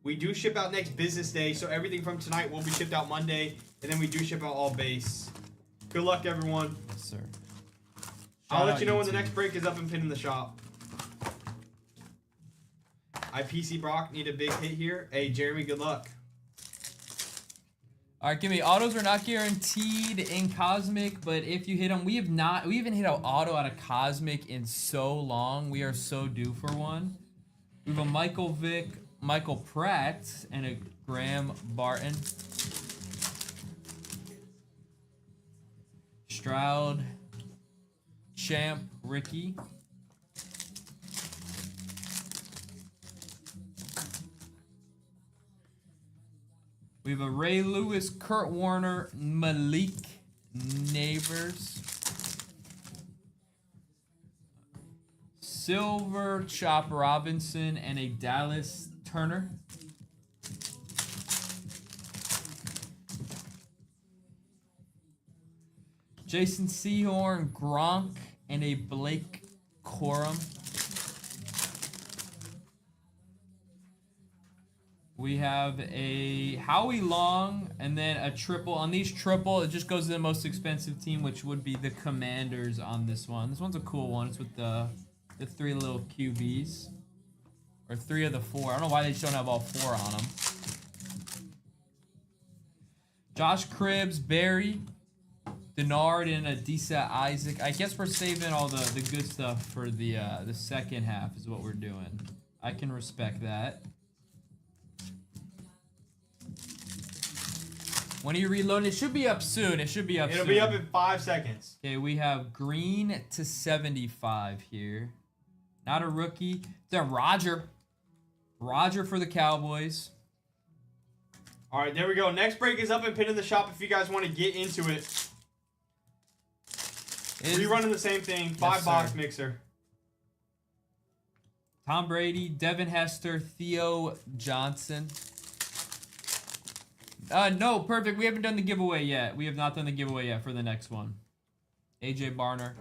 We do ship out next business day, so everything from tonight will be shipped out Monday, and then we do ship out all base. Good luck, everyone. Yes, sir. I'll let you know when the next break is up and pinned in the shop. PC Brock need a big hit here. Hey, Jeremy, good luck. All right, give me autos are not guaranteed in Cosmic, but if you hit them, we haven't hit an auto out of Cosmic in so long. We are so due for one. We have a Michael Vick, Michael Pratt, and a Graham Barton. Stroud, Champ, Ricky. We have a Ray Lewis, Kurt Warner, Malik Neighbors. Silver, Chop Robinson, and a Dallas Turner. Jason Sehorn, Gronk, and a Blake Corum. We have a Howie Long and then a triple. On these triple, it just goes to the most expensive team, which would be the Commanders on this one. This one's a cool one. It's with the three little QBs. Or three of the four. I don't know why they just don't have all four on them. Josh Cribbs, Barry, Denard, and Adisa Isaac. I guess we're saving all the good stuff for the second half is what we're doing. I can respect that. When are you reloading? It should be up soon. It should be up soon. It'll be up in 5 seconds. Okay, we have Green to 75 here. Not a rookie. It's a Roger. Roger for the Cowboys. All right, there we go. Next break is up and pinned in the shop if you guys want to get into it. Rerunning the same thing. 5-box mixer. Tom Brady, Devin Hester, Theo Johnson. No, perfect. We haven't done the giveaway yet. We have not done the giveaway yet for the next one. AJ Barner.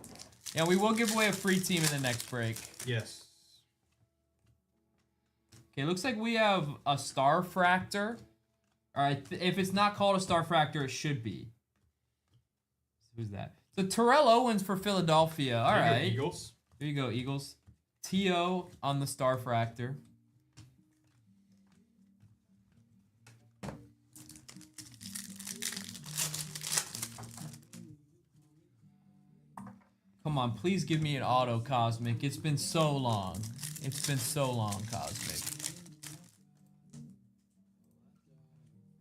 Yeah, we will give away a free team in the next break. Yes. Okay, looks like we have a Star Fractor. All right, if it's not called a Star Fractor, it should be. Who's that? So Terrell Owens for Philadelphia. All right. Eagles. There you go, Eagles. T.O. on the Star Fractor. Come on, please give me an auto Cosmic. It's been so long. It's been so long, Cosmic.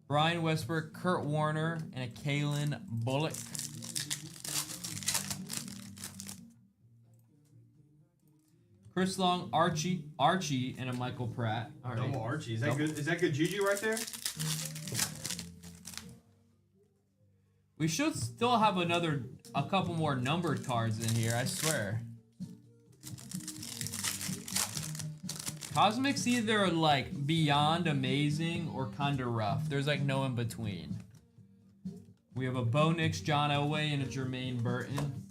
Brian Westbrook, Kurt Warner, and a Kalen Bullock. Chris Long, Archie, and a Michael Pratt. All right. Double Archie. Is that good? Is that good juju right there? We should still have a couple more numbered cards in here, I swear. Cosmic's either like beyond amazing or kinda rough. There's like no in between. We have a Bo Nix, John Elway, and a Jermaine Burton.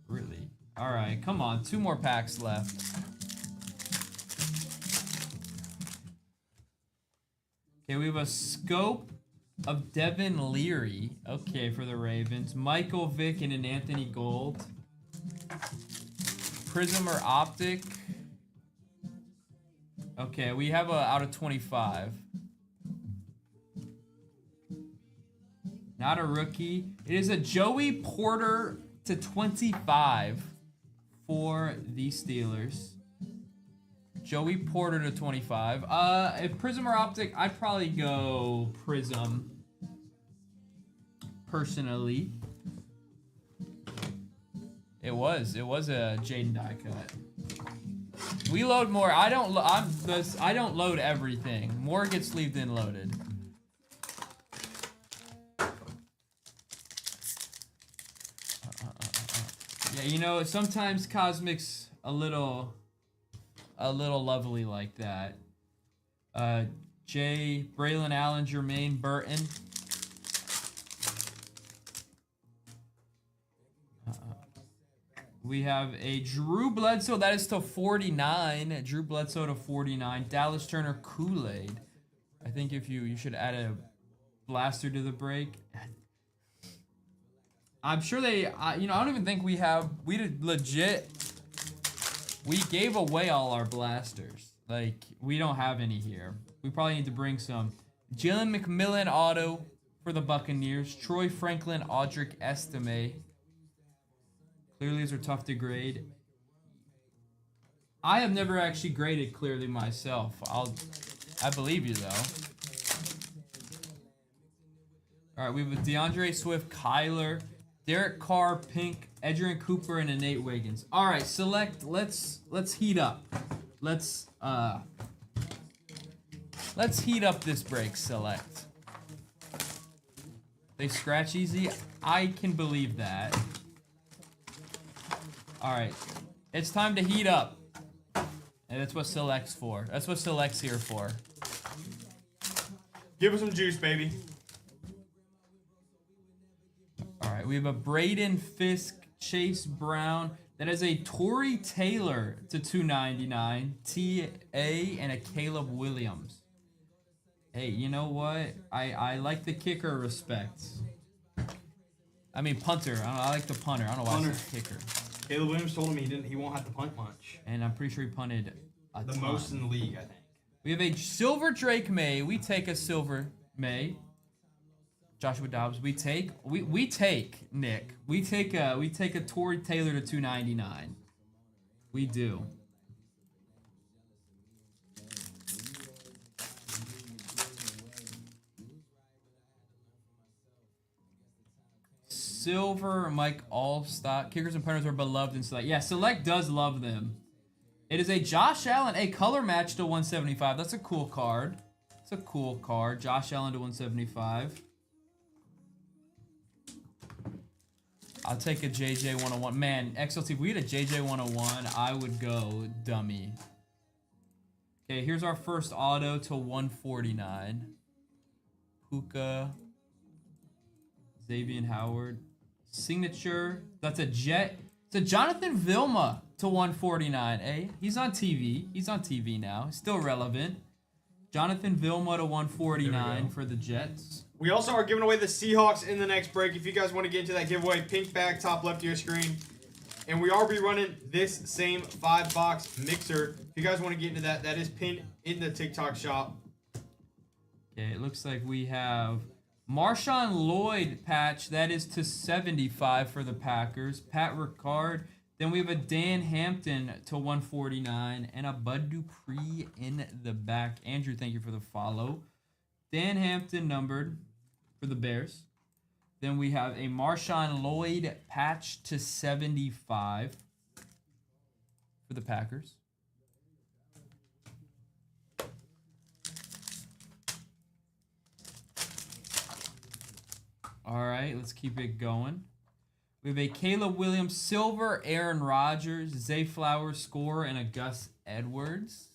Really? Alright, come on. 2 more packs left. Okay, we have a scope of Devin Leary. Okay, for the Ravens. Michael Vick and an Anthony Gold. Prism or Optic. Okay, we have a out of 25. Not a rookie. It is a Joey Porter to 25 for the Steelers. Joey Porter to 25. If Prism or Optic, I'd probably go Prism. Personally. It was a Jaden die cut. We load more. I don't load everything. More gets sleeved than loaded. Yeah, you know, sometimes Cosmic's a little lovely like that. Braylon Allen, Jermaine Burton. We have a Drew Bledsoe. That is to 49. Drew Bledsoe to 49. Dallas Turner Kool-Aid. I think if you should add a blaster to the break. I'm sure they, I don't even think we did legit, we gave away all our blasters. Like, we don't have any here. We probably need to bring some. Jalen McMillan auto for the Buccaneers. Troy Franklin, Audric Estime. Clearly, these are tough to grade. I have never actually graded clearly myself. I believe you, though. All right, we have a DeAndre Swift, Kyler, Derek Carr, Pink, Edgerrin Cooper, and a Nate Wiggins. All right, select. Let's heat up. Let's heat up this break. Select. They scratch easy. I can believe that. All right, it's time to heat up, and that's what select's for. That's what select's here for. Give us some juice, baby. All right, we have a Braden Fisk, Chase Brown. That is a Torrey Taylor to 299, T.A., and a Caleb Williams. Hey, you know what? I like the kicker respect. I mean punter. I like the punter. I don't know why I said kicker. Caleb Williams told him he won't have to punt much. And I'm pretty sure he punted the most in the league, I think. We have a silver Drake May. We take a silver May. Joshua Dobbs. We take Nick. We take a Torrey Taylor to 299. We do. Silver Mike Allstott. Kickers and punters are beloved in Select. Yeah, Select does love them. It is a Josh Allen, a color match to 175. That's a cool card. It's a cool card. Josh Allen to 175. I'll take a JJ 101. Man, XLT, if we had a JJ 101, I would go dummy. Okay, here's our first auto to 149. Puka. Xavier Howard. Signature. That's a Jet. It's a Jonathan Vilma to 149. Hey, he's on TV. He's on TV now. He's still relevant. Jonathan Vilma to 149 for the Jets. We also are giving away the Seahawks in the next break. If you guys want to get into that giveaway, pink bag, top left of your screen. And we are rerunning this same 5-box mixer. If you guys want to get into that, that is pinned in the TikTok shop. Okay, it looks like we have Marshawn Lloyd patch. That is to 75 for the Packers. Pat Ricard. Then we have a Dan Hampton to 149 and a Bud Dupree in the back. Andrew, thank you for the follow. Dan Hampton numbered for the Bears. Then we have a Marshawn Lloyd patch to 75 for the Packers. All right, let's keep it going. We have a Caleb Williams silver, Aaron Rodgers, Zay Flowers score, and a Gus Edwards.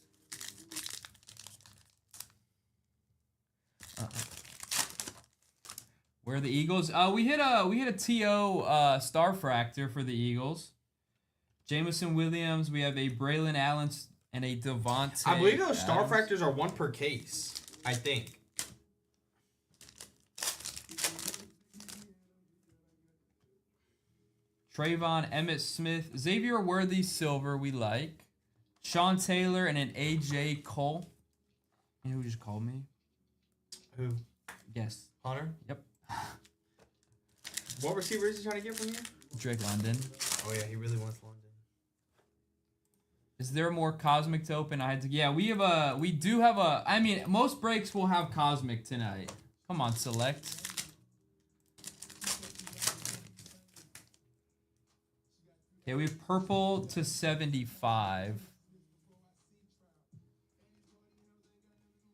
Where are the Eagles? We hit a TO Starfractor for the Eagles. Jameson Williams. We have a Braylon Allen and a Devontae. I believe those Starfractors are one per case. I think. Trayvon, Emmett Smith, Xavier Worthy silver. We like. Sean Taylor and an AJ Cole. You know who just called me? Who? Yes. Hunter? Yep. What receiver is he trying to get from you? Drake London. Oh yeah, he really wants London. Is there more Cosmic to open? We do have a. I mean, most breaks will have Cosmic tonight. Come on, select. Okay, we have purple to 75.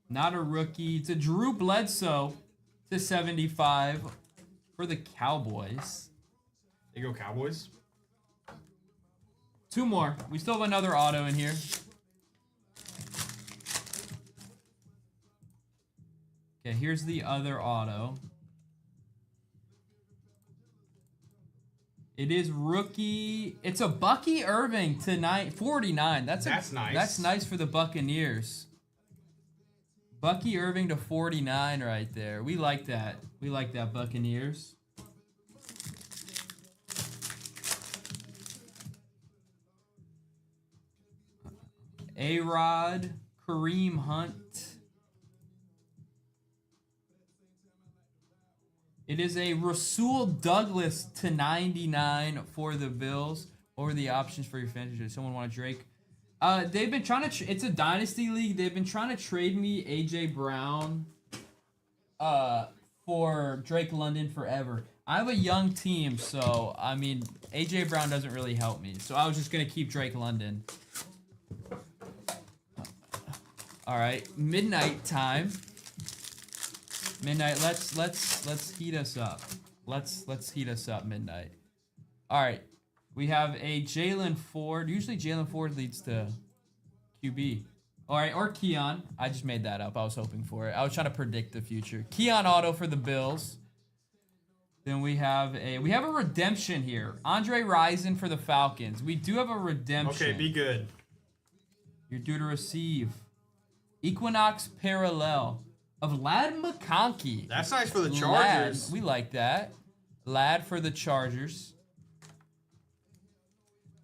Not a rookie. It's a Drew Bledsoe to 75 for the Cowboys. There you go, Cowboys. Two more. We still have another auto in here. Okay, here's the other auto. It is rookie. It's a Bucky Irving to 49. That's nice. That's nice for the Buccaneers. Bucky Irving to 49 right there. We like that. We like that, Buccaneers. A-Rod, Kareem Hunt. It is a Rasul Douglas to 99 for the Bills. What were the options for your fantasy? Does someone want a Drake? They've been trying to. It's a dynasty league. They've been trying to trade me AJ Brown, for Drake London forever. I have a young team, so I mean AJ Brown doesn't really help me. So I was just gonna keep Drake London. All right, midnight time. Midnight. Let's heat us up. Let's heat us up. Midnight. All right. We have a Jalen Ford. Usually Jalen Ford leads to QB. All right, or Keon. I just made that up. I was hoping for it. I was trying to predict the future. Keon auto for the Bills. Then we have a redemption here. Andre Rison for the Falcons. We do have a redemption. Okay, be good. You're due to receive. Equinox Parallel of Lad McConkey. That's nice for the Chargers. Lad, we like that. Lad for the Chargers.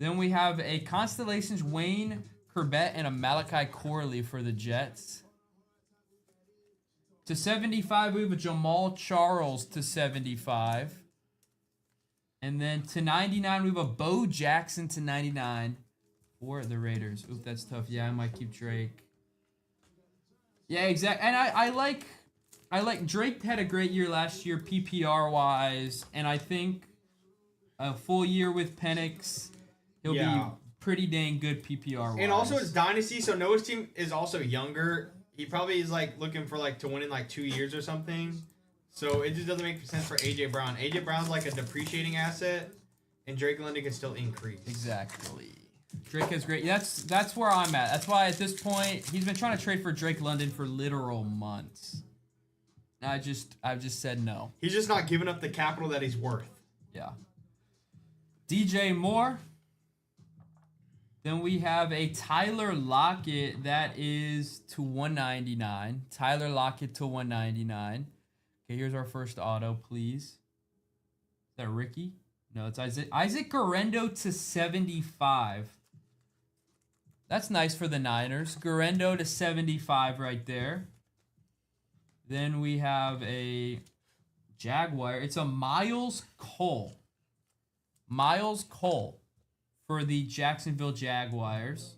Then we have a Constellations Wayne Corbett and a Malachi Corley for the Jets. To 75, we have a Jamal Charles to 75. And then to 99, we have a Bo Jackson to 99 for the Raiders. Oop, that's tough. Yeah, I might keep Drake. Yeah, exactly. And I like Drake had a great year last year PPR wise, and I think a full year with Penix, he'll be pretty dang good PPR wise. And also it's dynasty, so Noah's team is also younger. He probably is like looking for like to win in like 2 years or something. So it just doesn't make sense for AJ Brown. AJ Brown's like a depreciating asset, and Drake London can still increase. Exactly. Drake is great. That's where I'm at. That's why at this point he's been trying to trade for Drake London for literal months. I've just said no. He's just not giving up the capital that he's worth. Yeah. DJ Moore. Then we have a Tyler Lockett that is to 199. Tyler Lockett to 199. Okay, here's our first auto, please. Is that Ricky? No, it's Isaac. Isaac Garendo to 75. That's nice for the Niners. Garendo to 75 right there. Then we have a Jaguar. It's a Miles Cole. Miles Cole for the Jacksonville Jaguars.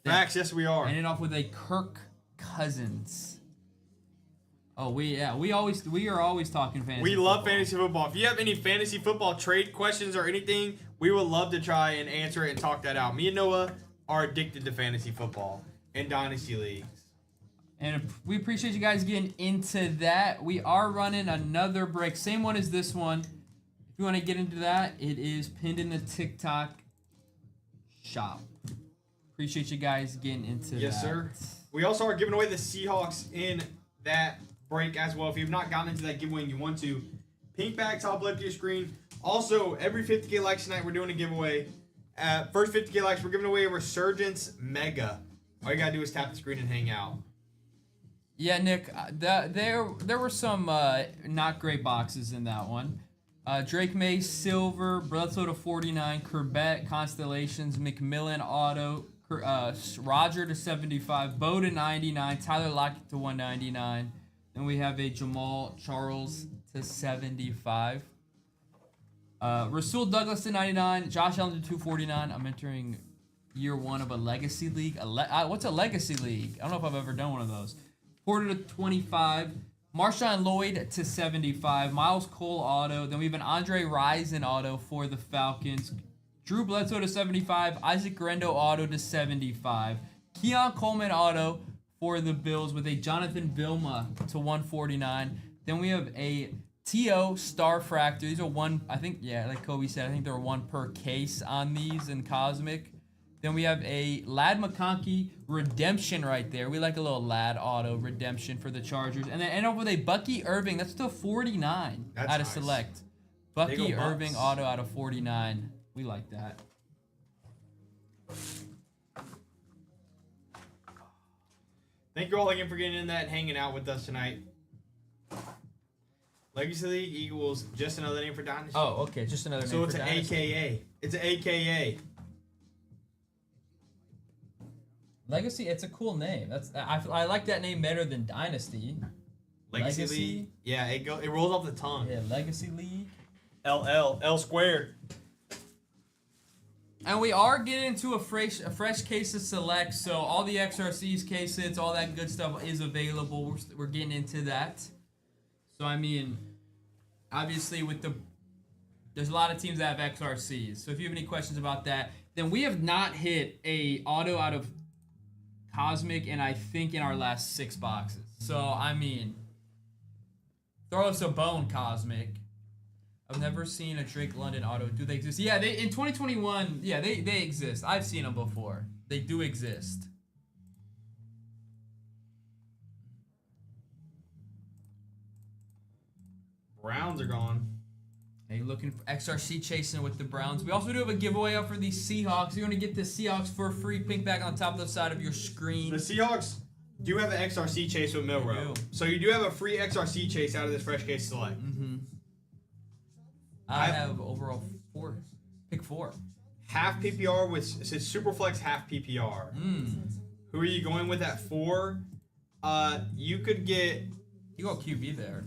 Facts, yes we are. Ended off with a Kirk Cousins. Oh, we are always talking fantasy. We love fantasy football. If you have any fantasy football trade questions or anything, we would love to try and answer it and talk that out. Me and Noah are addicted to fantasy football and dynasty leagues. And we appreciate you guys getting into that. We are running another break. Same one as this one. If you want to get into that, it is pinned in the TikTok shop. Appreciate you guys getting into that. Yes, sir. We also are giving away the Seahawks in that break as well. If you've not gotten into that giveaway and you want to, pink bag top left of your screen. Also, every 50K likes tonight, we're doing a giveaway. First 50K likes, we're giving away a Resurgence Mega. All you got to do is tap the screen and hang out. Yeah, Nick, there were some not great boxes in that one. Drake May, Silver, Bledsoe to 49, Corbett, Constellations, McMillan, Auto, Roger to 75, Bo to 99, Tyler Lockett to 199. Then we have a Jamal Charles to 75. Rasul Douglas to 99, Josh Allen to 249. I'm entering year one of a legacy league. What's a legacy league? I don't know if I've ever done one of those. Porter to 25. Marshawn Lloyd to 75. Miles Cole auto. Then we have an Andre Rison auto for the Falcons. Drew Bledsoe to 75. Isaac Garendo auto to 75. Keon Coleman auto for the Bills with a Jonathan Vilma to 149. Then we have a T.O. Star Fractor. These are one, I think, yeah, like Kobe said, I think there are one per case on these in Cosmic. Then we have a Lad McConkey redemption right there. We like a little Lad auto redemption for the Chargers. And then end up with a Bucky Irving. That's to 49 That's out of nice. Select. Bucky Bucks. Irving auto out of 49. We like that. Thank you all again for getting in that and hanging out with us tonight. Legacy League equals just another name for Dynasty. Oh, okay. Just another name So for it's an Dynasty. AKA. It's an AKA. Legacy, it's a cool name. I like that name better than Dynasty. Legacy League. Yeah, it rolls off the tongue. Yeah, Legacy League. L squared. And we are getting into a fresh case of select, so all the XRCs, cases, all that good stuff is available. We're getting into that. So I mean, obviously there's a lot of teams that have XRCs. So if you have any questions about that, then we have not hit a auto out of Cosmic, and I think in our last 6 boxes. So I mean, throw us a bone, Cosmic. I've never seen a Drake London auto. Do they exist? Yeah, they in 2021. Yeah, they exist. I've seen them before. They do exist. Browns are gone. Hey, looking for XRC chasing with the Browns. We also do have a giveaway up for the Seahawks. You're going to get the Seahawks for a free pink back on the top of the side of your screen. The Seahawks do have an XRC chase with Milrow. So you do have a free XRC chase out of this fresh case select. Mm-hmm. I have overall 4. Pick 4. Half PPR with Superflex, half PPR. Who are you going with at 4? You could get. You go QB there.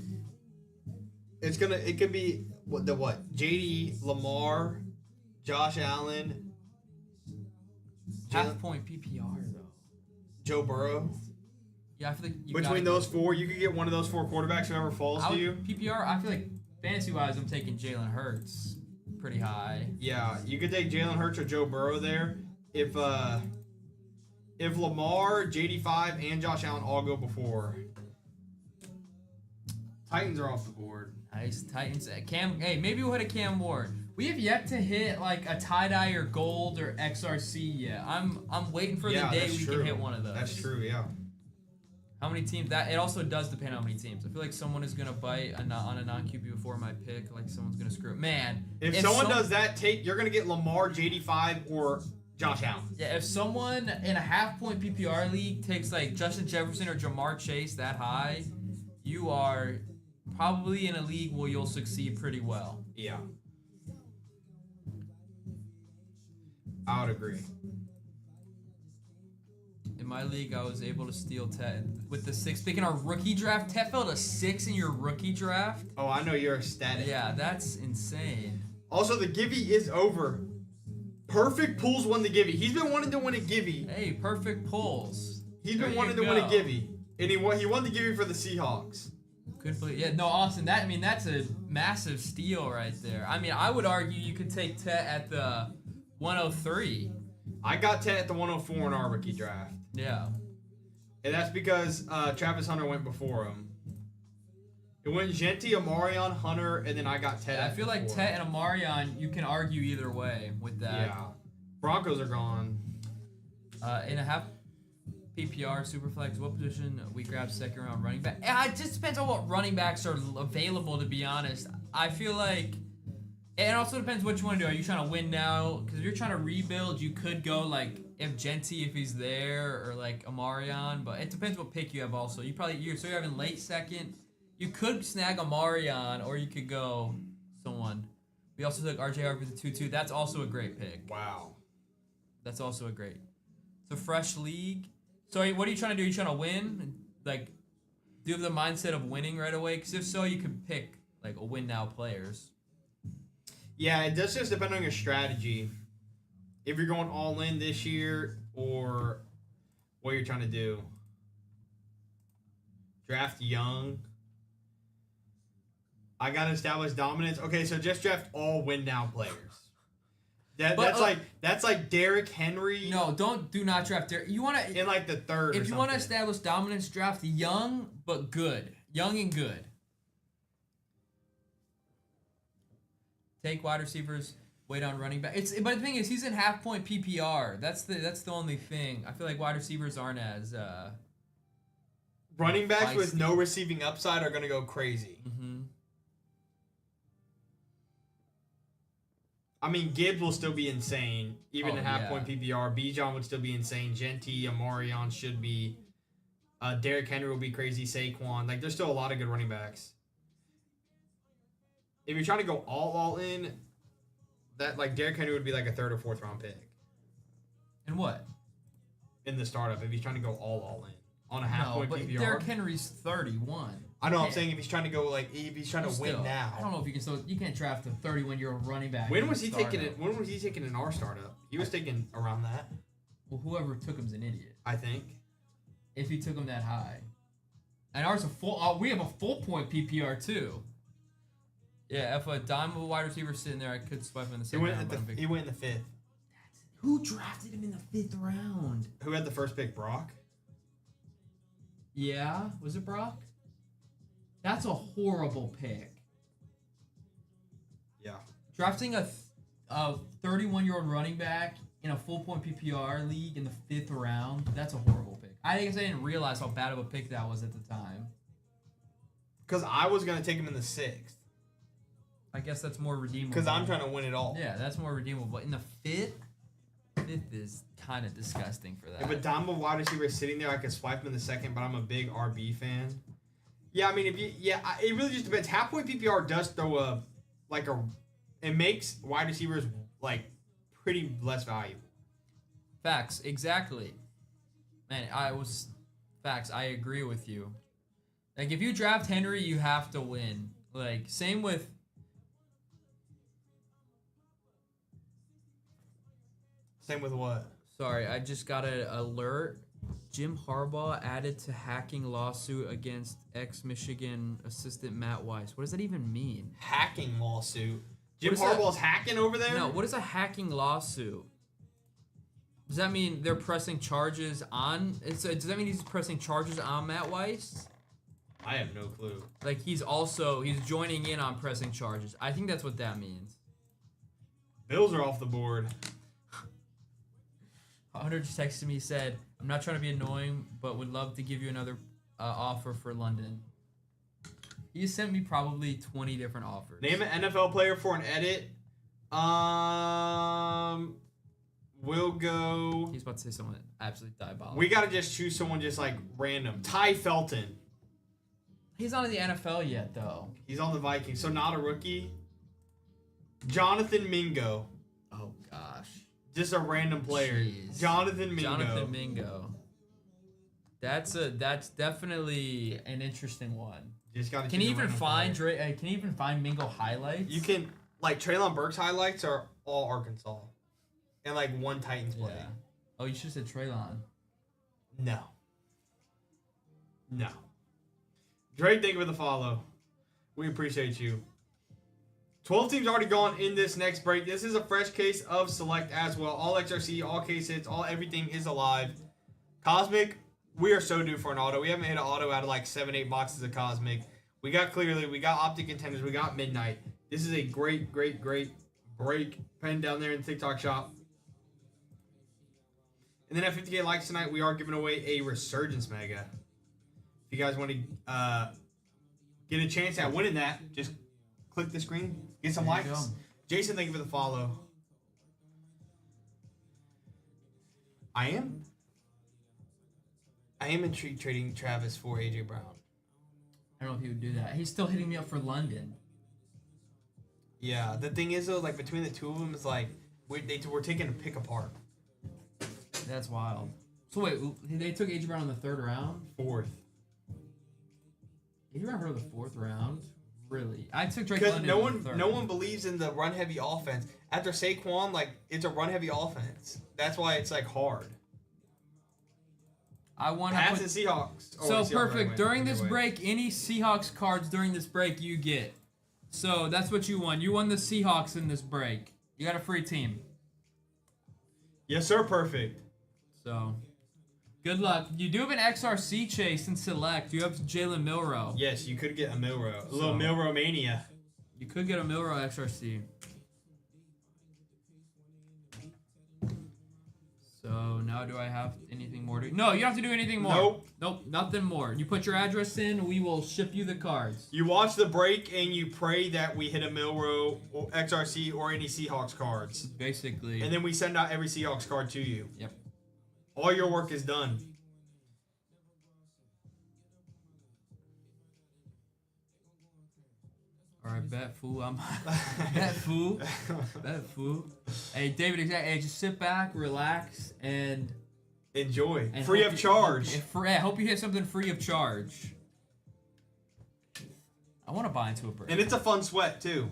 It could be what? JD, Lamar, Josh Allen. Half point PPR though. Joe Burrow. Yeah, I feel like between those 4, you could get one of those 4 quarterbacks, whoever falls to you. PPR, I feel like fantasy wise, I'm taking Jalen Hurts pretty high. Yeah, you could take Jalen Hurts or Joe Burrow there. If Lamar, JD5, and Josh Allen all go before. Titans are off the board. Nice. Titans. Hey, maybe we'll hit a Cam Ward. We have yet to hit like a tie-dye or gold or XRC yet. I'm waiting for the day we can hit one of those. That's true, yeah. How many teams? It also does depend on how many teams. I feel like someone is gonna bite on a non-QB before my pick. Like someone's gonna screw it. Man, if someone does that, you're gonna get Lamar, JD5, or Josh Allen. Yeah, if someone in a half-point PPR league takes like Justin Jefferson or Jamar Chase that high, you are probably in a league where you'll succeed pretty well. Yeah. I would agree. In my league, I was able to steal Tet with the 6th pick in our rookie draft. Tet fell to 6 in your rookie draft. Oh, I know you're ecstatic. Yeah, that's insane. Also, the Givey is over. Perfect Pools won the Givey. He's been wanting to win a Givey. Hey, perfect pulls. He's been wanting to win a Givey. And he won the Givey for the Seahawks. Good play. Yeah, no, Austin, that's a massive steal right there. I mean, I would argue you could take Tet at the 103. I got Tet at the 104 in our rookie draft. Yeah. And that's because Travis Hunter went before him. It went Genti, Amarion, Hunter, and then I got Tet. I feel like Tet and Amarion, you can argue either way with that. Yeah. Broncos are gone. In a half PPR, Superflex, what position we grab second round running back? It just depends on what running backs are available, to be honest. I feel like it also depends what you want to do. Are you trying to win now? Because if you're trying to rebuild, you could go like if Genti, if he's there, or like Amarion. But it depends what pick you have also. You're having late second. You could snag Amarion, or you could go someone. We also took RJR for the 2-2. That's also a great pick. Wow. That's also a great. It's a fresh league. So what are you trying to do? Are you trying to win? Like, do you have the mindset of winning right away? Because if so, you could pick like a win now players. Yeah, it does just depend on your strategy. If you're going all in this year or what you're trying to do. Draft young. I got to establish dominance. Okay, so just draft all win now players. That's like Derrick Henry. No, do not draft Derrick. You want to in like the third. If you want to establish dominance, draft young but good, young and good. Take wide receivers, wait on running back. But the thing is, he's in half point PPR. That's the only thing. I feel like wide receivers aren't as. Running backs with no receiving upside are gonna go crazy. Mm-hmm. I mean, Gibbs will still be insane, even in half-point PPR. Bijan would still be insane. Genty, Amarion should be. Derrick Henry will be crazy. Saquon. Like, there's still a lot of good running backs. If you're trying to go all in, that like Derrick Henry would be like a 3rd or 4th round pick. And what? In the startup, if he's trying to go all in on a half-point PPR. Derrick Henry's 31. I know. I'm saying if he's trying to go if he's trying to win now. I don't know if you can still. You can't draft a 31-year-old running back. When was he taking it? When was he taking in our startup? He was taking around that. Well, whoever took him's an idiot. I think. If he took him that high, and ours a full. We have a full point PPR too. Yeah, if a dime of a wide receiver sitting there, I could swipe him in the second round. He went in the 5th. Who drafted him in the 5th round? Who had the first pick? Brock. Yeah, was it Brock? That's a horrible pick. Yeah. Drafting a 31-year-old running back in a full-point PPR league in the 5th round, that's a horrible pick. I guess I didn't realize how bad of a pick that was at the time. Because I was going to take him in the 6th. I guess that's more redeemable. Because I'm trying to win it all. Yeah, that's more redeemable. But in the 5th is kind of disgusting for that. If a dime of wide receiver is sitting there, I could swipe him in the 2nd, but I'm a big RB fan. Yeah, I mean, it really just depends. Half-point PPR does throw it makes wide receivers, like, pretty less valuable. Facts, exactly. Man, facts, I agree with you. Like, if you draft Henry, you have to win. Like, same with... Same with what? Sorry, I just got an alert. Jim Harbaugh added to hacking lawsuit against ex-Michigan assistant Matt Weiss. What does that even mean? Hacking lawsuit? Jim Harbaugh's hacking over there? No, what is a hacking lawsuit? Does that mean they're pressing charges on... does that mean he's pressing charges on Matt Weiss? I have no clue. Like, he's joining in on pressing charges. I think that's what that means. Bills are off the board. Hunter just texted me, said, I'm not trying to be annoying, but would love to give you another offer for London. He sent me probably 20 different offers. Name an NFL player for an edit. We'll go... He's about to say someone absolutely diabolical. We got to just choose someone just, like, random. Ty Felton. He's not in the NFL yet, though. He's on the Vikings, so not a rookie. Jonathan Mingo. Oh, gosh. Just a random player. Jeez. Jonathan Mingo. That's definitely an interesting one. Just gotta can you even find Mingo highlights? You can, like, Treylon Burks highlights are all Arkansas. And, like, one Titans play. Yeah. Oh, you should have said Treylon. No. Drake, thank you for the follow. We appreciate you. 12 teams already gone in this next break. This is a fresh case of Select as well. All XRC, all case hits, everything is alive. Cosmic, we are so due for an auto. We haven't hit an auto out of like 7-8 boxes of Cosmic. We got Clearly, we got Optic Contenders, we got Midnight. This is a great break. Pen down there in the TikTok shop. And then at 50K likes tonight, we are giving away a Resurgence Mega. If you guys want to get a chance at winning that, just click the screen, get some likes. Jason, thank you for the follow. I am intrigued trading Travis for AJ Brown. I don't know if he would do that. He's still hitting me up for London. Yeah, the thing is though, like between the two of them, it's like we're taking a pick apart. That's wild. So wait, they took AJ Brown in the 3rd round? 4th. AJ Brown for the 4th round? Really? I took Drake because London in the 3rd. no one believes in the run heavy offense. After Saquon, like it's a run heavy offense. That's why it's like hard. I want to Pats and Seahawks. So Seahawks perfect. During this break, any Seahawks cards during this break you get. So that's what you won. You won the Seahawks in this break. You got a free team. Yes, sir. Perfect. So, good luck. You do have an XRC chase in Select. You have Jalen Milrow. Yes, you could get a Milrow. A little Milrow mania. You could get a Milrow XRC. So, So now do I have anything more to... No, you don't have to do anything more. Nope, nothing more. You put your address in, we will ship you the cards. You watch the break and you pray that we hit a Milrow or XRC or any Seahawks cards. Basically. And then we send out every Seahawks card to you. Yep. All your work is done. All right, bet fool. Bet fool. Bet fool. Hey, David, hey, just sit back, relax, and enjoy. Free of charge. I hope you hit something free of charge. I want to buy into a break. And it's a fun sweat, too.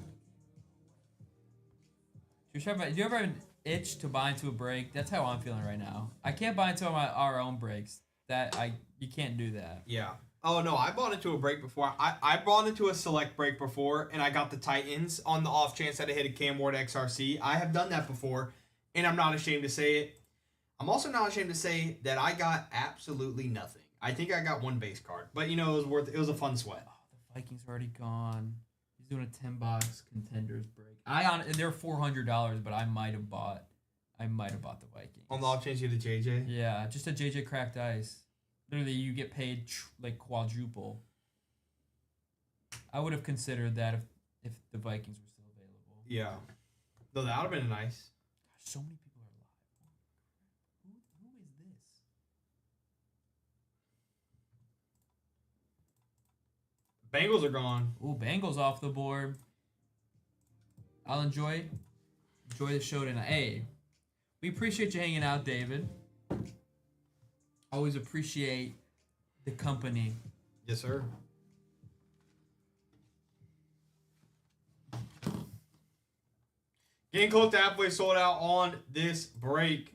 Do you ever have an itch to buy into a break? That's how I'm feeling right now. I can't buy into our own breaks. You can't do that. Yeah. Oh, no, I bought into a break before. I bought into a select break before, and I got the Titans on the off chance that I hit a Cam Ward XRC. I have done that before, and I'm not ashamed to say it. I'm also not ashamed to say that I got absolutely nothing. I think I got one base card, but, you know, it was a fun sweat. Oh, the Vikings are already gone. He's doing a 10-box contenders break. They're $400, but I might have bought the Vikings. On the off chance you did JJ? Yeah, just a JJ cracked ice. Literally, you get paid like quadruple. I would have considered that if the Vikings were still available. Yeah. Though that would have been nice. Gosh, so many people are alive. Who is this? Bengals are gone. Ooh, Bengals off the board. I'll enjoy the show tonight. Hey, we appreciate you hanging out, David. Always appreciate the company. Yes, sir. Getting close to halfway sold out on this break.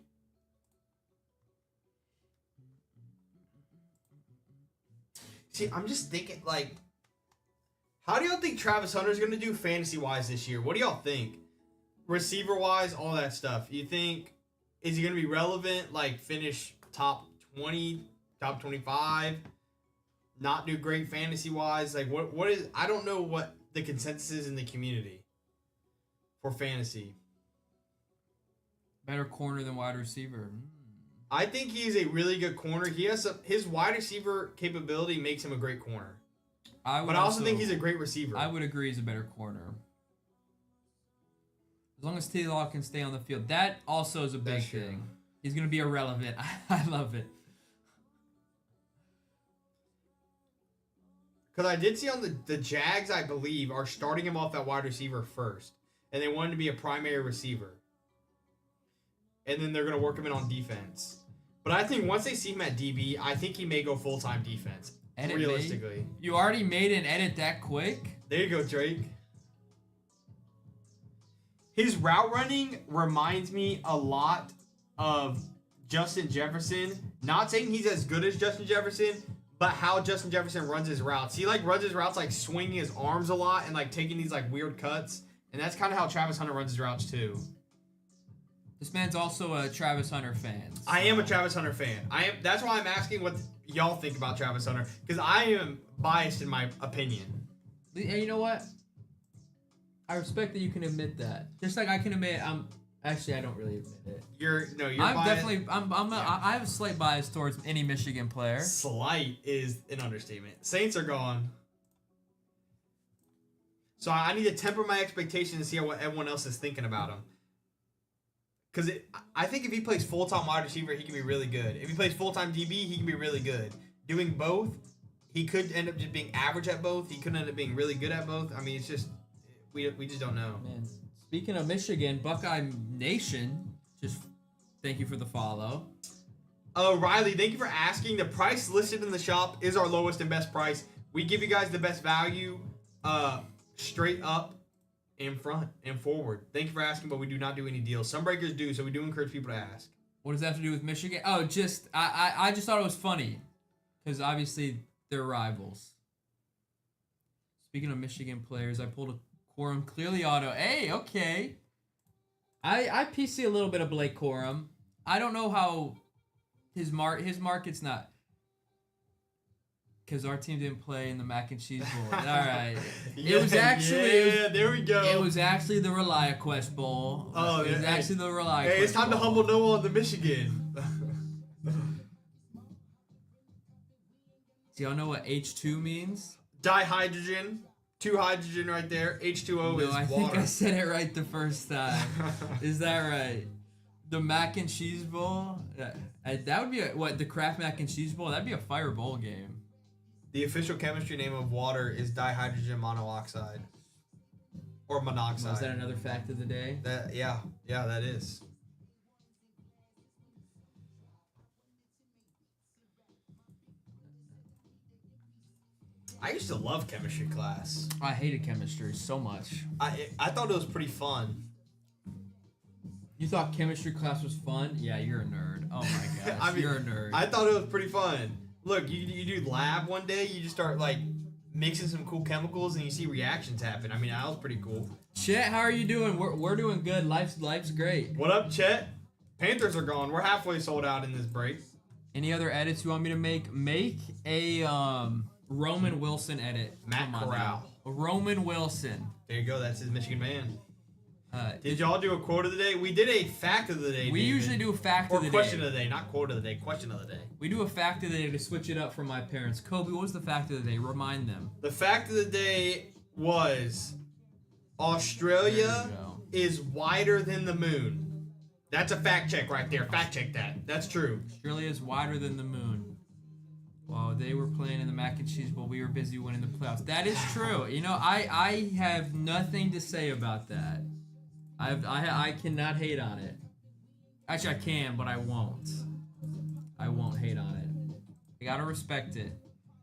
See, I'm just thinking, like, how do y'all think Travis Hunter's going to do fantasy-wise this year? What do y'all think? Receiver-wise, all that stuff. You think, is he going to be relevant, like finish top 20, top 25, not do great fantasy-wise? Like, what is... I don't know what the consensus is in the community for fantasy. Better corner than wide receiver. I think he's a really good corner. He has his wide receiver capability makes him a great corner. But I also think he's a great receiver. I would agree he's a better corner. As long as T-Law can stay on the field. That also is a big thing. He's going to be irrelevant. I love it. Because I did see on the Jags, I believe, are starting him off at wide receiver first. And they want him to be a primary receiver. And then they're going to work him in on defense. But I think once they see him at DB, I think he may go full-time defense. Edit realistically. Me? You already made an edit that quick? There you go, Drake. His route running reminds me a lot of Justin Jefferson. Not saying he's as good as Justin Jefferson, but how Justin Jefferson runs his routes. He like runs his routes like swinging his arms a lot and like taking these like weird cuts. And that's kind of how Travis Hunter runs his routes too. This man's also a Travis Hunter fan. So. I am a Travis Hunter fan. That's why I'm asking what y'all think about Travis Hunter, because I am biased in my opinion. And you know what? I respect that you can admit that. Just like I can admit I don't really admit it. You're I'm biased. definitely I have a slight bias towards any Michigan player. Slight is an understatement. Saints are gone. So I need to temper my expectations and see what everyone else is thinking about him. Because I think if he plays full-time wide receiver, he can be really good. If he plays full-time DB, he can be really good. Doing both, he could end up just being average at both. He could end up being really good at both. I mean, it's just, we just don't know. Man, speaking of Michigan, Buckeye Nation, just thank you for the follow. Riley, thank you for asking. The price listed in the shop is our lowest and best price. We give you guys the best value straight up. In front and forward. Thank you for asking, but we do not do any deals. Some breakers do, so we do encourage people to ask. What does that have to do with Michigan? Oh, just I just thought it was funny because obviously they're rivals. Speaking of Michigan players, I pulled a Corum clearly auto. Hey, okay. I PC a little bit of Blake Corum. I don't know how his market's not. Because our team didn't play in the mac and cheese bowl. All right. It was actually. Yeah, there we go. It was actually the ReliaQuest Bowl. Oh, it was actually the ReliaQuest. Hey, it's time Bowl. to humble Noah on the Michigan. Do y'all know what H2 means? Dihydrogen. 2 hydrogen right there. H2O is No, I water. think I said it right the first time. Is that right? The mac and cheese bowl? That would be the Kraft mac and cheese bowl? That'd be a fire bowl game. The official chemistry name of water is dihydrogen monoxide. Or monoxide. Is that another fact of the day? Yeah, that is. I used to love chemistry class. I hated chemistry so much. I thought it was pretty fun. You thought chemistry class was fun? Yeah, you're a nerd. Oh my gosh, I mean, you're a nerd. I thought it was pretty fun. Look, you do lab one day, you just start like mixing some cool chemicals and you see reactions happen. I mean, that was pretty cool. Chet, how are you doing? We're doing good. Life's great. What up, Chet? Panthers are gone. We're halfway sold out in this break. Any other edits you want me to make? Make a Roman Wilson edit. Matt Corral. Roman Wilson. There you go. That's his Michigan man. Did y'all do a quote of the day? We did a fact of the day. We David. usually do a fact of the day. Or question of the day, not quote of the day. Question of the day. We do a fact of the day to switch it up for my parents. Kobe, what was the fact of the day? Remind them. The fact of the day was Australia is wider than the moon. That's a fact check right there. Fact check that. That's true. Australia is wider than the moon. While they were playing in the mac and cheese bowl, we were busy winning the playoffs. That is true. You know, I have nothing to say about that. I cannot hate on it. Actually, I can, but I won't. I won't hate on it. I gotta respect it,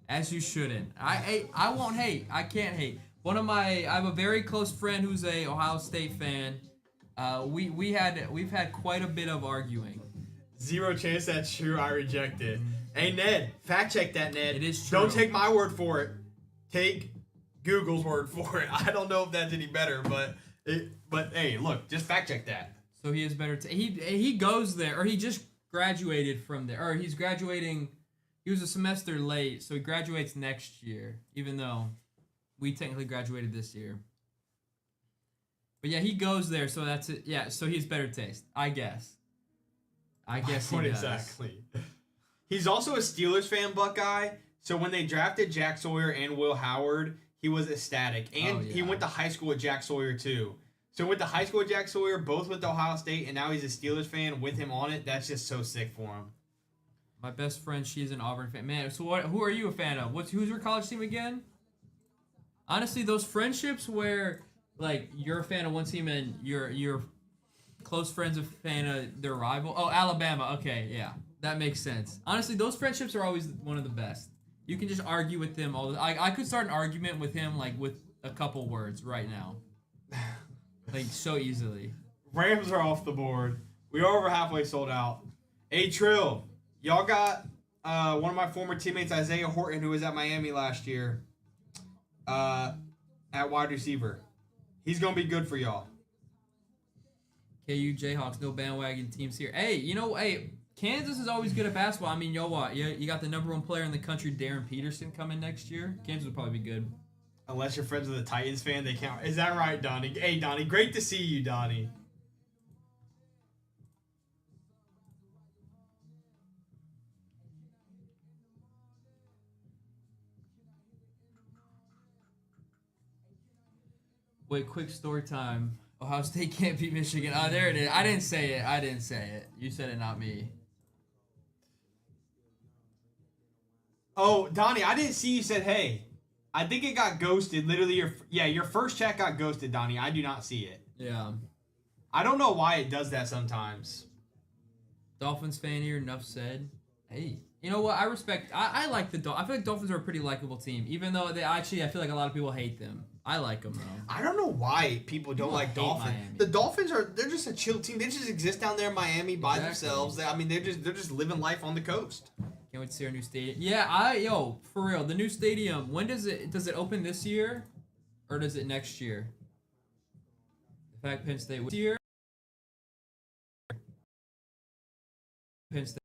as you shouldn't. I won't hate. I can't hate. I have a very close friend who's a Ohio State fan. We've had quite a bit of arguing. Zero chance that's true. I reject it. Hey Ned, fact check that, Ned. It is true. Don't take my word for it. Take Google's word for it. I don't know if that's any better, but hey, look, just fact check that. So he is better. He goes there, or he just graduated from there, or he's graduating. He was a semester late, so he graduates next year, even though we technically graduated this year. But yeah, he goes there, so that's it. Yeah, so he has better taste, I guess. I guess he does. Exactly. He's also a Steelers fan, Buckeye. So when they drafted Jack Sawyer and Will Howard, he was ecstatic. And he went to high school with Jack Sawyer, too. So went to high school with Jack Sawyer, both with Ohio State, and now he's a Steelers fan with him on it. That's just so sick for him. My best friend, she's an Auburn fan. Man, so who are you a fan of? Who's your college team again? Honestly, those friendships where, like, you're a fan of one team and your close friends a fan of their rival. Oh, Alabama. Okay, yeah. That makes sense. Honestly, those friendships are always one of the best. You can just argue with them all. I could start an argument with him, like, with a couple words right now. Like, so easily. Rams are off the board. We are over halfway sold out. Hey, Trill, y'all got one of my former teammates, Isaiah Horton, who was at Miami last year, at wide receiver. He's going to be good for y'all. KU Jayhawks, no bandwagon teams here. Hey, Kansas is always good at basketball. I mean, yo, what? You got the #1 player in the country, Darren Peterson, coming next year. Kansas will probably be good. Unless you're friends with a Titans fan, they count. Is that right, Donnie? Hey, Donnie, great to see you, Donnie. Wait, quick story time. Ohio State can't beat Michigan. Oh, there it is. I didn't say it. You said it, not me. Oh, Donnie, I didn't see you said, hey. I think it got ghosted. Literally, your first chat got ghosted, Donnie. I do not see it. Yeah. I don't know why it does that sometimes. Dolphins fan here, enough said. Hey, you know what? I respect. I like the Dolphins. I feel like Dolphins are a pretty likable team, even though I feel like a lot of people hate them. I like them though. I don't know why people don't like Dolphins. Miami. The Dolphins they're just a chill team. They just exist down there in Miami by themselves. They're just living life on the coast. Can't wait to see our new stadium. Yeah, for real, the new stadium. When does it open this year, or does it next year? The fact Penn State this year. Penn State.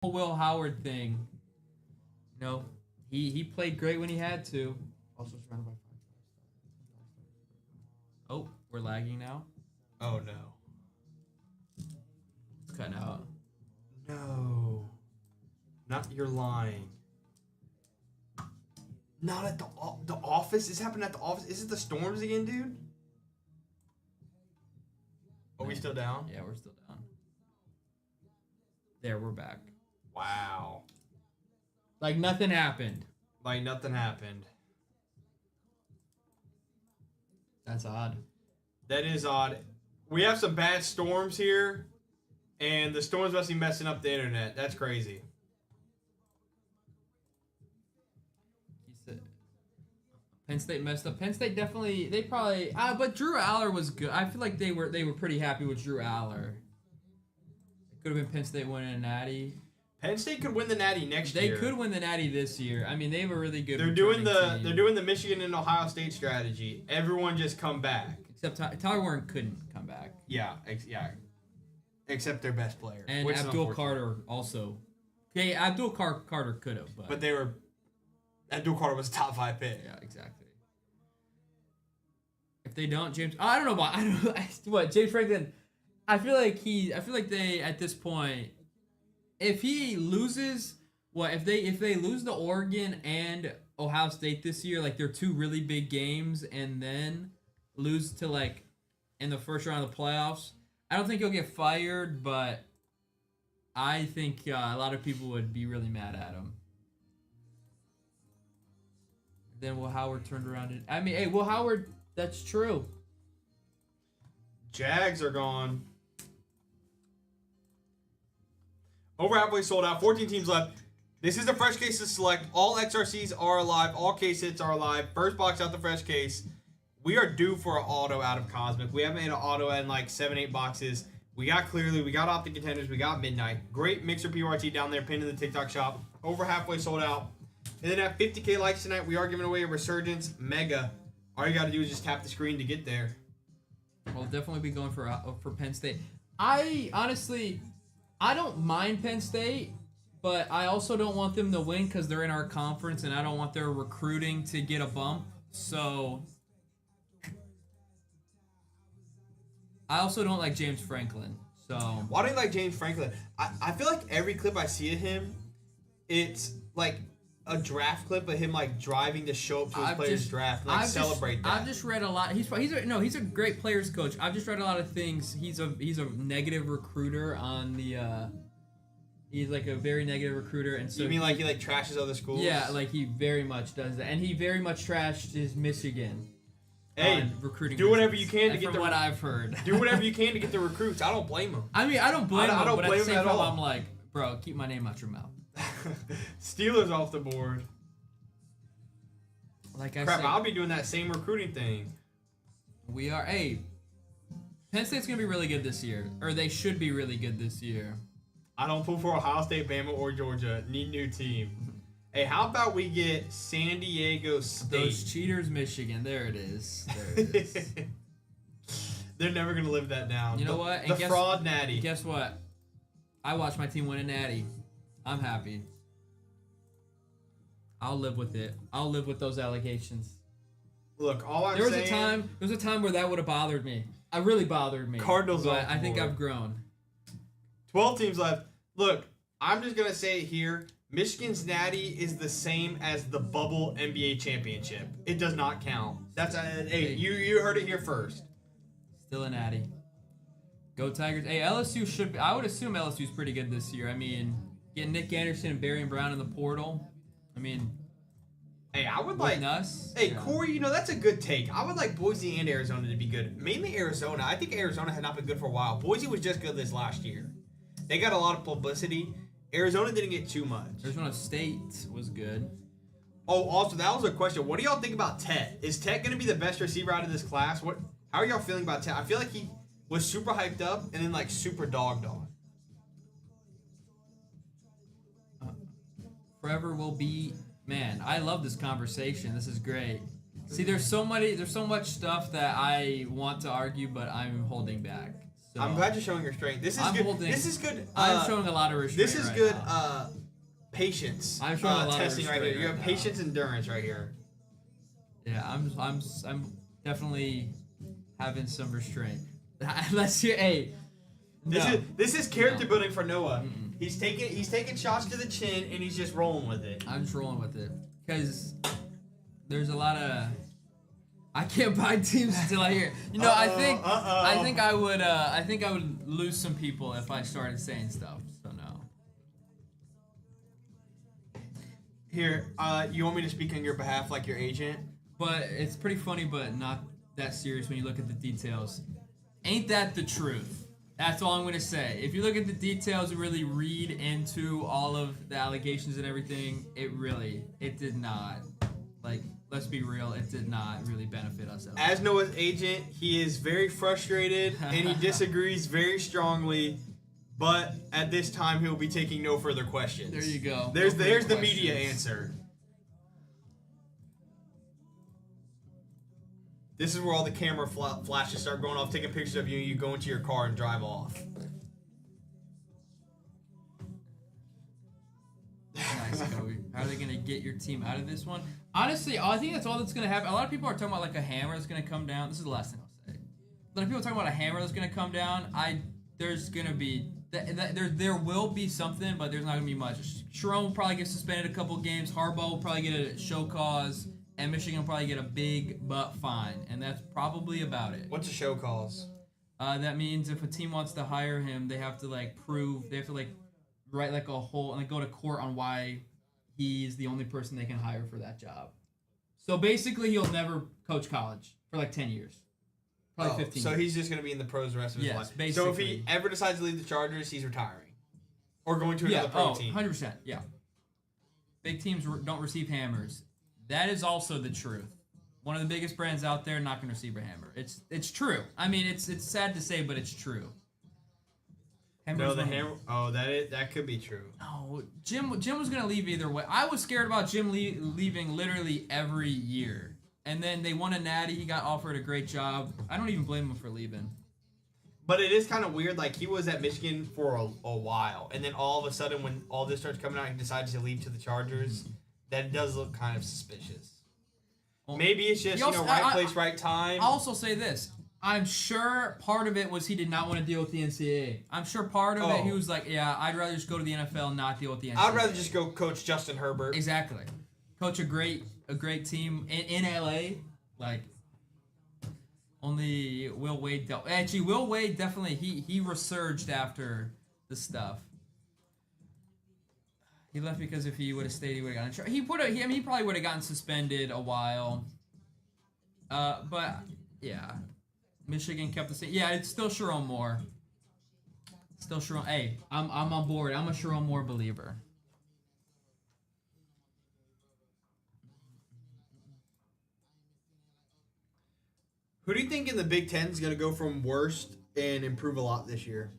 Will Howard thing. You know, he played great when he had to. Also surrounded by 5. Oh, we're lagging now. Oh no. It's cutting out. No. Not you're lying. Not at the office? This happened at the office? Is it the Storms again, dude? Are we still down? Yeah, we're still down. There, we're back. Wow. Like nothing happened. Like nothing happened. That's odd. That is odd. We have some bad storms here, and the storms must be messing up the internet. That's crazy. He said Penn State messed up. Penn State definitely but Drew Aller was good. I feel like they were pretty happy with Drew Aller. It could have been Penn State winning a natty. Penn State could win the Natty next year. They could win the natty this year. I mean, they have a really good. They're doing the Michigan and Ohio State strategy. Everyone just come back. Except Tyler Warren couldn't come back. Yeah. Except their best player. And Abdul Carter also. Okay, Abdul Carter could have, but Abdul Carter was a top 5 pick. Yeah, exactly. If they don't, James, I don't know why. I don't know what James Franklin. I feel like they at this point, if he loses, if they lose to Oregon and Ohio State this year, like they're two really big games, and then lose to like in the first round of the playoffs, I don't think he'll get fired, but I think a lot of people would be really mad at him. Then Will Howard turned around and hey, Will Howard, that's true. Jags are gone. Over halfway sold out. 14 teams left. This is a fresh case to select. All XRCs are alive. All case hits are alive. First box out the fresh case. We are due for an auto out of Cosmic. We haven't made an auto in like 7-8 boxes. We got Clearly. We got Optic Contenders. We got Midnight. Great mixer PYT down there pinned in the TikTok shop. Over halfway sold out. And then at 50K likes tonight, we are giving away a Resurgence Mega. All you got to do is just tap the screen to get there. I'll definitely be going for Penn State. I don't mind Penn State, but I also don't want them to win because they're in our conference, and I don't want their recruiting to get a bump. So I also don't like James Franklin. So why do you like James Franklin? I feel like every clip I see of him, it's like a draft clip of him like driving to show up to his players' draft and celebrate that. I've just read a lot. He's a great players coach. I've just read a lot of things. He's a negative recruiter on the. He's like a very negative recruiter, and so you mean like he like trashes other schools? Yeah, like he very much does that, and he very much trashed his Michigan. Hey, recruiting. Do whatever you can to get what I've heard. Do whatever you can to get the recruits. I don't blame him. I mean, I don't blame him. I don't but blame at the him same at time, all. I'm like, bro, keep my name out your mouth. Steelers off the board. Like I Crap, said, I'll be doing that same recruiting thing. We are. Hey, Penn State's gonna be really good this year, or they should be really good this year. I don't pull for Ohio State, Bama, or Georgia. Need new team. Hey, how about we get San Diego State? Those cheaters, Michigan. There it is. There it is. They're never gonna live that down. You know what? The fraud natty. Guess what? I watched my team win a natty. I'm happy. I'll live with it. I'll live with those allegations. Look, all I'm saying... saying... There was a time where that would have bothered me. It really bothered me. Cardinals but off I think board. I've grown. 12 teams left. Look, I'm just gonna say it here. Michigan's natty is the same as the bubble NBA championship. It does not count. That's hey, you heard it here first. Still a natty. Go Tigers. Hey, LSU should be, I would assume LSU's pretty good this year. I mean, getting Nick Anderson and Barry Brown in the portal. I mean, hey, I would like us. Hey, Corey, you know that's a good take. I would like Boise and Arizona to be good. Mainly Arizona. I think Arizona had not been good for a while. Boise was just good this last year. They got a lot of publicity. Arizona didn't get too much. Arizona State was good. Oh, also, that was a question. What do y'all think about Tet? Is Tet going to be the best receiver out of this class? How are y'all feeling about Tet? I feel like he was super hyped up and then like super dogged on. Forever will be, man. I love this conversation. This is great. See, there's so much stuff that I want to argue, but I'm holding back. So I'm glad you're showing restraint. This is I'm good. holding- This is good. I'm showing a lot of restraint. This is right good. now. Patience. I'm showing a lot of testing right here. restraint You right have now. patience, endurance right here. Yeah, I'm definitely having some restraint. Let's hear. Hey, This is character No. building for Noah. He's taking shots to the chin and he's just rolling with it. I'm just rolling with it because there's a lot of. I can't buy teams until I hear. You know, I think I would lose some people if I started saying stuff. So no. Here, you want me to speak on your behalf like your agent? But it's pretty funny, but not that serious when you look at the details. Ain't that the truth? That's all I'm gonna say. If you look at the details and really read into all of the allegations and everything, it did not. Like, let's be real, it did not really benefit us at all. As Noah's agent, he is very frustrated and he disagrees very strongly. But at this time, he'll be taking no further questions. There you go. There's No further the media questions. answer. This is where all the camera flashes start going off, taking pictures of you, and you go into your car and drive off. Nice, Kobe. How are they gonna get your team out of this one? Honestly, I think that's all that's gonna happen. A lot of people are talking about like a hammer that's gonna come down. This is the last thing I'll say. A lot of people are talking about a hammer that's gonna come down. There's gonna be there will be something, but there's not gonna be much. Sharon will probably get suspended a couple games. Harbaugh will probably get a show cause, and Michigan will probably get a big butt fine, and that's probably about it. What's a show cause? That means if a team wants to hire him, they have to write like a whole and go to court on why he's the only person they can hire for that job. So basically, he'll never coach college for like 10 years, probably 15. So years. he's just gonna be in the pros the rest of his life. Basically. So if he ever decides to leave the Chargers, he's retiring, or going to another pro team. 100%. Yeah. Big teams don't receive hammers. That is also the truth. One of the biggest brands out there not going to receive a hammer. It's true. I mean, it's sad to say, but it's true. No, the hammer. Oh, that could be true. No, Jim was going to leave either way. I was scared about Jim leaving literally every year. And then they won a natty. He got offered a great job. I don't even blame him for leaving. But it is kind of weird. Like, he was at Michigan for a while, and then all of a sudden, when all this starts coming out, he decides to leave to the Chargers. That does look kind of suspicious. Well, maybe it's just right place, right time. I'll also say this. I'm sure part of it was he did not want to deal with the NCAA. I'm sure part of it he was like, yeah, I'd rather just go to the NFL and not deal with the NCAA. I'd rather just go coach Justin Herbert. Exactly. Coach a great team in LA. Like, only Will Wade actually, Will Wade definitely he resurged after the stuff. He left because if he would have stayed, he would have gotten in trouble. He probably would have gotten suspended a while. But yeah, Michigan kept the same. Yeah, it's still Sharon Moore. Still Sharon. Hey, I'm on board. I'm a Sharon Moore believer. Who do you think in the Big Ten is going to go from worst and improve a lot this year?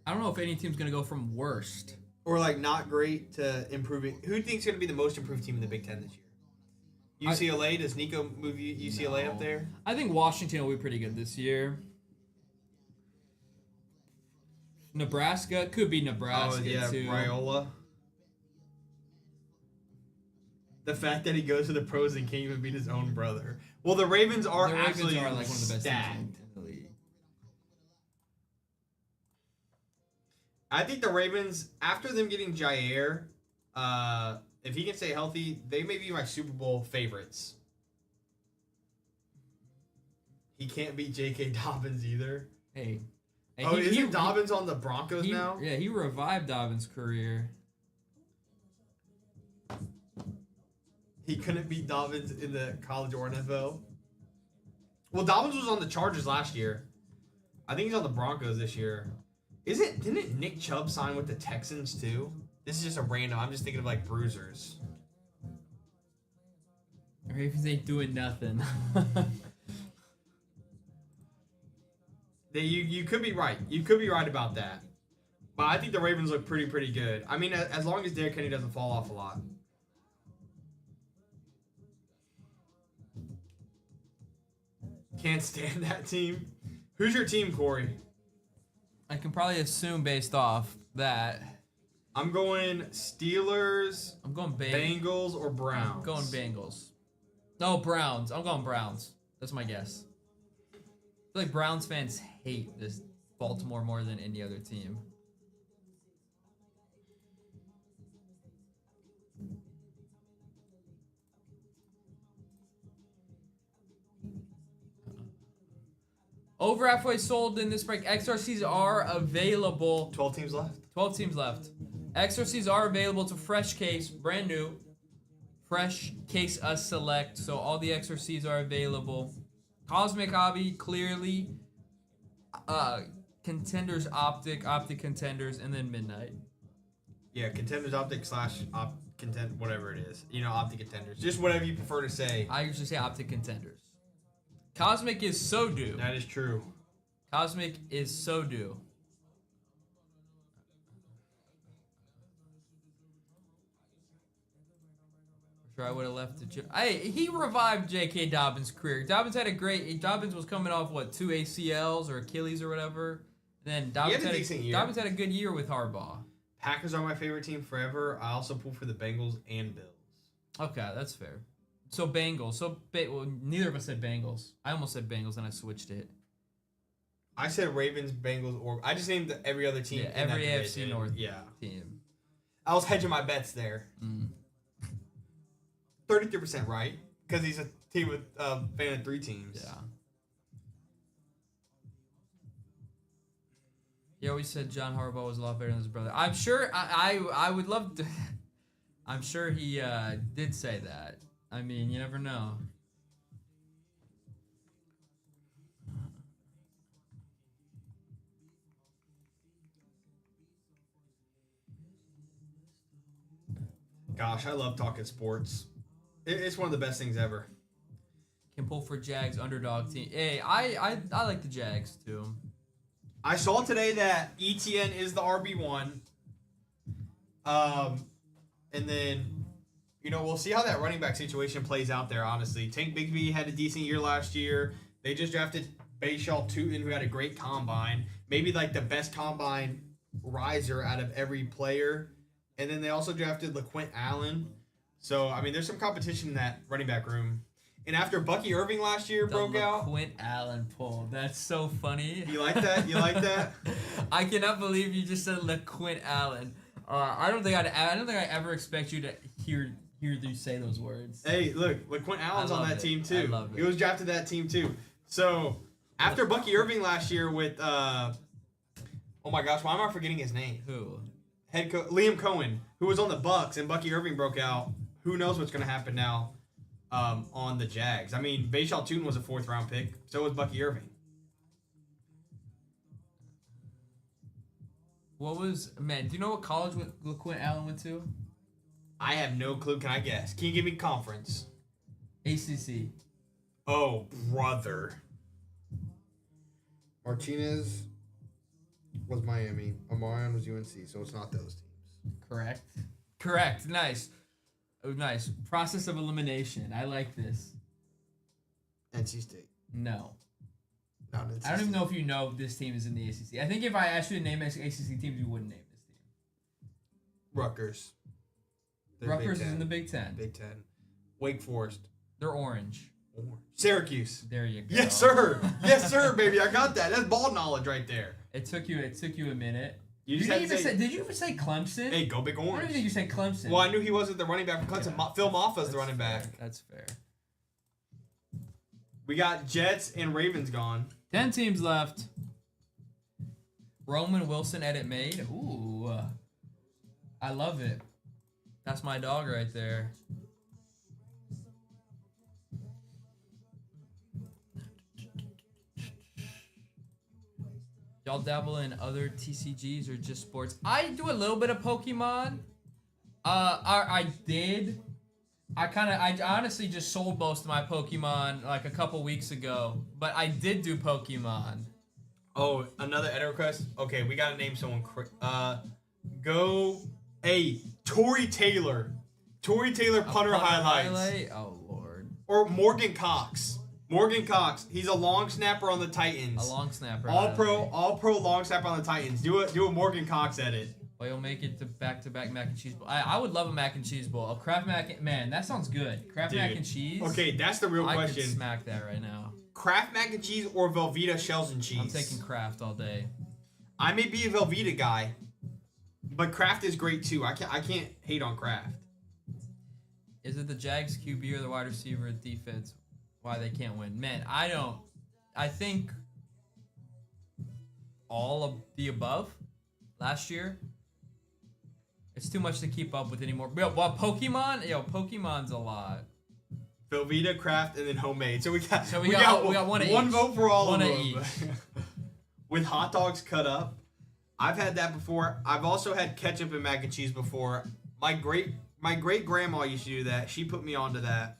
I don't know if any team's gonna go from worst. Or like not great to improving. Who do you think is going to be the most improved team in the Big Ten this year? UCLA? Does Nico move UCLA up there? I think Washington will be pretty good this year. Nebraska could be Nebraska too. Raiola. The fact that he goes to the pros and can't even beat his own brother. Well, the Ravens are The Ravens actually are like one of the best stacked. teams in the league. I think the Ravens, after them getting Jair, if he can stay healthy, they may be my Super Bowl favorites. He can't beat J.K. Dobbins either. Hey, Isn't Dobbins on the Broncos now? Yeah, he revived Dobbins' career. He couldn't beat Dobbins in the college or NFL. Well, Dobbins was on the Chargers last year. I think he's on the Broncos this year. Didn't Nick Chubb sign with the Texans too? This is just a random. I'm just thinking of like bruisers. Ravens ain't doing nothing. You could be right. You could be right about that. But I think the Ravens look pretty good. I mean, as long as Derrick Henry doesn't fall off a lot. Can't stand that team. Who's your team, Corey? I can probably assume based off that. I'm going Steelers. I'm going Bengals or Browns. I'm going Bengals. No, Browns. I'm going Browns. That's my guess. I feel like Browns fans hate this Baltimore more than any other team. Over halfway sold in this break. XRCs are available. 12 teams left. 12 teams left. XRCs are available to fresh case, brand new. Fresh case select. So all the XRCs are available. Cosmic Hobby, clearly. Contenders Optic, Optic Contenders, and then Midnight. Yeah, Contenders Optic / Contend, whatever it is. You know, Optic Contenders. Just whatever you prefer to say. I usually say Optic Contenders. Cosmic is so due. That is true. Cosmic is so due. Sure, I would have left the. He revived J.K. Dobbins' career. Dobbins was coming off what, 2 ACLs or Achilles or whatever. And then Dobbins had a decent year. Dobbins had a good year with Harbaugh. Packers are my favorite team forever. I also pull for the Bengals and Bills. Okay, that's fair. So Bengals. Well, neither of us said Bengals. I almost said Bengals and I switched it. I said Ravens, Bengals, or I just named every other team. Yeah, every AFC North team. I was hedging my bets there. 33% right, because he's a team with fan of 3 teams. Yeah. He always said John Harbaugh was a lot better than his brother. I'm sure. I would love to. I'm sure he did say that. I mean, you never know. Gosh, I love talking sports. It's one of the best things ever. Can pull for Jags underdog team. Hey, I like the Jags too. I saw today that ETN is the RB1. And then, we'll see how that running back situation plays out there, honestly. Tank Bigsby had a decent year last year. They just drafted Bayshaw Tootin, who had a great combine. Maybe like the best combine riser out of every player. And then they also drafted LaQuint Allen. So, I mean, there's some competition in that running back room. And after Bucky Irving last year broke out. LaQuint Allen pull. That's so funny. You like that? You like that? I cannot believe you just said LaQuint Allen. I don't think I ever expect you to hear you say those words. Hey, look, LaQuint Allen's on that team too. I love it. He was drafted that team too. So after Bucky Irving last year with oh my gosh, why am I forgetting his name? Who? Head coach Liam Cohen, who was on the Bucks, and Bucky Irving broke out. Who knows what's going to happen now on the Jags? I mean, Bayshaw Tootin was a 4th round pick. So was Bucky Irving. Do you know what college LaQuint Allen went to? I have no clue. Can I guess? Can you give me conference? ACC. Oh, brother. Martinez was Miami. Amarion was UNC, so it's not those teams. Correct. Nice. Oh, nice. Process of elimination. I like this. NC State. No. Not NC State. I don't even know if you know this team is in the ACC. I think if I asked you to name ACC teams, you wouldn't name this team. Rutgers. Rutgers is in the Big Ten. Big Ten. Wake Forest. They're orange. Syracuse. There you go. Yes, sir. Yes, sir, baby. I got that. That's ball knowledge right there. It took you a minute. Did you even say Clemson? Hey, go Big Orange. I don't think you said Clemson. Well, I knew he wasn't the running back for Clemson. Okay. Phil Moffa's the running back. That's fair. We got Jets and Ravens gone. 10 teams left. Roman Wilson edit made. Ooh. I love it. That's my dog right there. Y'all dabble in other TCGs or just sports? I do a little bit of Pokemon. I did. I honestly just sold most of my Pokemon like a couple weeks ago, but I did do Pokemon. Oh, another edit request? Okay, we gotta name someone. Tory Taylor. Tory Taylor punter highlights. Oh, Lord. Or Morgan Cox. Morgan Cox. He's a long snapper on the Titans. A long snapper. All pro long snapper on the Titans. Do a Morgan Cox edit. Well, you'll make it to back-to-back mac and cheese bowl. I would love a mac and cheese bowl. A Kraft man, that sounds good. Kraft mac and cheese. Okay, that's the real question. I could smack that right now. Kraft mac and cheese or Velveeta shells and cheese? I'm taking Kraft all day. I may be a Velveeta guy, but Kraft is great too. I can't hate on Kraft. Is it the Jags QB or the wide receiver defense why they can't win? Man, I think all of the above last year. It's too much to keep up with anymore. Well, Pokemon's a lot. Velveeta, Kraft, and then homemade. So we got one one vote for all one of each. them. With hot dogs cut up. I've had that before. I've also had ketchup and mac and cheese before. My great grandma used to do that. She put me onto that.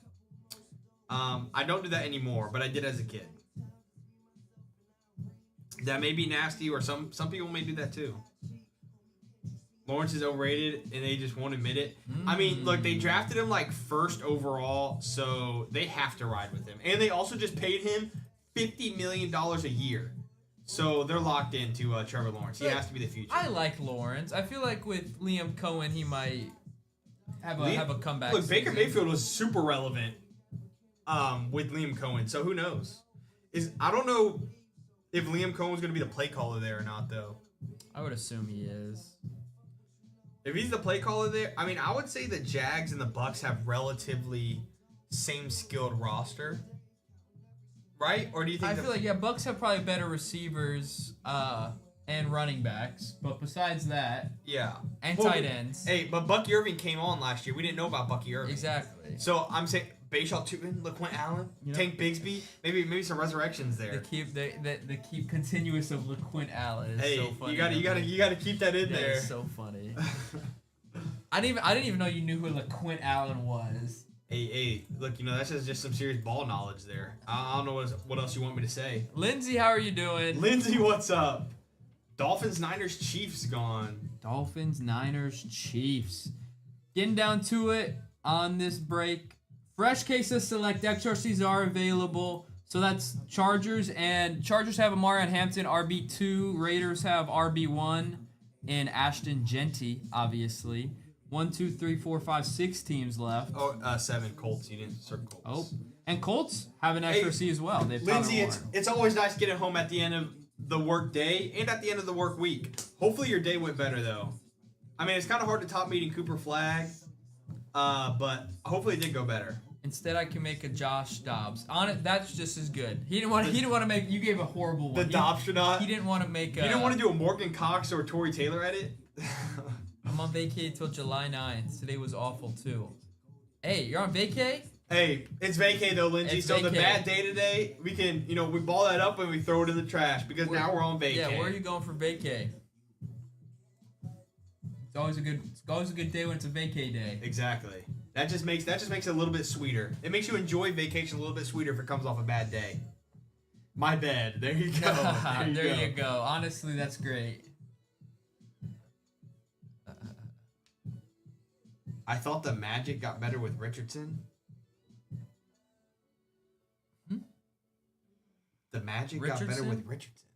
I don't do that anymore, but I did as a kid. That may be nasty, or some people may do that too. Lawrence is overrated, and they just won't admit it. I mean, look, they drafted him like first overall, so they have to ride with him. And they also just paid him $50 million a year. So they're locked into Trevor Lawrence. He has to be the future. I like Lawrence. I feel like with Liam Cohen, he might have a comeback. Look, Baker Mayfield was super relevant with Liam Cohen, so who knows? I don't know if Liam Cohen was going to be the play caller there or not, though. I would assume he is. If he's the play caller there, I mean, I would say the Jags and the Bucks have relatively same skilled roster, right? Or do you think? I feel like Bucks have probably better receivers and running backs, but besides that, and tight ends. Hey, but Bucky Irving came on last year. We didn't know about Bucky Irving. Exactly. So I'm saying Bayshaw Tupin, LaQuint Allen, Tank Bigsby, maybe some resurrections there. The keep continuous of LaQuint Allen is so funny. You gotta keep that in there. It's so funny. I didn't even know you knew who LaQuint Allen was. Hey, look, that's just some serious ball knowledge there. I don't know what else you want me to say. Lindsay, how are you doing? Lindsay, what's up? Dolphins, Niners, Chiefs gone. Dolphins, Niners, Chiefs. Getting down to it on this break. Fresh cases select XRCs are available. So that's Chargers, and Chargers have Amarian Hampton, RB2. Raiders have RB1 and Ashton Genty, obviously. 1, 2, 3, 4, 5, 6 teams left. 7 Colts. You didn't circle Colts. Oh, and Colts have an XRC as well. They've Lindsay, it's always nice getting home at the end of the work day and at the end of the work week. Hopefully your day went better though. I mean, it's kind of hard to top meeting Cooper Flag, but hopefully it did go better. Instead, I can make a Josh Dobbs. On it, that's just as good. He didn't want to make. You gave a horrible one. The Dobbs should not. He didn't want to make. You didn't want to do a Morgan Cox or a Tory Taylor edit. I'm on vacay until July 9th. Today was awful too. Hey, you're on vacay? Hey, it's vacay though, Lindsay. It's so vacay. The bad day today, we can, we ball that up and we throw it in the trash because now we're on vacay. Yeah, where are you going for vacay? It's always a good day when it's a vacay day. Exactly. That just makes it a little bit sweeter. It makes you enjoy vacation a little bit sweeter if it comes off a bad day. My bad. There you go. There you go. Honestly, that's great. I thought the Magic got better with Richardson. The Magic got better with Richardson.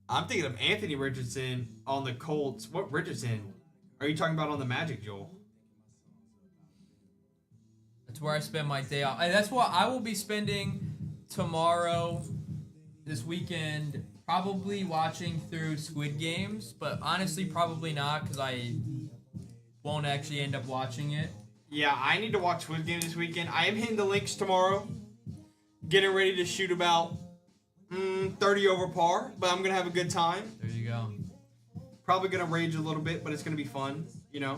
I'm thinking of Anthony Richardson on the Colts. What Richardson are you talking about on the Magic, Joel? That's where I spend my day off. That's what I will be spending tomorrow, this weekend, probably watching through Squid Games, but honestly probably not because I won't actually end up watching it. Yeah, I need to watch Squid Game this weekend. I am hitting the links tomorrow. Getting ready to shoot about 30 over par, but I'm going to have a good time. There you go. Probably going to rage a little bit, but it's going to be fun, There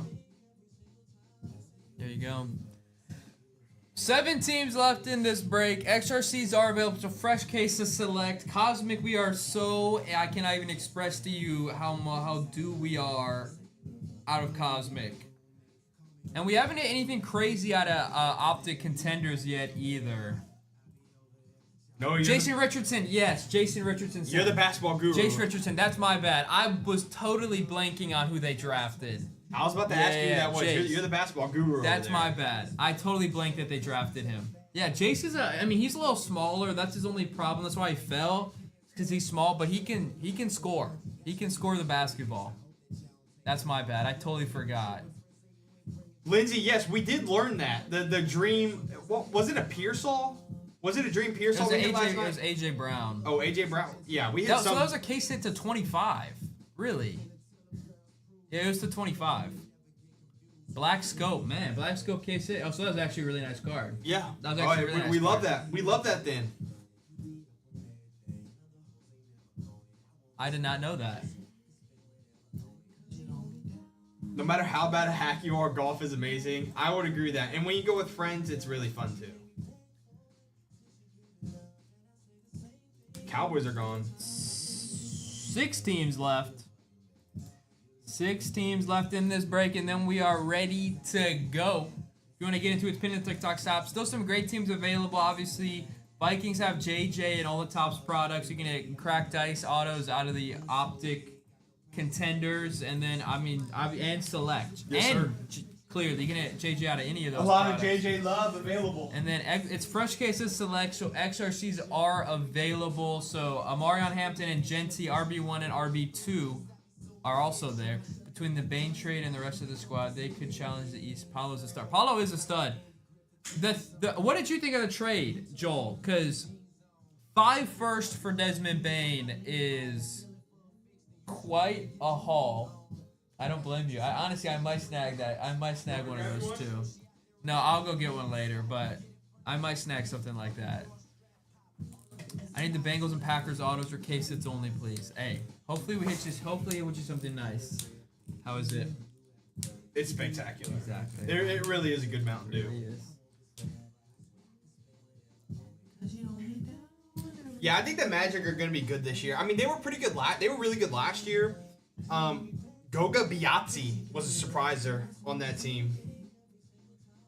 you go. 7 teams left in this break. XRCs are available to fresh cases select. Cosmic, I cannot even express to you how due we are out of Cosmic. And we haven't hit anything crazy out of Optic Contenders yet either. No, Jason Richardson, yes, Jason Richardson. You're the basketball guru. Jason Richardson, that's my bad. I was totally blanking on who they drafted. I was about to ask you that. You're the basketball guru. That's my bad. I totally blanked that they drafted him. Yeah, Jace is I mean, he's a little smaller. That's his only problem. That's why he fell, because he's small. But he can score. He can score the basketball. That's my bad. I totally forgot. Lindsay, yes, we did learn that. The dream, what was it, a Pearsall? Was it a dream Pearsall we hit last night? It was AJ Brown. Oh, AJ Brown. Yeah, we hit So some. that was a case hit to 25. Really? Yeah, it was to 25. Black Scope, man. Black Scope case hit. Oh, so that was actually a really nice card. Yeah. That was actually a really nice we love card. that. We love that then. I did not know that. No matter how bad a hack you are, golf is amazing. I would agree with that. And when you go with friends, it's really fun too. Cowboys are gone. 6 teams left. 6 teams left in this break, and then we are ready to go. If you want to get into it, pin the TikTok stop. Still some great teams available, obviously. Vikings have JJ and all the Topps products. You can get cracked ice autos out of the Optic contenders, and then and select. Yes, and sir. Clearly, you can get JJ out of any of those. A lot products. of JJ love available. And then it's fresh cases select, so XRCs are available. So Amarion Hampton and Genty, RB1 and RB2 are also there. Between the Bane trade and the rest of the squad, they could challenge the East. Paulo's a star. Paulo is a stud. What did you think of the trade, Joel? Because 5 first for Desmond Bane is quite a haul. I don't blame you. Honestly, I might snag that. I might snag one of those too. No, I'll go get one later, but I might snag something like that. I need the Bengals and Packers autos or case hits only, please. Hey, hopefully we hit you. Hopefully it hit you something nice. How is it? It's spectacular. Exactly. It really is a good Mountain It Dew. really is. Yeah, I think the Magic are going to be good this year. I mean, they were pretty good. They were really good last year. Goga Biazzi was a surpriser on that team.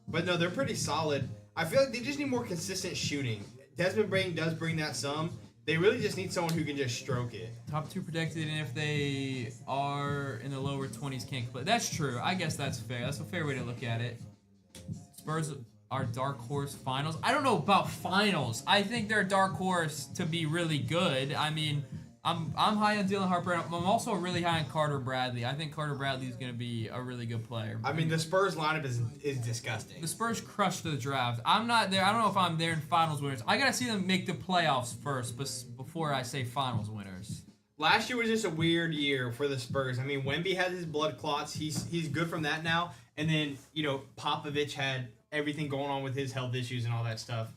But no, they're pretty solid. I feel like they just need more consistent shooting. Desmond Bane does bring that some. They really just need someone who can just stroke it. Top 2 protected, and if they are in the lower 20s, can't play. That's true. I guess that's fair. That's a fair way to look at it. Spurs are dark horse finals. I don't know about finals. I think they're a dark horse to be really good. I mean, I'm high on Dylan Harper. I'm also really high on Carter Bradley. I think Carter Bradley is going to be a really good player. I mean, the Spurs lineup is disgusting. The Spurs crushed the draft. I'm not there. I don't know if I'm there in finals winners. I got to see them make the playoffs first before I say finals winners. Last year was just a weird year for the Spurs. I mean, Wemby had his blood clots. He's good from that now. And then, Popovich had everything going on with his health issues and all that stuff.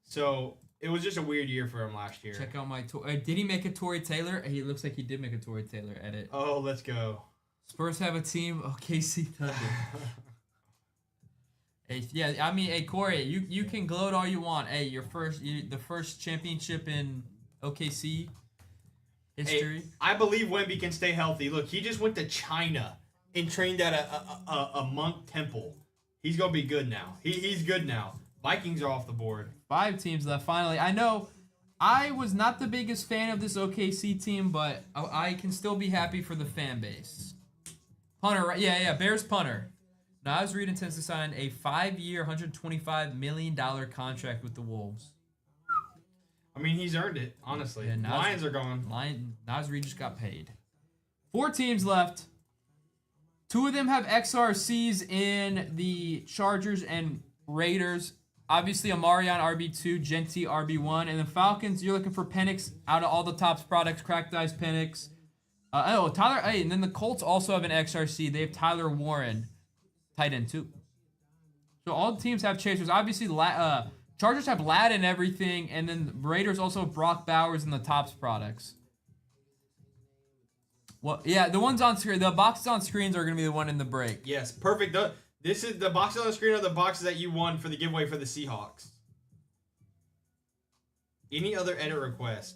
So it was just a weird year for him last year. Check out my did he make a Torrey Taylor? He looks like he did make a Torrey Taylor edit. Oh, let's go. Spurs have a team. Oh, KC Thunder. Hey, Corey, you can gloat all you want. Hey, the first championship in OKC history. Hey, I believe Wemby can stay healthy. Look, he just went to China and trained at a monk temple. He's gonna be good now. He's good now. Vikings are off the board. 5 teams left. Finally, I know I was not the biggest fan of this OKC team, but I can still be happy for the fan base. Punter, right? Yeah, Bears punter. Naz Reid intends to sign a 5-year, $125 million contract with the Wolves. I mean, he's earned it, honestly. Yeah, Lions are gone. Naz Reid just got paid. 4 teams left. 2 of them have XRCs in the Chargers and Raiders. Obviously, Amarion RB2, Genty RB1, and the Falcons. You're looking for Penix out of all the Topps products. Cracked Ice Penix. Tyler. Hey, and then the Colts also have an XRC. They have Tyler Warren, tight end too. So all the teams have chasers. Obviously, Chargers have Ladd and everything, and then the Raiders also have Brock Bowers in the Topps products. Well, yeah, the ones on screen, the boxes on screens are gonna be the one in the break. Yes, perfect. This is the boxes on the screen are the boxes that you won for the giveaway for the Seahawks. Any other edit request?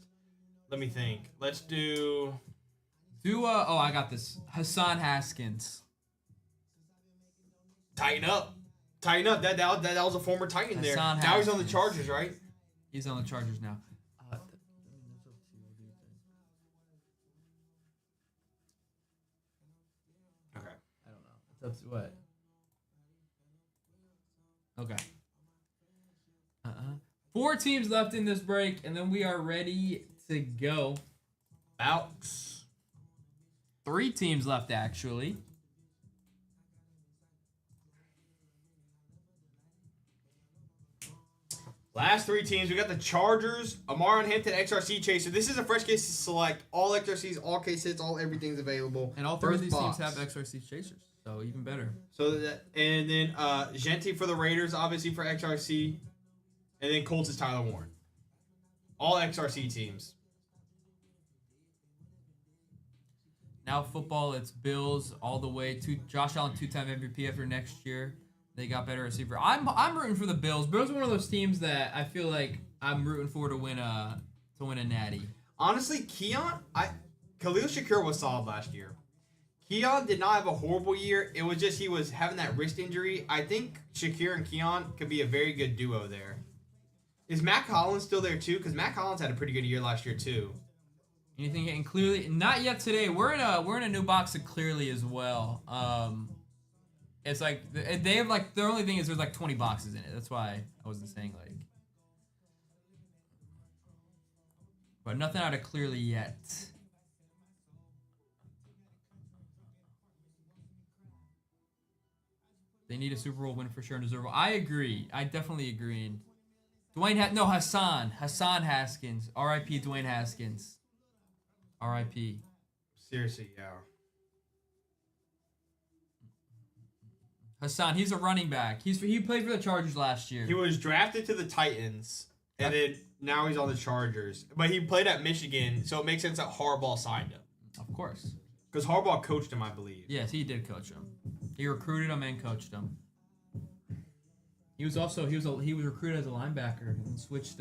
Let me think. Let's do. I got this. Hassan Haskins. Tighten up. That was a former Titan there. Hassan Now he's on the Haskins. Chargers, right? He's on the Chargers now. Okay. I don't know. It's up to what? Okay. 4 teams left in this break, and then we are ready to go. Bouts. 3 teams left, actually. Last 3 teams, we got the Chargers, Amar and Hampton, XRC Chaser. This is a fresh case to select. All XRCs, all case hits, all everything's available. And all 3 of First these box. teams have XRC Chasers, so even better. So that, and then Genti for the Raiders, obviously for XRC. And then Colts is Tyler Warren. All XRC teams. Now football, it's Bills all the way to Josh Allen, 2-time MVP after next year. They got better receiver. I'm rooting for the Bills. Bills are one of those teams that I feel like I'm rooting for to win a natty. Honestly, Khalil Shakir was solid last year. Keon did not have a horrible year. It was just he was having that wrist injury. I think Shakir and Keon could be a very good duo there. Is Matt Collins still there too? Because Matt Collins had a pretty good year last year too. Anything hitting Clearly? Not yet today. We're in a new box of Clearly as well. It's like they have like the only thing is there's like 20 boxes in it. That's why I wasn't saying like. But nothing out of Clearly yet. They need a Super Bowl win for sure and deserve it. I agree. I definitely agree. Hassan Haskins. R.I.P. Dwayne Haskins. R.I.P. Seriously, yeah. Hassan, he's a running back. He played for the Chargers last year. He was drafted to the Titans, and then now he's on the Chargers. But he played at Michigan, so it makes sense that Harbaugh signed him. Of course. Because Harbaugh coached him, I believe. Yes, he did coach him. He recruited him and coached him. He was recruited as a linebacker and switched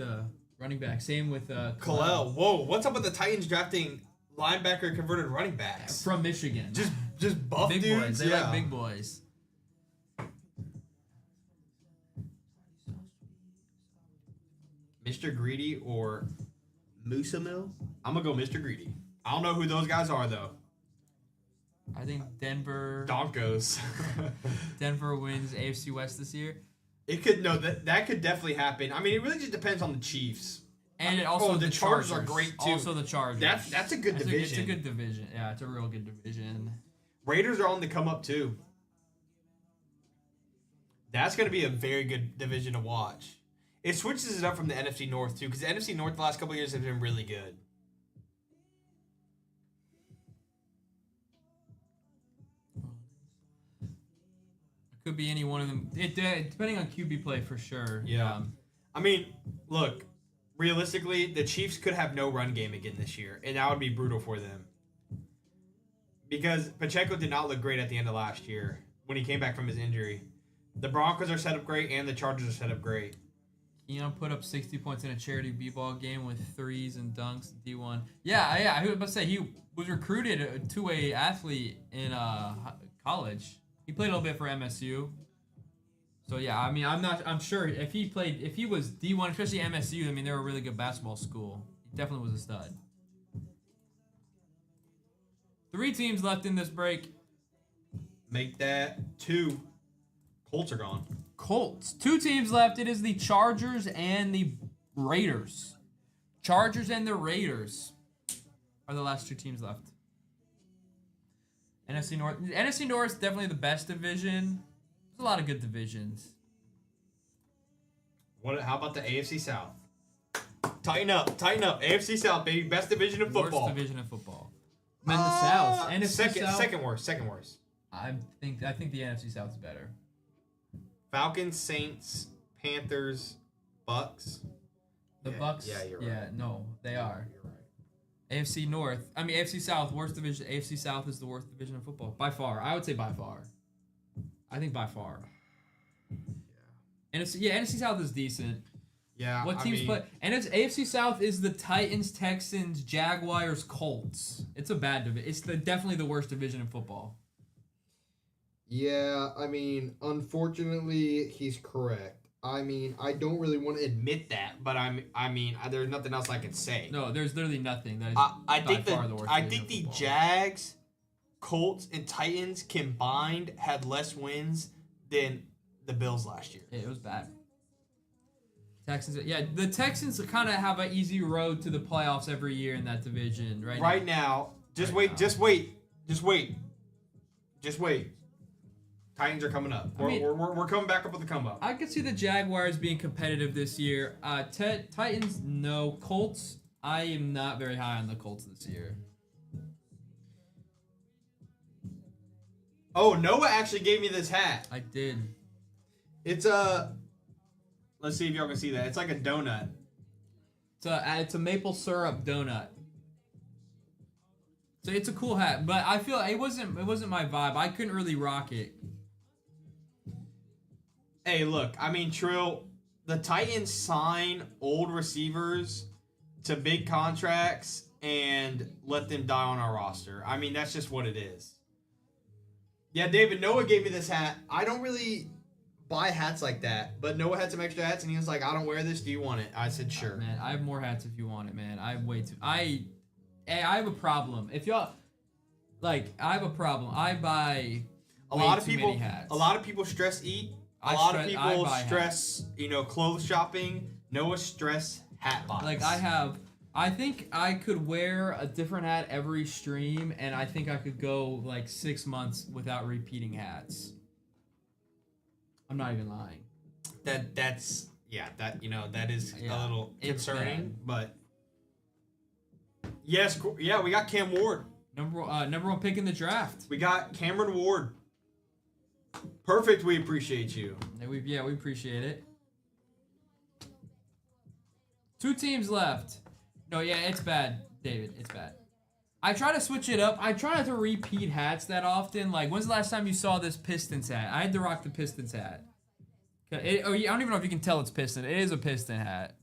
running back. Same with Kalel. Whoa, what's up with the Titans drafting linebacker converted running backs? from Michigan. Just buff big dudes? boys. They like big boys. Mr. Greedy or Musa Mill? I'm going to go Mr. Greedy. I don't know who those guys are, though. I think Denver Donkos. wins AFC West this year. It could that could definitely happen. I mean, it really just depends on the Chiefs. And it also the Chargers are great too. Also the Chargers. That's a good division. It's a good division. Yeah, it's a real good division. Raiders are on the come up too. That's going to be a very good division to watch. It switches it up from the NFC North too, because the NFC North the last couple of years have been really good. Could be any one of them. Depending on QB play for sure. Yeah. I mean, look, realistically, the Chiefs could have no run game again this year, and that would be brutal for them. Because Pacheco did not look great at the end of last year when he came back from his injury. The Broncos are set up great, and the Chargers are set up great. Keon put up 60 points in a charity b-ball game with threes and dunks D1. Yeah. I was about to say he was recruited to a athlete in college. He played a little bit for MSU. So yeah, I mean, I'm sure if he was D1, especially MSU, I mean, they're a really good basketball school. He definitely was a stud. 3 teams left in this break. Make that 2. Colts are gone. Colts. 2 teams left. It is the Chargers and the Raiders. Chargers and the Raiders are the last 2 teams left. NFC North. NFC North is definitely the best division. There's a lot of good divisions. How about the AFC South? Tighten up. AFC South, baby. Best division of football. Worst division of football. And the South. NFC South. Second worst. I think the NFC South is better. Falcons, Saints, Panthers, Bucks. The Bucks. Yeah, you're right. Yeah, no, they are. You're right. AFC South, worst division. AFC South is the worst division of football. By far. I would say by far. I think by far. Yeah. NFC South is decent. Yeah. What teams play? And AFC South is the Titans, Texans, Jaguars, Colts. It's a bad division. It's definitely the worst division in football. Yeah, I mean, unfortunately, he's correct. I mean, I don't really want to admit that, but I mean, there's nothing else I can say. No, there's literally nothing. That is I think far the worst. I think the Jags, Colts, and Titans combined had less wins than the Bills last year. It was bad. Texans, yeah, the Texans kind of have an easy road to the playoffs every year in that division, right? Right now, just wait. Titans are coming up. We're coming back up with the come up. I could see the Jaguars being competitive this year. Titans, no. Colts, I am not very high on the Colts this year. Oh, Noah actually gave me this hat. I did. It's let's see if y'all can see that. It's like a donut. It's a maple syrup donut. So it's a cool hat, but I feel it wasn't my vibe. I couldn't really rock it. Hey, look, I mean, Trill, the Titans sign old receivers to big contracts and let them die on our roster. I mean, that's just what it is. Yeah, David, Noah gave me this hat. I don't really buy hats like that, but Noah had some extra hats, and he was like, I don't wear this. Do you want it? I said, sure. Man, I have more hats if you want it, man. I have way too... I have a problem. If y'all... Like, I have a problem. I buy many hats. A lot of people stress eat. A lot of people stress, clothes shopping. Noah stress hat box. Like I think I could wear a different hat every stream, and I think I could go like 6 months without repeating hats. I'm not even lying. That is a little concerning, but yes, yeah, we got Cam Ward. Number one pick in the draft. We got Cameron Ward. Perfect. We appreciate you. We appreciate it. 2 teams left. No, yeah, it's bad, David. It's bad. I try to switch it up. I try not to repeat hats that often. Like, when's the last time you saw this Pistons hat? I had to rock the Pistons hat. I don't even know if you can tell it's Piston. It is a Piston hat.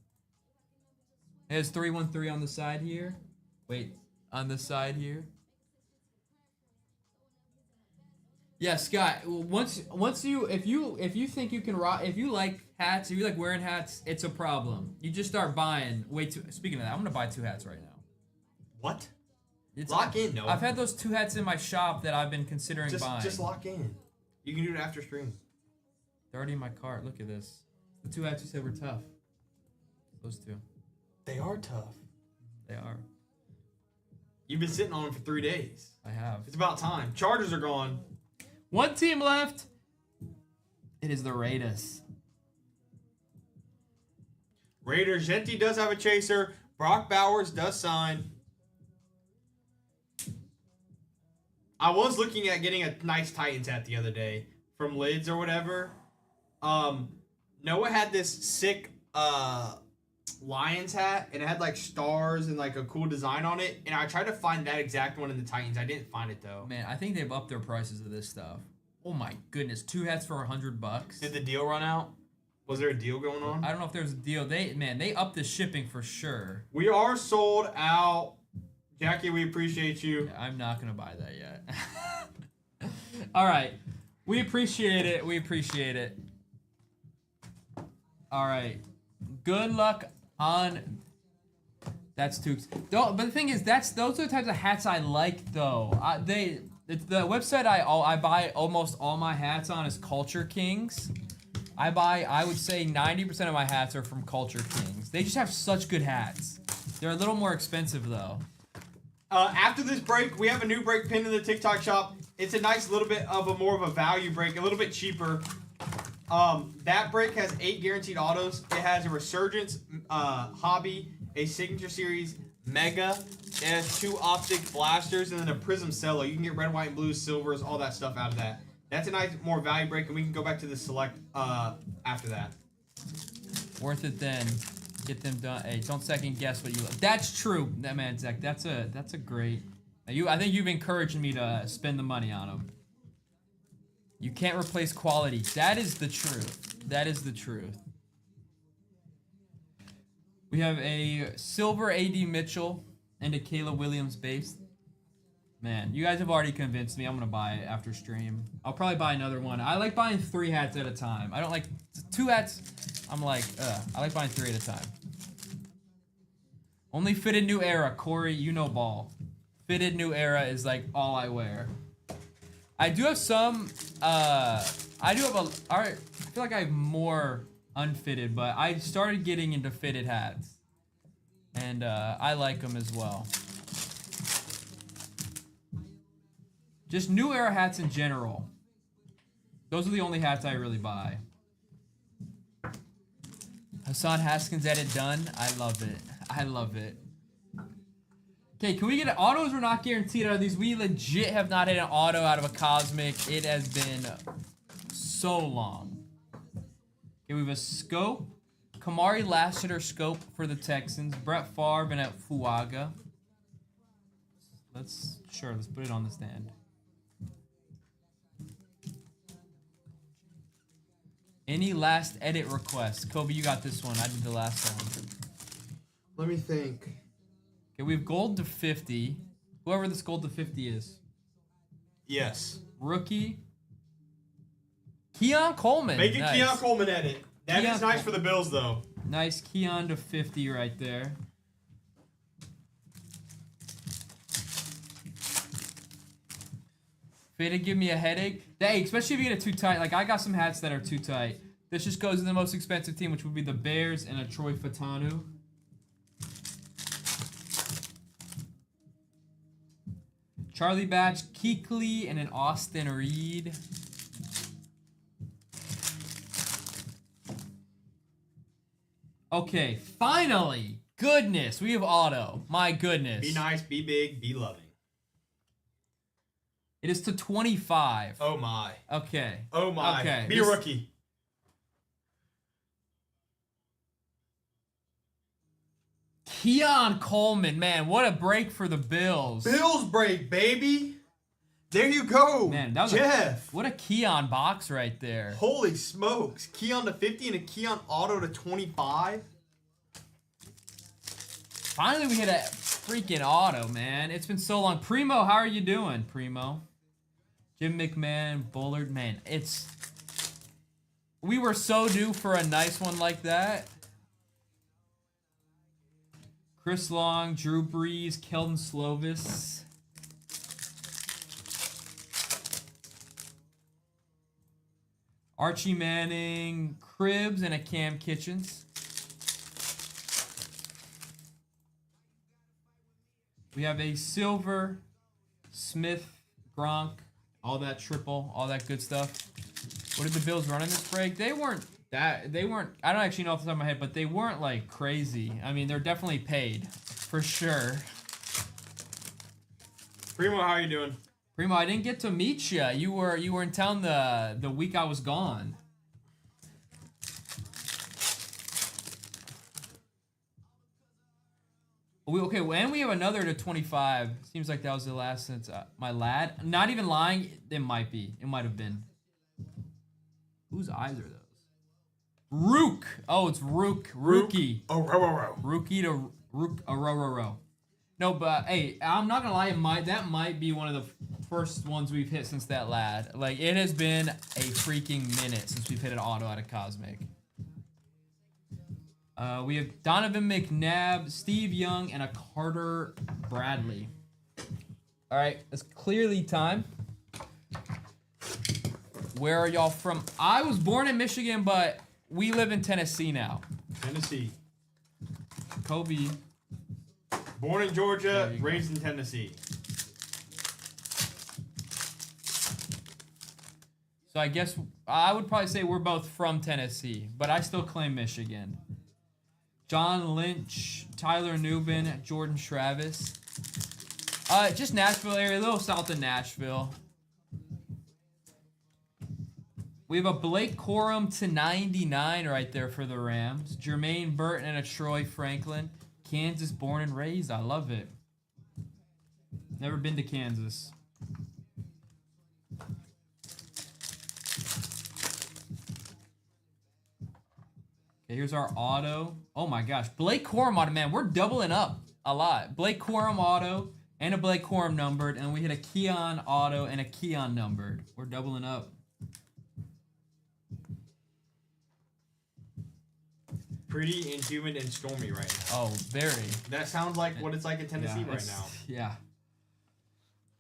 It has 313 on the side here. Wait, on the side here. Yeah, Scott. If you think you can rock, if you like hats, if you like wearing hats, it's a problem. You just start buying Speaking of that, I'm gonna buy 2 hats right now. What? Lock in, Noah. I've had those 2 hats in my shop that I've been considering buying. Just lock in. You can do it after stream. They're already in my cart. Look at this. The 2 hats you said were tough. Those 2. They are tough. They are. You've been sitting on them for 3 days. I have. It's about time. Chargers are gone. 1 team left. It is the Raiders. Genti does have a chaser. Brock Bowers does sign. I was looking at getting a nice Titans hat the other day from Lids or whatever. Noah had this sick Lions hat, and it had like stars and like a cool design on it. And I tried to find that exact one in the Titans. I didn't find it though. Man, I think they've upped their prices of this stuff. Oh my goodness, 2 hats for $100. Did the deal run out? Was there a deal going on? I don't know if there's a deal. They upped the shipping for sure. We are sold out. Jackie, we appreciate you. Yeah, I'm not gonna buy that yet. All right, we appreciate it. We appreciate it. All right, good luck on. That's too. But the thing is, those are the types of hats I like, though. The website I buy almost all my hats on is Culture Kings. I would say 90% of my hats are from Culture Kings. They just have such good hats. They're a little more expensive though. After this break, we have a new break pinned in the TikTok shop. It's a nice little bit of a more of a value break, a little bit cheaper. That break has 8 guaranteed autos. It has a Resurgence Hobby, a Signature Series Mega. It has 2 Optic Blasters and then a Prism Cello. You can get red, white, and blues, silvers, all that stuff out of that. That's a nice, more value break, and we can go back to the select after that. Worth it then. Get them done. Hey, don't second guess what you. That's true. That man, Zach. That's a great. I think you've encouraged me to spend the money on them. You can't replace quality. That is the truth. That is the truth. We have a silver AD Mitchell and a Kayla Williams base. Man, you guys have already convinced me. I'm gonna buy it after stream. I'll probably buy another one. I like buying 3 hats at a time. I don't like 2 hats. I'm like, I like buying 3 at a time. Only fitted new era, Corey. You know ball. Fitted new era is like all I wear. I do have some. I feel like I have more unfitted, but I started getting into fitted hats. And I like them as well. Just new era hats in general. Those are the only hats I really buy. Hassan Haskins edit done. I love it. I love it. Okay, can we get autos? We're not guaranteed out of these. We legit have not hit an auto out of a Cosmic. It has been so long. Okay, we have a scope. Kamari Lassiter scope for the Texans. Brett Favre and at Fuaga. Let's put it on the stand. Any last edit requests? Kobe, you got this one. I did the last one. Let me think. Okay, we have gold to 50. Whoever this gold to 50 is. Yes. Rookie. Keon Coleman. Make it nice. Keon Coleman edit. That Keon is nice for the Bills, though. Nice Keon to 50 right there. Fitted give me a headache. Hey, especially if you get it too tight. Like, I got some hats that are too tight. This just goes in the most expensive team, which would be the Bears and a Troy Fatanu. Charlie Batch, Kuechly, and an Austin Reed. Okay, finally! Goodness, we have auto. My goodness. Be nice, be big, be loving. It is to 25. Oh my. Okay. Oh my. Okay. Be a rookie. Keon Coleman, man, what a break for the Bills. Bills break, baby. There you go. Man, that was Jeff. What a Keon box right there. Holy smokes. Keon to 50 and a Keon auto to 25. Finally, we hit a freaking auto, man. It's been so long. Primo, how are you doing, Primo? Jim McMahon, Bullard, man, we were so due for a nice one like that. Chris Long, Drew Brees, Keldon Slovis. Archie Manning, Cribbs, and a Cam Kitchens. We have a silver, Smith, Gronk, all that triple, all that good stuff. What did the Bills run in this break? They weren't, I don't actually know off the top of my head, but they weren't like crazy. I mean, they're definitely paid, for sure. Primo, how are you doing? Primo, I didn't get to meet you. You were in town the week I was gone. Okay, and we have another to 25. Seems like that was the last since my lad. Not even lying, it might be. It might have been. Whose eyes are those? Rook. Oh, it's Rook. Rookie. Oh, row. Rookie to Rook. Row. No, but hey, I'm not gonna lie. That might be one of the first ones we've hit since that lad. Like, it has been a freaking minute since we've hit an auto out of Cosmic. We have Donovan McNabb, Steve Young, and a Carter Bradley. All right, it's clearly time. Where are y'all from? I was born in Michigan, but we live in Tennessee now. Tennessee. Kobe. Born in Georgia, raised in Tennessee. So I guess I would probably say we're both from Tennessee, but I still claim Michigan. John Lynch, Tyler Nubin, Jordan Travis. Just Nashville area, a little south of Nashville. We have a Blake Corum to 99 right there for the Rams. Jermaine Burton and a Troy Franklin. Kansas born and raised. I love it. Never been to Kansas. Okay, here's our auto. Oh my gosh. Blake Corum auto, man. We're doubling up a lot. Blake Corum auto and a Blake Corum numbered. And we hit a Keon auto and a Keon numbered. We're doubling up. Pretty and humid and stormy right now. Oh, very. That sounds like what it's like in Tennessee right now. Yeah.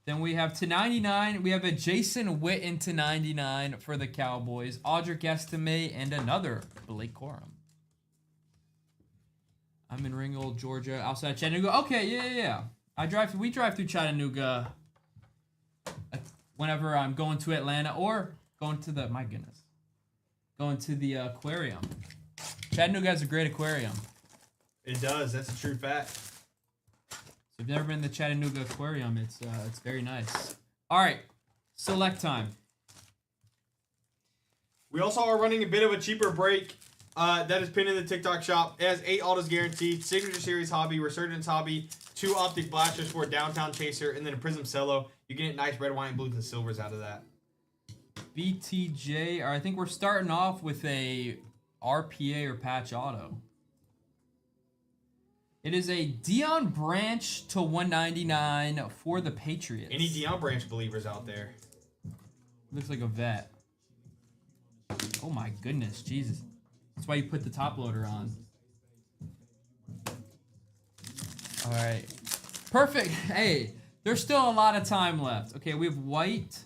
Then we have to 99. We have a Jason Witten to 99 for the Cowboys. Audric Estime and another Blake Corum. I'm in Ringgold, Georgia, outside Chattanooga. Okay, yeah. We drive through Chattanooga whenever I'm going to Atlanta or going to the going to the aquarium. Chattanooga has a great aquarium. It does. That's a true fact. So if you've never been to the Chattanooga Aquarium, it's very nice. All right, select time. We also are running a bit of a cheaper break that is pinned in the TikTok shop. It has 8 autos guaranteed, Signature Series Hobby, Resurgence Hobby, 2 Optic Blasters for a Downtown Chaser, and then a Prism Cello. You get nice red, white, and blues and silvers out of that. BTJ, or I think we're starting off with a RPA or patch auto. It is a Dion Branch to 199 for the Patriots. Any Dion Branch believers out there? Looks like a vet. Oh my goodness, Jesus. That's why you put the top loader on. All right. Perfect. Hey, there's still a lot of time left. Okay, we have white.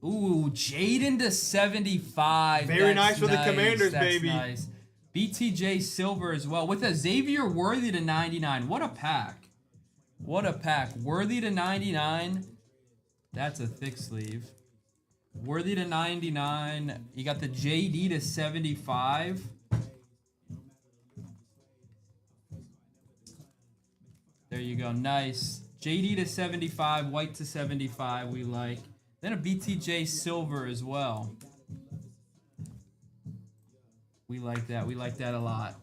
Ooh, Jaden to 75. Very nice for the Commanders, That's baby. Nice. BTJ silver as well with a Xavier Worthy to 99. What a pack. What a pack. Worthy to 99. That's a thick sleeve. Worthy to 99. You got the JD to 75. There you go. Nice. JD to 75. White to 75. We like. Then a BTJ silver as well. We like that. We like that a lot.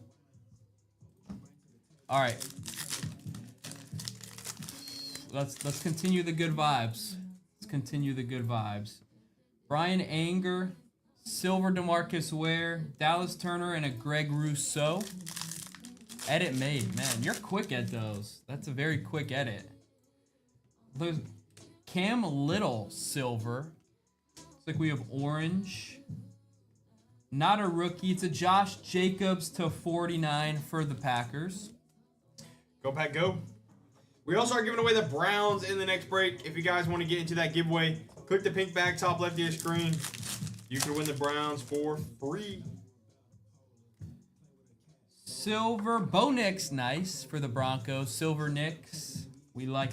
All right. Let's continue the good vibes. Let's continue the good vibes. Brian Anger, silver DeMarcus Ware, Dallas Turner, and a Greg Rousseau. Edit made. Man, you're quick at those. That's a very quick edit. There's Cam Little silver. Looks like we have orange. Not a rookie. It's a Josh Jacobs to 49 for the Packers. Go Pack, go. We also are giving away the Browns in the next break. If you guys want to get into that giveaway, click the pink bag top left of your screen. You can win the Browns for free. Silver Bo Nix, nice for the Broncos. Silver Nix. We like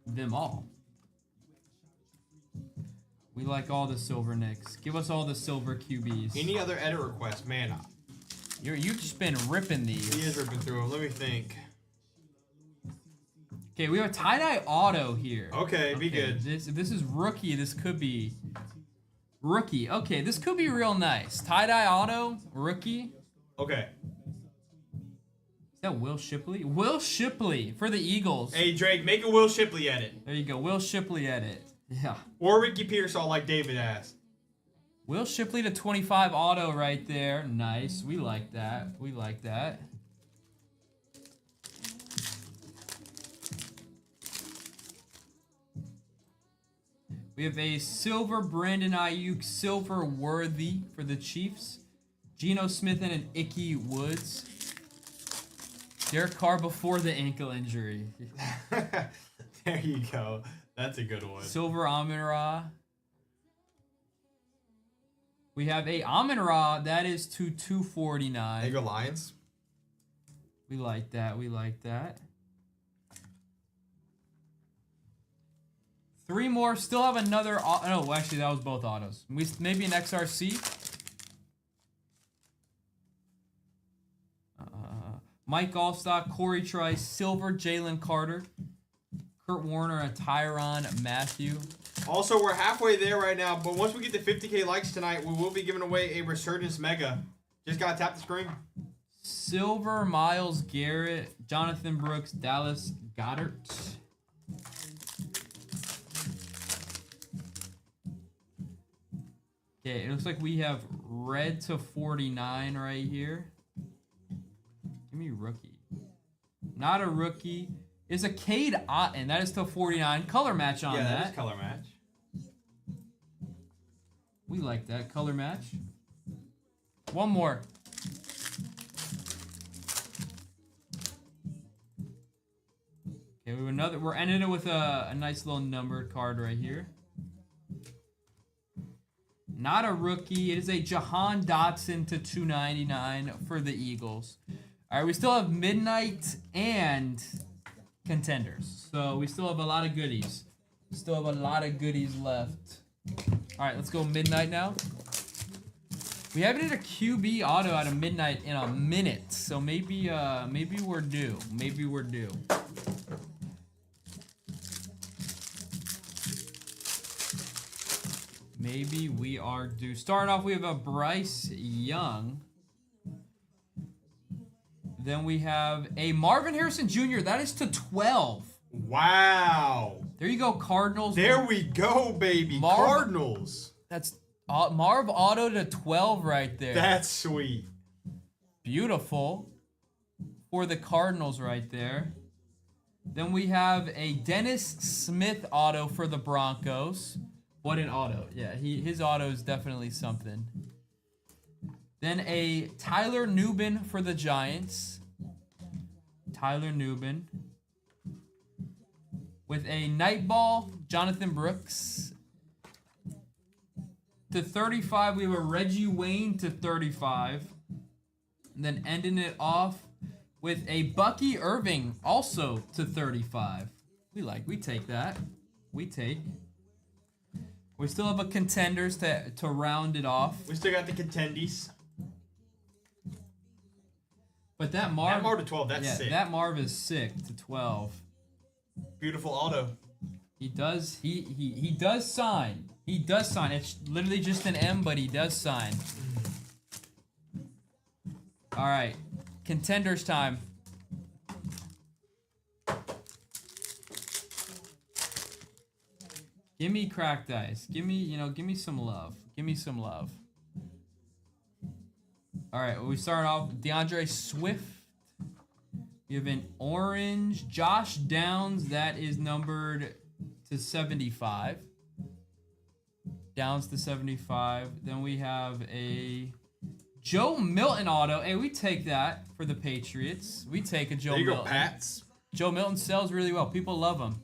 them all. We like all the silver Knicks. Give us all the silver QBs. Any other edit requests? Man, You've just been ripping these. he is ripping through them. Let me think. Okay, we have a tie-dye auto here. Okay, be good. If this is rookie, this could be rookie. Okay, this could be real nice. Tie-dye auto, rookie. Okay. Is that Will Shipley? Will Shipley for the Eagles. Hey, Drake, make a Will Shipley edit. There you go. Will Shipley edit. Yeah. Or Ricky Pearsall like David asked. Will Shipley to 25 auto right there. Nice. We like that. We like that. We have a silver Brandon Ayuk, silver Worthy for the Chiefs. Geno Smith and an Icky Woods. Derek Carr before the ankle injury. There you go. That's a good one. Silver Amon-Ra. We have a Amon-Ra that is to 249. There you go, Lions. We like that. We like that. 3 more. Still have another. No, actually, that was both autos. Maybe an XRC. Mike Allstock, Corey Trice, silver Jalen Carter, Kurt Warner, and Tyrann Mathieu. Also, we're halfway there right now, but once we get to 50K likes tonight, we will be giving away a Resurgence Mega. Just gotta tap the screen. Silver Myles Garrett, Jonathan Brooks, Dallas Goddard. Okay, it looks like we have red to 49 right here. Give me rookie. Not a rookie. Is a Cade Otton. That is to 49. Color match on that. Yeah, that is color match. We like that. Color match. One more. Okay, Okay, we have another. We're ending it with a nice little numbered card right here. Not a rookie. It is a Jahan Dotson to 299 for the Eagles. All right, we still have Midnight and Contenders. So we still have a lot of goodies. Still have a lot of goodies left. All right, let's go Midnight now. We haven't hit a QB auto out of Midnight in a minute, so maybe we're due. Maybe we're due. Maybe we are due. Starting off, we have a Bryce Young. Then we have a Marvin Harrison Jr. That is to 12. Wow. There you go, Cardinals. There we go, baby. Cardinals. That's Marv auto to 12 right there. That's sweet. Beautiful for the Cardinals right there. Then we have a Dennis Smith auto for the Broncos. What an auto. Yeah, his auto is definitely something. Then a Tyler Nubin for the Giants. Tyler Nubin. With a Nightball, Jonathan Brooks. To 35, we have a Reggie Wayne to 35. And then ending it off with a Bucky Irving, also to 35. We take that. We still have a Contenders to round it off. We still got the Contendies. But that Marv to 12, that's sick. That Marv is sick to 12. Beautiful auto. He does sign. He does sign. It's literally just an M, but he does sign. All right. Contenders time. Give me cracked ice. Give me some love. Give me some love. All right, we start off with DeAndre Swift. We have an orange Josh Downs that is numbered to 75. Downs to 75. Then we have a Joe Milton auto. Hey, we take that for the Patriots. We take a Joe Milton. There you go, Pats. Joe Milton sells really well. People love him.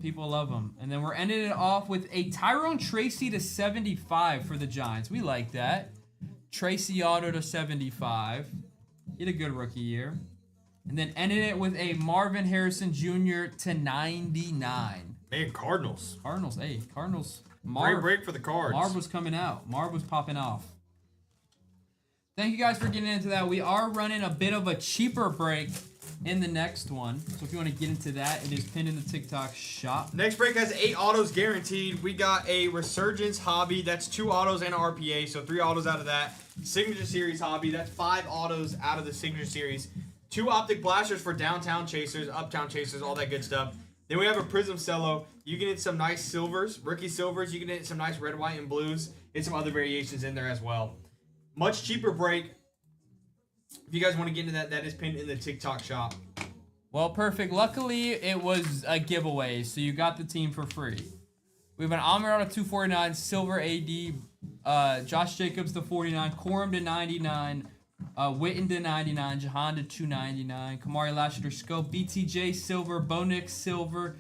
People love him. And then we're ending it off with a Tyrone Tracy to 75 for the Giants. We like that. Tracy auto to 75. He had a good rookie year. And then ending it with a Marvin Harrison Jr. to 99. Man, Cardinals. Cardinals. Hey, Cardinals. Great break for the Cards. Marv was coming out. Marv was popping off. Thank you guys for getting into that. We are running a bit of a cheaper break in the next one. So if you want to get into that, it is pinned in the TikTok shop. Next break has 8 autos guaranteed. We got a Resurgence Hobby. That's 2 autos and an RPA, so 3 autos out of that. Signature Series Hobby. That's 5 autos out of the Signature Series. 2 Optic Blasters for Downtown Chasers, Uptown Chasers, all that good stuff. Then we have a Prism Cello. You can hit some nice silvers, rookie silvers. You can hit some nice red, white, and blues. Hit some other variations in there as well. Much cheaper break. If you guys want to get into that, that is pinned in the TikTok shop. Well, perfect. Luckily, it was a giveaway, so you got the team for free. We have an Amir out of 249, Silver AD, Josh Jacobs to 49, Corum to 99, Witten to 99, Jahan to 299, Kamari Lassiter Scope, BTJ Silver, Bo Nix Silver,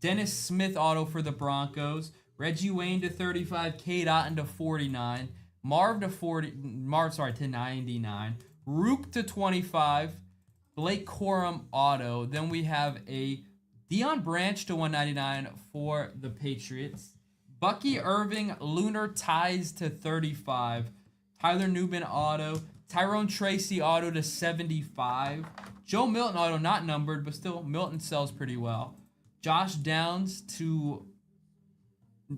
Dennis Smith auto for the Broncos, Reggie Wayne to 35, Cade Otton to 49, to 99, Rook to 25, Blake Corum auto. Then we have a Deion Branch to 199 for the Patriots. Bucky Irving Lunar Ties to 35. Tyler Nubin auto. Tyrone Tracy auto to 75. Joe Milton auto, not numbered, but still Milton sells pretty well. Josh Downs to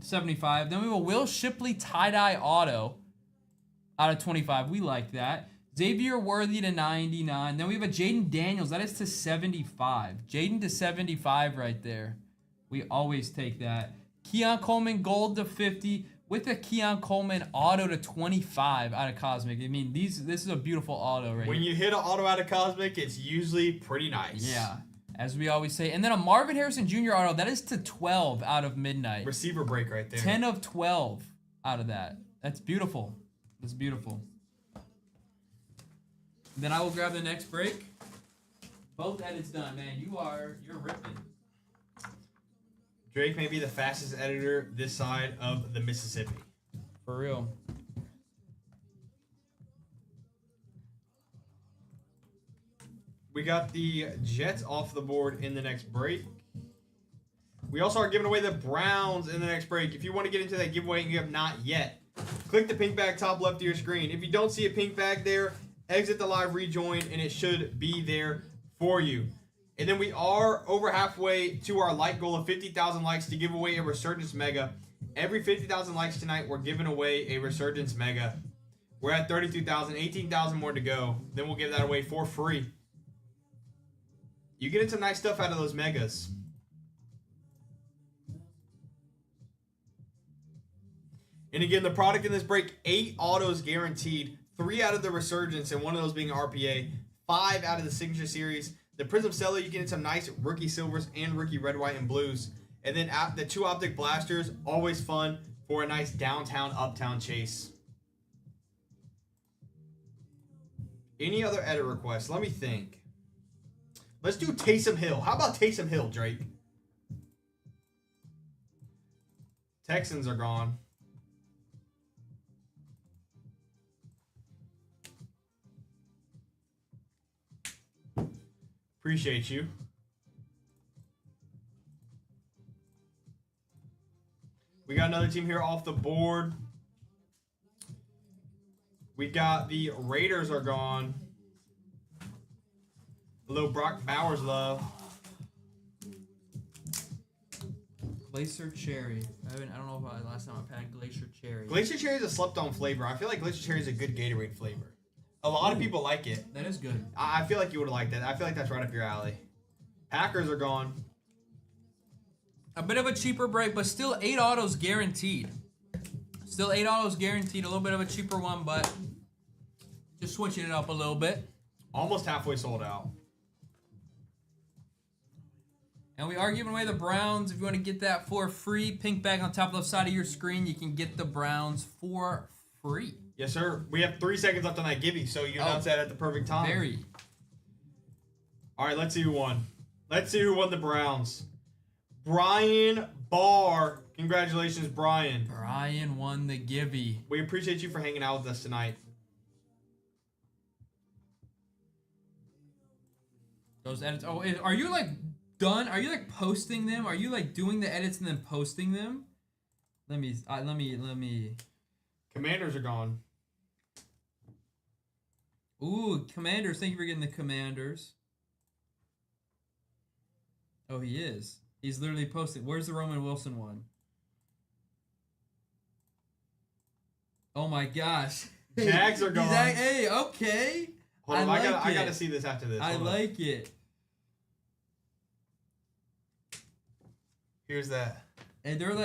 75. Then we have a Will Shipley tie-dye auto out of 25. We like that. Xavier Worthy to 99. Then we have a Jaden Daniels. That is to 75. Jaden to 75 right there. We always take that. Keon Coleman gold to 50 with a Keon Coleman auto to 25 out of Cosmic. I mean, this is a beautiful auto right here. When you hit an auto out of Cosmic, it's usually pretty nice. Yeah, as we always say. And then a Marvin Harrison Jr. auto. That is to 12 out of Midnight. Receiver break right there. 10 of 12 out of that. That's beautiful. That's beautiful. Then I will grab the next break. Both edits done, man. You're ripping. Drake may be the fastest editor this side of the Mississippi. For real. We got the Jets off the board in the next break. We also are giving away the Browns in the next break. If you want to get into that giveaway and you have not yet, click the pink bag top left of your screen. If you don't see a pink bag there, exit the live, rejoin, and it should be there for you. And then we are over halfway to our like goal of 50,000 likes to give away a Resurgence Mega. Every 50,000 likes tonight, we're giving away a Resurgence Mega. We're at 32,000, 18,000 more to go. Then we'll give that away for free. You get some nice stuff out of those Megas. And again, the product in this break, 8 autos guaranteed. 3 out of the Resurgence, and 1 of those being RPA. 5 out of the Signature Series. The Prism Cello, you get some nice rookie silvers and rookie red, white, and blues. And then the 2 optic blasters, always fun for a nice downtown, uptown chase. Any other edit requests? Let me think. Let's do Taysom Hill. How about Taysom Hill, Drake? Texans are gone. Appreciate you. We got another team here off the board. We got the Raiders are gone. A little Brock Bowers love. Glacier Cherry. I don't know if last time I've had Glacier Cherry. Glacier Cherry is a slept-on flavor. I feel like Glacier Cherry is a good Gatorade flavor. A lot of people like it. That is good. I feel like you would have liked that. I feel like that's right up your alley. Packers are gone. A bit of a cheaper break, but still 8 autos guaranteed. Still 8 autos guaranteed. A little bit of a cheaper one, but just switching it up a little bit. Almost halfway sold out. And we are giving away the Browns. If you want to get that for free, pink bag on top left side of your screen, you can get the Browns for free. Yes, sir. We have 3 seconds left on that gibby, so you announce that at the perfect time. Very. All right, let's see who won. Let's see who won the Browns. Brian Barr. Congratulations, Brian. Brian won the gibby. We appreciate you for hanging out with us tonight. Those edits. Oh, are you like done? Are you like posting them? Are you like doing the edits and then posting them? Let me. Commanders are gone. Ooh, Commanders. Thank you for getting the Commanders. Oh, he is. He's literally posting. Where's the Roman Wilson one? Oh my gosh. Jags are gone. Hey, okay. Hold on, I gotta see this after this. I like it. Here's that. And they're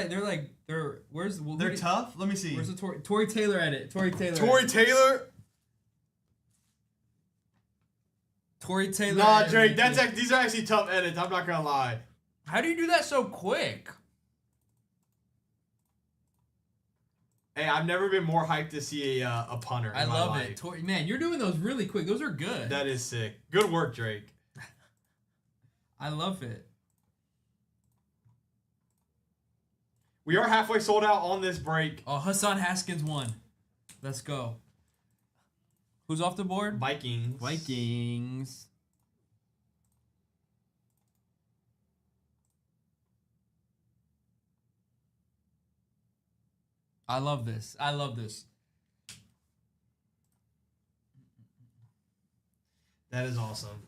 where's the They're tough. Let me see. Where's the Tory Taylor edit? Tory Taylor. Nah, Drake. These are actually tough edits. I'm not gonna lie. How do you do that so quick? Hey, I've never been more hyped to see a punter. I love it. Man, you're doing those really quick. Those are good. That is sick. Good work, Drake. I love it. We are halfway sold out on this break. Oh, Hassan Haskins won. Let's go. Who's off the board? Vikings. I love this. That is awesome.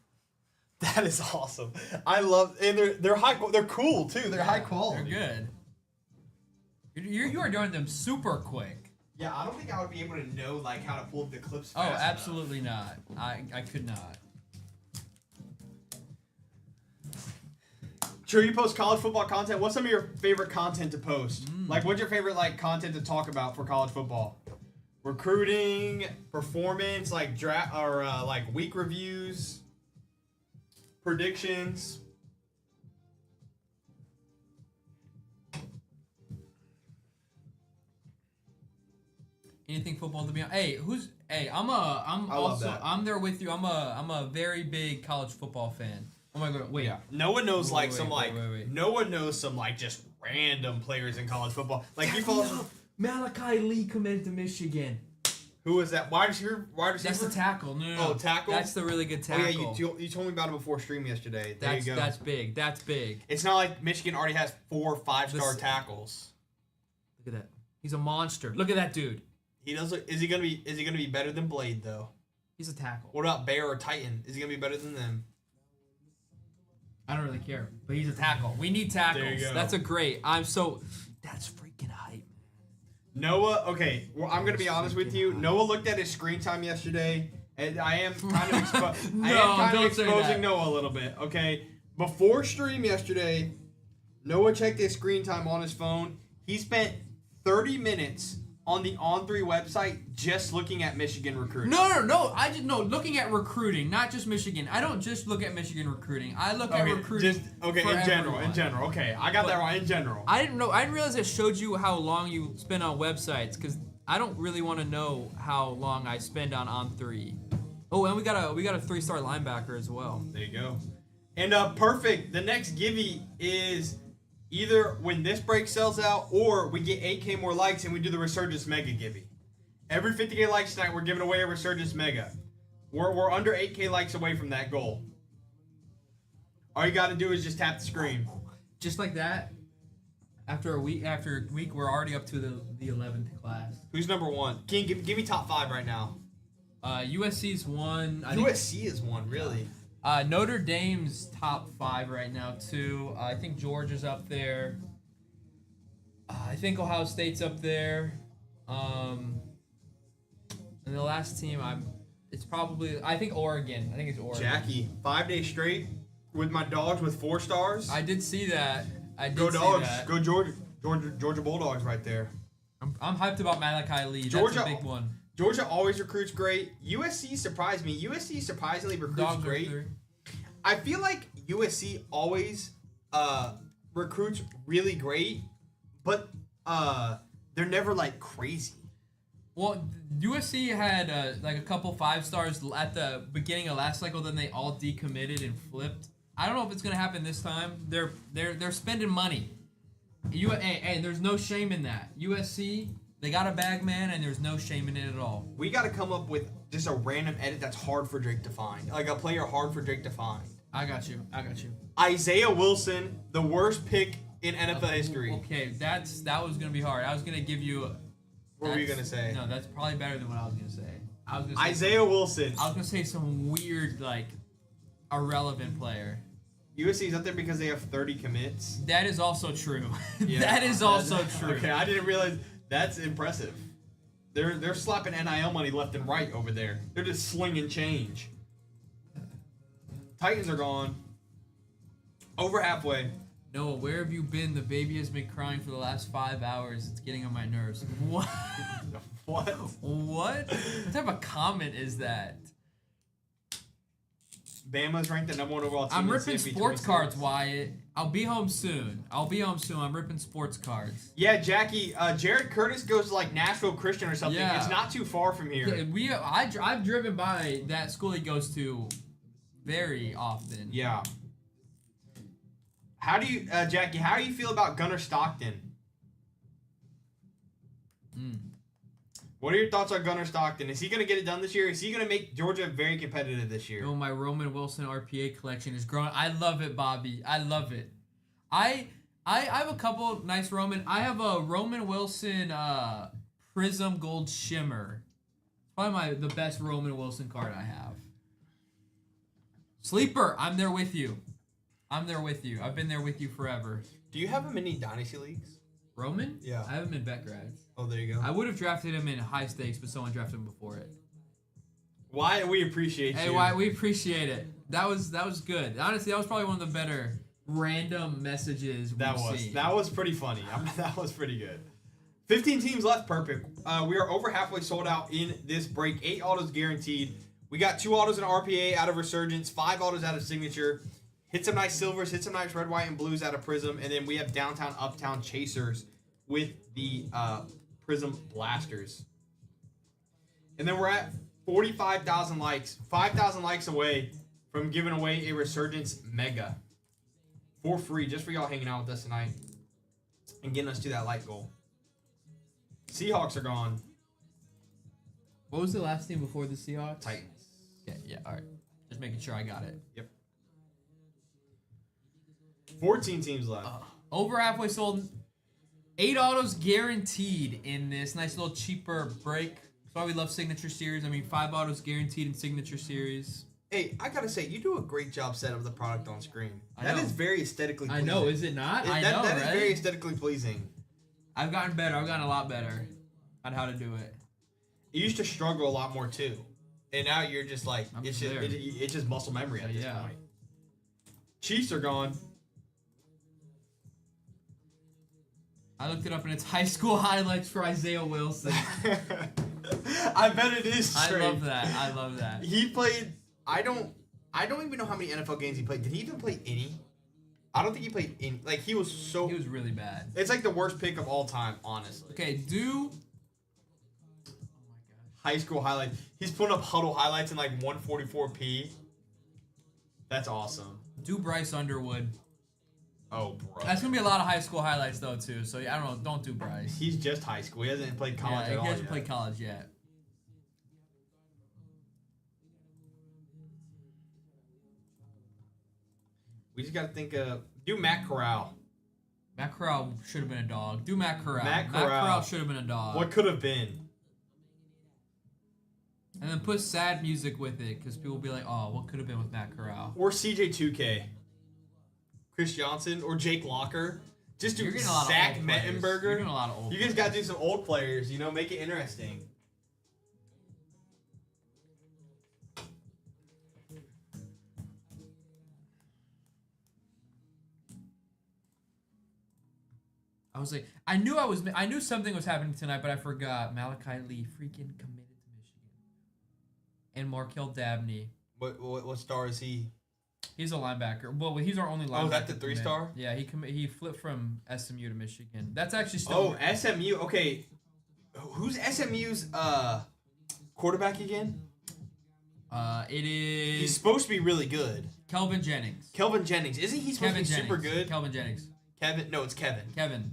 I love, and they're high. They're cool too. They're high quality. They're good. You are doing them super quick. Yeah, I don't think I would be able to know like how to pull up the clips. Oh, absolutely not. I could not. Sure, you post college football content. What's some of your favorite content to post? Like, what's your favorite like content to talk about for college football? Recruiting, performance, like draft or like week reviews, predictions. Anything football to be on. Hey, I'm love that. I'm there with you. I'm a very big college football fan. Oh my god, wait. Yeah. No one knows Wait. no one knows some like just random players in college football. Like you follow Malachi Lee committed to Michigan. who was that? Wide receiver? That's the tackle. No. Oh, tackle? That's the really good tackle. Oh yeah, you told me about it before stream yesterday. There you go. That's big. That's big. It's not like Michigan already has 4 5-star tackles. Look at that. He's a monster. Look at that dude. He does look, is he gonna be better than Blade though? He's a tackle. What about Bear or Titan? Is he gonna be better than them? I don't really care, but he's a tackle. We need tackles. There you go. That's that's freaking hype. Noah, okay, well, I'm gonna be honest with you. Noah looked at his screen time yesterday, and I am kind of exposing Noah a little bit. Okay, before stream yesterday, Noah checked his screen time on his phone. He spent 30 minutes on the On3 website just looking at Michigan recruiting. No. I just looking at recruiting, not just Michigan. I don't just look at Michigan recruiting. I look at recruiting. In general. Okay, I got that right. In general. I didn't realize it showed you how long you spend on websites because I don't really want to know how long I spend on On3. Oh, and we got a 3-star linebacker as well. There you go. And perfect. The next givey is either when this break sells out or we get 8K more likes and we do the Resurgence Mega Gibby. Every 50K likes tonight, we're giving away a Resurgence Mega. We're under 8K likes away from that goal. All you got to do is just tap the screen. Just like that. After a week, we're already up to the 11th class. Who's number 1? Can you give me top 5 right now? USC's 1. USC is 1, really? Notre Dame's top 5 right now, too. I think Georgia's up there. I think Ohio State's up there. And the last team, I think Oregon. I think it's Oregon. Jackie, 5 days straight with my dogs with 4 stars. I did see that. Go Dogs. Go Georgia. Georgia Bulldogs right there. I'm hyped about Malachi Lee. Georgia, that's a big one. Georgia always recruits great. USC surprised me. USC surprisingly recruits great. I feel like USC always recruits really great, but they're never like crazy. Well, USC had like a couple 5-stars at the beginning of last cycle, then they all decommitted and flipped. I don't know if it's gonna happen this time. They're spending money. Hey, there's no shame in that. USC, they got a bag man, and there's no shame in it at all. We got to come up with just a random edit that's hard for Drake to find, like a player hard for Drake to find. I got you. Isaiah Wilson, the worst pick in NFL history. Okay, that was gonna be hard. I was gonna give you. What were you gonna say? No, that's probably better than what I was gonna say. Isaiah Wilson. I was gonna say some weird like irrelevant player. USC's up there because they have 30 commits. That is also true. Yeah, that is also true. Okay, I didn't realize. That's impressive. They're slapping NIL money left and right over there. They're just slinging change. Titans are gone. Over halfway. Noah, where have you been? The baby has been crying for the last 5 hours. It's getting on my nerves. What? What? What type of comment is that? Bama's ranked the #1 overall team. I'm ripping sports cards, Wyatt. I'll be home soon. I'm ripping sports cards. Yeah, Jackie. Jared Curtis goes to like Nashville Christian or something. Yeah. It's not too far from here. Yeah, I've driven by that school he goes to very often. Yeah. How do you, Jackie? How do you feel about Gunnar Stockton? What are your thoughts on Gunnar Stockton? Is he going to get it done this year? Is he going to make Georgia very competitive this year? Oh, my Roman Wilson RPA collection is growing. I love it, Bobby. I love it. I have a couple nice Roman. I have a Roman Wilson Prism Gold Shimmer. Probably the best Roman Wilson card I have. Sleeper, I'm there with you. I've been there with you forever. Do you have him in any Dynasty Leagues? Roman? Yeah. I have him in bet grads. Oh, there you go. I would have drafted him in high stakes, but someone drafted him before it. Wyatt, we appreciate you. Hey, Wyatt, we appreciate it. That was good. Honestly, that was probably one of the better random messages we've seen. That was pretty funny. That was pretty good. 15 teams left, perfect. We are over halfway sold out in this break. 8 autos guaranteed. We got 2 autos in RPA out of Resurgence, 5 autos out of Signature. Hit some nice silvers, hit some nice red, white, and blues out of Prism, and then we have Downtown, Uptown Chasers with the Prism Blasters. And then we're at 45,000 likes. 5,000 likes away from giving away a Resurgence Mega. For free, just for y'all hanging out with us tonight. And getting us to that like goal. Seahawks are gone. What was the last team before the Seahawks? Titans. Yeah, all right. Just making sure I got it. Yep. 14 teams left. Over halfway sold. 8 autos guaranteed in this nice little cheaper break. That's why we love Signature Series. I mean, 5 autos guaranteed in Signature Series. Hey, I gotta say, you do a great job setting up the product on screen. I That know. is very aesthetically pleasing. I know, is it not? I know, that right? is very aesthetically pleasing. I've gotten better. I've gotten a lot better on how to do it. You used to struggle a lot more too, and now you're just like it's just muscle memory at this point. Chiefs are gone. I looked it up and it's high school highlights for Isaiah Wilson. I bet it is. Straight. I love that. I love that. He played. I don't even know how many NFL games he played. Did he even play any? I don't think he played any. Like he was really bad. It's like the worst pick of all time, honestly. Okay, oh my god. High school highlights. He's putting up huddle highlights in like 144p. That's awesome. Do Bryce Underwood. Oh, bro. That's gonna be a lot of high school highlights though too. So I don't know. Don't do Bryce. He's just high school. He hasn't played college at all. He hasn't played college yet. We just gotta think of do Matt Corral. Matt Corral should have been a dog. Do Matt Corral. Matt Corral Corral should have been a dog. What could have been? And then put sad music with it, because people will be like, oh, what could have been with Matt Corral? Or CJ2K. Chris Johnson or Jake Locker. Just do Zach Mettenberger. You're getting a lot of old You guys got to do some old players, you know, make it interesting. I was like, I knew something was happening tonight, but I forgot. Malachi Lee freaking committed to Michigan. And Markel Dabney. What star is he? He's a linebacker. Well, he's our only linebacker. Oh, is that the 3-star? Yeah, he flipped from SMU to Michigan. That's actually still. Oh, SMU. Okay, who's SMU's quarterback again? It is. He's supposed to be really good. Kelvin Jennings. Kelvin Jennings. Isn't he supposed to be super good? Kelvin Jennings. Kevin. No, it's Kevin. Kevin.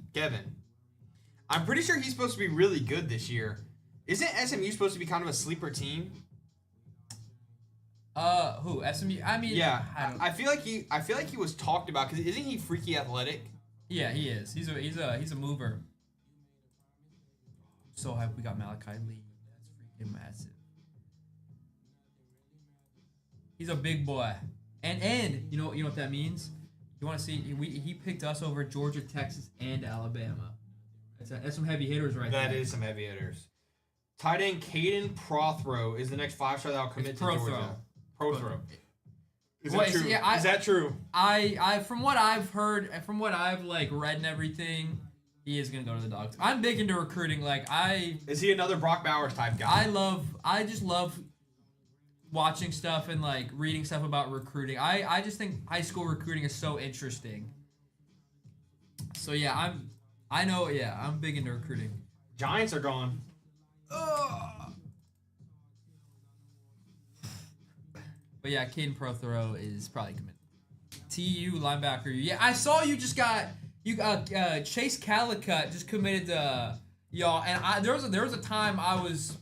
I'm pretty sure he's supposed to be really good this year. Isn't SMU supposed to be kind of a sleeper team? Who? SMU? I mean, yeah. I feel like he was talked about because isn't he freaky athletic? Yeah, he is. He's a mover. So happy we got Malachi Lee. That's freaking massive. He's a big boy, and you know what that means. You want to see? He picked us over Georgia, Texas, and Alabama. That's some heavy hitters right there. That is some heavy hitters. Tight end Caden Prothro is the next 5-star that'll commit to Georgia. Prothro. Is that true? Yeah, is that true? I from what I've heard, from what I've read and everything, he is gonna go to the Dogs. I'm big into recruiting. Is he another Brock Bowers type guy? I just love watching stuff and reading stuff about recruiting. I just think high school recruiting is so interesting. So yeah, I'm big into recruiting. Giants are gone. But yeah, Caden Prothro is probably committed. TU linebacker. Yeah, I saw you just got Chase Calicut just committed to y'all, and there was a time I was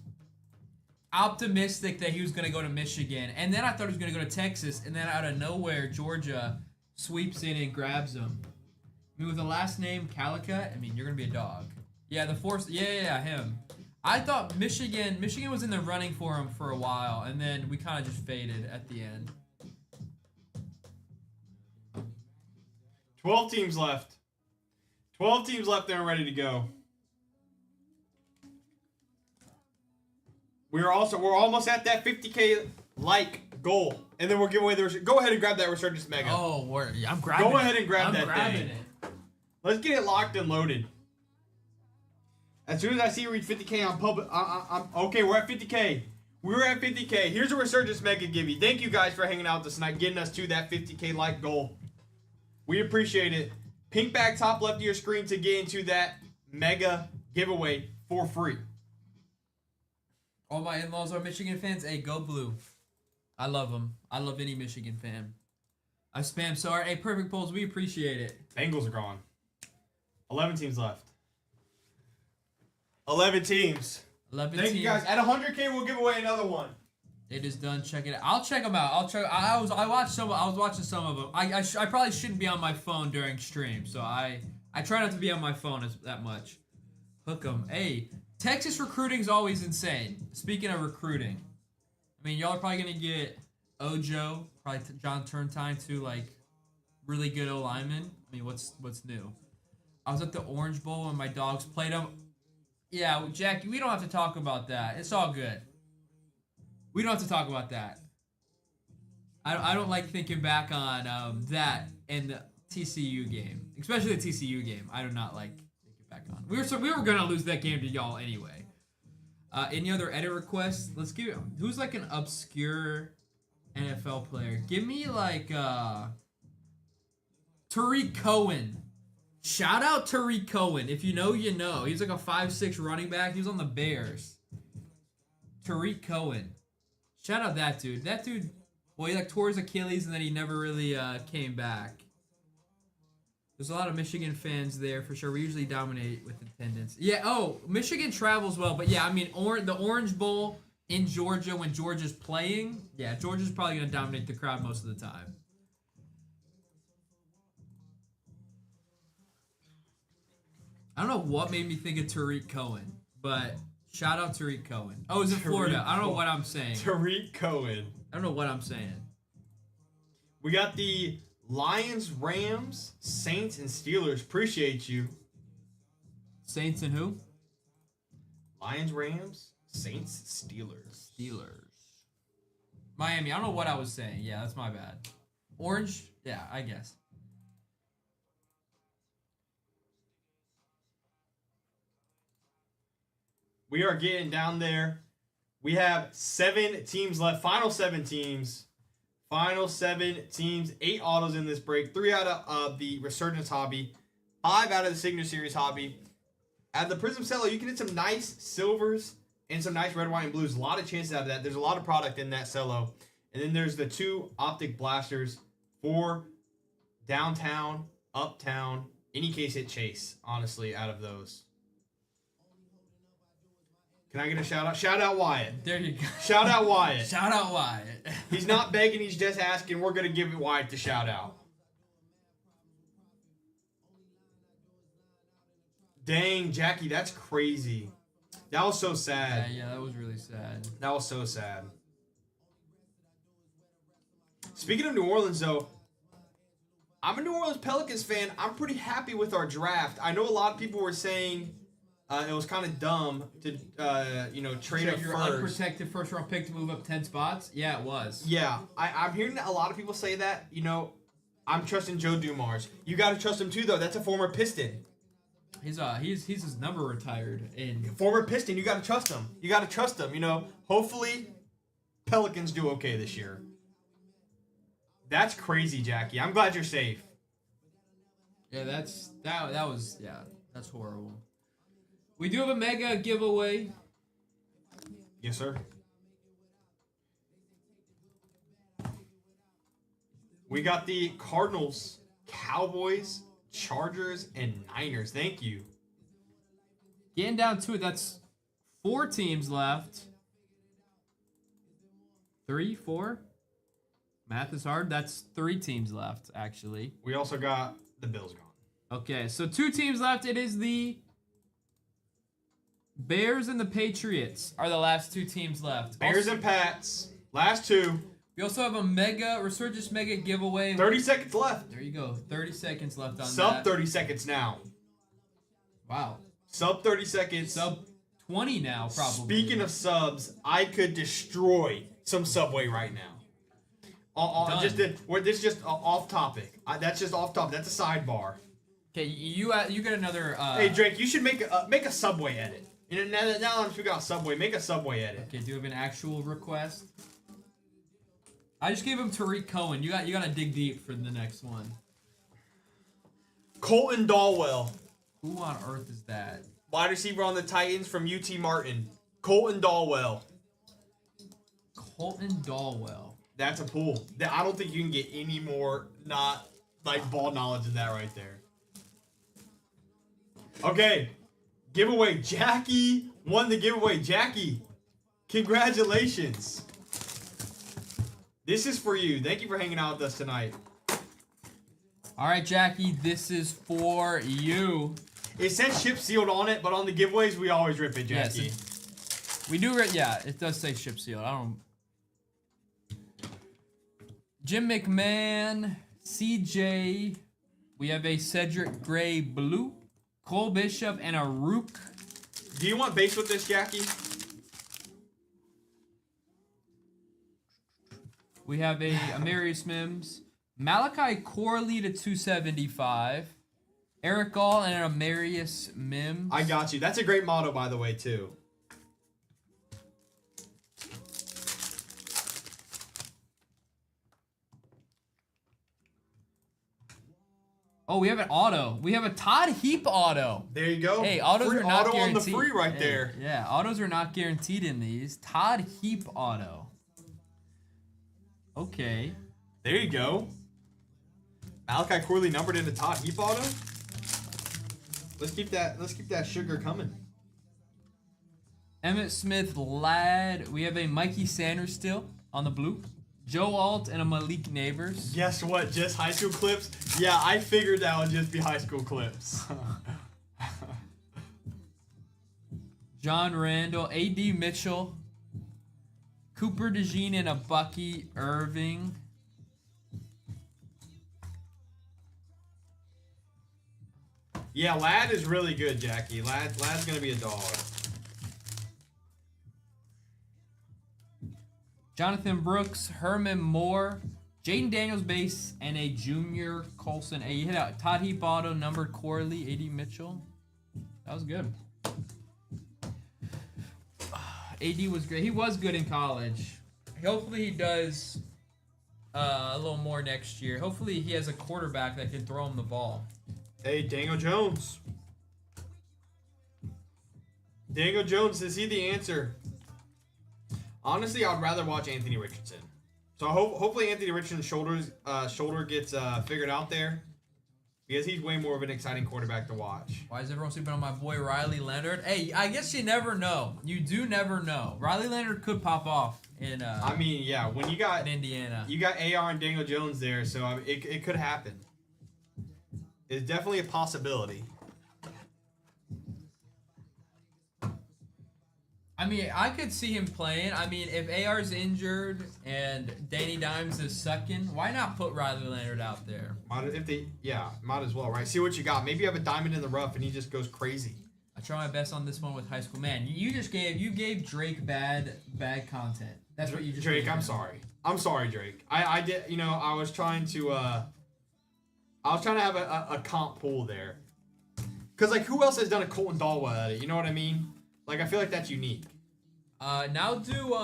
optimistic that he was gonna go to Michigan, and then I thought he was gonna go to Texas, and then out of nowhere Georgia sweeps in and grabs him. I mean, with the last name Calicut, I mean you're gonna be a dog. Yeah, the force. Yeah, him. I thought Michigan was in the running for him for a while, and then we kind of just faded at the end. 12 teams left. 12 teams left there and ready to go. We're almost at that 50K goal, and then we'll give away go ahead and grab that Resurgence Mega. Oh, I'm grabbing it. Go ahead and grab that thing. It. Let's get it locked and loaded. As soon as I see you reach 50K on public, I'm okay. We're at 50K. We're at 50K. Here's a Resurgence Mega Gibby. Thank you guys for hanging out this night, getting us to that 50K goal. We appreciate it. Pink bag top left of your screen to get into that Mega giveaway for free. All my in-laws are Michigan fans. Hey, go blue. I love them. I love any Michigan fan. I spam so hard. Hey, perfect polls. We appreciate it. Bengals are gone. 11 teams left. 11 teams. 11 Thank teams. you guys. At 100K, we'll give away another one. It is done. Check it out. I'll check them out. I was watching some of them. I probably shouldn't be on my phone during stream, so I try not to be on my phone that much. Hook 'em. Hey, Texas recruiting's always insane. Speaking of recruiting, I mean, y'all are probably gonna get Ojo, probably John Turntine too, like really good O lineman. I mean, what's new? I was at the Orange Bowl when my dogs played them. Yeah, Jackie, we don't have to talk about that. It's all good. We don't have to talk about that. I don't like thinking back on that and the TCU game, especially the TCU game. I do not like thinking back on. We were gonna lose that game to y'all anyway. Any other edit requests? Let's give it. Who's like an obscure NFL player? Give me like Tariq Cohen. Shout out Tariq Cohen. If you know, you know. He's like a 5'6" running back. He was on the Bears. Tariq Cohen. Shout out that dude. That dude, well, he like tore his Achilles and then he never really came back. There's a lot of Michigan fans there for sure. We usually dominate with attendance. Yeah, oh, Michigan travels well. But yeah, I mean, the Orange Bowl in Georgia when Georgia's playing, yeah, Georgia's probably going to dominate the crowd most of the time. I don't know what made me think of Tariq Cohen, but shout out Tariq Cohen. Oh, it's in Florida. I don't know what I'm saying. Tariq Cohen. I don't know what I'm saying. We got the Lions, Rams, Saints, and Steelers. Appreciate you. Saints and who? Lions, Rams, Saints, Steelers. Miami. I don't know what I was saying. Yeah, that's my bad. Orange? Yeah, I guess. We are getting down there. We have 7 teams left. Final 7 teams. 8 autos in this break. 3 out of the Resurgence hobby. 5 out of the Signature Series hobby. At the Prism Cello, you can get some nice silvers and some nice red, white, and blues. A lot of chances out of that. There's a lot of product in that cello. And then there's the 2 optic blasters for downtown, uptown, any case hit chase, honestly, out of those. Can I get a shout out? Shout out Wyatt. There you go. Shout out Wyatt. Shout out Wyatt. He's not begging, he's just asking. We're going to give Wyatt the shout out. Dang, Jackie, that's crazy. That was so sad. Yeah, that was really sad. That was so sad. Speaking of New Orleans, though, I'm a New Orleans Pelicans fan. I'm pretty happy with our draft. I know a lot of people were saying it was kind of dumb to, trade up your first. Unprotected first round pick to move up 10 spots? Yeah, it was. Yeah, I'm hearing a lot of people say that. I'm trusting Joe Dumars. You got to trust him too, though. That's a former Piston. He's his number retired. Former Piston, you got to trust him. You got to trust him. Hopefully Pelicans do okay this year. That's crazy, Jackie. I'm glad you're safe. Yeah, that's horrible. We do have a mega giveaway. Yes, sir. We got the Cardinals, Cowboys, Chargers, and Niners. Thank you. Getting down to it, that's 4 teams left. 3, 4? Math is hard. That's 3 teams left, actually. We also got the Bills gone. Okay, so 2 teams left. It is the Bears and the Patriots are the last 2 teams left. Bears and Pats. Last 2. We also have a Resurgence mega giveaway. 30 seconds left. There you go. 30 seconds left on that. Sub 30 seconds now. Wow. Sub 30 seconds. Sub 20 now, probably. Speaking of subs, I could destroy some Subway right now. This is just off topic. That's just off topic. That's a sidebar. Okay, you get another. Hey Drake, you should make a Subway edit. Now that we got Subway, make a Subway edit. Okay, do you have an actual request? I just gave him Tariq Cohen. You gotta dig deep for the next one. Colton Dallwell. Who on earth is that? Wide receiver on the Titans from UT Martin. Colton Dallwell. Colton Dallwell. That's a pull. I don't think you can get any more not like ball knowledge than that right there. Okay. Giveaway. Jackie won the giveaway. Jackie, congratulations. This is for you. Thank you for hanging out with us tonight. All right, Jackie, this is for you. It says ship sealed on it, but on the giveaways, we always rip it, Jackie. Yes, we do. Yeah, it does say ship sealed. I don't. Jim McMahon, CJ. We have a Cedric Gray blue, Cole Bishop, and a Rook. Do you want base with this, Jackie? We have a Amarius Mims, Malachi Corley to 275, Eric Gall, and an Amarius Mims. I got you. That's a great motto, by the way, too. Oh, we have an auto. We have a Todd Heap auto. There you go. Hey, autos free are not auto guaranteed. on the free right Hey, there. Yeah, autos are not guaranteed in these. Todd Heap auto. Okay. There you go. Malachi Corley numbered into Todd Heap auto. Let's keep that sugar coming. Emmett Smith Ladd. We have a Mikey Sanders still on the blue. Joe Alt and a Malik Neighbors. Guess what? Just high school clips? Yeah, I figured that would just be high school clips. John Randall, A.D. Mitchell, Cooper DeJean, and a Bucky Irving. Yeah, Ladd is really good, Jackie. Ladd's gonna be a dog. Jonathan Brooks, Herman Moore, Jaden Daniels base, and a Junior Colson. Hey, you hit out Todd Heap auto, numbered Corley, A.D. Mitchell. That was good. AD was great. He was good in college. Hopefully he does a little more next year. Hopefully he has a quarterback that can throw him the ball. Hey, Daniel Jones. Daniel Jones, is he the answer? Honestly, I'd rather watch Anthony Richardson. So hopefully Anthony Richardson's shoulder gets figured out there, because he's way more of an exciting quarterback to watch. Why is everyone sleeping on my boy Riley Leonard? Hey, I guess you never know. You do never know. Riley Leonard could pop off in. I mean, yeah, when you got in Indiana, you got AR and Daniel Jones there, so it could happen. It's definitely a possibility. I mean, I could see him playing. I mean, if AR's injured and Danny Dimes is sucking, why not put Riley Leonard out there? Might as well, right? See what you got. Maybe you have a diamond in the rough and he just goes crazy. I try my best on this one with high school. Man, you gave Drake bad content. That's what you just Drake, gave I'm him. sorry. I'm sorry, Drake. I did, I was trying to have a comp pool there. Cause like who else has done a Colton Dallwell at it? You know what I mean? Like I feel like that's unique. Now do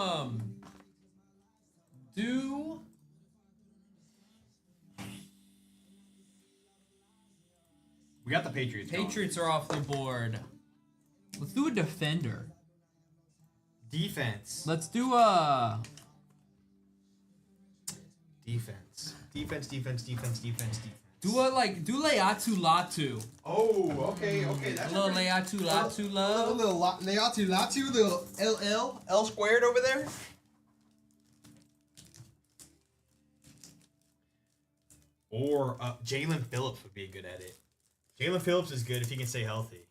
We got the Patriots. Patriots are off the board. Let's do a defender. Defense. Let's do Defense. do Leatu Latu. Oh, okay. That's A little Leatu Latu love. A little Latu, little L squared over there. Or Jalen Phillips would be good at it. Jalen Phillips is good if he can stay healthy.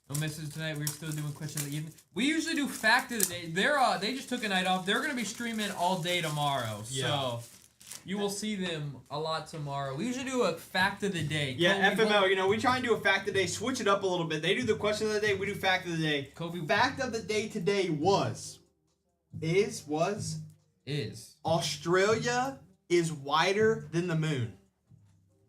No misses tonight. We're still doing question of the evening. We usually do fact of the day. They just took a night off. They're gonna be streaming all day tomorrow. Yeah. So you will see them a lot tomorrow. We usually do a fact of the day. Yeah, Kobe, FML, we try and do a fact of the day, switch it up a little bit. They do the question of the day, we do fact of the day. Kobe Fact of the day today was Australia is wider than the moon.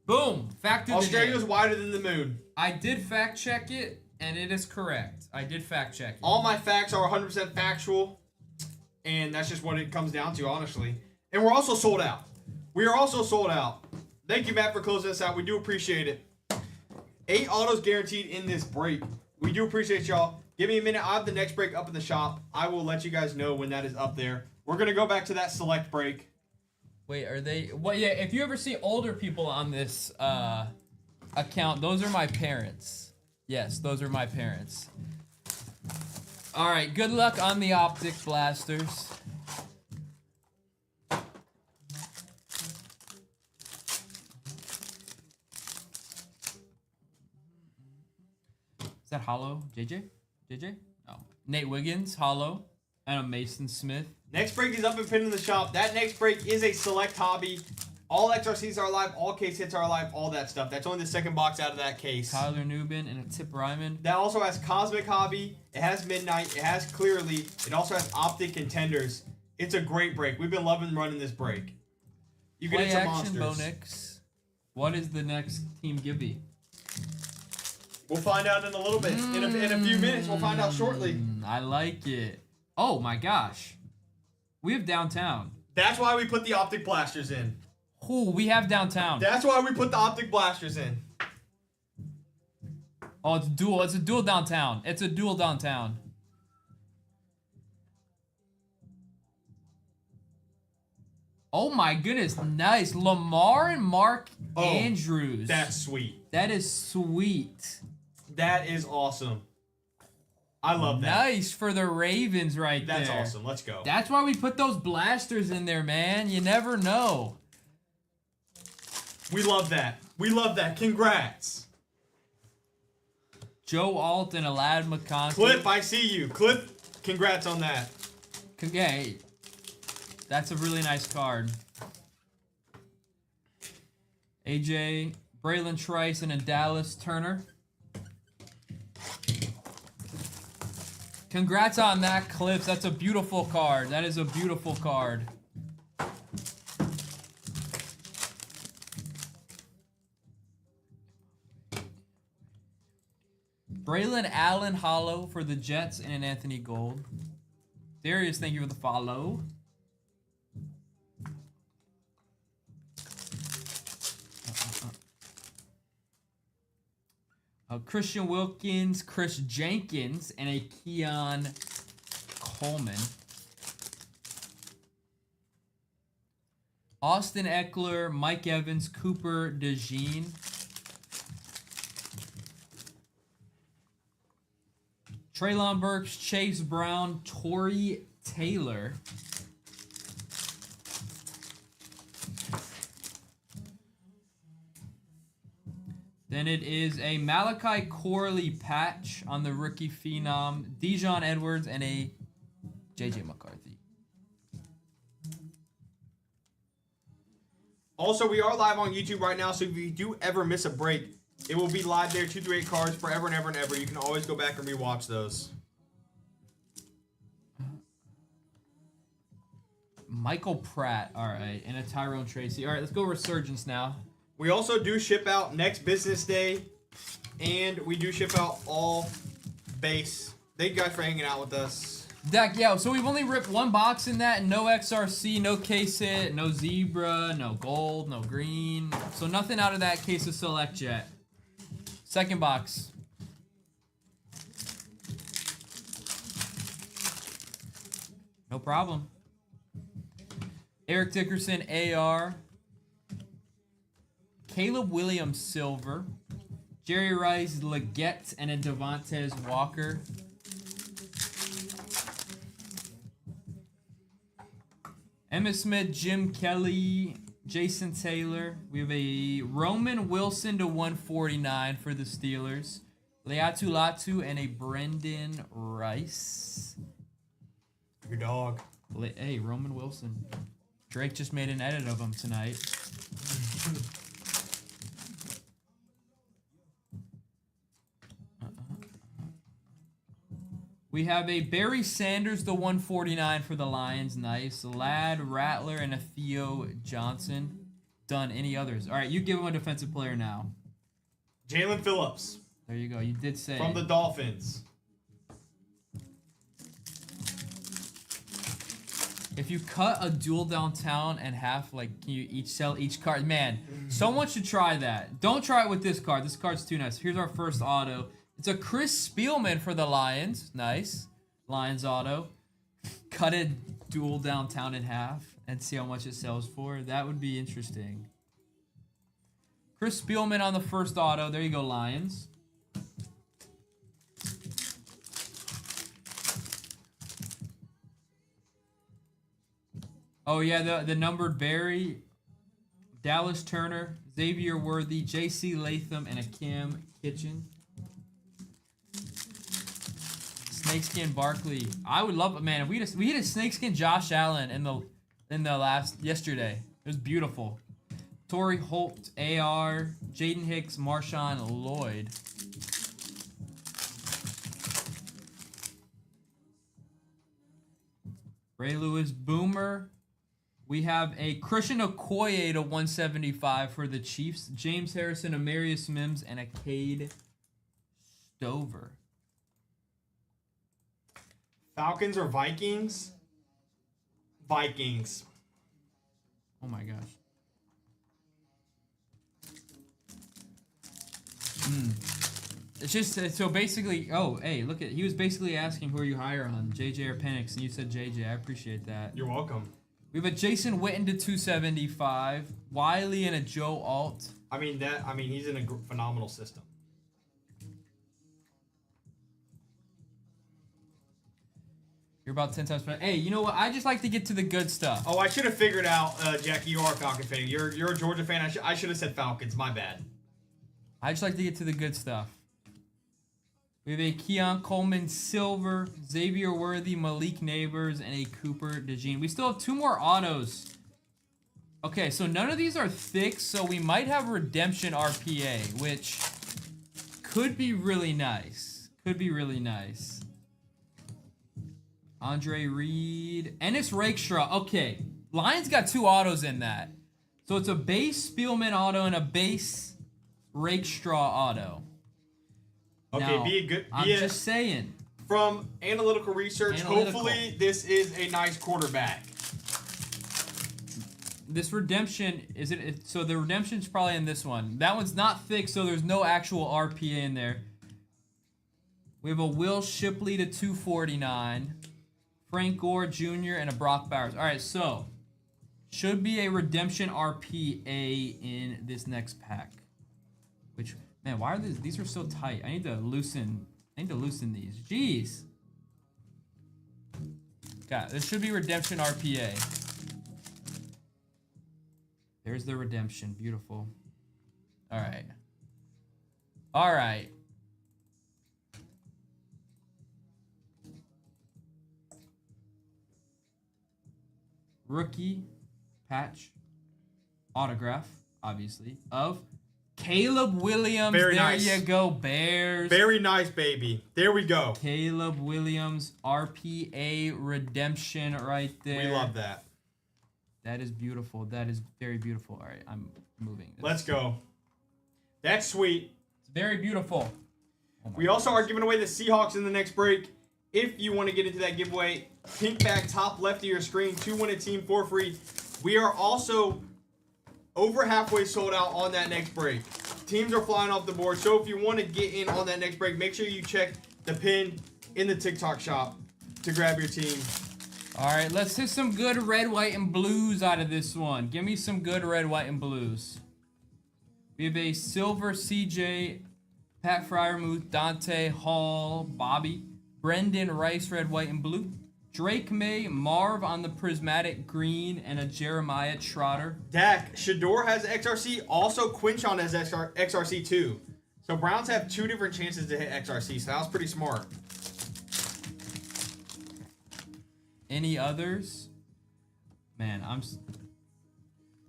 Boom. Fact of the day. Australia's wider than the moon. I did fact check it, and it is correct. I did fact check it. All my facts are 100% factual, and that's just what it comes down to, honestly. And we're also sold out. We are also sold out. Thank you, Matt, for closing us out. We do appreciate it. 8 autos guaranteed in this break. We do appreciate y'all. Give me a minute. I have the next break up in the shop. I will let you guys know when that is up there. We're going to go back to that select break. Wait, are they? Well, yeah. If you ever see older people on this account, those are my parents. Yes, those are my parents. All right. Good luck on the optic blasters. Is that hollow? JJ? JJ? No. Nate Wiggins, hollow. And a Mason Smith. Next break is up and pinned in the shop. That next break is a select hobby. All XRCs are alive. All case hits are alive. All that stuff. That's only the second box out of that case. Tyler Newbin and a Tip Ryman. That also has Cosmic Hobby. It has Midnight. It has Clearly. It also has Optic Contenders. It's a great break. We've been loving running this break. You can Play hit some action monsters. Bonix. What is the next Team Gibby? We'll find out in a little bit. In a few minutes, we'll find out shortly. I like it. Oh my gosh. We have downtown. That's why we put the Optic Blasters in. Ooh, we have downtown. That's why we put the Optic Blasters in. Oh, it's dual. It's a dual downtown. It's a dual downtown. Oh my goodness, nice. Lamar and Mark Andrews. That's sweet. That is sweet. That is awesome. I love that. Nice for the Ravens right there. That's awesome. Let's go. That's why we put those blasters in there, man. You never know. We love that. We love that. Congrats. Joe Alt and Alad McConkey. Cliff, I see you. Cliff, congrats on that. Hey, that's a really nice card. AJ, Braylon Trice, and a Dallas Turner. Congrats on that, Cliff. That's a beautiful card. That is a beautiful card. Braylon Allen hollow for the Jets and an Anthony Gold. Darius, thank you for the follow. Christian Wilkins, Chris Jenkins, and a Keon Coleman. Austin Eckler, Mike Evans, Cooper DeJean. Traylon Burks, Chase Brown, Torrey Taylor. Then it is a Malachi Corley patch on the rookie phenom, Dijon Edwards, and a JJ McCarthy. Also, we are live on YouTube right now, so if you do ever miss a break, it will be live there, 238 cards, forever and ever and ever. You can always go back and rewatch those. Michael Pratt, all right, and a Tyrone Tracy. All right, let's go Resurgence now. We also do ship out next business day, and we do ship out all base. Thank you guys for hanging out with us. Dak, yeah, so we've only ripped one box in that, no XRC, no case hit, no zebra, no gold, no green. So nothing out of that case of select yet. Second box. No problem. Eric Dickerson, AR. Caleb Williams, silver. Jerry Rice, Leggett, and a Devontae Walker. Emmitt Smith, Jim Kelly, Jason Taylor. We have a Roman Wilson to 149 for the Steelers. Leatu Latu and a Brendan Rice. Your dog. Hey, Roman Wilson. Drake just made an edit of him tonight. We have a Barry Sanders, the 149 for the Lions. Nice. Ladd Rattler and a Theo Johnson. Done. Any others? All right, you give him a defensive player now. Jalen Phillips. There you go. You did say. From the Dolphins. If you cut a dual downtown and half, like, can you each sell each card? Man, someone should try that. Don't try it with this card. This card's too nice. Here's our first auto. It's a Chris Spielman for the Lions. Nice. Lions auto. Cut it duel downtown in half and see how much it sells for. That would be interesting. Chris Spielman on the first auto. There you go, Lions. Oh yeah, the numbered Barry, Dallas Turner, Xavier Worthy, J.C. Latham, and a Cam Kitchen. Snakeskin Barkley. I would love it, man. If we had a snakeskin Josh Allen in the yesterday. It was beautiful. Torrey Holt, AR, Jaden Hicks, Marshawn Lloyd. Ray Lewis, Boomer. We have a Christian Okoye to 175 for the Chiefs. James Harrison, Amarius Mims, and a Cade Stover. Falcons or Vikings? Vikings. Oh my gosh. It's just so basically. Oh, hey, look at he was basically asking who are you higher on, JJ or Penix, and you said JJ. I appreciate that. You're welcome. We have a Jason Witten to 275, Wiley, and a Joe Alt. I mean he's in a phenomenal system. You're about 10 times better. Hey, you know what? I just like to get to the good stuff. Oh, I should have figured out, Jackie. You are a Falcon fan. You're a Georgia fan. I should have said Falcons. My bad. I just like to get to the good stuff. We have a Keon Coleman Silver, Xavier Worthy, Malik Neighbors, and a Cooper DeJean. We still have 2 more autos. Okay, so none of these are thick, so we might have Redemption RPA, which could be really nice. Could be really nice. Andre Reed. Ennis Rakestraw. Okay, Lions got 2 autos in that. So it's a base Spielman auto and a base Rakestraw auto. Okay, now, I'm just saying. From analytical research, hopefully this is a nice quarterback. This redemption, so the redemption's probably in this one. That one's not thick, so there's no actual RPA in there. We have a Will Shipley to 249. Frank Gore Jr. and a Brock Bowers. All right, so should be a redemption RPA in this next pack. Which, man, why are these are so tight? I need to loosen these. Jeez. God, this should be redemption RPA. There's the redemption. Beautiful. All right. All right. Rookie patch autograph, obviously, of Caleb Williams. Very nice. There you go, Bears. Very nice, baby. There we go. Caleb Williams RPA redemption right there. We love that. That is beautiful. That is very beautiful. All right, I'm moving. Let's go. That's sweet. It's very beautiful. Oh we also are giving away the Seahawks in the next break. If you want to get into that giveaway, pink bag top left of your screen, 2-win a team for free. We are also over halfway sold out on that next break. Teams are flying off the board. So if you want to get in on that next break, make sure you check the pin in the TikTok shop to grab your team. All right, let's hit some good red, white, and blues out of this one. Give me some good red, white, and blues. We have a silver CJ, Pat Fryermuth, Dante Hall, Bobby, Brendan Rice, red, white, and blue. Drake May, Marv on the prismatic green, and a Jeremiah Trotter. Dak, Shador has XRC. Also, Quinchon has XRC too. So Browns have 2 different chances to hit XRC. So that was pretty smart. Any others? Man,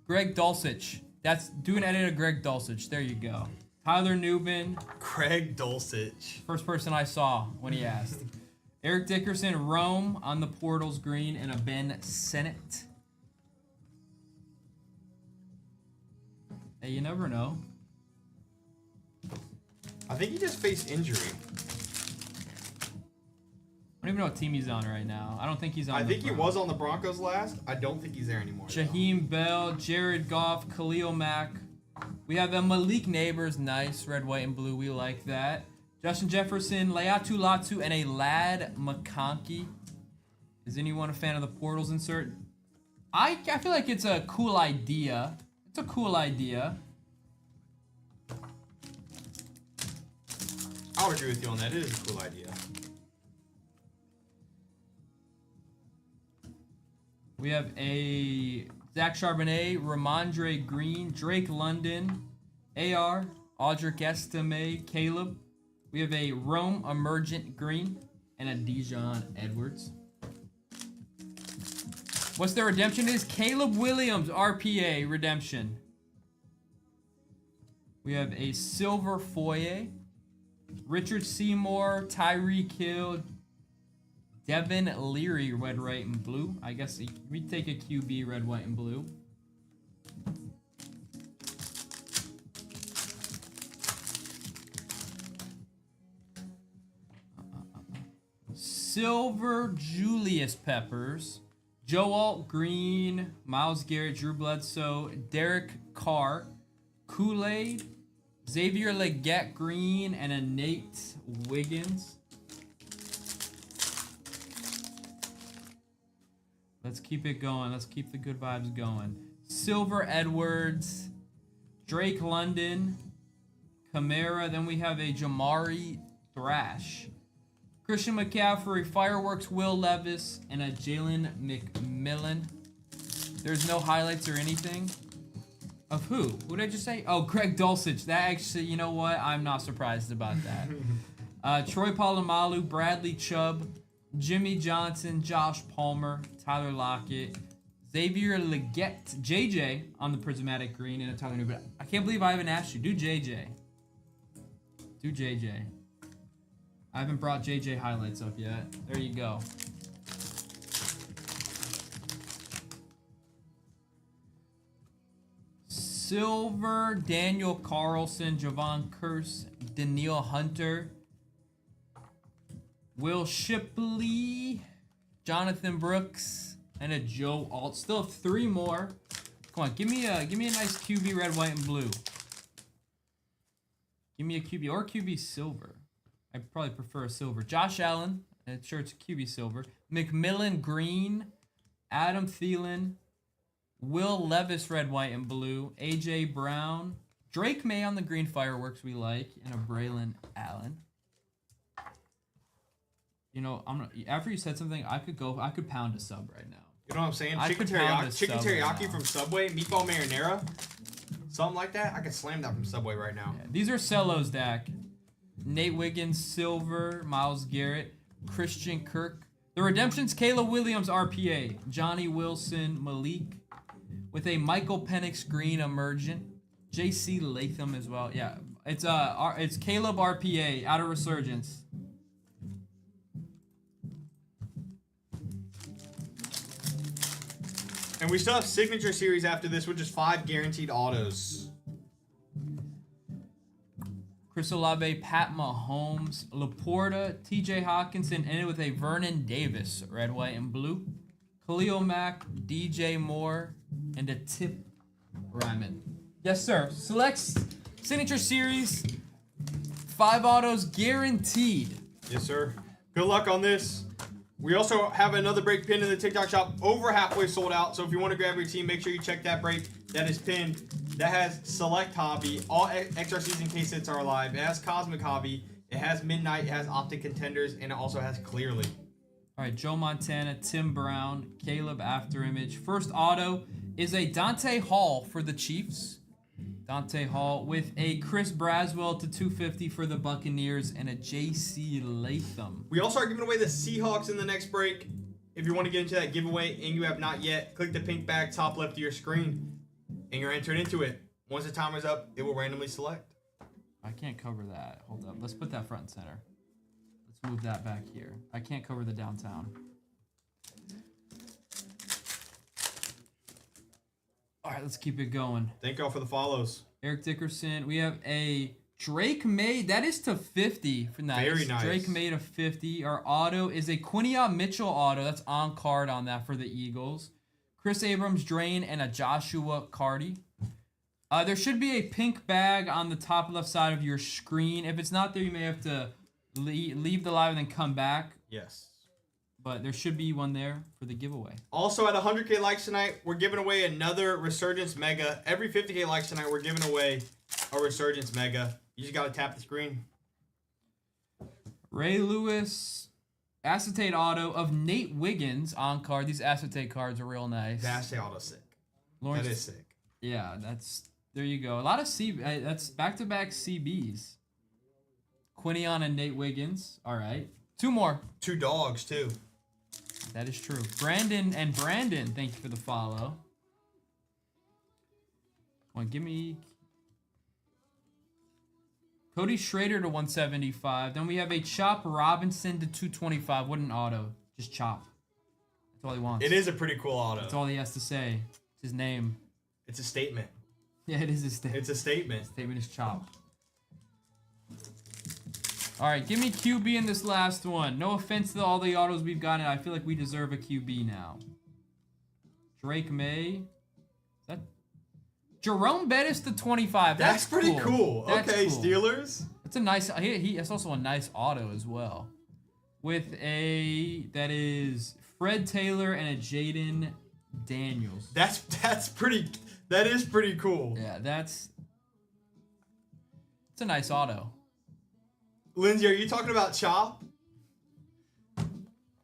Greg Dulcich. Do an edit of Greg Dulcich. There you go. Tyler Newman. Greg Dulcich. First person I saw when he asked. Eric Dickerson, Rome on the portals green, and a Ben Sennett. Hey, you never know. I think he just faced injury. I don't even know what team he's on right now. I don't think he's on. I think he was on the Broncos last. I don't think he's there anymore. Shaheem Bell, Jared Goff, Khalil Mack. We have a Malik Neighbors, nice red, white, and blue. We like that. Justin Jefferson, Leatu Latu, and a Lad McConkey. Is anyone a fan of the portals insert? I feel like it's a cool idea. It's a cool idea. I would agree with you on that. It is a cool idea. We have a Zach Charbonnet, Ramondre Green, Drake London, AR, Audric Estime, Caleb. We have a Rome Emergent Green and a Dijon Edwards. What's the redemption is? Caleb Williams, RPA redemption. We have a Silver Foyer, Richard Seymour, Tyreek Hill, Devin Leary, red, white, and blue. I guess we take a QB, red, white, and blue. Silver Julius Peppers, Joe Alt Green, Myles Garrett, Drew Bledsoe, Derek Carr, Kool-Aid, Xavier Legette Green, and a Nate Wiggins. Let's keep it going. Let's keep the good vibes going. Silver Edwards, Drake London, Kamara. Then we have a Jamari Thrash, Christian McCaffrey, Fireworks, Will Levis, and a Jalen McMillan. There's no highlights or anything. Of who? Who did I just say? Oh, Greg Dulcich. That actually, you know what? I'm not surprised about that. Troy Polamalu, Bradley Chubb, Jimmy Johnson, Josh Palmer, Tyler Lockett, Xavier Legette, JJ on the prismatic green, and a Tyler Newbert. I can't believe I haven't asked you. Do JJ. Do JJ. I haven't brought JJ highlights up yet. There you go. Silver, Daniel Carlson, Javon Curse, Daniil Hunter, Will Shipley, Jonathan Brooks, and a Joe Alt. Still have 3 more. Come on, give me a nice QB red, white, and blue. Give me a QB or QB silver. I probably prefer a silver. Josh Allen, I'm sure it's QB silver. McMillan green, Adam Thielen, Will Levis red, white, and blue. AJ Brown, Drake May on the green fireworks we like, and a Braylon Allen. You know, after you said something, I could pound a sub right now. You know what I'm saying? I Chicken could pound a teriyaki sub right from Subway, meatball marinara, something like that. I could slam that from Subway right now. Yeah, these are Cellos, Dak. Nate Wiggins, silver. Myles Garrett, Christian Kirk. The redemption's Caleb Williams, RPA. Johnny Wilson, Malik, with a Michael Penix green emergent. JC Latham as well. Yeah, it's Caleb RPA out of Resurgence. And we still have signature series after this, which is 5 guaranteed autos. Chris Olave, Pat Mahomes, Laporta, TJ Hawkinson, ended with a Vernon Davis, red, white, and blue. Khalil Mack, DJ Moore, and a Tip Ryman. Yes, sir. Select signature series, 5 autos guaranteed. Yes, sir. Good luck on this. We also have another break pinned in the TikTok shop, over halfway sold out. So if you want to grab your team, make sure you check that break. That is pinned. That has Select Hobby. All extra season case hits are alive. It has Cosmic Hobby. It has Midnight. It has Optic Contenders. And it also has Clearly. All right, Joe Montana, Tim Brown, Caleb Afterimage. First auto is a Dante Hall for the Chiefs. Dante Hall with a Chris Braswell to 250 for the Buccaneers and a J.C. Latham. We also are giving away the Seahawks in the next break. If you want to get into that giveaway and you have not yet, click the pink bag top left of your screen and you're entered into it. Once the timer's up, it will randomly select. I can't cover that. Hold up. Let's put that front and center. Let's move that back here. I can't cover the downtown. All right, let's keep it going. Thank y'all for the follows. Eric Dickerson. We have a Drake May. That is to 50. Nice. Very nice. Drake May to 50. Our auto is a Quinion Mitchell auto. That's on card on that for the Eagles. Chris Abrams Drain and a Joshua Carty. There should be a pink bag on the top left side of your screen. If it's not there, you may have to leave the live and then come back. Yes. but there should be one there for the giveaway. Also, at 100K likes tonight, we're giving away another Resurgence Mega. Every 50K likes tonight, we're giving away a Resurgence Mega. You just got to tap the screen. Ray Lewis, acetate auto of Nate Wiggins on card. These acetate cards are real nice. The acetate auto's sick. Lawrence, that is sick. Yeah, there you go. A lot of that's back-to-back CBs. Quinion and Nate Wiggins. All right. 2 more. 2 dogs, too. That is true. Brandon, thank you for the follow. Come on, give me Cody Schrader to 175. Then we have a Chop Robinson to 225. What an auto. Just Chop. That's all he wants. It is a pretty cool auto. That's all he has to say. It's his name. It's a statement. Yeah, it is a statement. It's a statement. Statement is Chop. All right, give me QB in this last one. No offense to all the autos we've gotten. I feel like we deserve a QB now. Drake May. Is that Jerome Bettis to 25? That's pretty cool. That's okay, cool. Steelers. It's a nice. It's also a nice auto as well, with that is Fred Taylor and a Jaden Daniels. That is pretty cool. Yeah, it's a nice auto. Lindsay, are you talking about Chop?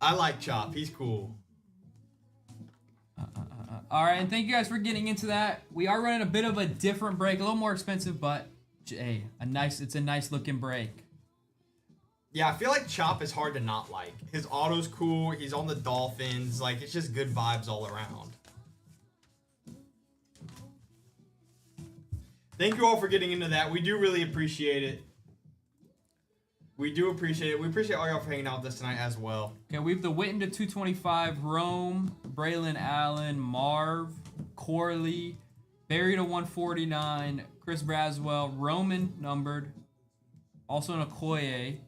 I like Chop. He's cool. All right, and thank you guys for getting into that. We are running a bit of a different break, a little more expensive, but hey, it's a nice looking break. Yeah, I feel like Chop is hard to not like. His auto's cool. He's on the Dolphins. Like, it's just good vibes all around. Thank you all for getting into that. We do really appreciate it. We do appreciate it. We appreciate all y'all for hanging out with us tonight as well. Okay, we have the Witten to 225, Rome, Braylon Allen, Marv, Corley, Barry to 149, Chris Braswell, Roman numbered, also an Okoye,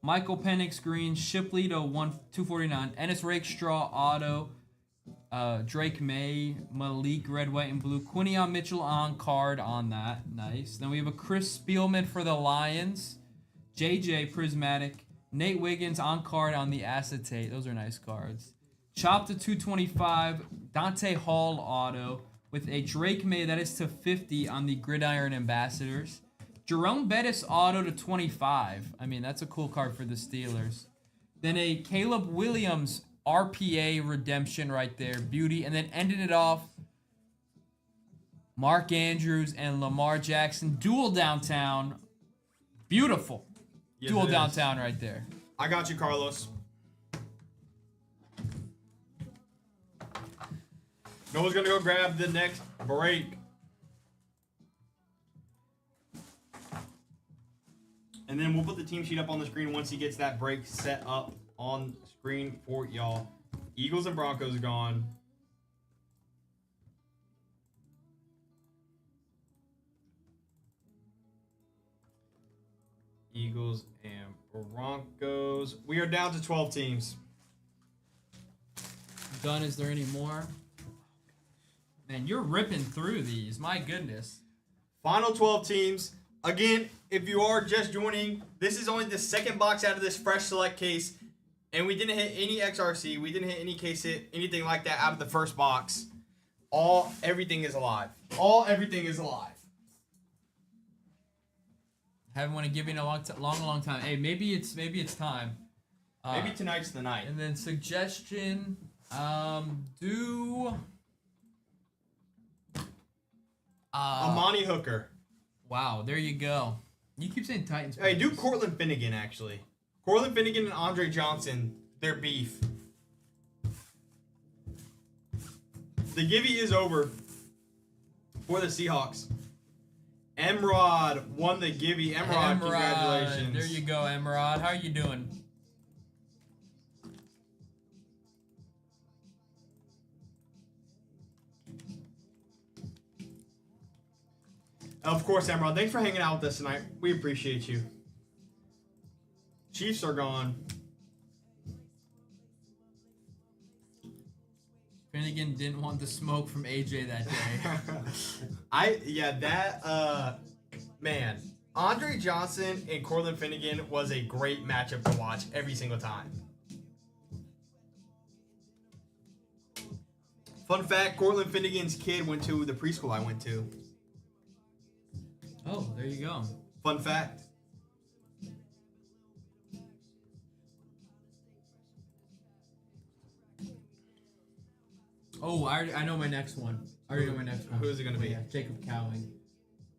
Michael Penix Green, Shipley to 249, Ennis Rakestraw auto, Drake May, Malik red, white, and blue, Quinion Mitchell on card on that. Nice. Then we have a Chris Spielman for the Lions. JJ Prismatic, Nate Wiggins on card on the acetate. Those are nice cards. Chop to 225, Dante Hall auto with a Drake May that is to 50 on the Gridiron Ambassadors. Jerome Bettis auto to 25. I mean, that's a cool card for the Steelers. Then a Caleb Williams RPA redemption right there. Beauty. And then ending it off, Mark Andrews and Lamar Jackson. Dual downtown. Beautiful. Yes, Dual downtown right there. I got you, Carlos. Noah's going to go grab the next break. And then we'll put the team sheet up on the screen once he gets that break set up on screen for y'all. Eagles and Broncos gone. Eagles and Broncos. We are down to 12 teams. Done. Is there any more? Man, you're ripping through these. My goodness. Final 12 teams. Again, if you are just joining, this is only the second box out of this fresh select case. And we didn't hit any XRC. We didn't hit any case hit, anything like that out of the first box. Everything is alive. Everything is alive. Haven't want to give you in a long time. Hey, maybe it's time. Maybe tonight's the night. And then suggestion, do Amani Hooker. Wow, there you go. You keep saying Titans. Hey, do Cortland Finnegan actually. Cortland Finnegan and Andre Johnson, their beef. The Givey is over for the Seahawks. Emrod won the Givey. Emrod, congratulations. There you go, Emrod. How are you doing? Of course, Emrod. Thanks for hanging out with us tonight. We appreciate you. Chiefs are gone. Finnegan didn't want the smoke from AJ that day. Man, Andre Johnson and Cortland Finnegan was a great matchup to watch every single time. Fun fact, Cortland Finnegan's kid went to the preschool I went to. Oh, there you go. Fun fact. Oh, I know my next one. I already know my next one. Who is it going to be? Yeah, Jacob Cowing.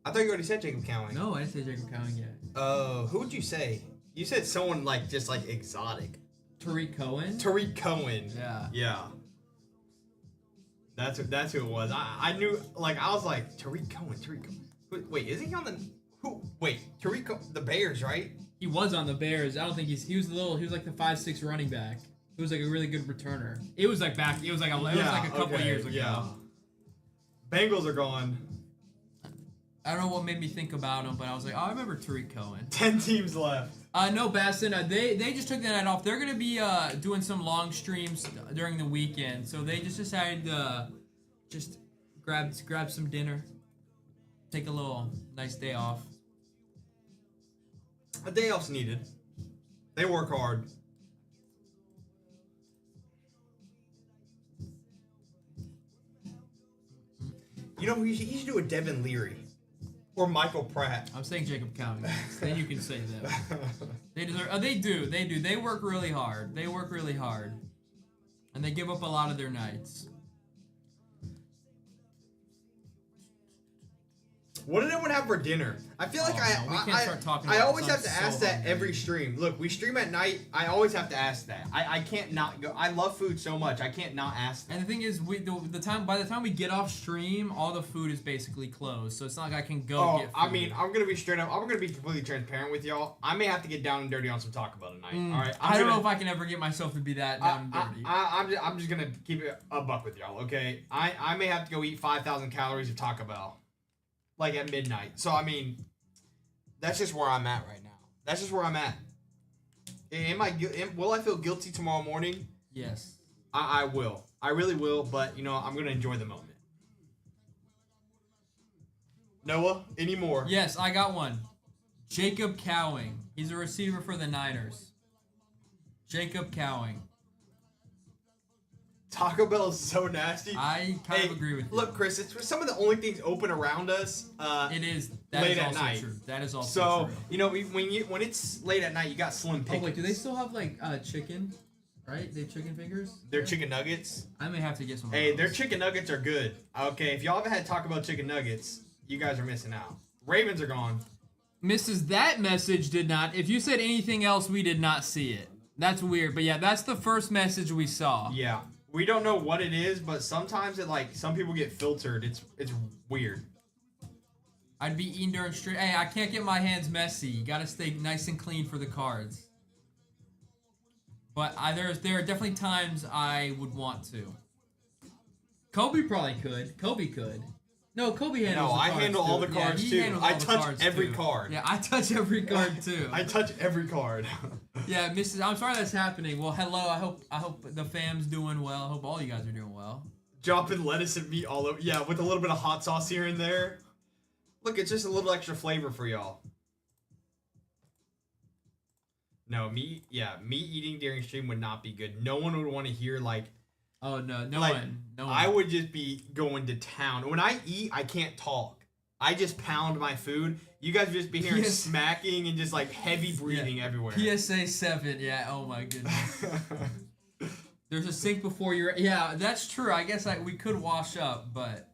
I thought you already said Jacob Cowing. No, I didn't say Jacob Cowing yet. Who would you say? You said someone like just like exotic. Tariq Cohen? Tariq Cohen. Yeah. Yeah. That's who it was. I knew, like, I was like, Tariq Cohen. Wait, is he on the... Who? Wait, Tariq Cohen, the Bears, right? He was on the Bears. I don't think he was like the 5'6" running back. He was like a really good returner. It was like a couple years ago. Yeah. Bengals are gone. I don't know what made me think about him, but I was like, oh, I remember Tariq Cohen. 10 teams left. No, Baston, they just took the night off. They're going to be doing some long streams during the weekend, so they just decided to just grab some dinner, take a little nice day off. A day off's needed. They work hard. You know who you should do a Devin Leary. Or Michael Pratt. I'm saying Jacob Cowing. Then you can say them. They deserve. They do. They work really hard. And they give up a lot of their nights. What did everyone have for dinner? I feel like I always have to ask that every stream. Look, we stream at night. I always have to ask that. I can't not go. I love food so much. I can't not ask that. And the thing is, by the time we get off stream, all the food is basically closed. So it's not like I can go get food. I mean, I'm gonna be straight up. I'm gonna be completely transparent with y'all. I may have to get down and dirty on some Taco Bell tonight. All right. I don't know if I can ever get myself to be that down and dirty. I'm just gonna keep it a buck with y'all. Okay. I may have to go eat 5,000 calories of Taco Bell. Like at midnight. So, I mean, that's just where I'm at right now. That's just where I'm at. Will I feel guilty tomorrow morning? Yes. I will. I really will, but, you know, I'm going to enjoy the moment. Noah, any more? Yes, I got one. Jacob Cowing. He's a receiver for the Niners. Jacob Cowing. Taco Bell is so nasty. I kind of agree with you. Look, Chris, it's some of the only things open around us. It is. Late at night. True. That is also so, true. you know, when it's late at night, you got slim pickings. Oh wait, do they still have like chicken? Right? They have chicken fingers. They're chicken nuggets. I may have to get some. Hey, their chicken nuggets are good. Okay, if y'all haven't had Taco Bell chicken nuggets, you guys are missing out. Ravens are gone. Mrs. That message did not. If you said anything else, we did not see it. That's weird. But yeah, that's the first message we saw. Yeah. We don't know what it is, but sometimes some people get filtered. It's weird. I'd be eating during stream. Hey, I can't get my hands messy. You gotta stay nice and clean for the cards. But there are definitely times I would want to. Kobe probably could. Kobe could. No, Kobe handles the cards. No, I handle all the cards too. I touch every card. Yeah, I touch every card too. I touch every card. Yeah, Mrs. I'm sorry that's happening. Well, hello. I hope the fam's doing well. I hope all you guys are doing well. Dropping lettuce and meat all over. Yeah, with a little bit of hot sauce here and there. Look, it's just a little extra flavor for y'all. No, me eating during stream would not be good. No one would want to hear like. Oh no, no one. I would just be going to town. When I eat, I can't talk. I just pound my food. You guys would just be hearing smacking and just like heavy breathing everywhere. PSA 7, yeah. Oh my goodness. There's a sink before you're. Yeah, that's true. I guess we could wash up, but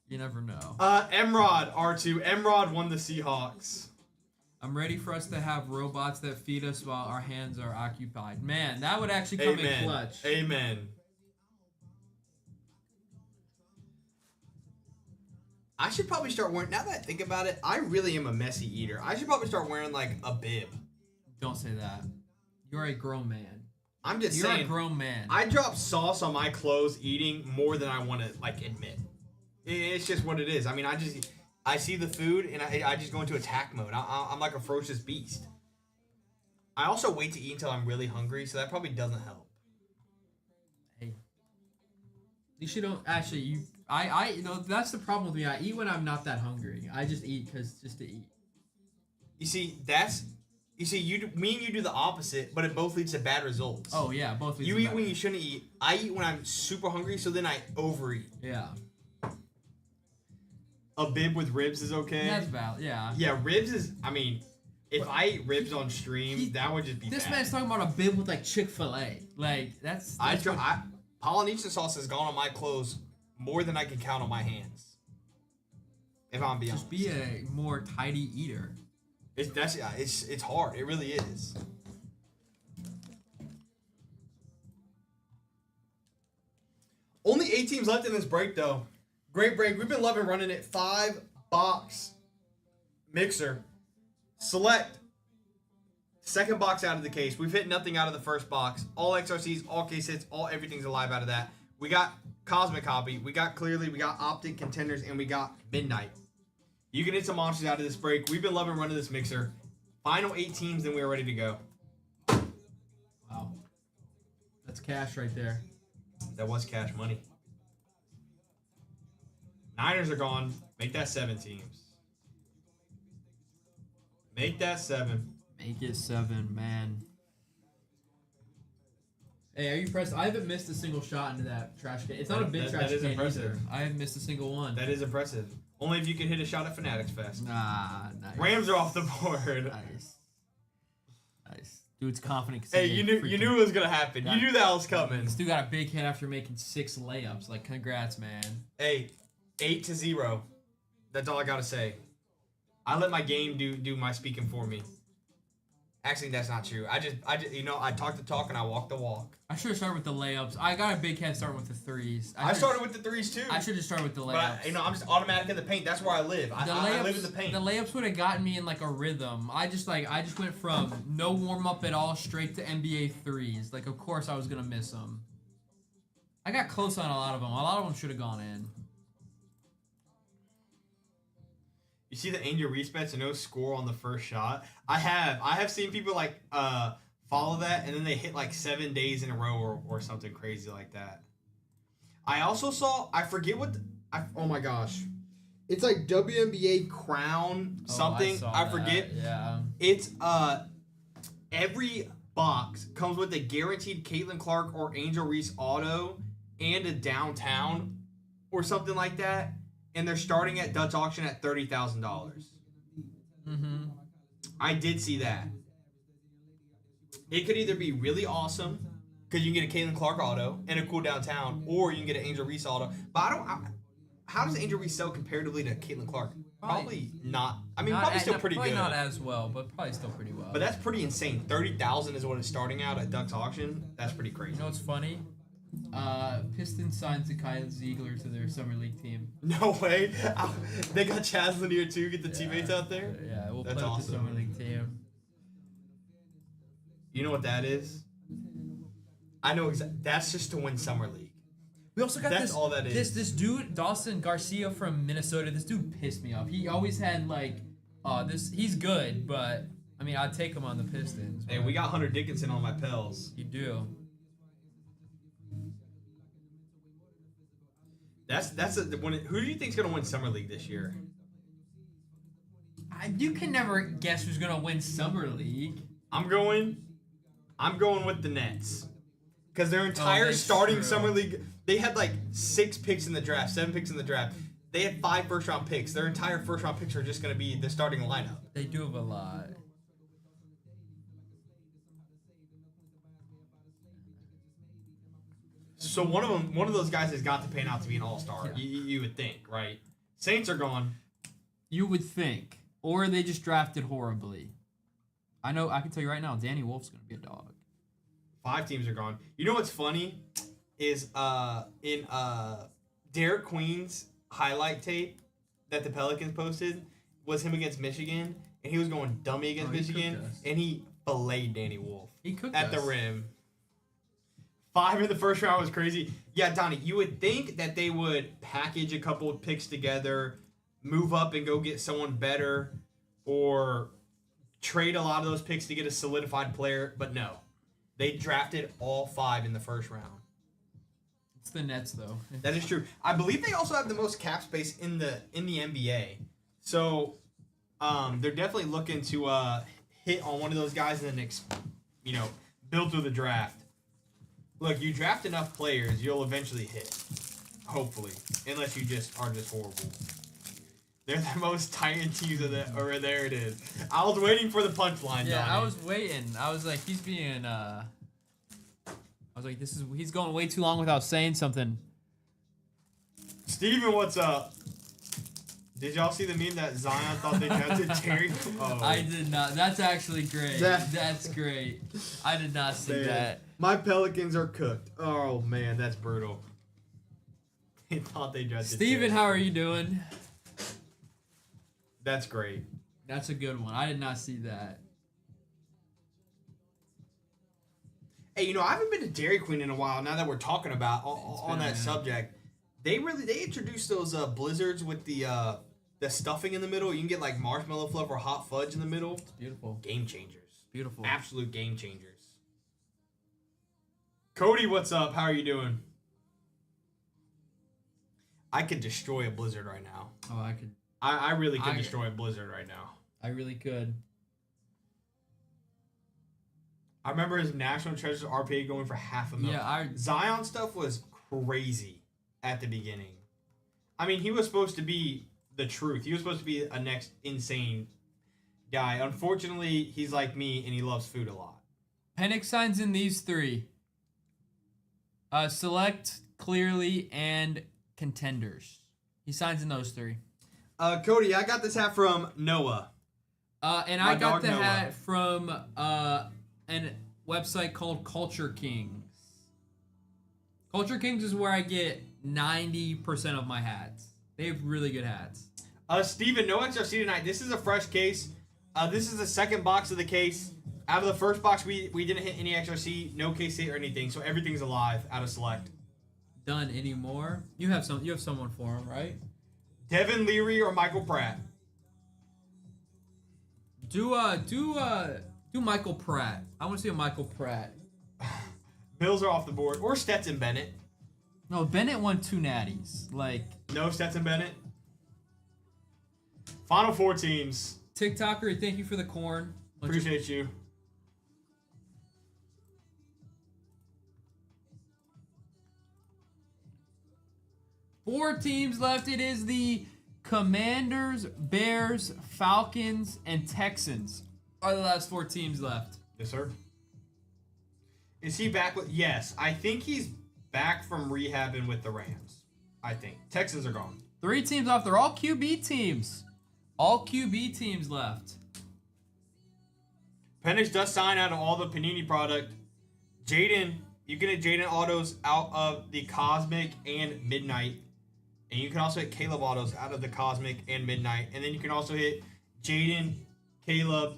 you never know. Emrod R2. Emrod won the Seahawks. I'm ready for us to have robots that feed us while our hands are occupied. Man, that would actually come in clutch. Amen. I should probably start wearing, now that I think about it, I really am a messy eater. I should probably start wearing like a bib. Don't say that. You're a grown man. I'm just saying. You're a grown man. I drop sauce on my clothes eating more than I want to like admit. It's just what it is. I mean, I see the food and I just go into attack mode. I'm like a ferocious beast. I also wait to eat until I'm really hungry, so that probably doesn't help. Hey. You should don't, actually, you know, that's the problem with me. I eat when I'm not that hungry. I just eat just to eat. You see, You see, me and you do the opposite, but it both leads to bad results. Oh yeah, both. You eat when you shouldn't eat. I eat when I'm super hungry, so then I overeat. Yeah. A bib with ribs is okay. That's valid. Yeah. Yeah, ribs is. I mean, if I ate ribs on stream, that would just be. This bad. man's talking about a bib with like Chick-fil-A. Like that's. Polynesian sauce has gone on my clothes more than I can count on my hands. If I'm being honest. Just be a more tidy eater. It's hard. It really is. Only 8 teams left in this break, though. Great break. We've been loving running it. 5-box mixer. Select. Second box out of the case. We've hit nothing out of the first box. All XRCs, all case hits, everything's alive out of that. We got Cosmic Copy. We got Clearly. We got Optic Contenders. And we got Midnight. You can hit some monsters out of this break. We've been loving running this mixer. Final 8 teams, and we are ready to go. Wow. That's cash right there. That was cash money. Niners are gone. Make that 7 teams. Make that 7. Make it 7, man. Hey, are you impressed? I haven't missed a single shot into that trash can. It's not a big trash can either. I haven't missed a single one. That is impressive. Only if you could hit a shot at Fanatics Fest. Nah, nice. Rams are off the board. Nice. Dude's confident. Hey, you knew it was gonna happen. You knew that was coming. This dude got a big hit after making 6 layups. Like, congrats, man. Hey, 8-0. That's all I gotta say. I let my game do my speaking for me. Actually, that's not true. I just I talk the talk and I walk the walk. I should have started with the layups. I got a big head starting with the threes. I started with the threes too. I should have started with the layups. But I'm just automatic in the paint. That's where I live. I live in the paint. The layups would have gotten me in like a rhythm. I just went from no warm up at all straight to NBA threes. Like, of course I was gonna miss them. I got close on a lot of them. A lot of them should have gone in. You see the Angel respets and no score on the first shot? I have seen people like follow that and then they hit like 7 days in a row or something crazy like that. I also saw, I forget oh my gosh. It's like WNBA Crown something. I forget. Yeah. It's every box comes with a guaranteed Caitlin Clark or Angel Reese auto and a downtown or something like that. And they're starting at Dutch auction at $30,000. Mm-hmm. I did see that. It could either be really awesome because you can get a Caitlin Clark auto and a cool downtown, or you can get an Angel Reese auto. But how does Angel Reese sell comparatively to Caitlin Clark? Probably not. I mean, probably still pretty good. Probably not as well, but probably still pretty well. But that's pretty insane. $30,000 is what it's starting out at Dutch auction. That's pretty crazy. You know what's funny? Pistons signed Zakai Ziegler to their summer league team. No way. They got Chaz Lanier too. Get the teammates out there. Yeah, we'll That's play awesome. with the summer league team. You know what that is? I know exactly. That's just to win summer league. We also got That's all that is. This dude Dawson Garcia from Minnesota. This dude pissed me off. He always had like, he's good, but I mean I'd take him on the Pistons. Hey, we got Hunter Dickinson on my Pels. You do. Who do you think's gonna win summer league this year? You can never guess who's gonna win summer league. I'm going with the Nets. Because their entire starting summer league, they had like 6 picks in the draft, 7 picks in the draft. They had 5 first-round picks. Their entire first-round picks are just going to be the starting lineup. They do have a lot. So one of those guys has got to pan out to be an all-star. Yeah. You would think, right? Saints are gone. You would think. Or they just drafted horribly. I know, I can tell you right now, Danny Wolf's going to be a dog. 5 teams are gone. You know what's funny is in Derek Queen's highlight tape that the Pelicans posted was him against Michigan, and he was going dummy against Michigan, and he filleted Danny Wolf. He cooked at the rim. 5 in the first round was crazy. Yeah, Donnie, you would think that they would package a couple of picks together, move up and go get someone better, or trade a lot of those picks to get a solidified player, but no. They drafted all 5 in the first round. It's the Nets, though. That is true. I believe they also have the most cap space in the NBA. So they're definitely looking to hit on one of those guys and then, build through the draft. Look, you draft enough players, you'll eventually hit. Hopefully. Unless you are just horrible. They're the most Titan teams of or there it is. I was waiting for the punchline, Yeah, Donnie. I was waiting. I was like, he's being, I was like, he's going way too long without saying something. Steven, what's up? Did y'all see the meme that Zion thought they drafted Terry? Oh. I did not. That's actually great. That's great. I did not see that. My Pelicans are cooked. Oh, man, that's brutal. They thought they drafted Steven, Terry. how are you doing? That's great. That's a good one. I did not see that. Hey, I haven't been to Dairy Queen in a while. Now that we're talking about on that subject, they introduced those blizzards with the stuffing in the middle. You can get like marshmallow fluff or hot fudge in the middle. It's beautiful. Game changers. Beautiful. Absolute game changers. Cody, what's up? How are you doing? I could destroy a blizzard right now. Oh, I could. I really could destroy a blizzard right now. I really could. I remember his National Treasures RPA going for $500,000. Yeah, Zion stuff was crazy at the beginning. I mean, he was supposed to be the truth. He was supposed to be a next insane guy. Unfortunately, he's like me and he loves food a lot. Penix signs in these three. Select, Clearly, and Contenders. He signs in those three. Cody, I got this hat from Noah. And I got the hat from a website called Culture Kings. Culture Kings is where I get 90% of my hats. They have really good hats. Steven, no XRC tonight. This is a fresh case. This is the second box of the case. Out of the first box, we didn't hit any XRC, no case hit or anything, so everything's alive out of Select. Done anymore? You have someone for him, right? Devin Leary or Michael Pratt? Do Michael Pratt. I want to see a Michael Pratt. Bills are off the board. Or Stetson Bennett. No, Bennett won 2 natties. Like, no Stetson Bennett. Final 4 teams. TikToker, thank you for the corn. Appreciate you. Four teams left. It is the Commanders, Bears, Falcons, and Texans are the last 4 teams left. Yes, sir. Is he back with... Yes, I think he's back from rehabbing with the Rams. I think. Texans are gone. 3 teams off. They're all QB teams. All QB teams left. Penix does sign out of all the Panini product. Jaden, you can hit Jaden autos out of the Cosmic and Midnight. And you can also hit Caleb autos out of the Cosmic and Midnight. And then you can also hit Jaden, Caleb,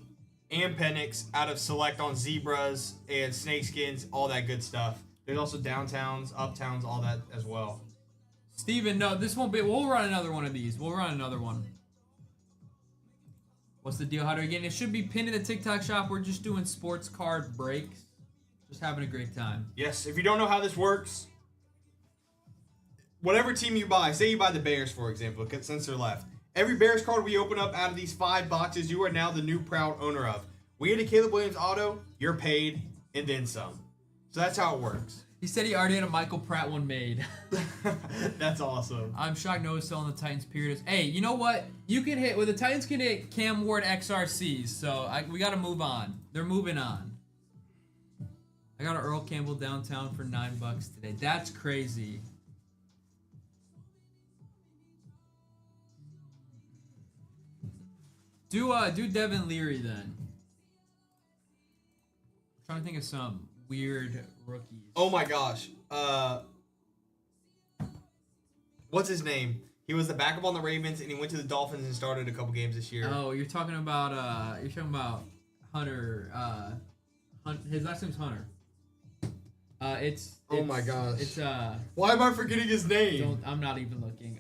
and Penix out of Select on Zebras and Snakeskins, all that good stuff. There's also Downtowns, Uptowns, all that as well. Steven, no, this won't be... We'll run another one of these. We'll run another one. What's the deal? How do we get in? It should be pinned in the TikTok shop. We're just doing sports card breaks. Just having a great time. Yes, if you don't know how this works, whatever team you buy, say you buy the Bears, for example, since they're left. Every Bears card we open up out of these 5 boxes, you are now the new proud owner of. We get a Caleb Williams auto, you're paid, and then some. So that's how it works. He said he already had a Michael Pratt one made. That's awesome. I'm shocked Noah's still on the Titans period. Hey, you know what? You can hit... Well, the Titans can hit Cam Ward XRCs, so we got to move on. They're moving on. I got an Earl Campbell downtown for $9 today. That's crazy. Do Devin Leary then. I'm trying to think of some weird rookies. Oh my gosh. What's his name? He was the backup on the Ravens, and he went to the Dolphins and started a couple games this year. Oh, you're talking about Hunter. His last name's Hunter. Oh my gosh. It's Why am I forgetting his name? I'm not even looking.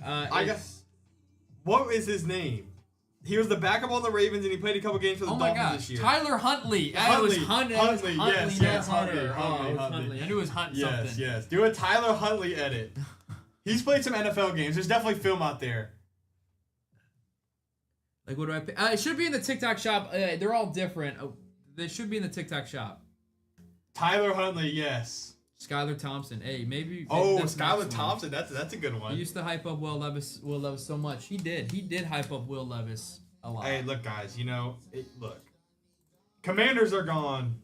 What is his name? He was the backup on the Ravens, and he played a couple games for the Dolphins this year. Tyler Huntley. Huntley. It was Huntley. Yes, Hunter. Huntley. I knew it was Hunt something. Yes. Do a Tyler Huntley edit. He's played some NFL games. There's definitely film out there. Like, what do I pick? It should be in the TikTok shop. They're all different. They should be in the TikTok shop. Tyler Huntley, yes. Skylar Thompson. Hey, maybe. Oh, that's the next Skylar one. Thompson. That's a good He one. used to hype up Will Levis so much. He did hype up Will Levis a lot. Hey, look, guys. Look. Commanders are gone.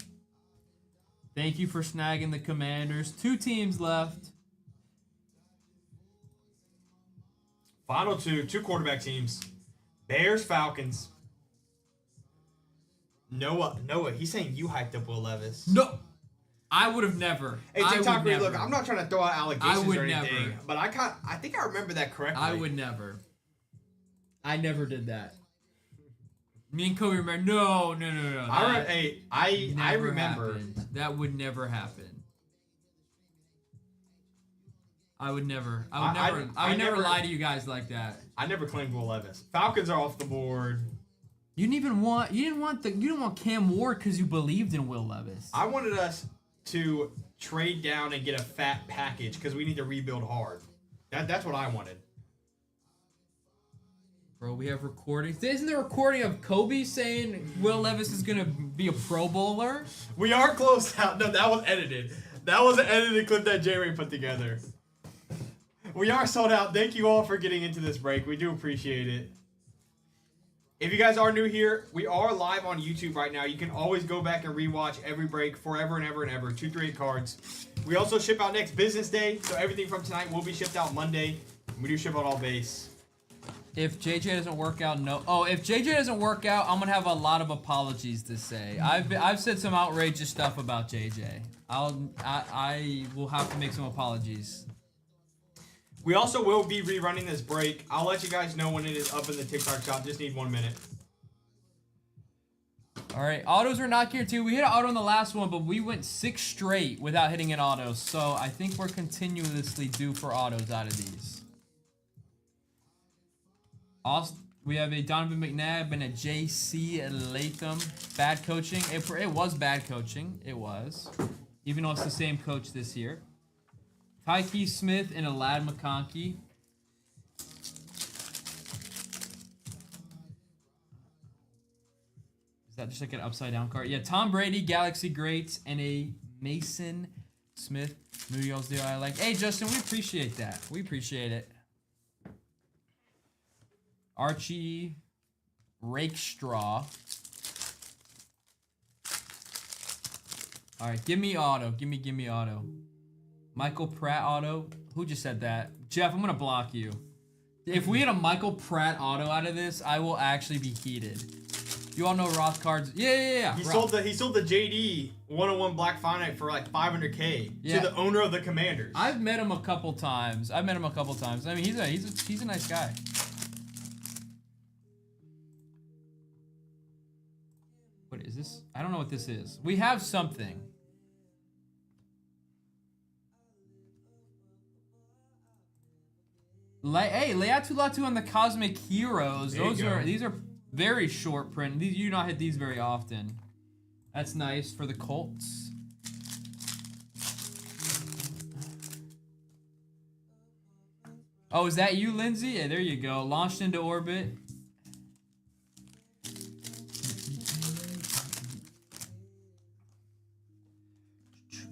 Thank you for snagging the Commanders. 2 teams left. Final two quarterback teams. Bears, Falcons. Noah, he's saying you hyped up Will Levis. No, I would have never. Hey, TikTok, look, I'm not trying to throw out allegations would or anything, never. but I think I remember that correctly. I would never. I never did that. Me and Kobe remember. No. I remember. Happened. That would never happen. I would never lie to you guys like that. I never claimed Will Levis. Falcons are off the board. You didn't want Cam Ward because you believed in Will Levis. I wanted us to trade down and get a fat package because we need to rebuild hard. That's what I wanted. Bro, we have recordings. Isn't there a recording of Kobe saying Will Levis is gonna be a Pro Bowler? We are close out. No, that was edited. That was an edited clip that J-Ray put together. We are sold out. Thank you all for getting into this break. We do appreciate it. If you guys are new here, we are live on YouTube right now. You can always go back and rewatch every break forever and ever and ever. 238 cards. We also ship out next business day, so everything from tonight will be shipped out Monday. We do ship out all base. If JJ doesn't work out, no. Oh, if JJ doesn't work out, I'm gonna have a lot of apologies to say. I've said some outrageous stuff about JJ. I will have to make some apologies. We also will be rerunning this break. I'll let you guys know when it is up in the TikTok shop. Just need 1 minute. All right, autos are not guaranteed. We hit an auto in the last one, but we went 6 straight without hitting an auto. So I think we're continuously due for autos out of these. We have a Donovan McNabb and a J.C. Latham. Bad coaching. It was bad coaching. It was. Even though it's the same coach this year. Tyke Smith and a Lad McConkey. Is that just like an upside down card? Yeah, Tom Brady, Galaxy Greats, and a Mason Smith Munoz deal I like. Hey, Justin, we appreciate that. We appreciate it. Archie Rakestraw. All right, give me auto. Give me auto. Michael Pratt auto. Who just said that? Jeff, I'm going to block you. If we get a Michael Pratt auto out of this, I will actually be heated. You all know Roth cards. Yeah. He sold the JD 101 Black Finite for like $500K to the owner of the Commanders. I've met him a couple times. I mean, he's a nice guy. What is this? I don't know what this is. We have something. Hey, Leatu Latu on the Cosmic Heroes. These are very short print. You do not hit these very often. That's nice for the Colts. Oh, is that you, Lindsay? Yeah, there you go. Launched into orbit.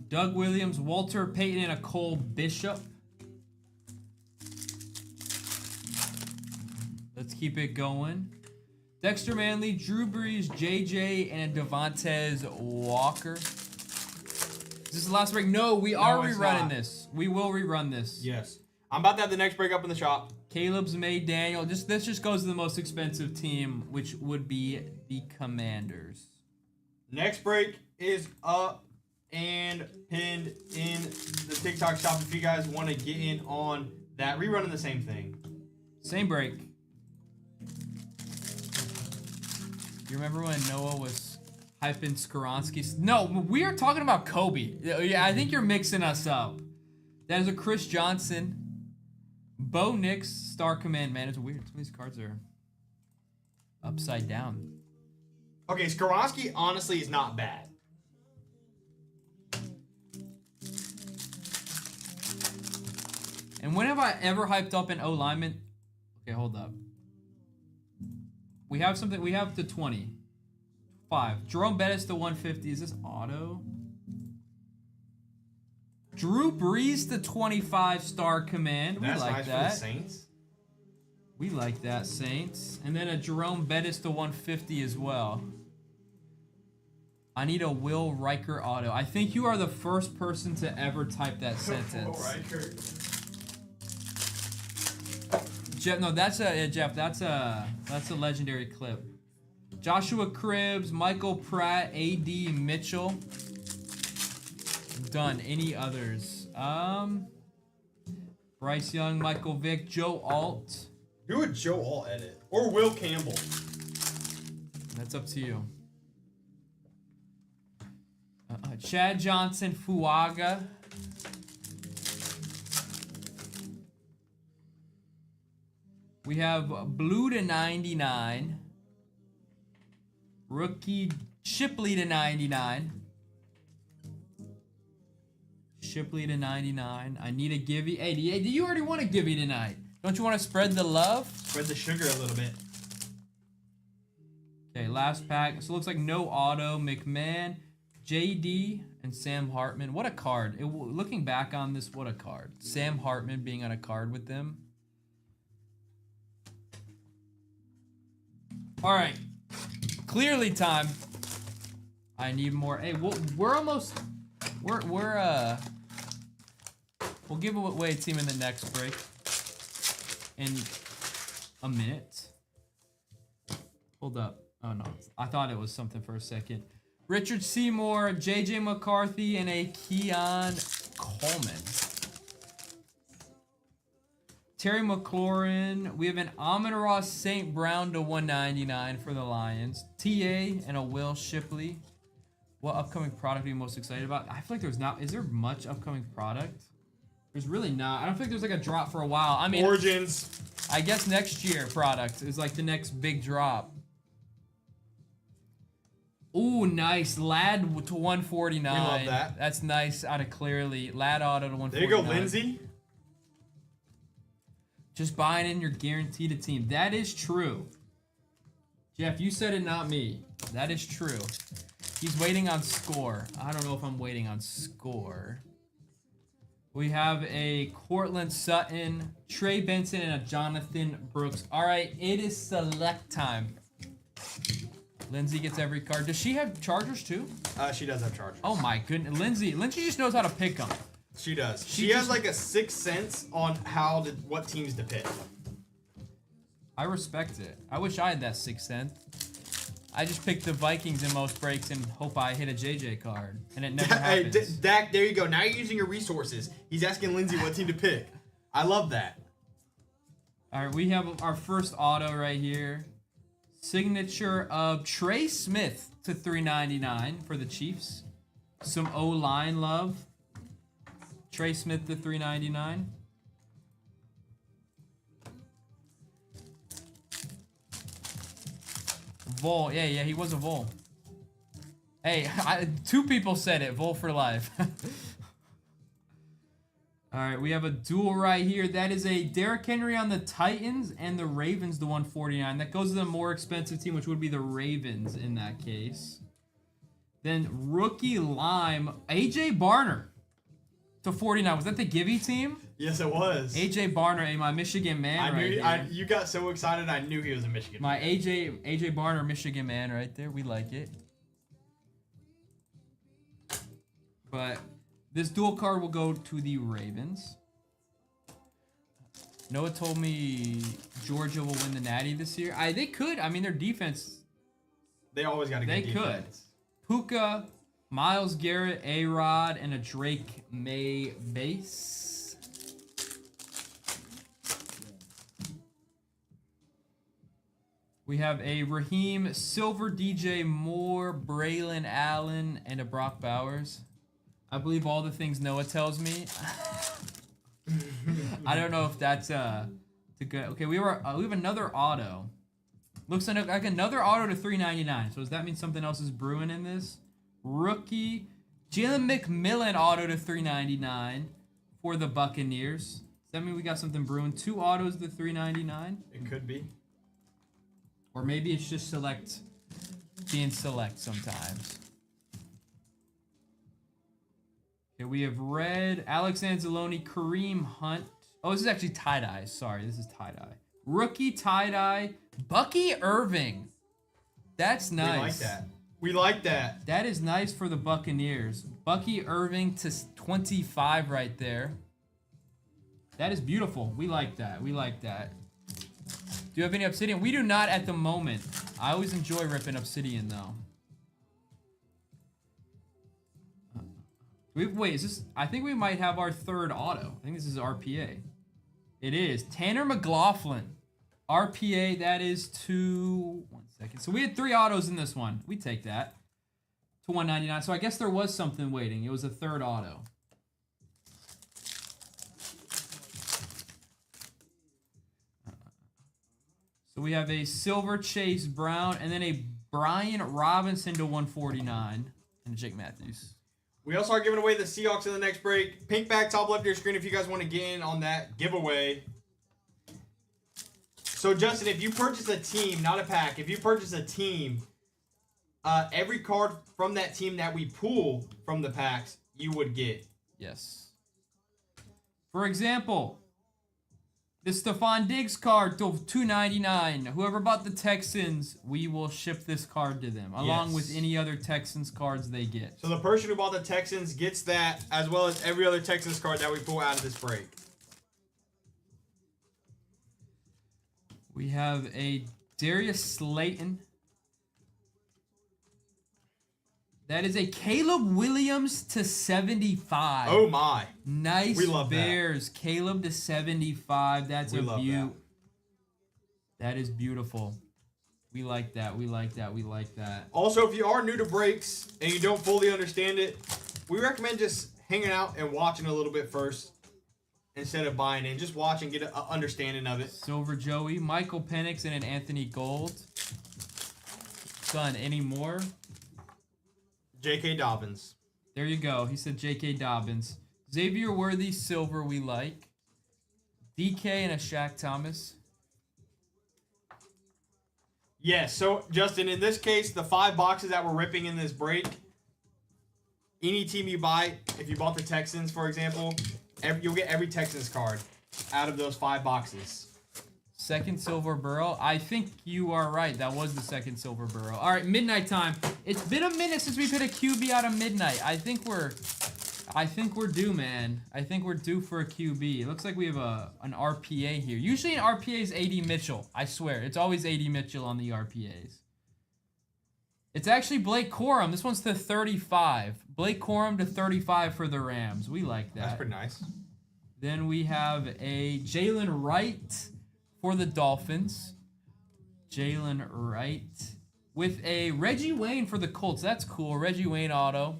Doug Williams, Walter Payton, and a Cole Bishop. Let's keep it going. Dexter Manley, Drew Brees, JJ, and Devontae Walker. Is this the last break? No, we are rerunning this. We will rerun this. Yes. I'm about to have the next break up in the shop. Caleb's made Daniel. This just goes to the most expensive team, which would be the Commanders. Next break is up and pinned in the TikTok shop if you guys want to get in on that. Rerunning the same thing. Same break. You remember when Noah was hyping Skoronski? No, we are talking about Kobe. Yeah, I think you're mixing us up. That is a Chris Johnson. Bo Nix, Star Command. Man, it's weird. Some of these cards are upside down. Okay, Skoronski honestly is not bad. And when have I ever hyped up an O lineman? Okay, hold up. We have something. We have the 20. 5. Jerome Bettis to 150. Is this auto? Drew Brees to 25-star command. We That's like nice that. for the Saints. We like that, Saints. And then a Jerome Bettis to 150 as well. I need a Will Riker auto. I think you are the first person to ever type that sentence. Will Riker. Jeff, no, that's a Jeff. That's a legendary clip. Joshua Cribbs, Michael Pratt, A.D. Mitchell. Done. Any others? Bryce Young, Michael Vick, Joe Alt. Do a Joe Alt edit or Will Campbell. That's up to you. Chad Johnson, Fuaga. We have Blue to 99. Rookie Shipley to 99. Shipley to 99. I need a Gibby. Hey, do you already want a Gibby tonight? Don't you want to spread the love? Spread the sugar a little bit. Okay, last pack. So it looks like no auto. McMahon, JD, and Sam Hartman. What a card. Looking back on this, what a card. Sam Hartman being on a card with them. All right. Clearly time. I need more. Hey, we're almost... We'll give away a team in the next break. In a minute. Hold up. Oh no. I thought it was something for a second. Richard Seymour, JJ McCarthy, and a Keon Coleman. Terry McLaurin. We have an Amon-Ra St. Brown to 199 for the Lions. TA and a Will Shipley. What upcoming product are you most excited about? I feel like there's not. Is there much upcoming product? There's really not. I don't think there's like a drop for a while. I mean, Origins. I guess next year product is like the next big drop. Ooh, nice. Lad to 149. We love that. That's nice out of Clearly. Lad auto to 149. There you go, Lindsey. Just buying in your guaranteed team. That is true. Jeff, you said it, not me. That is true. He's waiting on score. I don't know if I'm waiting on score. We have a Cortland Sutton, Trey Benson, and a Jonathan Brooks. All right, it is select time. Lindsay gets every card. Does she have Chargers too? She does have Chargers. Oh my goodness, Lindsay just knows how to pick them. She does. She She has just- like a sixth sense on what teams to pick. I respect it. I wish I had that sixth sense. I just pick the Vikings in most breaks and hope I hit a JJ card, and it never Hey, happens. Dak, there you go. Now you're using your resources. He's asking Lindsay what team to pick. I love that. All right, we have our first auto right here. Signature of Trey Smith to 399 for the Chiefs. Some O-line love. Trey Smith to 399. Vol, yeah, he was a Vol. Hey, two people said it. Vol for life. All right, we have a duel right here. That is a Derrick Henry on the Titans and the Ravens to 149. That goes to the more expensive team, which would be the Ravens in that case. Then rookie Lime, AJ Barner to 49. Was that the Gibby team? Yes, it was. AJ Barner, my Michigan man I knew. right here. You got so excited. I knew he was a Michigan. My AJ Barner, Michigan man right there. We like it. But this dual card will go to the Ravens. Noah told me Georgia will win the Natty this year. They could. I mean, their defense. They always got a good They defense. Puka, Myles Garrett, A-Rod, and a Drake May base. We have a Raheem, Silver, DJ Moore, Braylon Allen, and a Brock Bowers. I believe all the things Noah tells me. I don't know if that's good. Okay, we have another auto. Looks like another auto to 399. So does that mean something else is brewing in this? Rookie Jalen McMillan auto to 399 for the Buccaneers. Does that mean we got something brewing? 2 autos to 399. It could be. Or maybe it's just select being select sometimes. Okay, we have red, Alex Anzalone, Kareem Hunt. Oh, this is actually tie-dye. Sorry, this is tie-dye. Rookie tie-dye, Bucky Irving. That's nice. We like that. We like that. That is nice for the Buccaneers. Bucky Irving to 25 right there. That is beautiful. We like that. We like that. Do you have any Obsidian? We do not at the moment. I always enjoy ripping Obsidian, though. Wait, is this... I think we might have our third auto. I think this is RPA. It is. Tanner McLaughlin. RPA, that is to... 1 second. So we had 3 autos in this one. We take that. To 199. So I guess there was something waiting. It was a third auto. So we have a silver Chase Brown and then a Brian Robinson to 149 and Jake Matthews. We also are giving away the Seahawks in the next break. Pink back top left of your screen if you guys want to get in on that giveaway. So, Justin, if you purchase a team, not a pack, if you purchase a team, every card from that team that we pull from the packs, you would get. Yes. For example, the Stephon Diggs card to $2.99. Whoever bought the Texans, we will ship this card to them, along with any other Texans cards they get. So the person who bought the Texans gets that, as well as every other Texans card that we pull out of this break. We have a Darius Slayton. That is a Caleb Williams to 75. Oh my. Nice we love Bears. That. Caleb to 75. That's a beaut. That. That is beautiful. We like that. We like that. We like that. Also, if you are new to breaks and you don't fully understand it, we recommend just hanging out and watching a little bit first instead of buying in. Just watch and get an understanding of it. Silver Joey, Michael Penix, and an Anthony Gold. Son, any more? J.K. Dobbins. There you go. He said J.K. Dobbins. Xavier Worthy, silver, we like. DK and a Shaq Thomas. Yes, so, Justin, in this case, the 5 boxes that we're ripping in this break, any team you buy, if you bought the Texans, for example, you'll get every Texans card out of those 5 boxes. Second Silver Burrow. I think you are right. That was the second Silver Burrow. All right, midnight time. It's been a minute since we've hit a QB out of midnight. I think we're due, man. I think we're due for a QB. It looks like we have an RPA here. Usually an RPA is AD Mitchell. I swear. It's always AD Mitchell on the RPAs. It's actually Blake Corum. This one's to 35. Blake Corum to 35 for the Rams. We like that. That's pretty nice. Then we have a Jalen Wright for the Dolphins. Jalen Wright. With a Reggie Wayne for the Colts. That's cool. Reggie Wayne auto.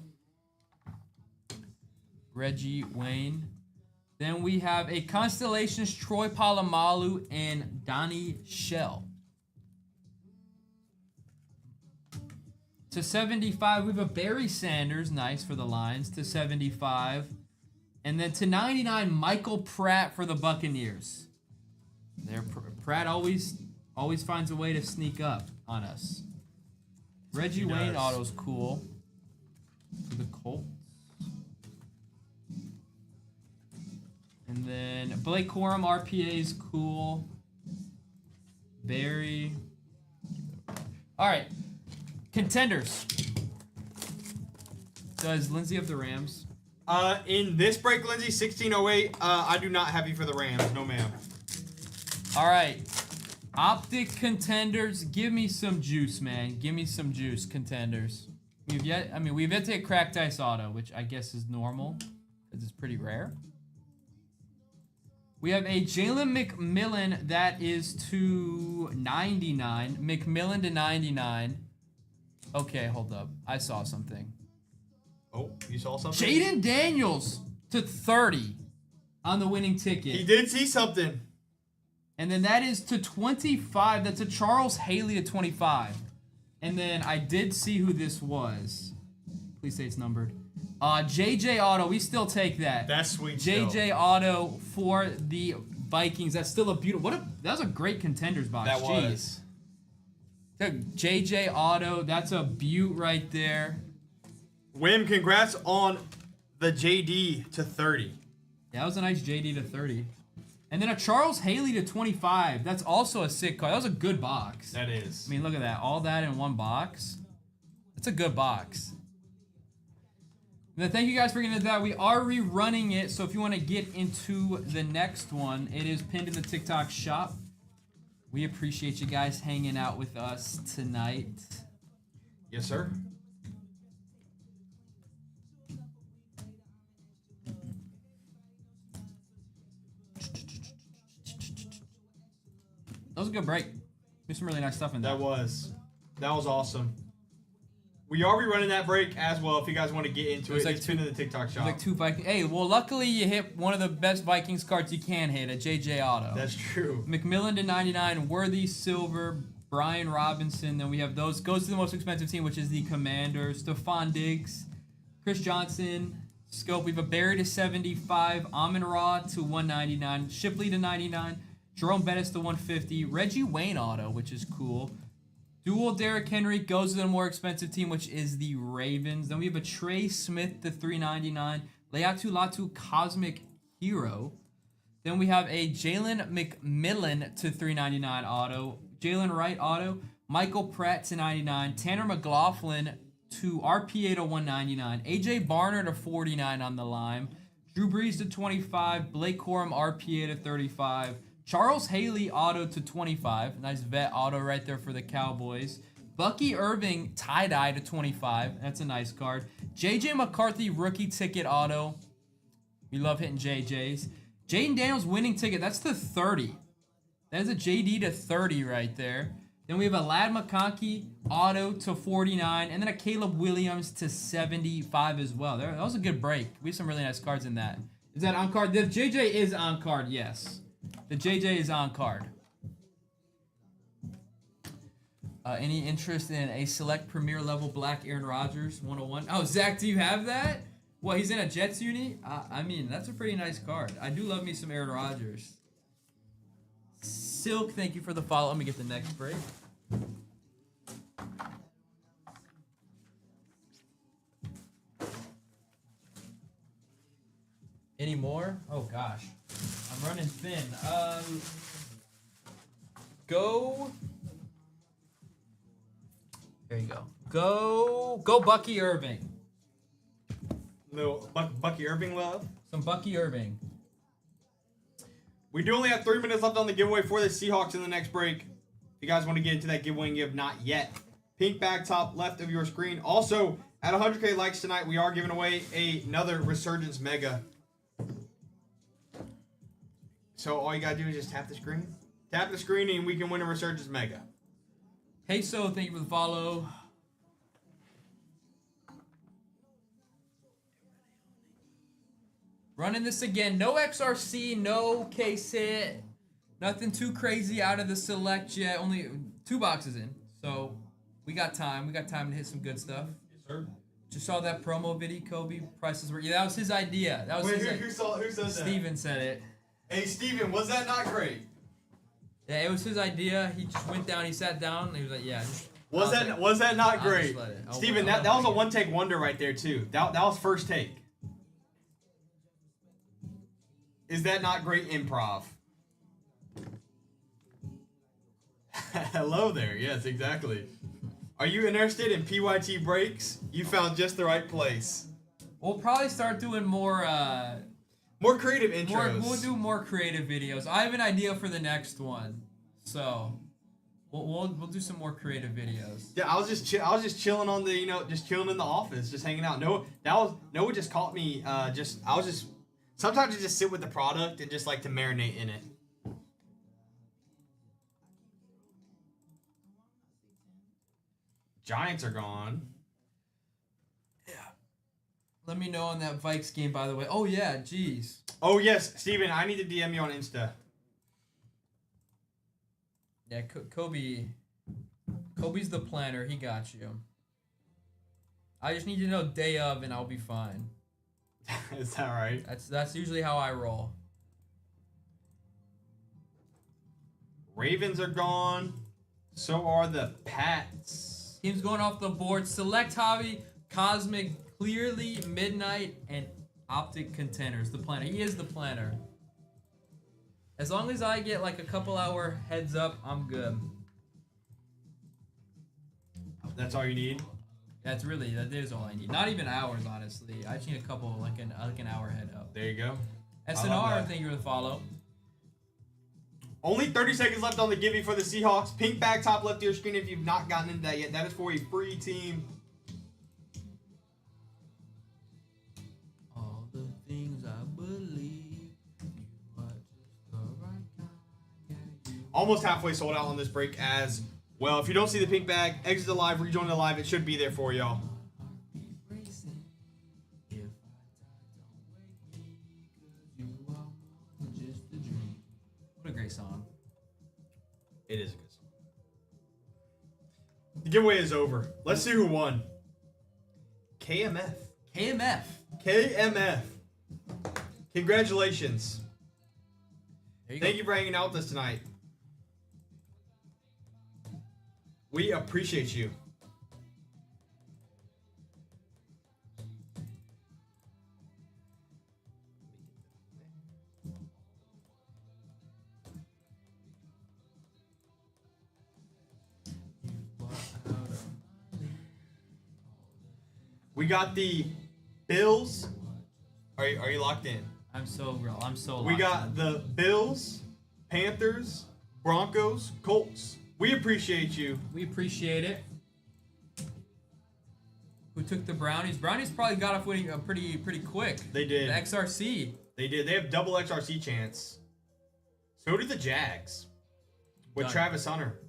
Reggie Wayne. Then we have a Constellations, Troy Polamalu and Donnie Shell. To 75, we have a Barry Sanders, nice for the Lions, to 75. And then to 99, Michael Pratt for the Buccaneers. There, Pratt always finds a way to sneak up on us. Reggie Wayne auto's cool for the Colts. And then Blake Corum RPA is cool. Barry. All right, contenders. Does Lindsay have the Rams? In this break, Lindsay, 1608, I do not have you for the Rams. No, ma'am. All right. Optic contenders, give me some juice, man. Give me some juice, contenders. We've yet to get cracked ice auto, which I guess is normal because it's pretty rare. We have a Jalen McMillan that is to 99. McMillan to 99. Okay, hold up. I saw something. Oh, you saw something? Jaden Daniels to 30 on the winning ticket. He did see something. And then that is to 25. That's a Charles Haley at 25. And then I did see who this was. Please say it's numbered. JJ Auto. We still take that. That's sweet. JJ Auto for the Vikings. That's still a beautiful. That was a great contenders box. That was. Jeez. JJ Auto, that's a beaut right there. Wim, congrats on the JD to 30. Yeah, that was a nice JD to 30. And then a Charles Haley to 25. That's also a sick card. That was a good box. That is. I mean, look at that. All that in one box. That's a good box. And then thank you guys for getting into that. We are rerunning it, so if you want to get into the next one, it is pinned in the TikTok shop. We appreciate you guys hanging out with us tonight. Yes, sir. That was a good break. There's some really nice stuff in there. That was awesome. We are rerunning that break as well. If you guys want to get into it, like it's pinned in the TikTok shop. Like 2 Vikings. Hey, well, luckily you hit one of the best Vikings cards you can hit, a JJ Auto. That's true. McMillan to 99, Worthy Silver, Brian Robinson. Then we have those. Goes to the most expensive team, which is the Commanders. Stephon Diggs, Chris Johnson, Scope. We have a Barry to 75, Amon Ra to 199, Shipley to 99, Jerome Bettis to 150, Reggie Wayne Auto, which is cool. Dual Derrick Henry goes to the more expensive team, which is the Ravens. Then we have a Trey Smith to 399, Leatu Latu Cosmic Hero. Then we have a Jalen McMillan to 399 auto, Jalen Wright auto, Michael Pratt to 99, Tanner McLaughlin to RPA to 199, AJ Barner to 49 on the line, Drew Brees to 25, Blake Corum RPA to 35, Charles Haley auto to 25. Nice vet auto right there for the Cowboys. Bucky Irving tie-dye to 25. That's a nice card. JJ McCarthy rookie ticket auto. We love hitting JJs. Jaden Daniels winning ticket. That's the 30. That is a JD to 30 right there. Then we have a Ladd McConkey auto to 49. And then a Caleb Williams to 75 as well. That was a good break. We have some really nice cards in that. Is that on card? The JJ is on card, yes. The JJ is on card. Any interest in a select premier level black Aaron Rodgers 101? Oh, Zach, do you have that? Well, he's in a Jets uni? I mean, that's a pretty nice card. I do love me some Aaron Rodgers. Silk, thank you for the follow. Let me get the next break. Any more? Oh, gosh. I'm running thin. Go. There you go. Go Bucky Irving. No, Bucky Irving love. Some Bucky Irving. We do only have 3 minutes left on the giveaway for the Seahawks in the next break. If you guys want to get into that giveaway and you have not yet, pink bag top left of your screen. Also, at 100K likes tonight, we are giving away another Resurgence Mega. So all you gotta do is just tap the screen. Tap the screen and we can win a Resurgence Mega. Hey, so thank you for the follow. Running this again. No XRC, no case hit. Nothing too crazy out of the select yet. Only 2 boxes in. So we got time. We got time to hit some good stuff. Yes, sir. Just saw that promo video, Kobe. Prices were. Yeah, that was his idea. That was Wait, his who said that? Steven said it. Hey, Steven, was that not great? Yeah, it was his idea. He just went down. He sat down. And he was like, "Yeah." Was that not great? Steven, that was a one-take wonder right there too. That was first take. Is that not great improv? Hello there. Yes, exactly. Are you interested in PYT breaks? You found just the right place. We'll probably start doing more creative intros. We'll do more creative videos. I have an idea for the next one, so we'll do some more creative videos. Yeah, I was just chilling on the just chilling in the office, just hanging out. Noah just caught me. Sometimes I just sit with the product and just like to marinate in it. Giants are gone. Yeah. Let me know on that Vikes game, by the way. Oh, yeah, jeez. Oh, yes, Steven, I need to DM you on Insta. Yeah, Kobe's the planner. He got you. I just need to know day of, and I'll be fine. Is that right? That's usually how I roll. Ravens are gone. So are the Pats. Teams going off the board. Select Hobby, Cosmic, Clearly, Midnight, and Optic Contenders. The planner. He is the planner. As long as I get like a couple hour heads up, I'm good. That's all you need? That is all I need. Not even hours, honestly. I just need a couple, like an hour head up. There you go. SNR, thank you for the follow. Only 30 seconds left on the giveaway for the Seahawks. Pink bag top left of your screen if you've not gotten into that yet. That is for a free team. All the things I believe, you are just the right kind. Almost halfway sold out on this break as well. If you don't see the pink bag, exit the live, rejoin the live. It should be there for y'all. What a great song. It is a good song. The giveaway is over. Let's see who won. KMF. KMF. Congratulations. Thank you for hanging out with us tonight. We appreciate you. We got the Bills. Are you locked in? I'm so locked We got the Bills, Panthers, Broncos, Colts. We appreciate you. We appreciate it. Who took the Brownies? Brownies probably got off winning pretty quick. They did. The XRC. They did. They have double XRC chance. So did the Jags with Done. Travis Hunter.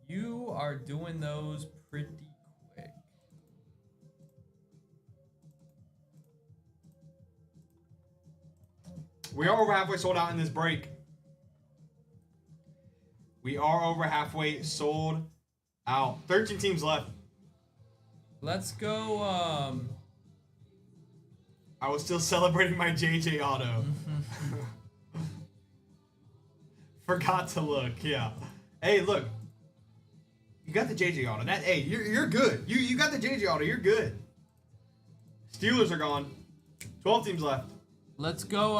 You are doing those pretty quick. We are over halfway sold out in this break. We are over halfway sold out. 13 teams left. Let's go. I was still celebrating my JJ auto. Forgot to look. Yeah. Hey, look. You got the JJ auto. That. Hey, you're good. You got the JJ auto. You're good. Steelers are gone. 12 teams left. Let's go.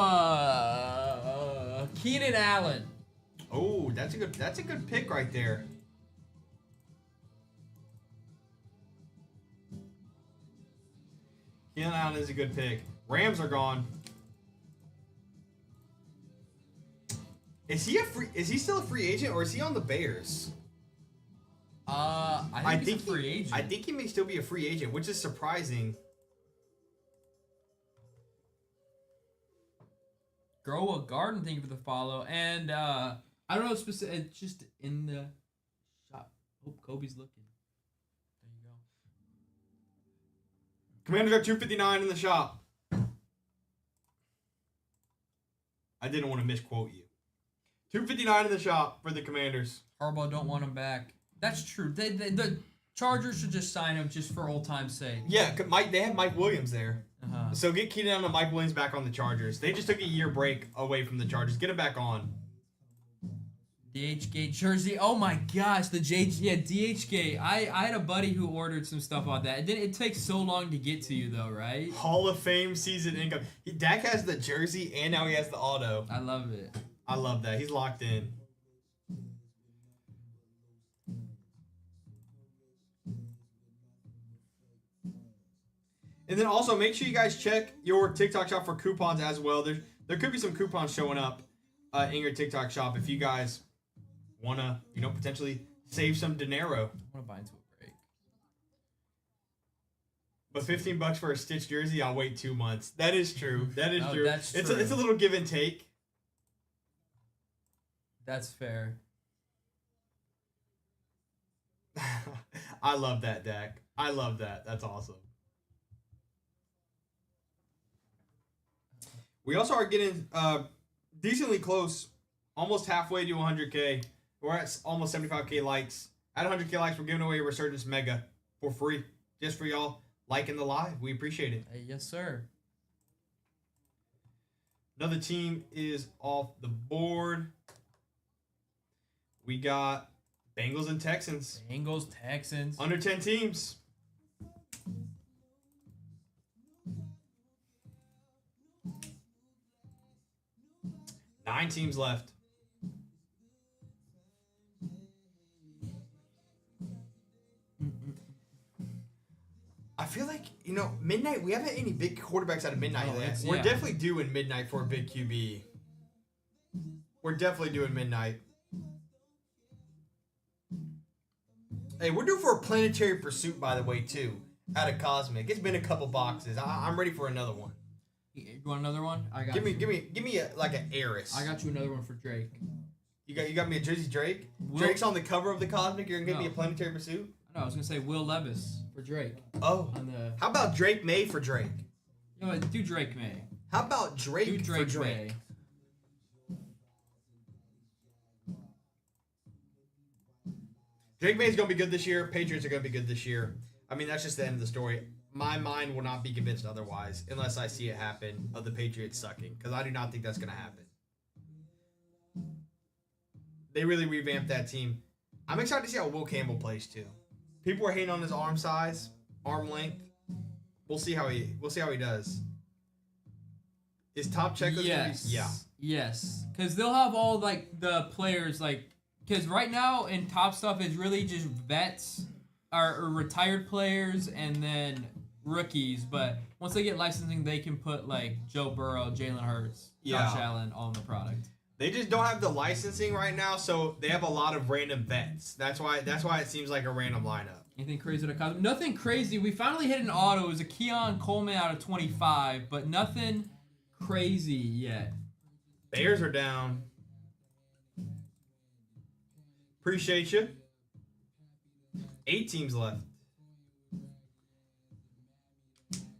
Keenan Allen. Oh, that's a good pick right there. Keenan Allen is a good pick. Rams are gone. Is he still a free agent or is he on the Bears? I think he's a free agent. I think he may still be a free agent, which is surprising. Grow a Garden, thank you for the follow. And I don't know specific. It's just in the shop. Oh, Kobe's looking. There you go. Commanders are 259 in the shop. I didn't want to misquote you. 259 in the shop for the Commanders. Harbaugh don't want him back. That's true. The Chargers should just sign him just for old time's sake. Yeah, they have Mike Williams there. Uh-huh. So get Keenan Allen and Mike Williams back on the Chargers. They just took a year break away from the Chargers. Get him back on. DHgate jersey. Oh my gosh, the DHgate. I had a buddy who ordered some stuff on that. It takes so long to get to you though, right? Hall of Fame season income. Dak has the jersey and now he has the auto. I love it. I love that. He's locked in. And then also make sure you guys check your TikTok shop for coupons as well. There could be some coupons showing up in your TikTok shop if you guys wanna, potentially save some dinero. I want to buy into a break. But $15 for a Stitch jersey, I'll wait 2 months. That is true. That is true. That's It's true. a little give and take. That's fair. I love that, Dak. I love that. That's awesome. We also are getting decently close, almost halfway to 100K. We're at almost 75K likes. At 100K likes, we're giving away a Resurgence Mega for free, just for y'all liking the live. We appreciate it. Hey, yes, sir. Another team is off the board. We got Bengals and Texans. Bengals, Texans. Under 10 teams. Nine teams left. I feel like, midnight, we haven't any big quarterbacks out of midnight yet. We're definitely doing midnight for a big QB. We're definitely doing midnight. Hey, we're due for a planetary pursuit, by the way, too, out of Cosmic. It's been a couple boxes. I'm ready for another one. You want another one? I got Give me like an Eris. I got you another one for Drake. You got me a Jersey Drake? Drake's on the cover of the Cosmic. You're gonna give me a planetary pursuit? No, I was gonna say Will Levis for Drake. Oh. How about Drake May for Drake? You know what? Do Drake May. How about Drake, for Drake? May. Drake May's gonna be good this year. Patriots are gonna be good this year. I mean, that's just the end of the story. My mind will not be convinced otherwise unless I see it happen of the Patriots sucking, because I do not think that's gonna happen. They really revamped that team. I'm excited to see how Will Campbell plays too. People are hating on his arm size, arm length. We'll see how he does. Is Top Check? Yes. Because they'll have all like the players because right now in top stuff it's really just vets or retired players and then rookies. But once they get licensing, they can put like Joe Burrow, Jalen Hurts, Josh Allen on the product. They just don't have the licensing right now, so they have a lot of random vets. That's why it seems like a random lineup. Anything crazy to Cosmo? Nothing crazy. We finally hit an auto. It was a Keon Coleman out of 25, but nothing crazy yet. Bears are down. Appreciate you. 8 teams left.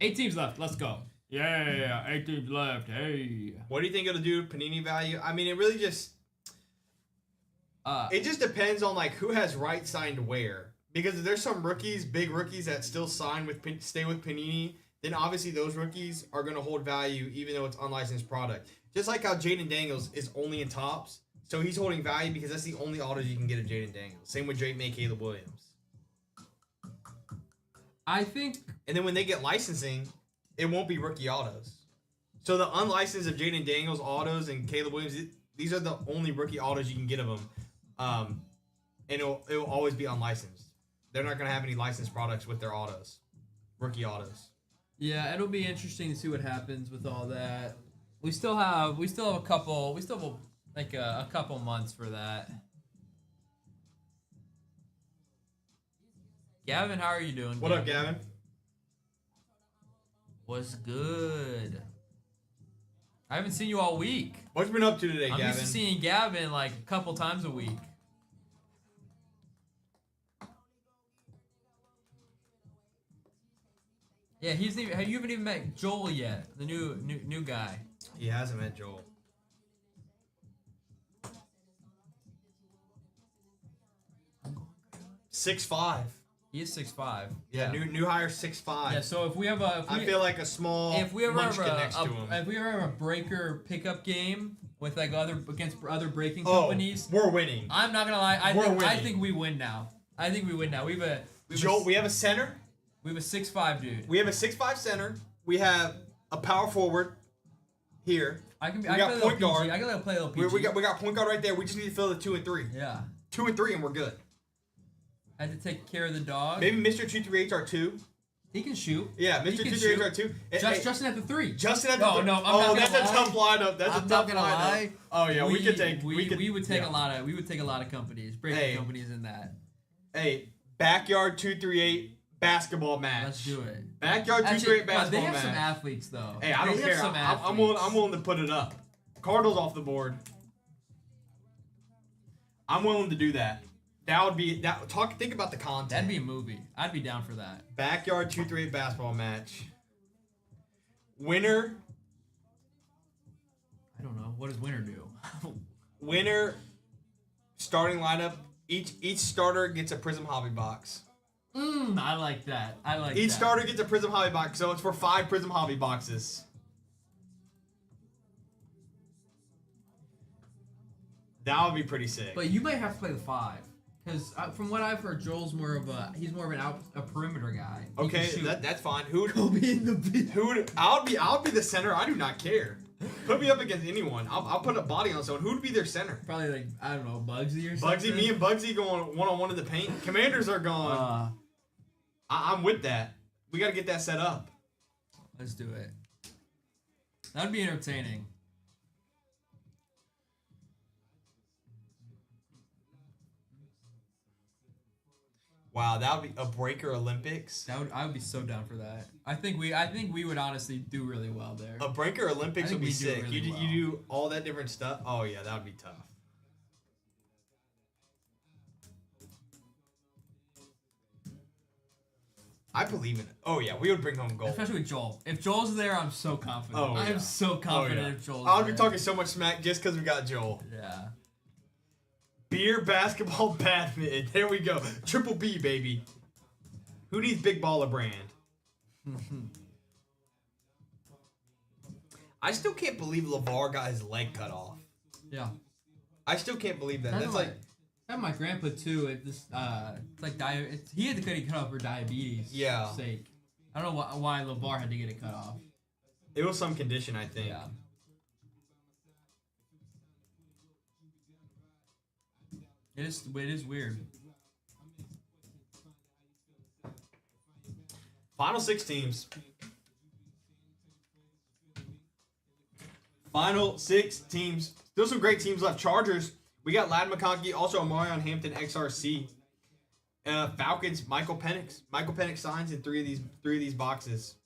8 teams left. Let's go. Yeah, 8 teams left. Hey. What do you think it'll do Panini value? I mean, it really just it just depends on like who has right signed where. Because if there's some rookies, big rookies that still stay with Panini, then obviously those rookies are going to hold value even though it's unlicensed product. Just like how Jaden Daniels is only in tops, so he's holding value because that's the only autos you can get of Jaden Daniels. Same with Drake May, Caleb Williams. I think. And then when they get licensing, it won't be rookie autos. So the unlicensed of Jaden Daniels autos and Caleb Williams, these are the only rookie autos you can get of them. And it'll always be unlicensed. They're not going to have any licensed products with their autos. Rookie autos. Yeah, it'll be interesting to see what happens with all that. We still have a couple months for that. Gavin, how are you doing? What up, Gavin? What's good? I haven't seen you all week. What you been up to today, Gavin? I'm used to seeing Gavin like a couple times a week. Yeah, you haven't even met Joel yet, the new guy. He hasn't met Joel. $6'5". He is 6'5". Yeah, new hire 6'5". Yeah, so I feel like a small munchkin next to him. If we ever have a breaker pickup game with like against other breaking companies, we're winning. I'm not gonna lie, I think we win now. We have a center. We have a 6'5" dude. We have a 6'5" center. We have a power forward here. I got point guard. I can play a little PG. We got point guard right there. We just need to fill the 2 and 3. Yeah. 2 and 3 and we're good. I had to take care of the dog. Maybe Mr. 238's our 2. He can shoot. Yeah, Mr. 238's our 2. Justin at the 3. Justin at the 3. No, that's a tough lineup. That's a tough lineup. Lie. Oh yeah, we would take a lot of companies, breaking companies in that. Hey, backyard 238 basketball match. Let's do it. Backyard 238 basketball match. They have some athletes though. Hey, I don't care. I'm willing to put it up. Cardinals off the board. I'm willing to do that. That would be that. Think about the content. That'd be a movie. I'd be down for that. Backyard 238 basketball match. Winner. I don't know. What does winner do? Winner. Starting lineup. Each starter gets a Prism Hobby box. I like that. Each starter gets a Prism Hobby box, so it's for 5 Prism Hobby boxes. That would be pretty sick. But you might have to play the 5. Because from what I've heard, Joel's more of a perimeter guy. He can Okay, shoot. that's fine. Who He'll be in the I'll be the center. I do not care. Put me up against anyone. I'll put a body on someone. Who would be their center? Probably like, I don't know, Bugsy or something. Bugsy, me and Bugsy going one-on-one in the paint. Commanders are gone. I'm with that. We got to get that set up. Let's do it. That'd be entertaining. Wow, that would be a Breaker Olympics. I would be so down for that. I think we would honestly do really well there. A Breaker Olympics would be sick. Really You do all that different stuff. Oh yeah, that would be tough. I believe in it. Oh yeah, we would bring home gold. Especially with Joel. If Joel's there, I'm so confident. Oh, I am yeah. so confident Oh, yeah. if Joel's I'll there. be talking so much smack just because we got Joel. Yeah. Beer, basketball, badminton. There we go. Triple B, baby. Who needs Big Baller Brand? I still can't believe LeVar got his leg cut off. Yeah. I still can't believe that. That's That's like I have my grandpa too. It's like he had to get it cut off for diabetes. Yeah. Sake. I don't know why LeVar had to get it cut off. it was some condition, I think. Yeah. It is weird. Final 6 teams. Final 6 teams. Still some great teams left. Chargers. We got Ladd McConkey, also Omarion Hampton, XRC. Falcons, Michael Penix. Michael Penix signs in three of these boxes.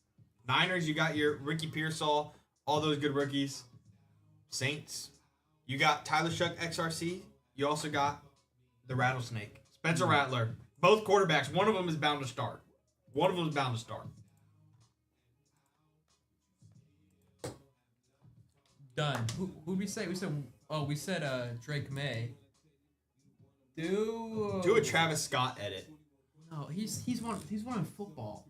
Niners, you got your Ricky Pearsall, all those good rookies. Saints, you got Tyler Shuck, XRC. You also got the Rattlesnake, Spencer Rattler. Both quarterbacks. One of them is bound to start. Done. Who'd we say? We said Drake May. Do a Travis Scott edit. No, he's one in football.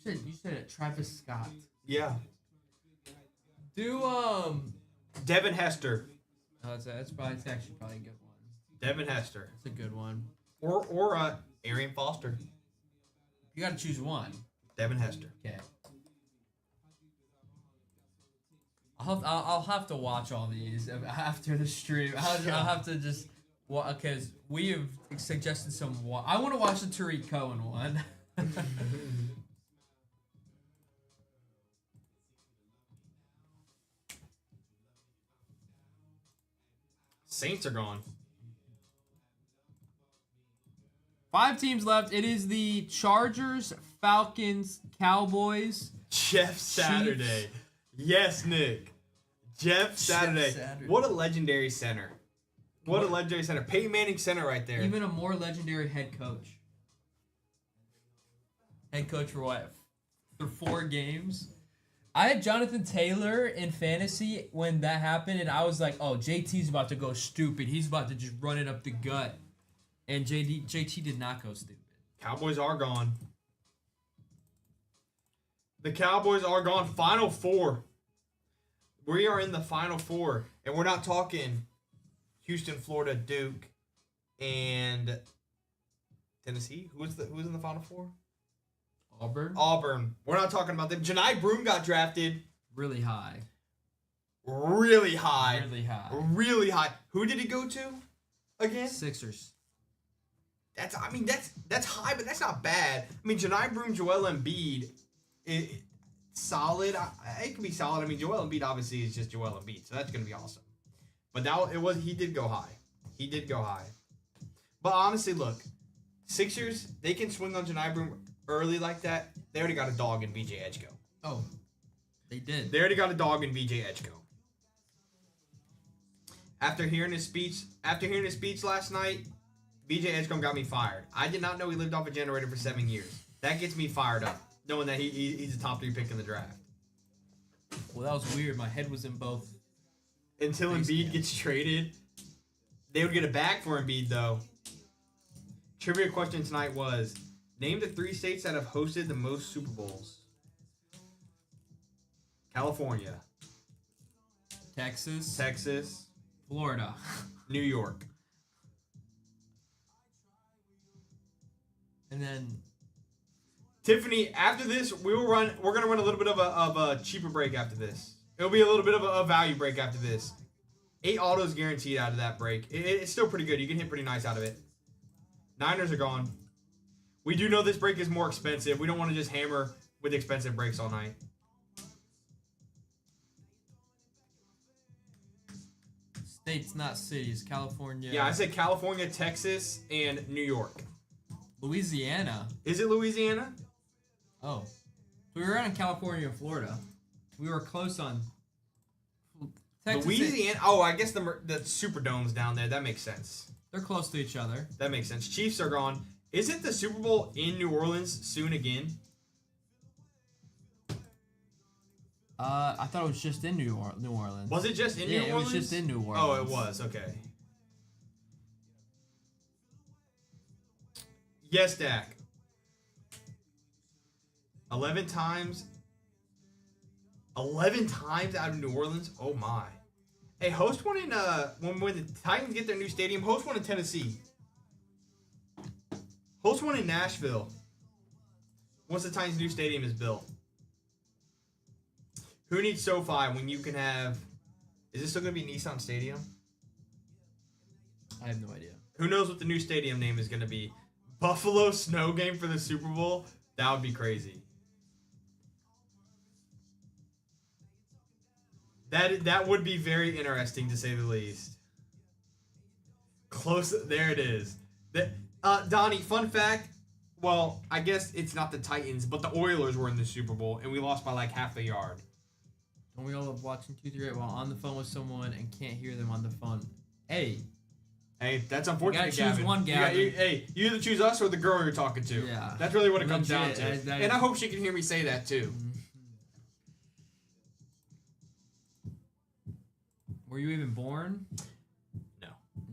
You said Travis Scott. Yeah. Do Devin Hester. Oh, it's actually probably a good one. Devin Hester. It's a good one. Or Arian Foster. You got to choose one. Devin Hester. Okay. I'll have to watch all these after the stream. I'll have to just because we have suggested some. I want to watch the Tariq Cohen one. Saints are gone. 5 teams left. It is the Chargers, Falcons, Cowboys. Jeff Saturday. Yes, Nick. Jeff Saturday. What a legendary center. What a legendary center. Peyton Manning center right there. Even a more legendary head coach. Head coach for what? For 4 games? I had Jonathan Taylor in fantasy when that happened, and I was like, oh, JT's about to go stupid. He's about to just run it up the gut. And JT did not go stupid. Cowboys are gone. The Cowboys are gone. Final 4. We are in the Final 4. And we're not talking Houston, Florida, Duke, and Tennessee. Who's in the Final 4? Auburn. We're not talking about them. Janai Broom got drafted. Really high. Really high. Really high. Who did he go to again? Sixers. That's high, but that's not bad. I mean, Janai Broom, Joel Embiid, solid. It could be solid. I mean, Joel Embiid obviously is just Joel Embiid, so that's gonna be awesome. But he did go high. But honestly, look, Sixers, they can swing on Janai Broom early like that. They already got a dog in VJ Edgeko. Oh, they did. They already got a dog in VJ Edgeko. After hearing his speech last night, VJ Edgecombe got me fired. I did not know he lived off a generator for 7 years. That gets me fired up, knowing that he's a top 3 pick in the draft. Well, that was weird. My head was in both. Until Embiid gets traded, they would get a bag for Embiid, though. Trivia question tonight was, name the 3 states that have hosted the most Super Bowls. California. Texas. Texas. Florida. New York. And then Tiffany, after this, we're gonna run a little bit of a cheaper break after this. It'll be a little bit of a value break after this. 8 autos guaranteed out of that break. It's still pretty good. You can hit pretty nice out of it. Niners are gone. We do know this break is more expensive. We don't want to just hammer with expensive breaks all night. states, not cities. California. Yeah, I said California, Texas, and New York. Louisiana. Is it Louisiana? Oh. We were in California and Florida. We were close on Texas. Louisiana. Oh, I guess the Superdome's down there. That makes sense. They're close to each other. That makes sense. Chiefs are gone. Isn't the Super Bowl in New Orleans soon again? I thought it was just in New Orleans. Was it just in New Orleans? Yeah, it was just in New Orleans. Oh, it was. Okay. Yes, Dak. 11 times. 11 times out of New Orleans? Oh, my. Hey, host one in, when the Titans get their new stadium, host one in Tennessee. Host one in Nashville. Once the Titans' new stadium is built. Who needs SoFi when you can have... Is this still going to be Nissan Stadium? I have no idea. Who knows what the new stadium name is going to be? Buffalo Snow Game for the Super Bowl? That would be crazy. That would be very interesting, to say the least. Close. There it is. Donnie, fun fact. Well, I guess it's not the Titans, but the Oilers were in the Super Bowl, and we lost by like half a yard. And we all love watching 238 while on the phone with someone and can't hear them on the phone. Hey, that's unfortunate, you gotta choose Gavin. one, Gavin. You either choose us or the girl you're talking to. Yeah. That's really what it comes down Legit, to. And I hope she can hear me say that, too. Were you even born? No.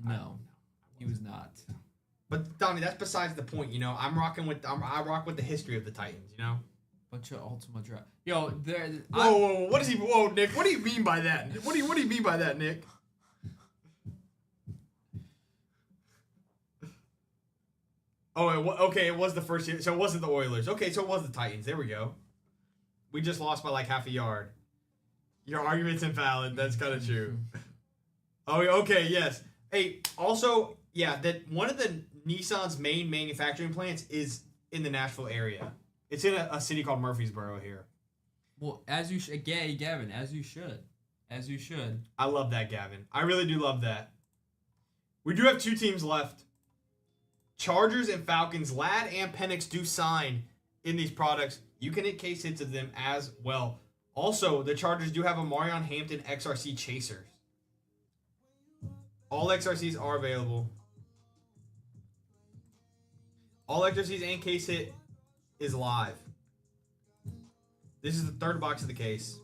No. He was not. But, Donnie, that's besides the point, you know. I rock with the history of the Titans, you know. Bunch of Ultima Draft. Yo, there. Whoa, what is he? Whoa, Nick, what do you mean by that? What do you mean by that, Nick? Oh, okay, it was the first year, so it wasn't the Oilers. Okay, so it was the Titans. There we go. We just lost by like half a yard. Your argument's invalid. That's kind of true. Oh, okay, yes. Hey, also, yeah, that one of the Nissan's main manufacturing plants is in the Nashville area. It's in a city called Murfreesboro here. Well, as you should, Gavin, as you should. As you should. I love that, Gavin. I really do love that. We do have 2 teams left. Chargers and Falcons. Ladd and Penix do sign in these products. You can hit case hits of them as well. Also, the Chargers do have a Marion Hampton XRC Chasers. All XRCs are available. All XRCs and case hit is live. This is the 3rd box of the case.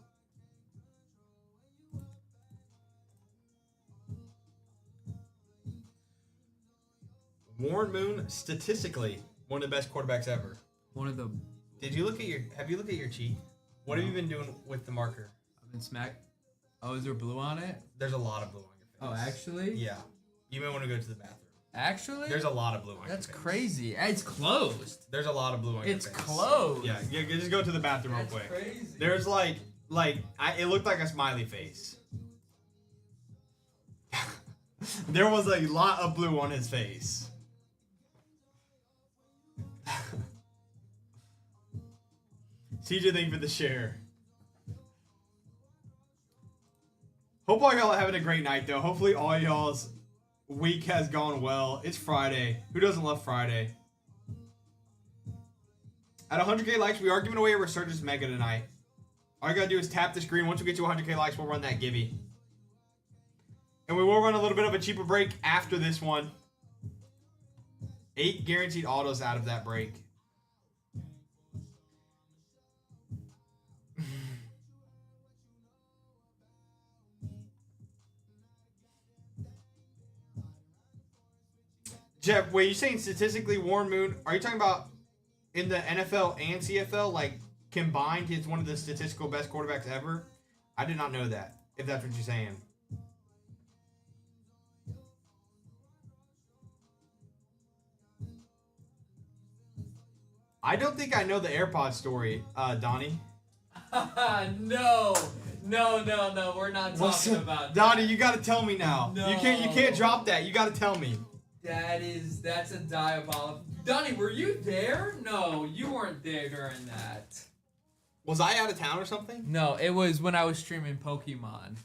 Warren Moon, statistically, one of the best quarterbacks ever. One of the. Have you looked at your cheat? What have you been doing with the marker? I've been smacked. Oh, is there blue on it? There's a lot of blue on your face. Oh, actually? Yeah. You may want to go to the bathroom. Actually? There's a lot of blue on your face. That's crazy. It's closed. There's a lot of blue on your face. It's closed. Yeah, just go to the bathroom real quick. Crazy. There's it looked like a smiley face. There was a lot of blue on his face. CJ, thank you for the share. Hope all y'all are having a great night, though. Hopefully all y'all's week has gone well. It's Friday. Who doesn't love Friday? At 100K likes, we are giving away a Resurgence Mega tonight. All you gotta do is tap the screen. Once we get to 100K likes, we'll run that givey. And we will run a little bit of a cheaper break after this one. 8 guaranteed autos out of that break. Jeff, wait, you saying statistically Warren Moon, are you talking about in the NFL and CFL, like combined, he's one of the statistical best quarterbacks ever? I did not know that, if that's what you're saying. I don't think I know the AirPod story, Donnie. No, we're not talking about that. Donnie, you gotta tell me now. No. You can't drop that. You gotta tell me. That's a diabolical. Donnie, were you there? No, you weren't there during that. Was I out of town or something? No, it was when I was streaming Pokemon.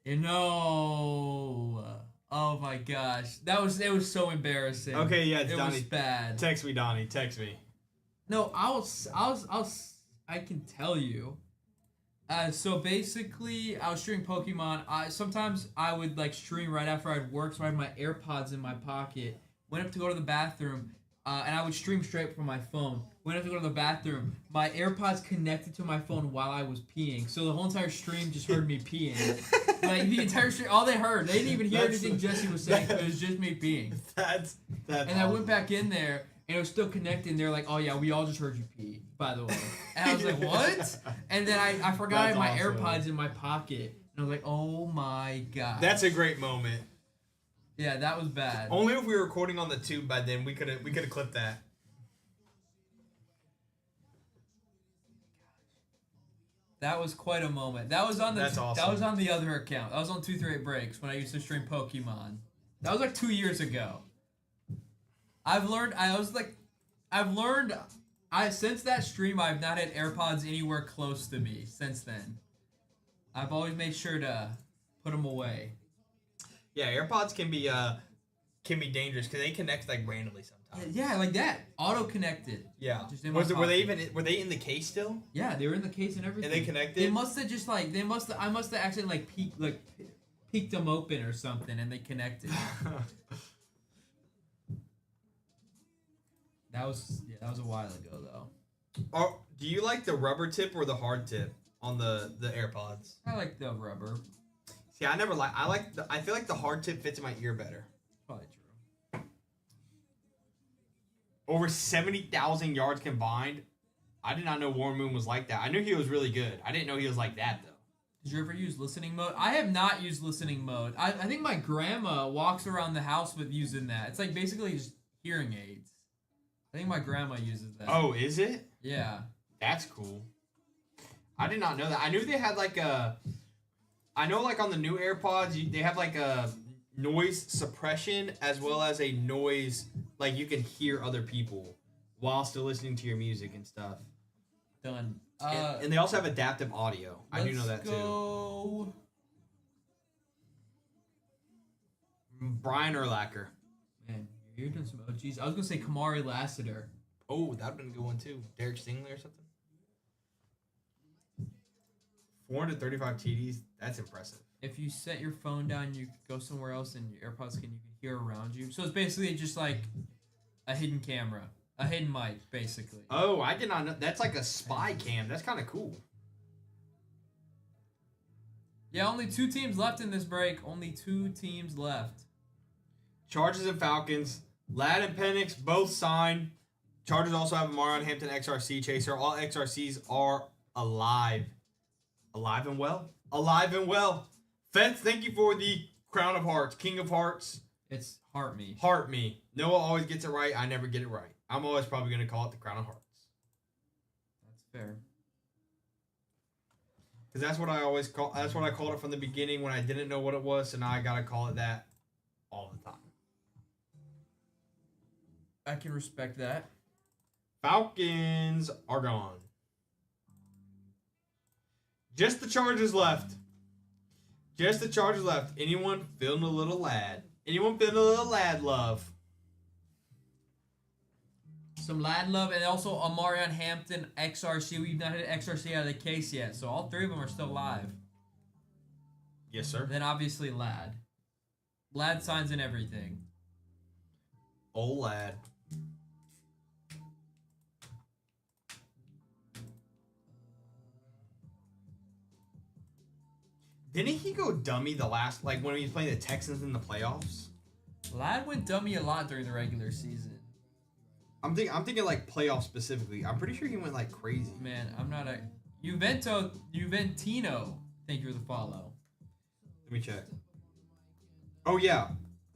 You know. Oh my gosh, it was so embarrassing. Okay, yeah, it's it Donnie. was bad. Text me, Donnie. Text me. No, I can tell you. So basically, I was streaming Pokemon. Sometimes I would like stream right after I'd work, so I had my AirPods in my pocket. Went up to go to the bathroom, and I would stream straight from my phone. Went up to go to the bathroom. My AirPods connected to my phone while I was peeing, so the whole entire stream just heard me peeing. Like the entire stream, all they heard, they didn't even hear anything Jesse was saying. It was just me peeing. That's. And awesome. I went back in there, and it was still connected. And they're like, "Oh yeah, we all just heard you pee, by the way." And I was like, "What?" And then I forgot I had my awesome. AirPods in my pocket, and I was like, "Oh my god." That's a great moment. Yeah, that was bad. Only if we were recording on the tube by then we could have clipped that. That was quite a moment. That was on the That's awesome. That was on the other account. That was on 238 Breaks when I used to stream Pokemon. That was like 2 years ago. Since that stream I've not had AirPods anywhere close to me since then. I've always made sure to put them away. Yeah, AirPods can be dangerous because they connect like randomly sometimes. Yeah, like that. Auto connected. Yeah. Just in my Were they pocket. were they in the case still? Yeah, they were in the case and everything. And they connected? They must have just like I must have actually peeked them open or something and they connected. That was a while ago though. Do you like the rubber tip or the hard tip on the AirPods? I like the rubber. See, I feel like the hard tip fits in my ear better. Probably true. Over 70,000 yards combined. I did not know Warren Moon was like that. I knew he was really good. I didn't know he was like that though. Did you ever use listening mode? I have not used listening mode. I think my grandma walks around the house with using that. It's like basically just hearing aids. I think my grandma uses that. Oh, is it? Yeah. That's cool. I did not know that. I knew they had like I know like on the new AirPods, they have like a noise suppression as well as a noise, like you can hear other people while still listening to your music and stuff. Done. And they also have adaptive audio. I do know that too. Brian Urlacher. Man, you're doing some OGs. I was gonna say Kamari Lassiter. Oh, that would have been a good one too. Derek Stingley or something. 435 TDs. That's impressive. If you set your phone down, you could go somewhere else, and your AirPods you can hear around you. So it's basically just like a hidden camera, a hidden mic, basically. Oh, I did not know. That's like a spy cam. That's kind of cool. Yeah, only 2 teams left in this break. Only 2 teams left. Chargers and Falcons. Ladd and Penix both signed. Chargers also have a Marion Hampton XRC chaser. All XRCs are alive. Alive and well. Alive and well. Fence, thank you for the Crown of Hearts. King of Hearts. It's Heart Me. Heart Me. Noah always gets it right. I never get it right. I'm always probably going to call it the Crown of Hearts. That's fair. Because that's what I always call. That's what I called it from the beginning when I didn't know what it was. So now I got to call it that all the time. I can respect that. Falcons are gone. Just the Chargers left. Just the Chargers left. Anyone feeling a little Ladd? Anyone feeling a little Ladd love? Some Ladd love, and also a Marion Hampton XRC. We've not had an XRC out of the case yet, so all 3 of them are still live. Yes, sir. And then obviously Ladd. Ladd signs and everything. Oh, Ladd. Didn't he go dummy the last, like when he was playing the Texans in the playoffs? Ladd went dummy a lot during the regular season. I'm thinking like playoffs specifically. I'm pretty sure he went like crazy. Man, I'm not a Juventino. Thank you for the follow. Let me check. Oh yeah,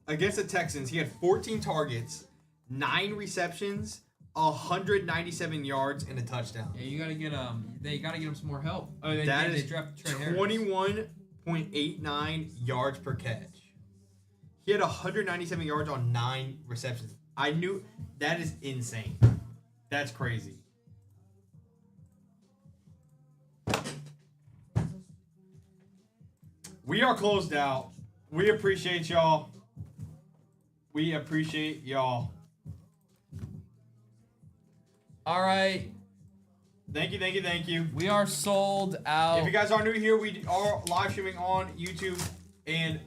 against the Texans, he had 14 targets, 9 receptions, 197 yards and a touchdown. Yeah, you gotta get They gotta get him some more help. Oh, they dropped Trey Harris. 21.89 yards per catch. He had 197 yards on 9 receptions. I knew that is insane. That's crazy. We are closed out. We appreciate y'all. We appreciate y'all. All right. Thank you, thank you, thank you. We are sold out. If you guys are new here, we are live streaming on YouTube. And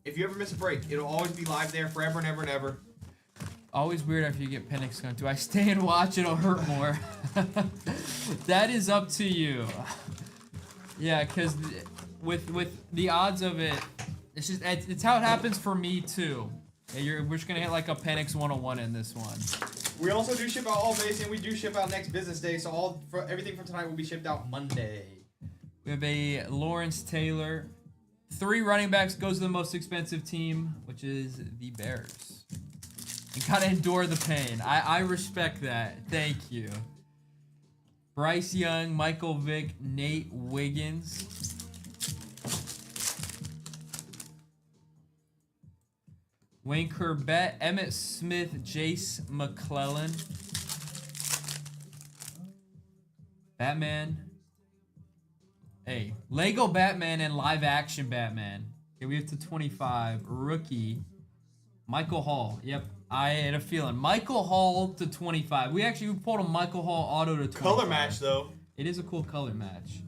if you ever miss a break, it'll always be live there forever and ever and ever. Always weird after you get Penix gun. Do I stay and watch? It'll hurt more. That is up to you. Yeah, because with the odds of it, it's how it happens for me too. Yeah, we're just gonna hit like a Penix 101 in this one. We also do ship out all base, and we do ship out next business day. So everything from tonight will be shipped out Monday. We have a Lawrence Taylor. 3 running backs goes to the most expensive team, which is the Bears. You gotta endure the pain. I respect that. Thank you. Bryce Young, Michael Vick, Nate Wiggins. Wayne Corbett, Emmett Smith, Jace McClellan. Batman. Hey, Lego Batman and live action Batman. Okay, we have to 25. Rookie. Michael Hall. Yep, I had a feeling. Michael Hall to 25. We pulled a Michael Hall auto to 25. Color match, though. It is a cool color match.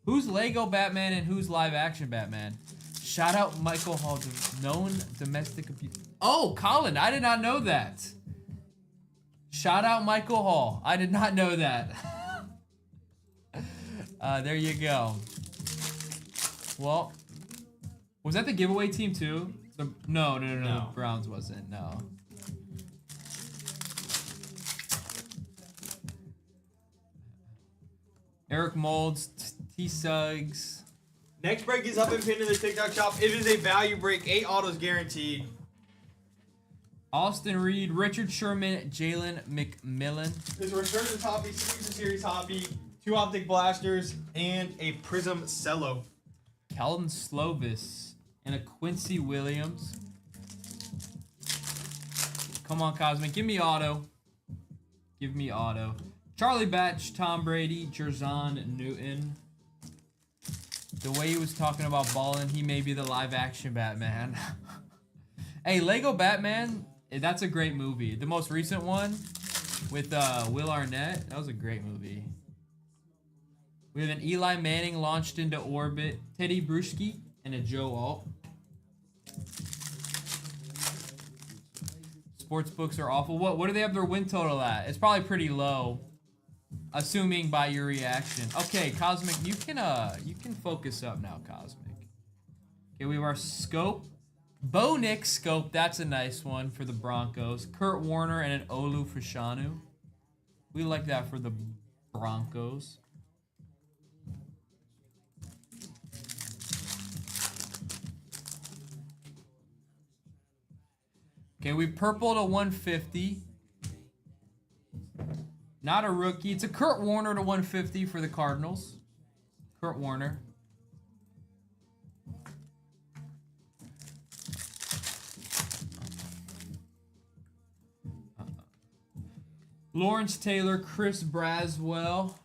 Who's Lego Batman and who's live action Batman? Shout out Michael Hall, known domestic abuse. Oh, Colin, I did not know that. Shout out Michael Hall. I did not know that. There you go. Well, was that the giveaway team too? No. The Browns wasn't. No. Eric Molds, T. Suggs. Next break is up and pinned in the TikTok shop. It is a value break. 8 autos guaranteed. Austin Reed, Richard Sherman, Jalen McMillan. His Resurgence hobby, Season Series hobby, 2 optic blasters, and a Prism Cello. Calvin Slovis and a Quincy Williams. Come on, Cosmic. Give me auto. Give me auto. Charlie Batch, Tom Brady, Jerzon Newton. The way he was talking about balling, he may be the live action Batman. Hey, Lego Batman, that's a great movie. The most recent one with Will Arnett, that was a great movie. We have an Eli Manning launched into orbit, Teddy Bruschi, and a Joe Alt. Sports books are awful. What do they have their win total at? It's probably pretty low, assuming by your reaction. Okay, Cosmic, you can focus up now, Cosmic. Okay, we have our scope. Bo Nick scope, that's a nice one for the Broncos. Kurt Warner and an Olu Fashanu. We like that for the Broncos. Okay, we purpled a 150. Not a rookie. It's a Kurt Warner to 150 for the Cardinals. Kurt Warner. Lawrence Taylor, Chris Braswell.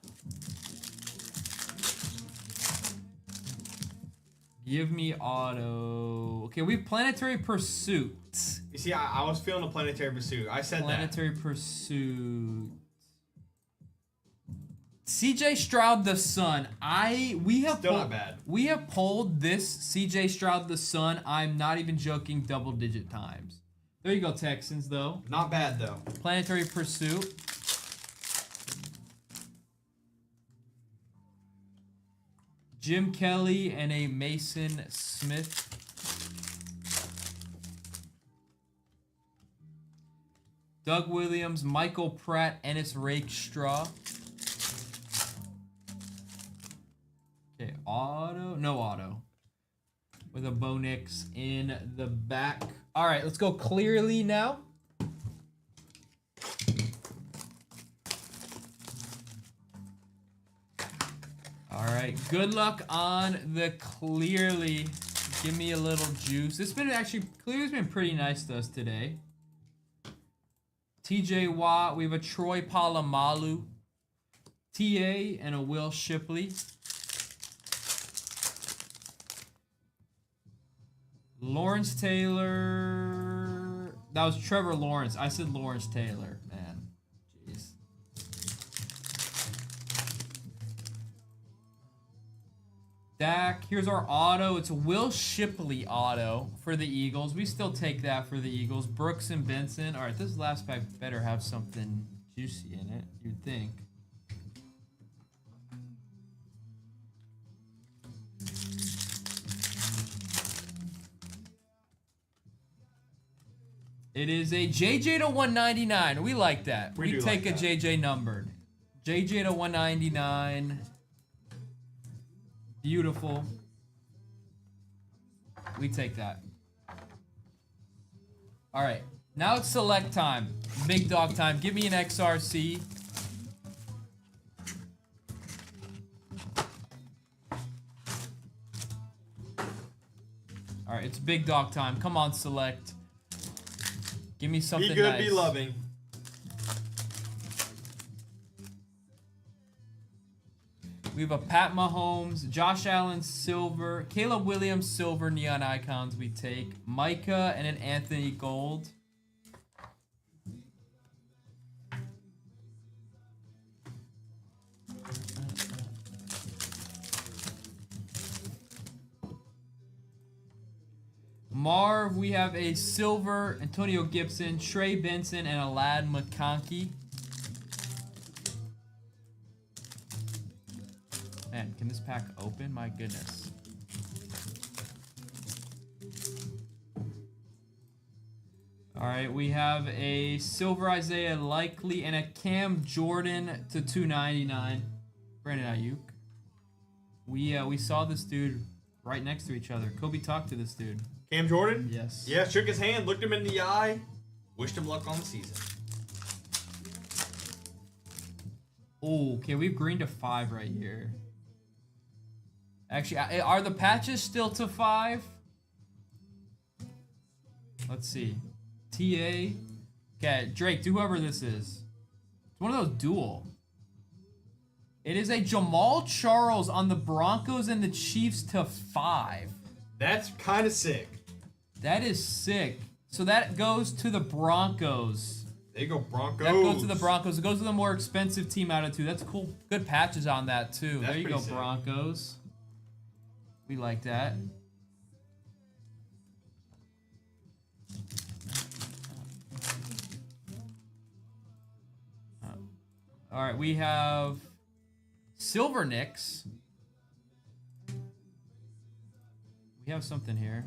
Give me auto. Okay, we have Planetary Pursuit. You see, I was feeling a Planetary Pursuit. I said Planetary Pursuit. CJ Stroud the Sun. Not bad. We have pulled this CJ Stroud the Sun. I'm not even joking, double-digit times. There you go, Texans, though. Not bad, though. Planetary Pursuit. Jim Kelly and a Mason Smith. Doug Williams, Michael Pratt, Ennis Rakestraw. Okay, auto. No auto. With a Bo Nix in the back. All right, let's go clearly now. right, good luck on the Clearly. Give me a little juice. It's been actually, Clearly's been pretty nice to us today. TJ Watt, we have a Troy Polamalu, TA, and a Will Shipley. Lawrence Taylor. That was Trevor Lawrence. I said Lawrence Taylor. Man, jeez. Dak. Here's our auto. It's a Will Shipley auto for the Eagles. We still take that for the Eagles. Brooks and Benson. All right, this last pack better have something juicy in it, you'd think. It is a JJ to 199. We like that. We take a JJ numbered. JJ to 199. Beautiful. We take that. All right. Now it's select time. Big dog time. Give me an XRC. All right. It's big dog time. Come on, select. Give me something nice. Be good, be loving. We have a Pat Mahomes, Josh Allen silver, Caleb Williams silver neon icons we take, Micah, and an Anthony Gold. Marv, we have a silver Antonio Gibson, Trey Benson, and a Lad McConkey. Man, can this pack open? My goodness. All right, we have a silver Isaiah Likely and a Cam Jordan to 299. Brandon Ayuk. We saw this dude right next to each other. Kobe talked to this dude. Cam Jordan? Yes. Yeah, shook his hand, looked him in the eye, wished him luck on the season. Oh, okay, we've green to 5 right here. Actually, are the patches still to 5? Let's see. TA. Okay, Drake, do whoever this is. It's one of those dual. It is a Jamal Charles on the Broncos and the Chiefs to 5. That's kind of sick. That is sick. So that goes to the Broncos. There you go, Broncos. That goes to the Broncos. It goes to the more expensive team out of 2. That's cool. Good patches on that, too. That's there you go, sick. Broncos. We like that. All right, we have Silver Knicks. We have something here.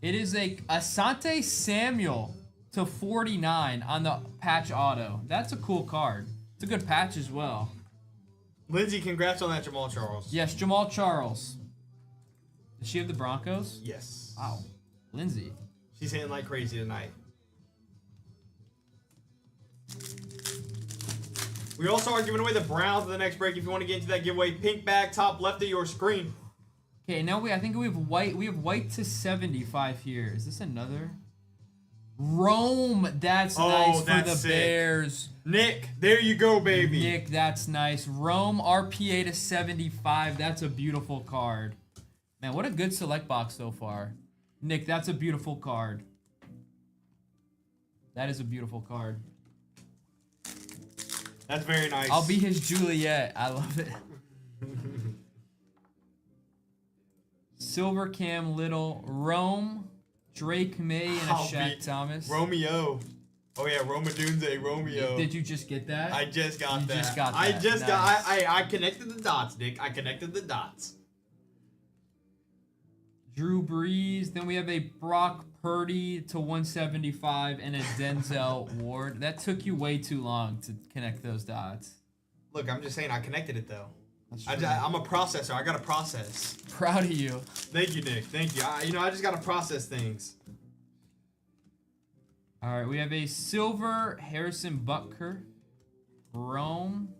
It is a Asante Samuel to 49 on the patch auto. That's a cool card. It's a good patch as well. Lindsay, congrats on that, Jamal Charles. Yes, Jamal Charles. Does she have the Broncos? Yes. Wow. Lindsay. She's hitting like crazy tonight. We also are giving away the Browns in the next break. If you want to get into that giveaway, pink bag, top left of your screen. Okay, now I think we have white. We have white to 75 here. Is this another? Rome. That's nice for the sick. Bears. Nick, there you go, baby. Nick, that's nice. Rome RPA to 75. That's a beautiful card. Man, what a good select box so far. Nick, that's a beautiful card. That is a beautiful card. That's very nice. I'll be his Juliet. I love it. Silver Cam Little, Rome, Drake May, and a Shaq Thomas. Romeo. Oh yeah, Romadunze, Romeo. Did you just get that? I just got that. You just got that. I just Nice. got. I connected the dots, Nick. I connected the dots. Drew Brees. Then we have a Brock Purdy to 175 and a Denzel Ward. That took you way too long to connect those dots. Look, I'm just saying I connected it though. That's I'm a processor. I got to process. Proud of you. Thank you, Nick. Thank you. I just got to process things. All right, we have a silver Harrison Butker, Rome.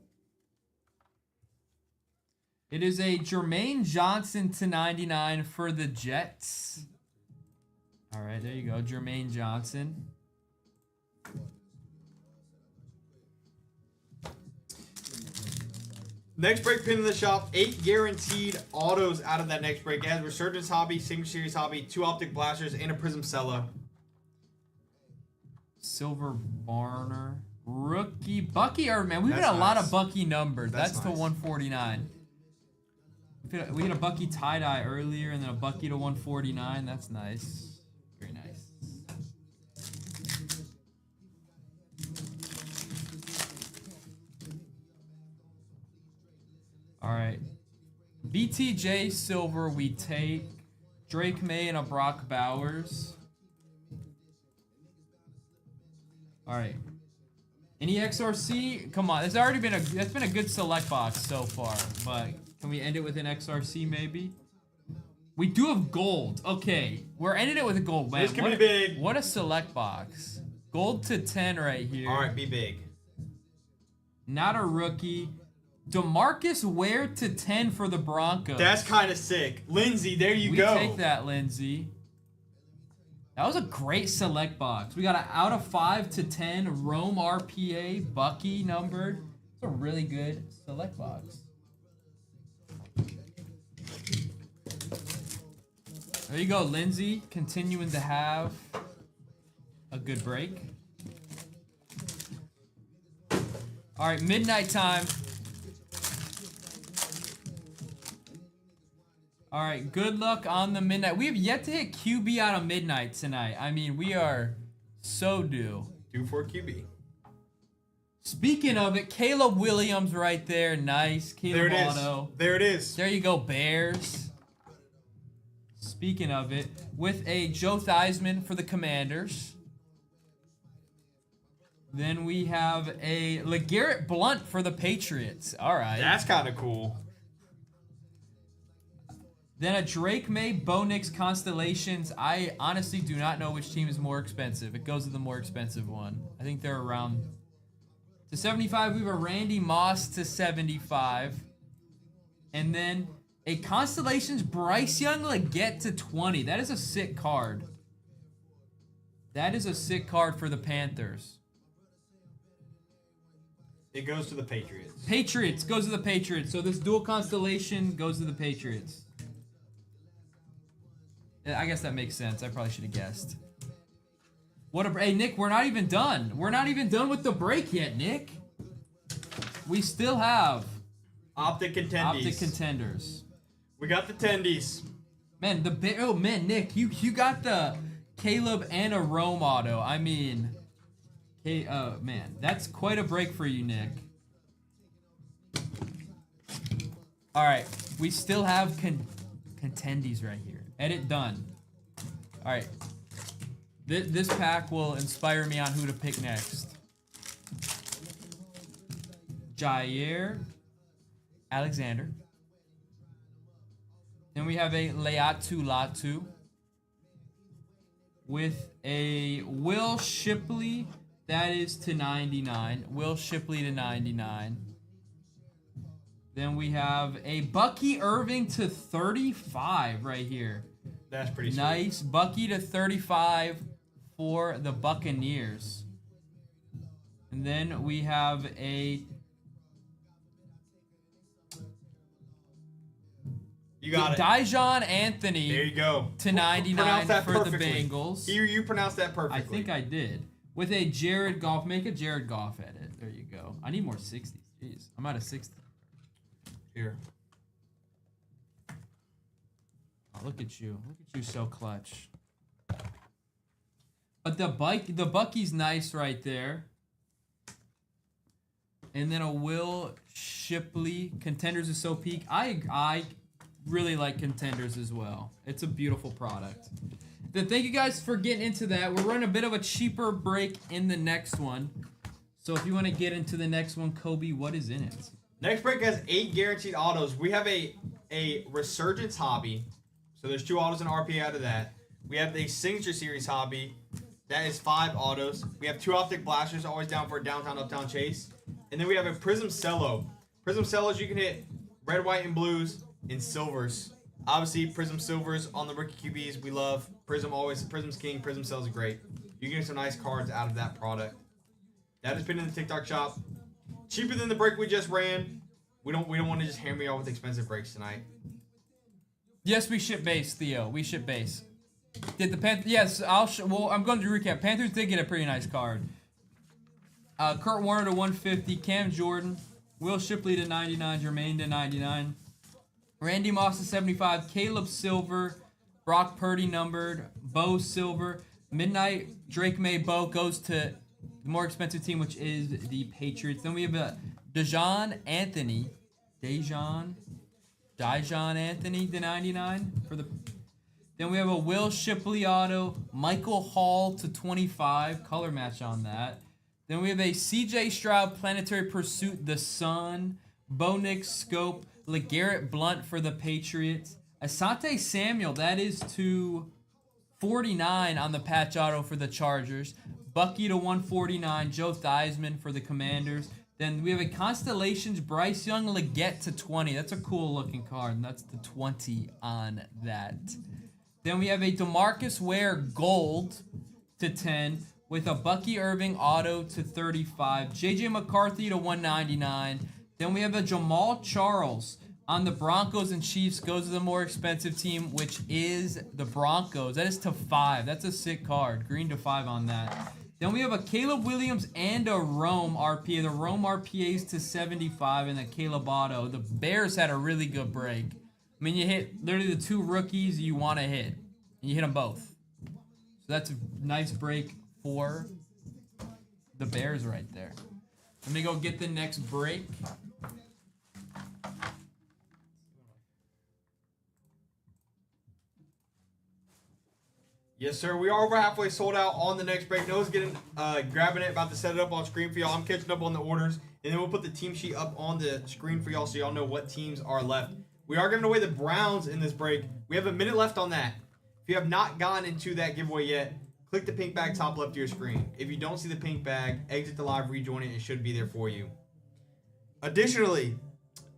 It is a Jermaine Johnson to 99 for the Jets. All right, there you go, Jermaine Johnson. Next break pin in the shop. 8 guaranteed autos out of that next break. It has Resurgence Hobby, Signature Series Hobby, 2 Optic Blasters, and a Prism Cello. Silver Barner. Rookie. Bucky man. We've That's got a lot nice. of Bucky numbers. That's That's to nice. 149. We had a Bucky tie-dye earlier and then a Bucky to 149. That's nice. Very nice. All right. BTJ Silver we take. Drake May and a Brock Bowers. All right. Any XRC? Come on, that's already been that's been a good select box so far. But can we end it with an XRC maybe? We do have gold. Okay, we're ending it with a gold. Man, This could be big. What a select box. Gold to 10 right here. All right, be big. Not a rookie. DeMarcus Ware to 10 for the Broncos. That's kind of sick. Lindsey, there you we go. take that, Lindsey. That was a great select box. We got an out of 5 to 10 Rome RPA Bucky numbered. It's a really good select box. There you go, Lindsey, continuing to have a good break. All right, midnight time. All right, good luck on the midnight. We have yet to hit QB out of midnight tonight. I mean, we are so due. Due for QB. Speaking of it, Caleb Williams right there. Nice. There Caleb it is. Auto. There it is. There you go, Bears. Speaking of it, with a Joe Theismann for the Commanders. Then we have a LeGarrette Blount for the Patriots. All right. That's kind of cool. Then a Drake May Bo Nix Constellations. I honestly do not know which team is more expensive. It goes to the more expensive one. I think they're around to 75. We have a Randy Moss to 75. And then a Constellations Bryce Young Leggett to 20. That is a sick card. That is a sick card for the Panthers. It goes to the Patriots. Patriots goes to the Patriots. So this dual constellation goes to the Patriots. I guess that makes sense. I probably should have guessed. Hey, Nick, we're not even done. We're not even done with the break yet, Nick. We still have Optic Contendies. Optic Contenders. We got the tendies. Man, Nick, you got the Caleb and a Rome auto. I mean, man, that's quite a break for you, Nick. All right, we still have contendies right here. Edit done. All right. This pack will inspire me on who to pick next. Jair Alexander. Then we have a Leatu Latu with a Will Shipley. That is to 99. Will Shipley to 99. Then we have a Bucky Irving to 35 right here. That's pretty sweet. Nice. Bucky to 35 for the Buccaneers. And then we have a You got it. Dijon Anthony. There you go. To 99 Pronounce that for the perfectly. Bengals. You pronounced that perfectly. I think I did. With a Jared Goff. Make a Jared Goff edit. There you go. I need more 60s. Jeez. I'm out of 60. Here. Oh, look at you. Look at you so clutch. But the Bucky's nice right there. And then a Will Shipley. Contenders is so peak. I really like Contenders as well. It's a beautiful product. Then thank you guys for getting into that. We're running a bit of a cheaper break in the next one. So if you want to get into the next one, Kobe, what is in it? Next break has 8 guaranteed autos. We have a Resurgence Hobby. So there's 2 autos and RPA out of that. We have a Signature Series Hobby. That is 5 autos. We have 2 Optic Blasters, always down for a downtown, uptown chase. And then we have a Prism Cello. Prism Cellos, you can hit red, white, and blues, and silvers. Obviously, Prism silvers on the rookie QBs. We love Prism always. Prism's king. Prism sells great. You get some nice cards out of that product. That has been in the TikTok shop. Cheaper than the break we just ran. We don't want to just hammer y'all with expensive breaks tonight. Yes, we ship base, Theo. We ship base. Did the Panthers? Yes, well, I'm going to recap. Panthers did get a pretty nice card. Kurt Warner to 150, Cam Jordan, Will Shipley to 99, Jermaine to 99, Randy Moss to 75, Caleb Silver, Brock Purdy numbered, Bo Silver, Midnight Drake May Bo goes to the more expensive team, which is the Patriots. Then we have Dejon Anthony to 99 for the. Then we have a Will Shipley auto, Michael Hall to 25, color match on that. Then we have a CJ Stroud Planetary Pursuit, the Sun, Bo Nix Scope, LeGarrette Blunt for the Patriots, Asante Samuel, that is to 49 on the patch auto for the Chargers, Bucky to 149, Joe Theismann for the Commanders. Then we have a Constellations Bryce Young Leggett to 20. That's a cool looking card, and that's the 20 on that. Then we have a DeMarcus Ware Gold to 10 with a Bucky Irving Auto to 35, JJ McCarthy to 199. Then we have a Jamal Charles on the Broncos and Chiefs, goes to the more expensive team, which is the Broncos. That is to 5. That's a sick card. Green to 5 on that. Then we have a Caleb Williams and a Rome RPA. The Rome RPA is to 75 and the Caleb Auto. The Bears had a really good break. I mean, you hit literally the 2 rookies you want to hit. And you hit them both. So that's a nice break for the Bears right there. Let me go get the next break. Yes, sir. We are over halfway sold out on the next break. Noah's grabbing it, about to set it up on screen for y'all. I'm catching up on the orders, and then we'll put the team sheet up on the screen for y'all so y'all know what teams are left. We are giving away the Browns in this break. We have a minute left on that. If you have not gone into that giveaway yet, click the pink bag top left of your screen. If you don't see the pink bag, exit the live, rejoin it. It should be there for you. Additionally,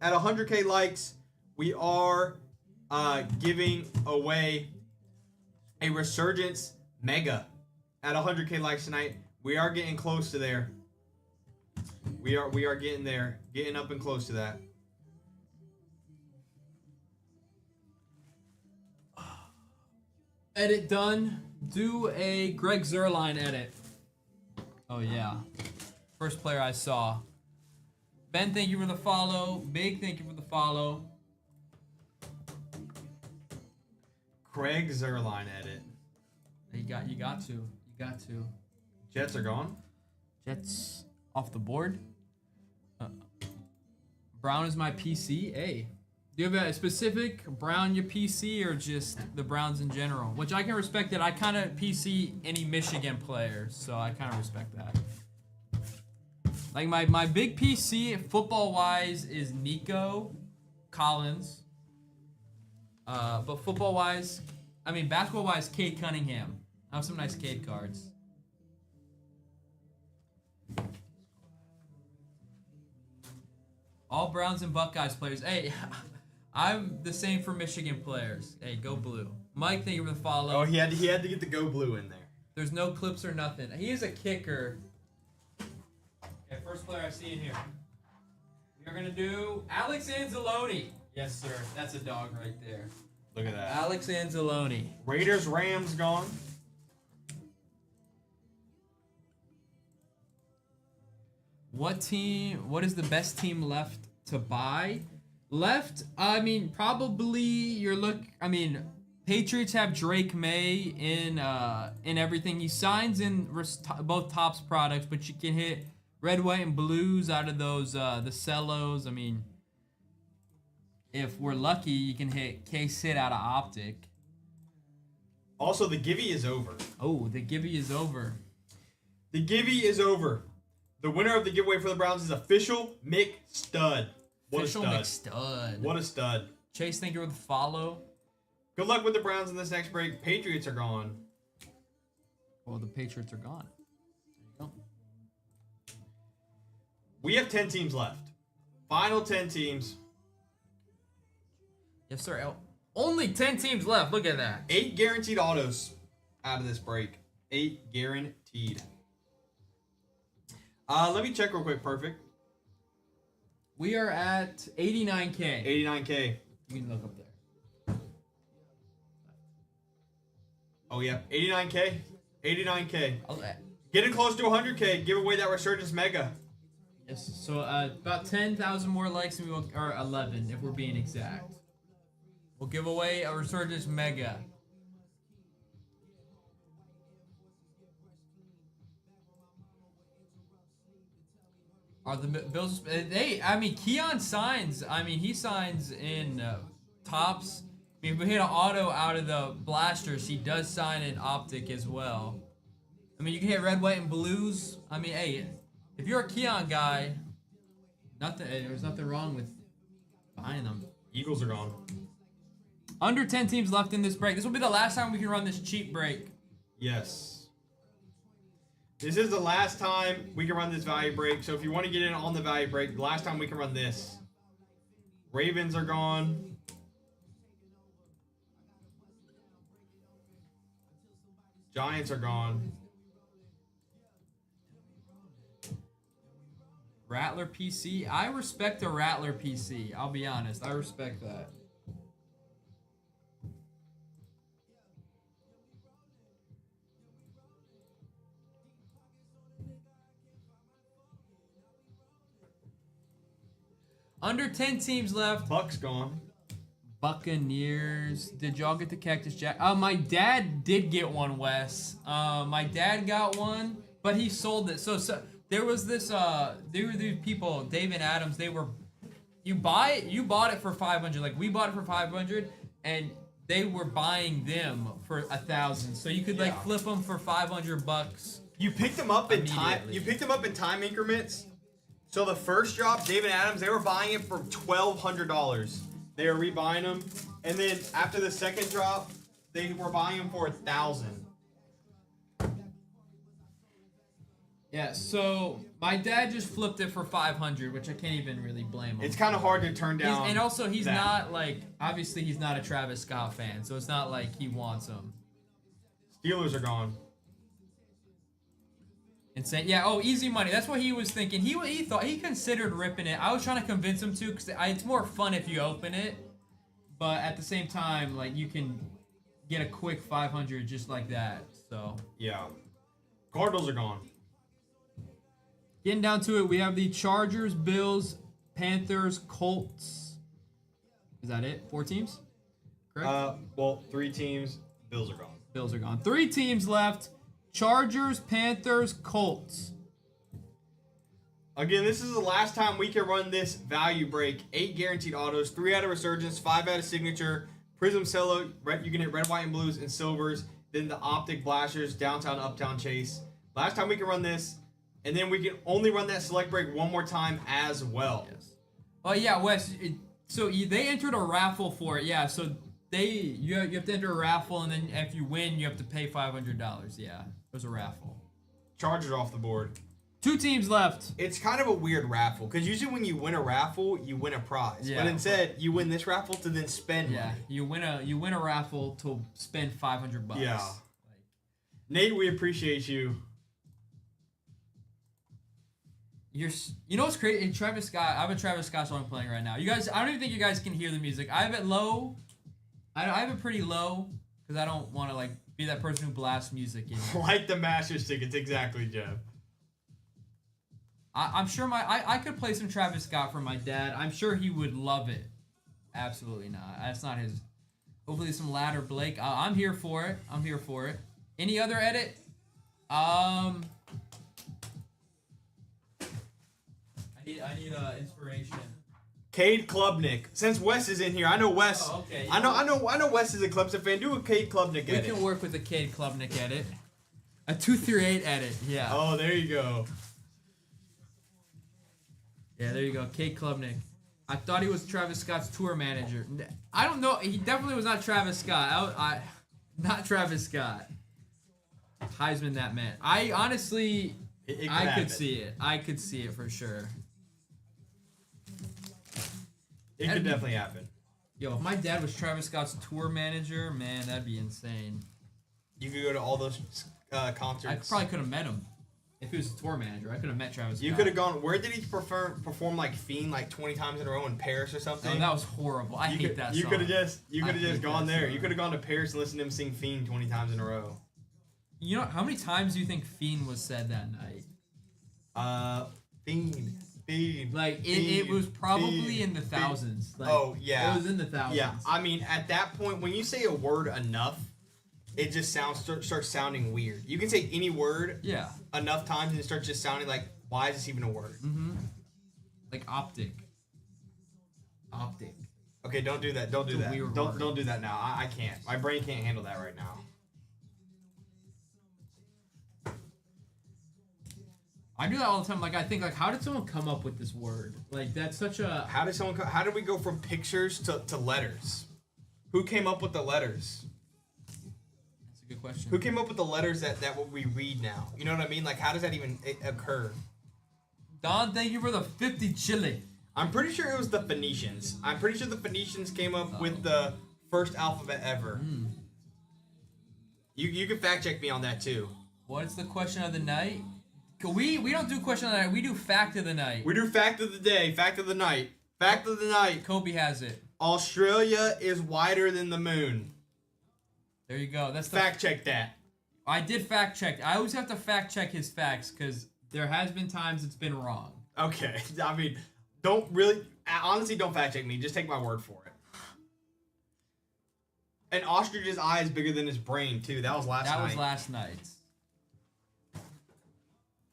at 100K likes, we are giving away a Resurgence Mega at 100K likes tonight. We are getting close to there. We are getting there, getting up and close to that. Edit done. Do a Greg Zuerlein edit. Oh yeah, first player I saw. Ben, thank you for the follow. Big, thank you for the follow. Craig Zuerlein edit. You got to. Jets are gone. Jets off the board. Brown is my PC. Hey, do you have a specific Brown your PC or just the Browns in general? Which I can respect that. I kind of PC any Michigan players, so I kind of respect that. Like my big PC football wise is Nico Collins. But football wise, I mean basketball wise, Cade Cunningham. I have some nice Cade cards. All Browns and Buckeyes players. Hey, I'm the same for Michigan players. Hey, go blue. Mike, thank you for the follow. Oh, he had to get the go blue in there. There's no clips or nothing. He is a kicker. Okay, first player I see in here. We're gonna do Alex Anzalone. Yes, sir. That's a dog right there. Look at that. Alex Anzalone. Raiders, Rams gone. What is the best team left to buy? I mean, probably Patriots have Drake May in everything. He signs in both Topps products, but you can hit red, white, and blues out of those, the cellos. I mean, if we're lucky, you can hit K-Sit out of Optic. Also, the Givey is over. Oh, the Givey is over. The Givey is over. The winner of the giveaway for the Browns is official Mick Stud. What official a stud. McStud. What a stud. Chase, thank you for the follow. Good luck with the Browns in this next break. Patriots are gone. Well, the Patriots are gone. There you go. We have 10 teams left. Final 10 teams. Yes, sir. Only 10 teams left. Look at that. 8 guaranteed autos out of this break. 8 guaranteed. Let me check real quick. Perfect. We are at 89K. 89K. You can look up there. Oh, yeah. 89K. 89K. Okay. Getting close to 100K. Give away that Resurgence Mega. Yes, so about 10,000 more likes, and we will, or 11 if we're being exact. We'll give away a Resurgence Mega. Are the Bills? I mean, Keon signs. I mean, he signs in tops. I mean, if we hit an auto out of the blasters, he does sign in optic as well. I mean, you can hit red, white, and blues. I mean, hey, if you're a Keon guy, there's nothing wrong with buying them. Eagles are gone. Under 10 teams left in this break. This will be the last time we can run this cheap break. Yes. This is the last time we can run this value break. So if you want to get in on the value break, the last time we can run this. Ravens are gone. Giants are gone. Rattler PC. I respect a Rattler PC. I'll be honest. I respect that. Under 10 teams left. Bucks gone. Buccaneers. Did y'all get the Cactus Jack? My dad did get one, Wes. My dad got one, but he sold it. So there was this. There were these people, David Adams. They were. You bought it for 500. Like we bought it for 500, and they were buying them for 1,000. So you could like flip them for $500. You picked them up in time. You picked them up in time increments. So the first drop, David Adams, they were buying it for $1,200. They were rebuying them, and then after the second drop, they were buying them for 1,000. Yeah. So my dad just flipped it for 500, which I can't even really blame him. It's kind of hard to turn down. And also, he's not like obviously he's not a Travis Scott fan, so it's not like he wants him. Steelers are gone. Insane. Yeah. Oh, easy money. That's what he was thinking. He thought he considered ripping it. I was trying to convince him to because it's more fun if you open it, but at the same time, like you can get a quick 500 just like that. So yeah, Cardinals are gone. Getting down to it, we have the Chargers, Bills, Panthers, Colts. Is that it? 4 teams? Correct. Well, 3 teams. Bills are gone. Bills are gone. 3 teams left. Chargers, Panthers, Colts. Again, this is the last time we can run this value break. 8 guaranteed autos, 3 out of Resurgence, 5 out of Signature, Prism Cello, you can hit red, white, and blues and silvers, then the Optic Blasters, Downtown, Uptown Chase. Last time we can run this, and then we can only run that select break one more time as well. Yes. Oh, yeah, Wes. They entered a raffle for it. Yeah, so you have to enter a raffle, and then if you win, you have to pay $500. Yeah, it was a raffle. Chargers off the board. 2 teams left. It's kind of a weird raffle because usually when you win a raffle, you win a prize. Yeah. But instead, you win this raffle to then spend money. You win a raffle to spend $500. Yeah. Nate, we appreciate you. You know what's crazy? Travis Scott. I have a Travis Scott song playing right now. You guys, I don't even think you guys can hear the music. I have it low. I have it pretty low because I don't want to like be that person who blasts music. You know? Like the Masters tickets, exactly, Jeff. I'm sure I could play some Travis Scott for my dad. I'm sure he would love it. Absolutely not. That's not his. Hopefully some Ladder Blake. I'm here for it. I'm here for it. Any other edit? I need inspiration. Cade Klubnik. Since Wes is in here, I know Wes. Oh, okay. I know Wes is a Clemson fan. Do a Cade Klubnik edit. We can work with a Cade Klubnik edit. A 2-3-8 edit. Yeah. Oh, there you go. Yeah, there you go. Cade Klubnik. I thought he was Travis Scott's tour manager. I don't know. He definitely was not Travis Scott. Not Travis Scott. Heisman, that man. I honestly, I could see it. I could see it for sure. It could definitely happen. Yo, if my dad was Travis Scott's tour manager, man, that'd be insane. You could go to all those concerts. I probably could have met him. If he was a tour manager, I could have met Travis Scott. You could have gone. Where did he perform like Fiend like 20 times in a row in Paris or something? Oh, that was horrible. I hate that song. You could have just gone there. Song. You could have gone to Paris and listened to him sing Fiend 20 times in a row. You know how many times do you think Fiend was said that night? Fiend. Like it was probably in the thousands. Like, oh yeah, it was in the thousands. Yeah, I mean at that point when you say a word enough, it just starts sounding weird. You can say any word enough times and it starts just sounding like, why is this even a word? Mm-hmm. Like optic. Okay, don't do that. Don't do that. Don't do that now. I can't. My brain can't handle that right now. I do that all the time. Like I think, like, how did someone come up with this word? Like that's such a. How did we go from pictures to letters? Who came up with the letters? That's a good question. Who came up with the letters that what we read now? You know what I mean? Like how does that even occur? Don, thank you for the 50 chili. I'm pretty sure it was the Phoenicians. I'm pretty sure the Phoenicians came up with the first alphabet ever. You can fact check me on that too. What is the question of the night? We don't do question of the night. We do fact of the night. We do fact of the day, fact of the night. Fact of the night. Kobe has it. Australia is wider than the moon. There you go. That's fact check that. I did fact check. I always have to fact check his facts because there has been times it's been wrong. Okay. I mean, honestly, don't fact check me. Just take my word for it. An ostrich's eye is bigger than his brain, too. That was last night. That was last night.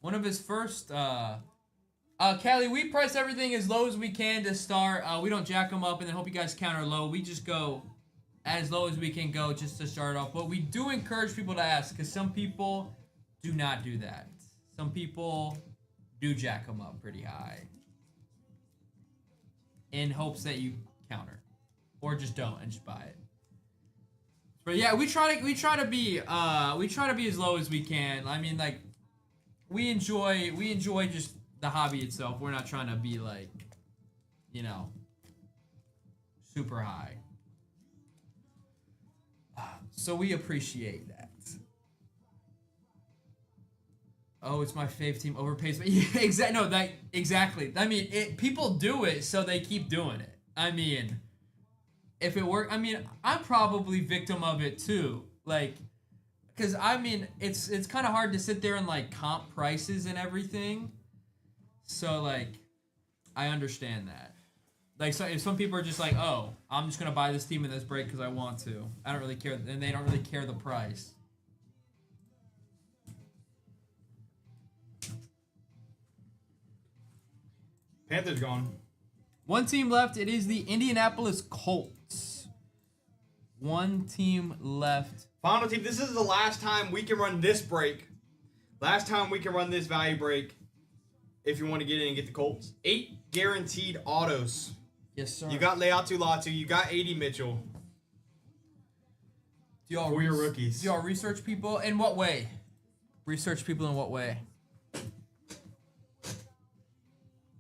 One of his first, Callie, we price everything as low as we can to start. We don't jack them up and then hope you guys counter low. We just go as low as we can go just to start off. But we do encourage people to ask because some people do not do that. Some people do jack them up pretty high in hopes that you counter or just don't and just buy it. But yeah, we try to be as low as we can. I mean, like, we enjoy just the hobby itself. We're not trying to be like, you know, super high. So we appreciate that. Oh, it's my fave team overpays. Yeah, exactly. No, exactly. I mean, people do it, so they keep doing it. I mean, if it worked, I mean, I'm probably victim of it too. Like, because, I mean, it's kind of hard to sit there and, like, comp prices and everything. So, like, I understand that. Like, so if some people are just like, oh, I'm just going to buy this team in this break because I want to. I don't really care. And they don't really care the price. Panthers gone. One team left. It is the Indianapolis Colts. One team left. Final team. This is the last time we can run this break. Last time we can run this value break. If you want to get in and get the Colts. 8 guaranteed autos. Yes, sir. You got Leatu Latu. You got 80 Mitchell. Do y'all for your rookies. Do y'all research people? In what way? Research people in what way?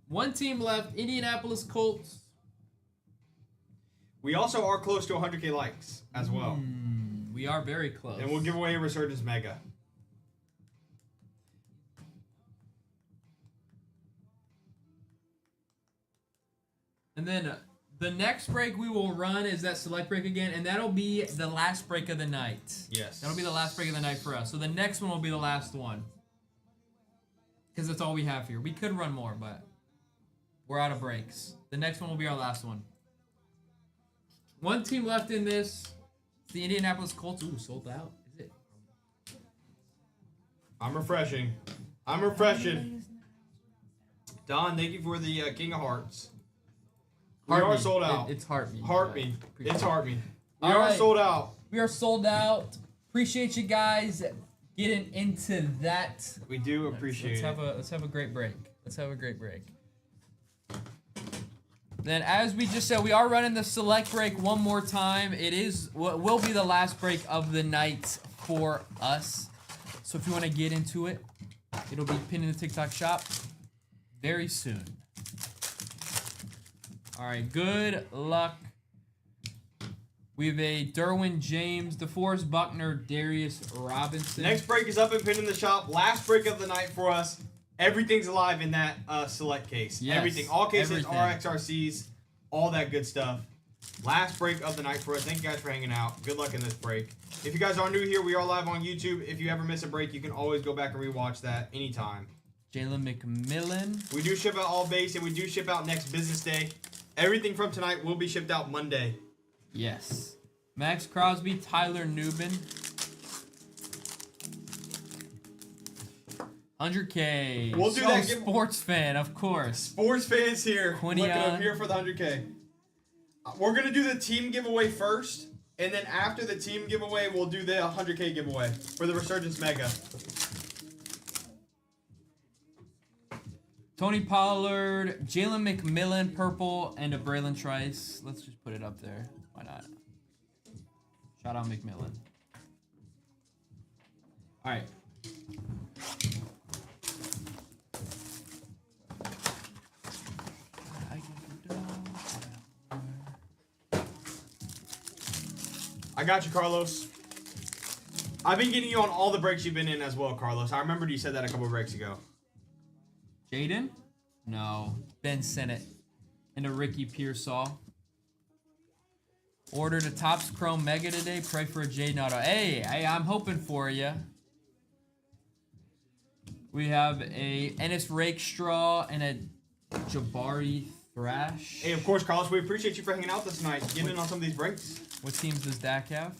One team left. Indianapolis Colts. We also are close to 100K likes as well. We are very close. And we'll give away a Resurgence Mega. And then the next break we will run is that select break again, and that'll be the last break of the night. Yes. That'll be the last break of the night for us. So the next one will be the last one. Because that's all we have here. We could run more, but we're out of breaks. The next one will be our last one. One team left in this. It's the Indianapolis Colts. Ooh, sold out. Is it? I'm refreshing. Don, thank you for the King of Hearts. We are sold out. It's Heartbeat. Heartbeat. It's Heartbeat. We All are right. sold out. We are sold out. Appreciate you guys getting into that. We do appreciate it. Let's have a great break. Let's have a great break. Then, as we just said, we are running the select break one more time. It is what will be the last break of the night for us. So if you want to get into it, it'll be pinned in the TikTok shop very soon. All right, good luck We have a Derwin James, DeForest Buckner, Darius Robinson. Next break is up and pinned in the shop. Last break of the night for us. Everything's alive in that select case. Yes, everything. All cases, everything. RXRCs, all that good stuff. Last break of the night for us. Thank you guys for hanging out. Good luck in this break. If you guys are new here, we are live on YouTube. If you ever miss a break, you can always go back and rewatch that anytime. Jalen McMillan. We do ship out all base, and we do ship out next business day. Everything from tonight will be shipped out Monday. Yes. Max Crosby, Tyler Newbin. 100K. We'll do that. Sports fan, of course. Sports fans here. Quinion. Looking up here for the 100K. We're going to do the team giveaway first. And then after the team giveaway, we'll do the 100K giveaway for the Resurgence Mega. Tony Pollard, Jalen McMillan, purple, and a Braylon Trice. Let's just put it up there. Why not? Shout out McMillan. All right. I got you, Carlos. I've been getting you on all the breaks you've been in as well, Carlos. I remembered you said that a couple breaks ago. Jaden? No. Ben Sennett. And a Ricky Pearsall. Ordered a Topps Chrome Mega today. Pray for a Jaden Auto. Hey, I'm hoping for you. We have a Ennis Rakestraw and a Jabari Thrash. Hey, of course, Carlos, we appreciate you for hanging out this night, getting in on some of these breaks. What teams does Dak have?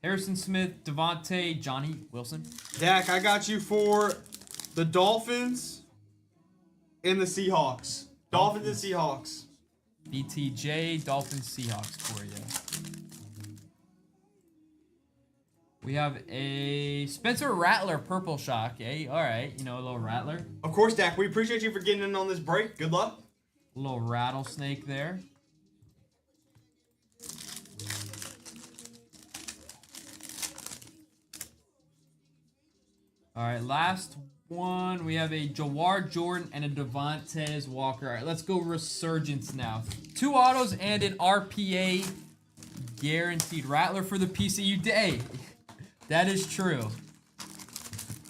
Harrison Smith, Devontae, Johnny Wilson. Dak, I got you for the Dolphins and the Seahawks. Dolphins and Seahawks. BTJ, Dolphins, Seahawks for you. We have a Spencer Rattler, Purple Shock. Hey, all right. You know, a little Rattler. Of course, Dak, we appreciate you for getting in on this break. Good luck. A little rattlesnake there. All right, last one. We have a Jawar Jordan and a Devontae Walker. All right, let's go Resurgence now. 2 autos and an RPA guaranteed. Rattler for the PCU day. That is true.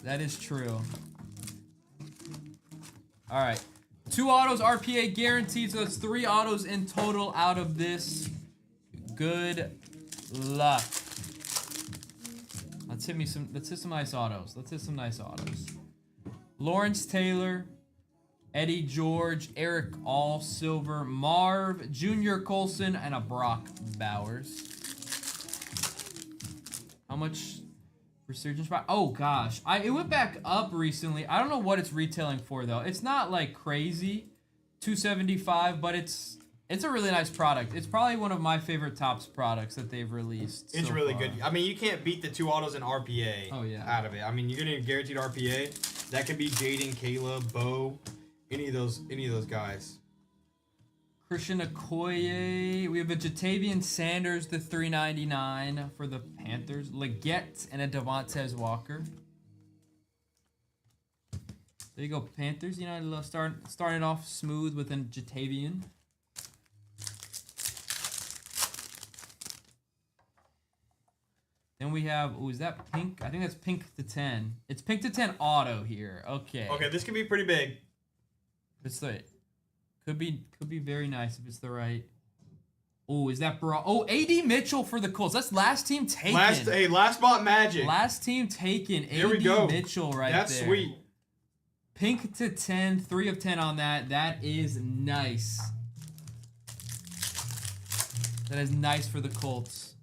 That is true. All right. 2 autos, RPA guaranteed. So that's 3 autos in total out of this. Good luck. Let's hit some nice autos. Let's hit some nice autos. Lawrence Taylor, Eddie George, Eric All Silver, Marv, Junior Colson, and a Brock Bowers. How much Resurgence? Oh gosh, it went back up recently. I don't know what it's retailing for though. It's not like crazy, $275, but it's a really nice product. It's probably one of my favorite Topps products that they've released. It's so really far. good. I mean, you can't beat the 2 autos and RPA out of it. I mean, you're getting a guaranteed RPA. That could be Jaden, Caleb, Bo, any of those guys. Christian Okoye. We have a Jatavian Sanders, the $399 for the Panthers. Leggett and a Devontae Walker. There you go, Panthers. You know, starting off smooth with a Jatavian. Then we have, is that pink? I think that's pink to 10. It's pink to 10 auto here. Okay. Okay, this could be pretty big. It's the could be very nice if it's the right. Oh, is that bra? Oh, AD Mitchell for the Colts. That's last team taken. Last spot magic. Last team taken. Here we go. AD Mitchell right there. That's sweet. Pink to 10, 3 of 10 on that. That is nice. That is nice for the Colts.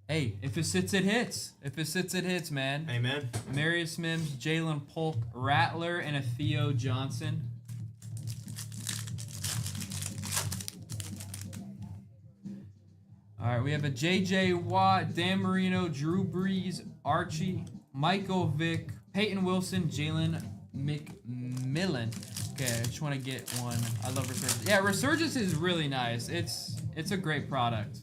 Hey, if it sits, it hits. If it sits, it hits, man. Amen. Marius Mims, Jalen Polk, Rattler, and a Theo Johnson. All right, we have a J.J. Watt, Dan Marino, Drew Brees, Archie, Michael Vick, Peyton Wilson, Jalen McMillan. Okay, I just want to get one. I love Resurgence. Yeah, Resurgence is really nice. It's a great product.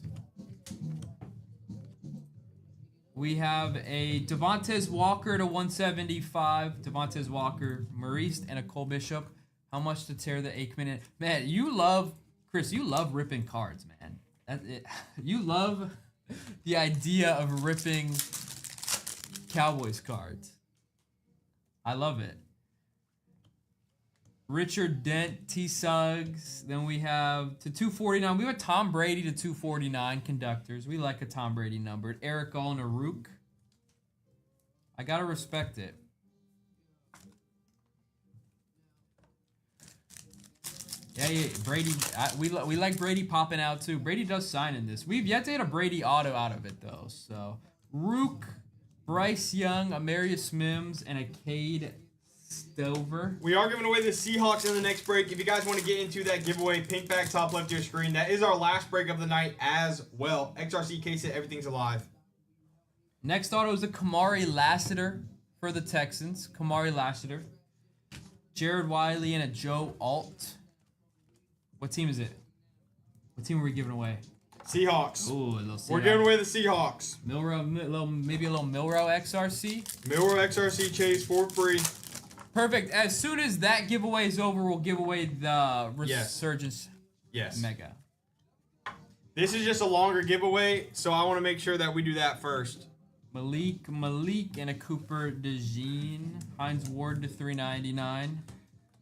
We have a Devontae Walker to 175. Devontae Walker, Maurice, and a Cole Bishop. How much to tear the Aikman in? Man, you love, Chris, you love ripping cards, man. You love the idea of ripping Cowboys cards. I love it. Richard Dent, T. Suggs. Then we have to 249. We have a Tom Brady to 249 conductors. We like a Tom Brady numbered. Eric Allnarook. I gotta respect it. Yeah, Brady. We like Brady popping out too. Brady does sign in this. We've yet to get a Brady auto out of it though. So Rook, Bryce Young, Amarius Mims, and a Cade Stover. We are giving away the Seahawks in the next break. If you guys want to get into that giveaway, pink back top left of your screen. That is our last break of the night as well. XRC case it, everything's alive. Next auto is a Kamari Lassiter for the Texans. Kamari Lassiter. Jared Wiley and a Joe Alt. What team is it? What team are we giving away? Seahawks. Ooh, a little Seahawks. We're giving away the Seahawks. Maybe a little Milrow XRC. Milrow XRC chase for free. Perfect. As soon as that giveaway is over, we'll give away the Resurgence Mega. This is just a longer giveaway, so I want to make sure that we do that first. Malik, and a Cooper DeJean. Hines Ward to 399.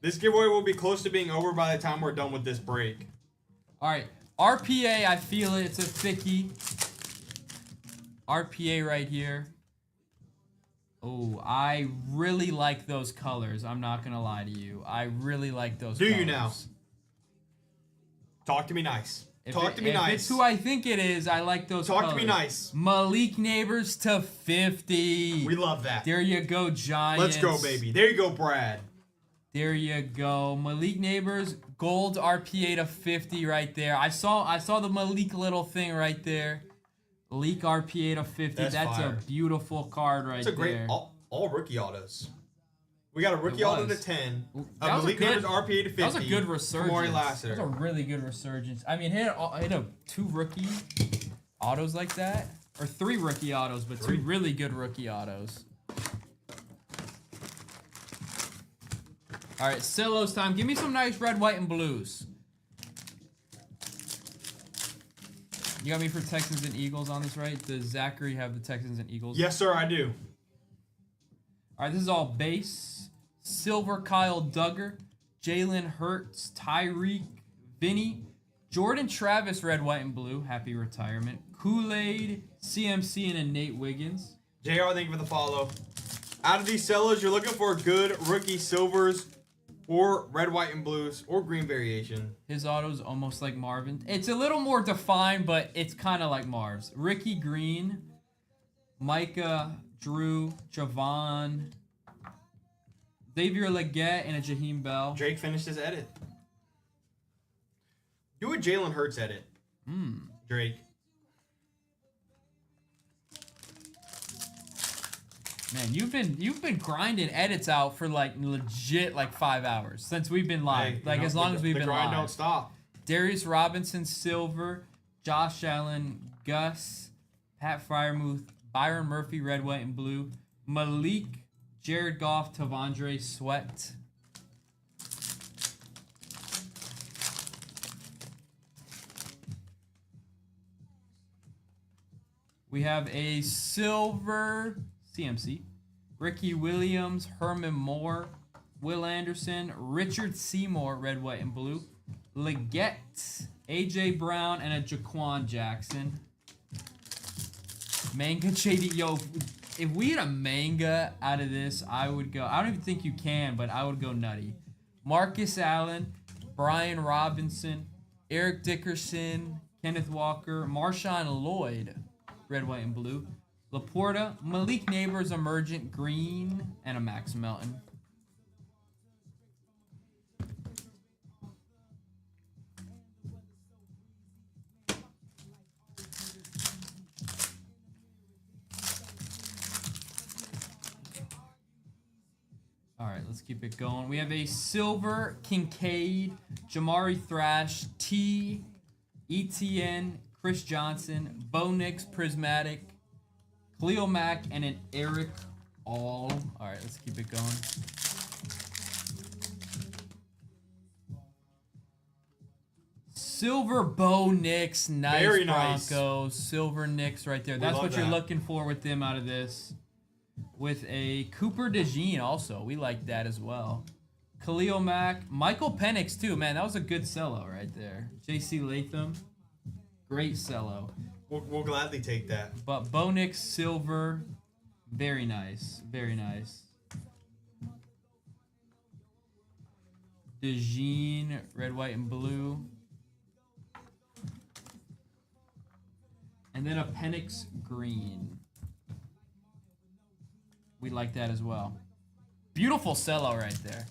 This giveaway will be close to being over by the time we're done with this break. All right. RPA, I feel it. It's a thickie. RPA right here. Oh, I really like those colors. I'm not going to lie to you. I really like those colors. Do you now? Talk to me nice. Talk to me nice. If it's who I think it is, I like those colors. Talk to me nice. Malik Neighbors to 50. We love that. There you go, Giants. Let's go, baby. There you go, Brad. There you go. Malik Neighbors, gold RPA to 50 right there. I saw the Malik little thing right there. Malik RPA to 50. That's a beautiful card right there. That's a great all rookie autos. We got a rookie auto to 10. Malik Neighbors RPA to 50. That was a good resurgence. Kamari Lassiter. That was a really good resurgence. I mean, hit 2 rookie autos like that. Or 3 rookie autos, but 2 really good rookie autos. All right, Silos time. Give me some nice red, white, and blues. You got me for Texans and Eagles on this, right? Does Zachary have the Texans and Eagles? Yes, sir, I do. All right, this is all base. Silver Kyle Duggar, Jalen Hurts, Tyreek, Vinny, Jordan Travis, red, white, and blue. Happy retirement. Kool-Aid, CMC, and a Nate Wiggins. JR, thank you for the follow. Out of these sellers, you're looking for good rookie silvers or red, white, and blues or green variation. His auto's almost like Marvin. It's a little more defined, but it's kind of like Marv's. Ricky Green, Micah, Drew, Javon, Xavier Leggett, and a Jaheim Bell. Drake finished his edit. Do a Jalen Hurts edit. Drake. Man, you've been grinding edits out for like legit like 5 hours since we've been live. Hey, like as long as we've been live. The grind don't stop. Darius Robinson, silver. Josh Allen, Gus, Pat Fryermuth, Byron Murphy, red, white, and blue. Malik, Jared Goff, Tavondre Sweat. We have a silver CMC. Ricky Williams, Herman Moore, Will Anderson, Richard Seymour, red, white, and blue. Leggett, AJ Brown, and a Jaquan Jackson. Manga Shady. Yo, if we had a manga out of this, I would go. I don't even think you can, but I would go nutty. Marcus Allen, Brian Robinson, Eric Dickerson, Kenneth Walker, Marshawn Lloyd, red, white, and blue. Laporta, Malik Neighbors, Emergent Green, and a Max Melton. All right, let's keep it going. We have a silver Kincaid, Jamari Thrash, T, ETN, Chris Johnson, Bo Nix, Prismatic, Cleo Mack, and an Eric All. All right, let's keep it going. Silver Bo Nix. Nice. Very nice. Broncos. Silver Nix right there. That's what you're that. looking for with them out of this. With a Cooper DeJean also. We like that as well. Khalil Mack. Michael Penix too. Man, that was a good cello right there. J.C. Latham. Great cello. We'll gladly take that. But Bo Nix Silver. Very nice. Very nice. DeJean, red, white, and blue. And then a Penix green. We like that as well. Beautiful cello right there.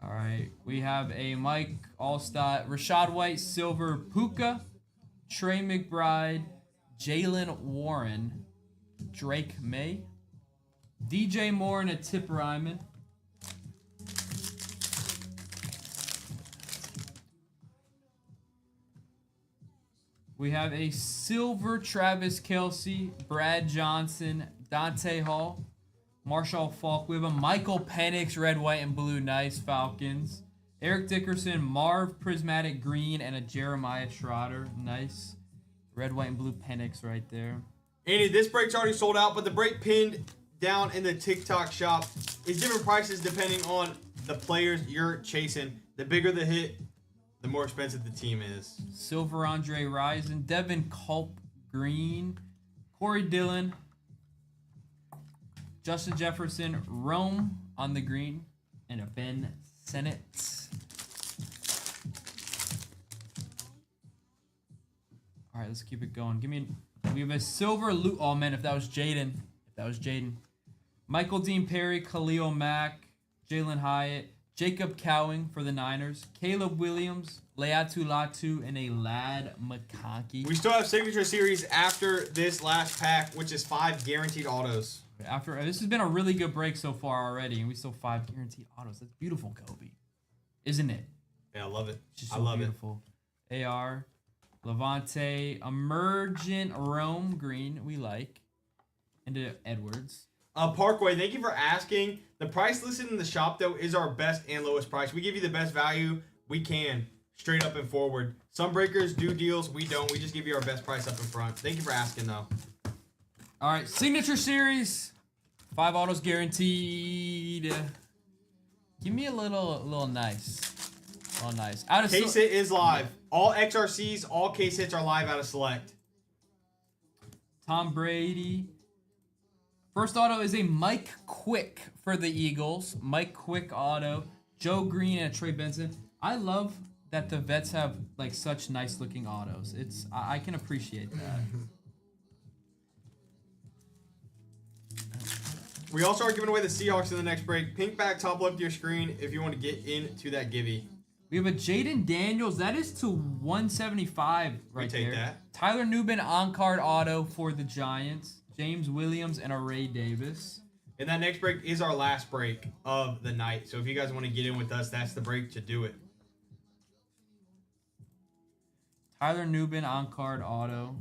All right, we have a Mike Allstott, Rashad White, silver Puka, Trey McBride, Jalen Warren, Drake May, DJ Moore, and a Tip Ryman. We have a silver Travis Kelce, Brad Johnson, Dante Hall, Marshall Falk. We have a Michael Penix, red, white, and blue. Nice Falcons. Eric Dickerson, Marv Prismatic Green, and a Jeremiah Schroeder. Nice. Red, white, and blue Penix right there. Andy, this break's already sold out, but the break pinned down in the TikTok shop is different prices depending on the players you're chasing. The bigger the hit, the more expensive the team is. Silver Andre Rison, Devin Culp Green, Corey Dillon, Justin Jefferson, Rome on the green, and a Ben Sennett. All right, let's keep it going. We have a silver loot. Oh man, if that was Jaden. Michael Dean Perry, Khalil Mack, Jalen Hyatt, Jacob Cowing for the Niners, Caleb Williams, Leatu Latu, and a Lad McConkey. We still have signature series after this last pack, which is 5 guaranteed autos. This has been a really good break so far already, and we still 5 guaranteed autos. That's beautiful, Kobe, isn't it? Yeah, I love it. It's so beautiful. AR, Levante, Emergent Rome Green, we like, and Edwards. Parkway, thank you for asking. The price listed in the shop, though, is our best and lowest price. We give you the best value we can, straight up and forward. Some breakers do deals. We don't. We just give you our best price up in front. Thank you for asking, though. All right, signature series. 5 autos guaranteed. Give me a little nice. Oh, nice. Out of Case hit is live. All XRCs, all case hits are live out of select. Tom Brady. First auto is a Mike Quick for the Eagles. Mike Quick auto. Joe Green and Trey Benson. I love that the vets have like such nice looking autos. I can appreciate that. We also are giving away the Seahawks in the next break. Pink back top left of your screen if you want to get into that givey. We have a Jaden Daniels. That is to 175 right there. We take that. Tyler Nubin on-card auto for the Giants. James Williams and a Ray Davis. And that next break is our last break of the night. So if you guys want to get in with us, that's the break to do it. Tyler Nubin on-card auto.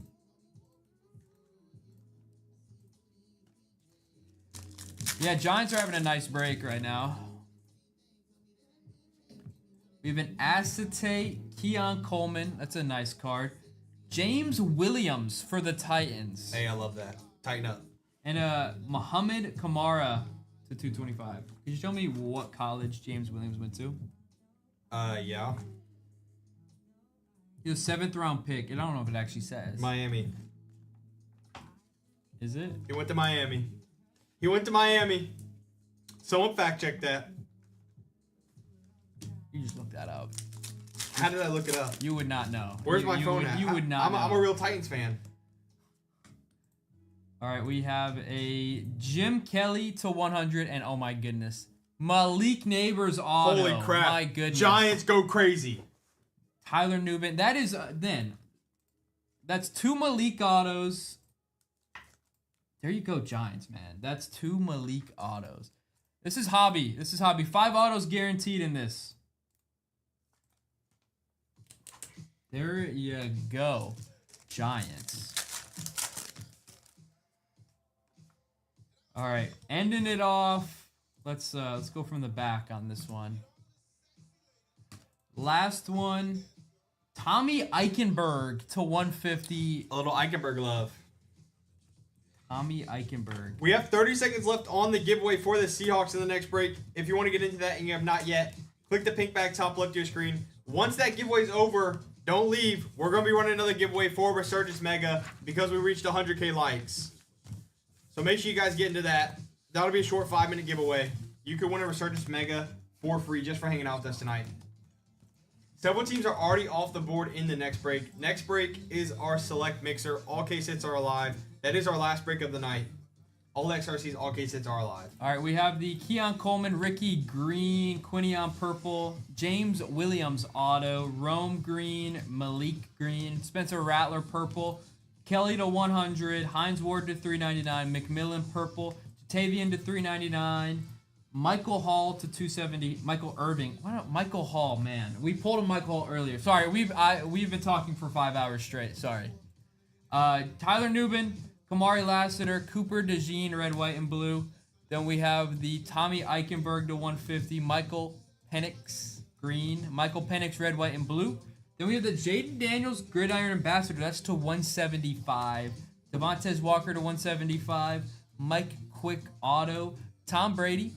Yeah, Giants are having a nice break right now. We have an acetate Keon Coleman. That's a nice card. James Williams for the Titans. Hey, I love that. Tighten up. And Muhammad Kamara to 225. Could you show me what college James Williams went to? Yeah. He was 7th round pick. And I don't know if it actually says. Miami. Is it? He went to Miami. Someone fact check that. You just looked that up. How did I look it up? You would not know. Where's my phone at? You would not know. I'm a real Titans fan. All right, we have a Jim Kelly to 100, and oh my goodness, Malik Neighbors auto. Holy crap. My goodness. Giants go crazy. Tyler Nubin. That is, that's 2 Malik autos. There you go, Giants, man. That's 2 Malik autos. This is hobby. 5 autos guaranteed in this. There you go, Giants. All right, ending it off. Let's go from the back on this one. Last one, Tommy Eichenberg to 150. A little Eichenberg love. Tommy Eichenberg. We have 30 seconds left on the giveaway for the Seahawks in the next break. If you want to get into that and you have not yet, click the pink bag top left of your screen. Once that giveaway is over, don't leave. We're going to be running another giveaway for Resurgence Mega because we reached 100K likes. So make sure you guys get into that. That'll be a short 5-minute giveaway. You can win a Resurgence Mega for free just for hanging out with us tonight. Several teams are already off the board in the next break. Next break is our select mixer. All case hits are alive. That is our last break of the night. All XRCs, all case hits are alive. All right, we have the Keon Coleman, Ricky Green, Quinion Purple, James Williams Auto, Rome Green, Malik Green, Spencer Rattler Purple, Kelly to 100, Hines Ward to 399, McMillan Purple, Tavian to 399, Michael Hall to 270. Michael Irving. Why not Michael Hall, man? We pulled a Michael Hall earlier. Sorry, we've been talking for 5 hours straight. Sorry. Tyler Newbin, Kamari Lassiter, Cooper DeJean, red, white, and blue. Then we have the Tommy Eichenberg to 150. Michael Penix, green. Michael Penix, red, white, and blue. Then we have the Jaden Daniels Gridiron Ambassador. That's to 175. Devontae Walker to 175. Mike Quick Auto. Tom Brady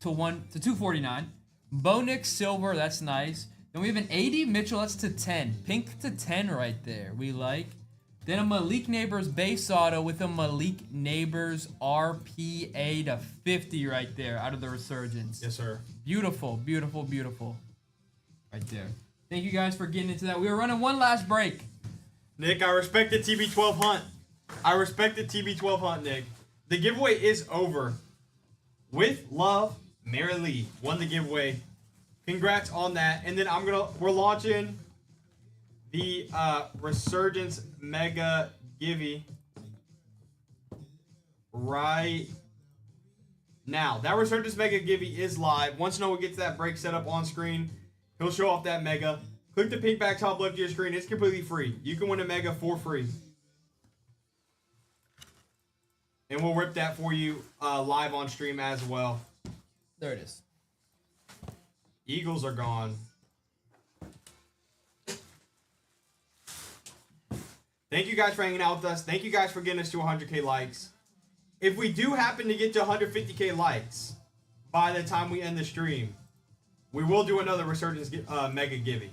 to 249. Bo Nick Silver, that's nice. Then we have an AD Mitchell, that's to 10. Pink to 10 right there. We like. Then a Malik Neighbors base auto with a Malik Neighbors RPA to 50 right there out of the Resurgence. Yes, sir. Beautiful, beautiful, beautiful. Right there. Thank you guys for getting into that. We were running one last break. Nick, I respect the TB12 hunt. I respect the TB12 hunt, Nick. The giveaway is over. With love, Mary Lee won the giveaway. Congrats on that. And then we're launching the Resurgence Mega Givey right now. That Resurgence Mega Givey is live. Once Noah gets that break set up on screen, he'll show off that Mega. Click the pink back top left of your screen. It's completely free. You can win a Mega for free. And we'll rip that for you live on stream as well. There it is. Eagles are gone. Thank you guys for hanging out with us. Thank you guys for getting us to 100K likes. If we do happen to get to 150K likes by the time we end the stream, we will do another Resurgence Mega Givey.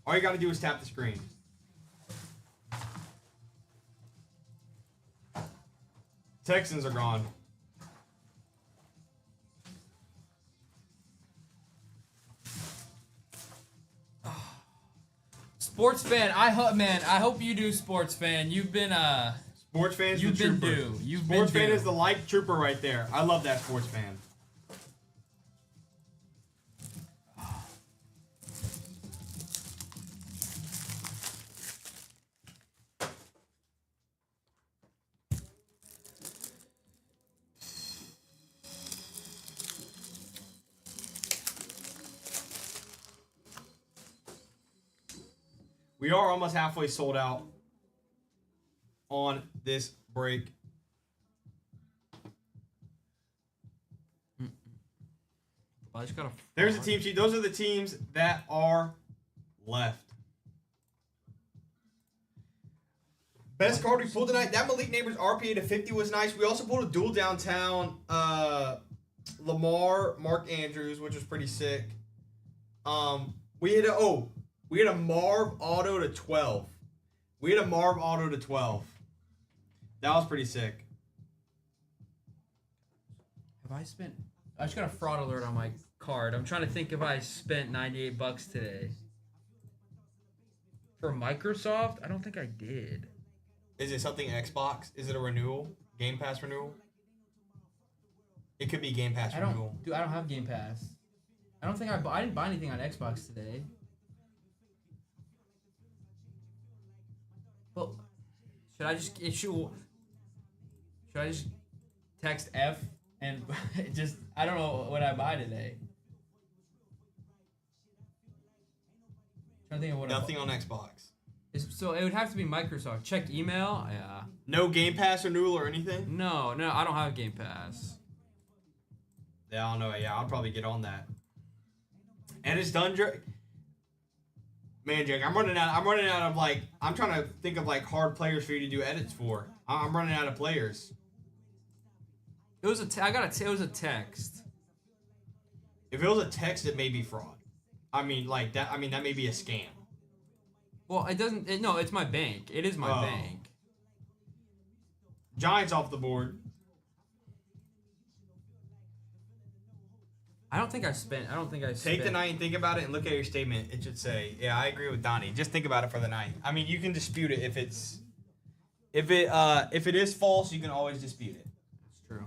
All you got to do is tap the screen. Texans are gone. Sports fan, I hope you do, sports fan. You've been Sports fan's you've the been trooper. due. You've Sports been fan due. is the like trooper right there. I love that sports fan. We are almost halfway sold out on this break. I just gotta. There's the team sheet. Those are the teams that are left. Best card we pulled tonight. That Malik Neighbors RPA to 50 was nice. We also pulled a dual downtown Lamar, Mark Andrews, which was pretty sick. We had a Marv Auto to 12. We had a Marv Auto to 12. That was pretty sick. Have I spent? I just got a fraud alert on my card. I'm trying to think if I spent $98 today. For Microsoft, I don't think I did. Is it something Xbox? Is it a renewal? Game Pass renewal? It could be Game Pass renewal. I don't have Game Pass. I don't think I didn't buy anything on Xbox today. Well, should I just text F and just I don't know what I buy today. Trying to think of what Nothing on Xbox. So it would have to be Microsoft. Check email. Yeah. No Game Pass renewal or anything? No, I don't have Game Pass. Yeah, I don't know. Yeah, I'll probably get on that. And it's done. Man, Jake, I'm running out. I'm running out of like. I'm trying to think of like hard players for you to do edits for. I'm running out of players. It was it was a text. If it was a text, it may be fraud. I mean, like that. I mean, that may be a scam. Well, it doesn't. No, it's my bank. It is my bank. Giants off the board. I don't think I spent. Take the night and think about it and look at your statement. It should say, "Yeah, I agree with Donnie." Just think about it for the night. I mean, you can dispute it if it is false. You can always dispute it. That's true.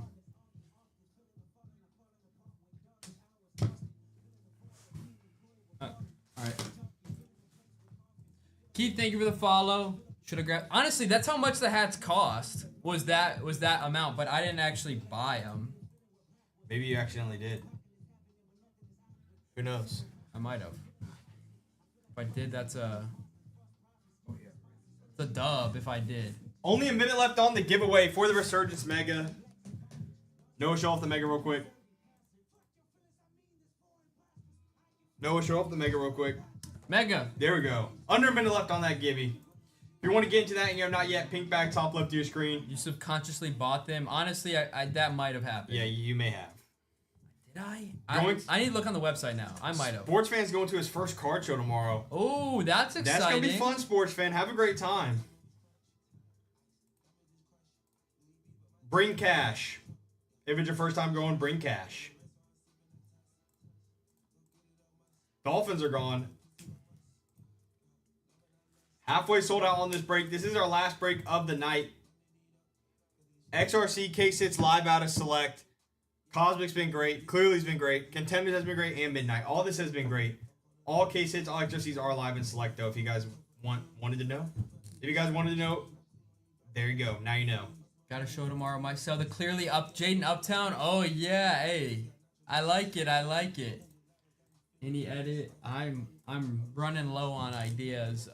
All right. Keith, thank you for the follow. Should have grabbed. Honestly, that's how much the hats cost. Was that amount? But I didn't actually buy them. Maybe you accidentally did. Who knows? I might have. If I did, that's a dub. If I did. Only a minute left on the giveaway for the Resurgence Mega. Noah, show off the Mega real quick. Noah, show off the Mega real quick. Mega. There we go. Under a minute left on that Gibby. If you want to get into that and you have not yet, pink bag top left of your screen. You subconsciously bought them. Honestly, I that might have happened. Yeah, you may have. Did I? I need to look on the website now. I might have. Sports fan's going to his first card show tomorrow. Oh, that's exciting. That's going to be fun, sports fan. Have a great time. Bring cash. If it's your first time going, bring cash. Dolphins are gone. Halfway sold out on this break. This is our last break of the night. XRC K-Sits live out of Select. Cosmic's been great. Clearly's been great. Contenders has been great. And Midnight. All this has been great. All K-Sits, all XRCs are live in Select, though, if you guys wanted to know. If you guys wanted to know, there you go. Now you know. Gotta show tomorrow myself. The clearly up Jaden Uptown. Oh, yeah. Hey. I like it. I like it. Any edit? I'm running low on ideas.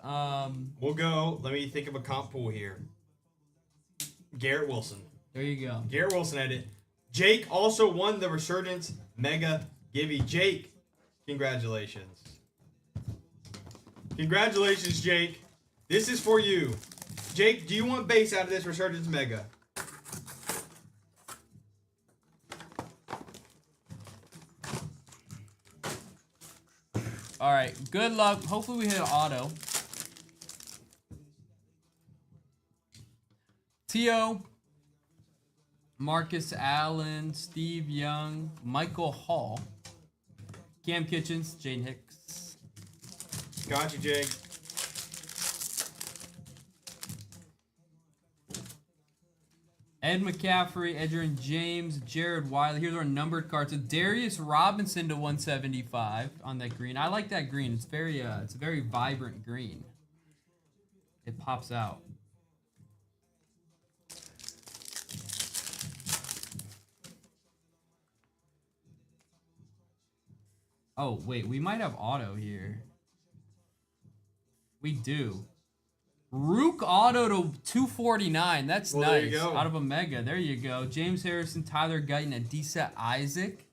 We'll go. Let me think of a comp pool here. Garrett Wilson. There you go. Garrett Wilson edit. Jake also won the Resurgence Mega Gibby. Jake, congratulations. Congratulations, Jake. This is for you. Jake, do you want base out of this Resurgence Mega? All right. Good luck. Hopefully we hit an auto. T.O. Marcus Allen, Steve Young, Michael Hall, Cam Kitchens, Jane Hicks. Got you, Jake. Ed McCaffrey, Edgerrin James, Jared Wiley. Here's our numbered cards. So Darius Robinson to 175 on that green. I like that green. It's a very vibrant green. It pops out. Oh, wait, we might have auto here. We do. Rook auto to 249. That's nice. There you go. Out of a mega. There you go. James Harrison, Tyler Guyton, Adisa Isaac.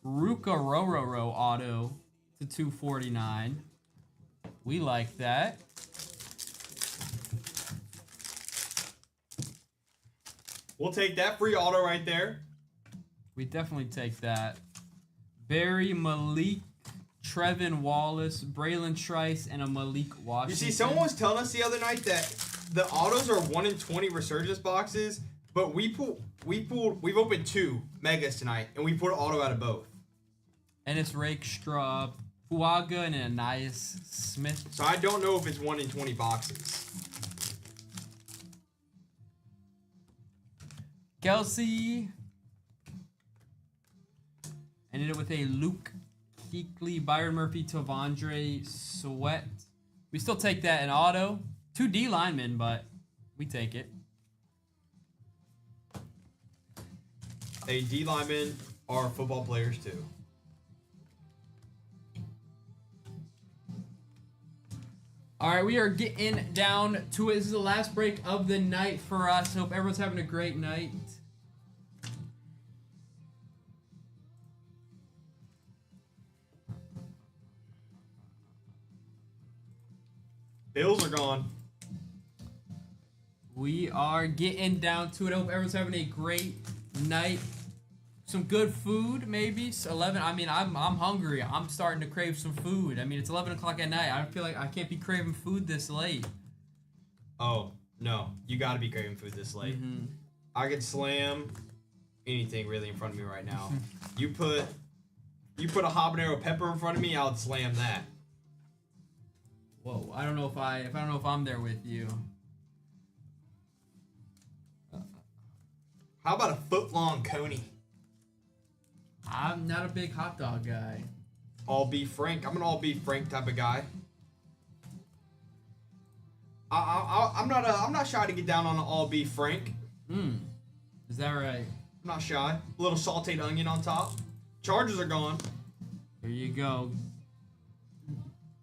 Ruka Rororo auto to 249. We like that. We'll take that free auto right there. We definitely take that. Barry, Malik, Trevin Wallace, Braylon Trice, and a Malik Washington. You see, someone was telling us the other night that the autos are 1 in 20 Resurgence boxes, but we've opened 2 megas tonight, and we put auto out of both. And it's Rake Straub, Fuaga, and Ananias Smith. So I don't know if it's 1 in 20 boxes. Kelsey. Ended it with a Luke Kuechly, Byron Murphy, Tavondre Sweat. We still take that in auto. 2 D linemen, but we take it. A D linemen are football players too. All right, we are getting down to it. This is the last break of the night for us. Hope everyone's having a great night. Bills are gone. We are getting down to it. I hope everyone's having a great night. Some good food, maybe. 11. I mean, I'm hungry. I'm starting to crave some food. I mean, it's 11 o'clock at night. I feel like I can't be craving food this late. Oh, no. You got to be craving food this late. Mm-hmm. I could slam anything really in front of me right now. You put a habanero pepper in front of me, I'll slam that. Whoa, I don't know if I'm there with you. How about a foot-long coney? I'm not a big hot dog guy. All beef Frank. I'm an all beef Frank type of guy. I'm not shy to get down on an all beef Frank. Is that right? I'm not shy. A little sauteed onion on top. Chargers are gone. Here you go.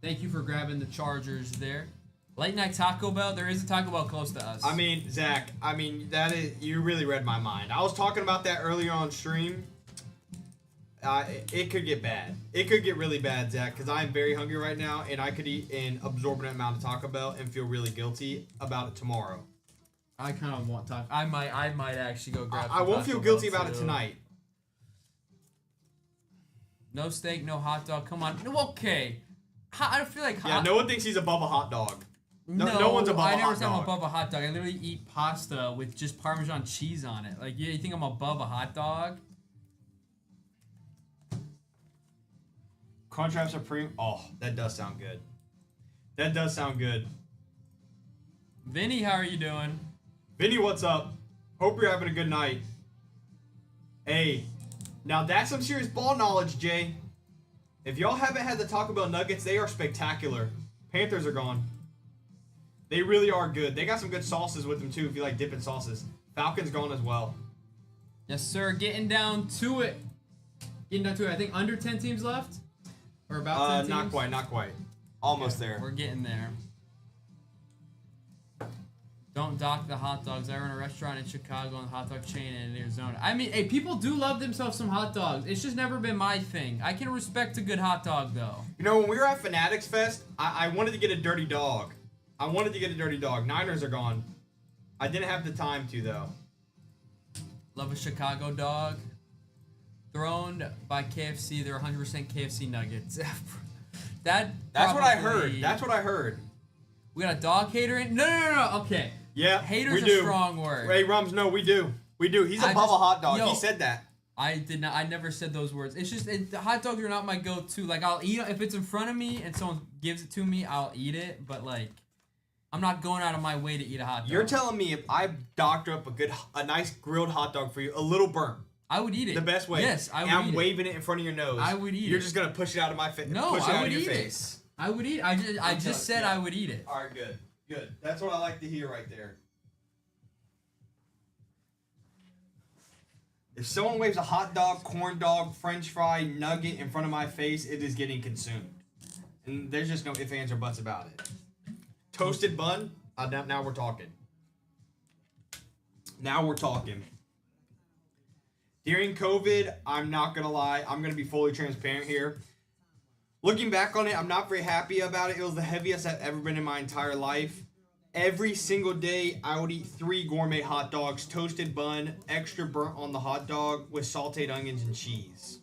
Thank you for grabbing the Chargers there. Late night Taco Bell. There is a Taco Bell close to us. I mean, Zach. You really read my mind. I was talking about that earlier on stream. It could get bad. It could get really bad, Zach, because I'm very hungry right now, and I could eat an absorbent amount of Taco Bell and feel really guilty about it tomorrow. I kind of want Taco. I might actually go grab. I won't feel guilty about it tonight. No steak, no hot dog. Come on. No, okay. I feel like Yeah, no one thinks he's above a hot dog. No one's above a hot dog. I never said I'm above a hot dog. I literally eat pasta with just Parmesan cheese on it. Like, yeah, you think I'm above a hot dog? Crunchwrap Supreme. Oh, that does sound good. That does sound good. Vinny, how are you doing? Vinny, what's up? Hope you're having a good night. Hey, now that's some serious ball knowledge, Jay. If y'all haven't had the Taco Bell nuggets, they are spectacular. Panthers are gone. They really are good. They got some good sauces with them, too, if you like dipping sauces. Falcons gone as well. Yes, sir. Getting down to it. I think under 10 teams left? Or about 10 teams? Not quite. Almost there. We're getting there. Don't dock the hot dogs. I run a restaurant in Chicago and a hot dog chain in Arizona. I mean, hey, people do love themselves some hot dogs. It's just never been my thing. I can respect a good hot dog, though. You know, when we were at Fanatics Fest, I wanted to get a dirty dog. Niners are gone. I didn't have the time to, though. Love a Chicago dog. Thrown by KFC. They're 100% KFC nuggets. That's what I heard. That's what I heard. We got a dog hater in? No. Okay. Yeah, hater's a strong word. Hey, Rums, no, we do. He's above a hot dog. He said that. I did not. I never said those words. It's just the hot dogs are not my go-to. Like, I'll eat it if it's in front of me and someone gives it to me. I'll eat it, but like, I'm not going out of my way to eat a hot dog. You're telling me if I doctor up a nice grilled hot dog for you, a little burnt, I would eat it. The best way. Yes, I would. And I'm waving it in front of your nose. I would eat it. You're just gonna push it out of my face. No, push it I out would of your eat face. it. I would eat. I just said I would eat it. All right, good. That's what I like to hear right there. If someone waves a hot dog, corn dog, French fry, nugget in front of my face, it is getting consumed, and there's just no ifs, ands, or buts about it. Toasted bun. Now we're talking. During COVID, I'm not going to lie. I'm going to be fully transparent here. Looking back on it, I'm not very happy about it. It was the heaviest I've ever been in my entire life. Every single day, I would eat 3 gourmet hot dogs, toasted bun, extra burnt on the hot dog with sauteed onions and cheese.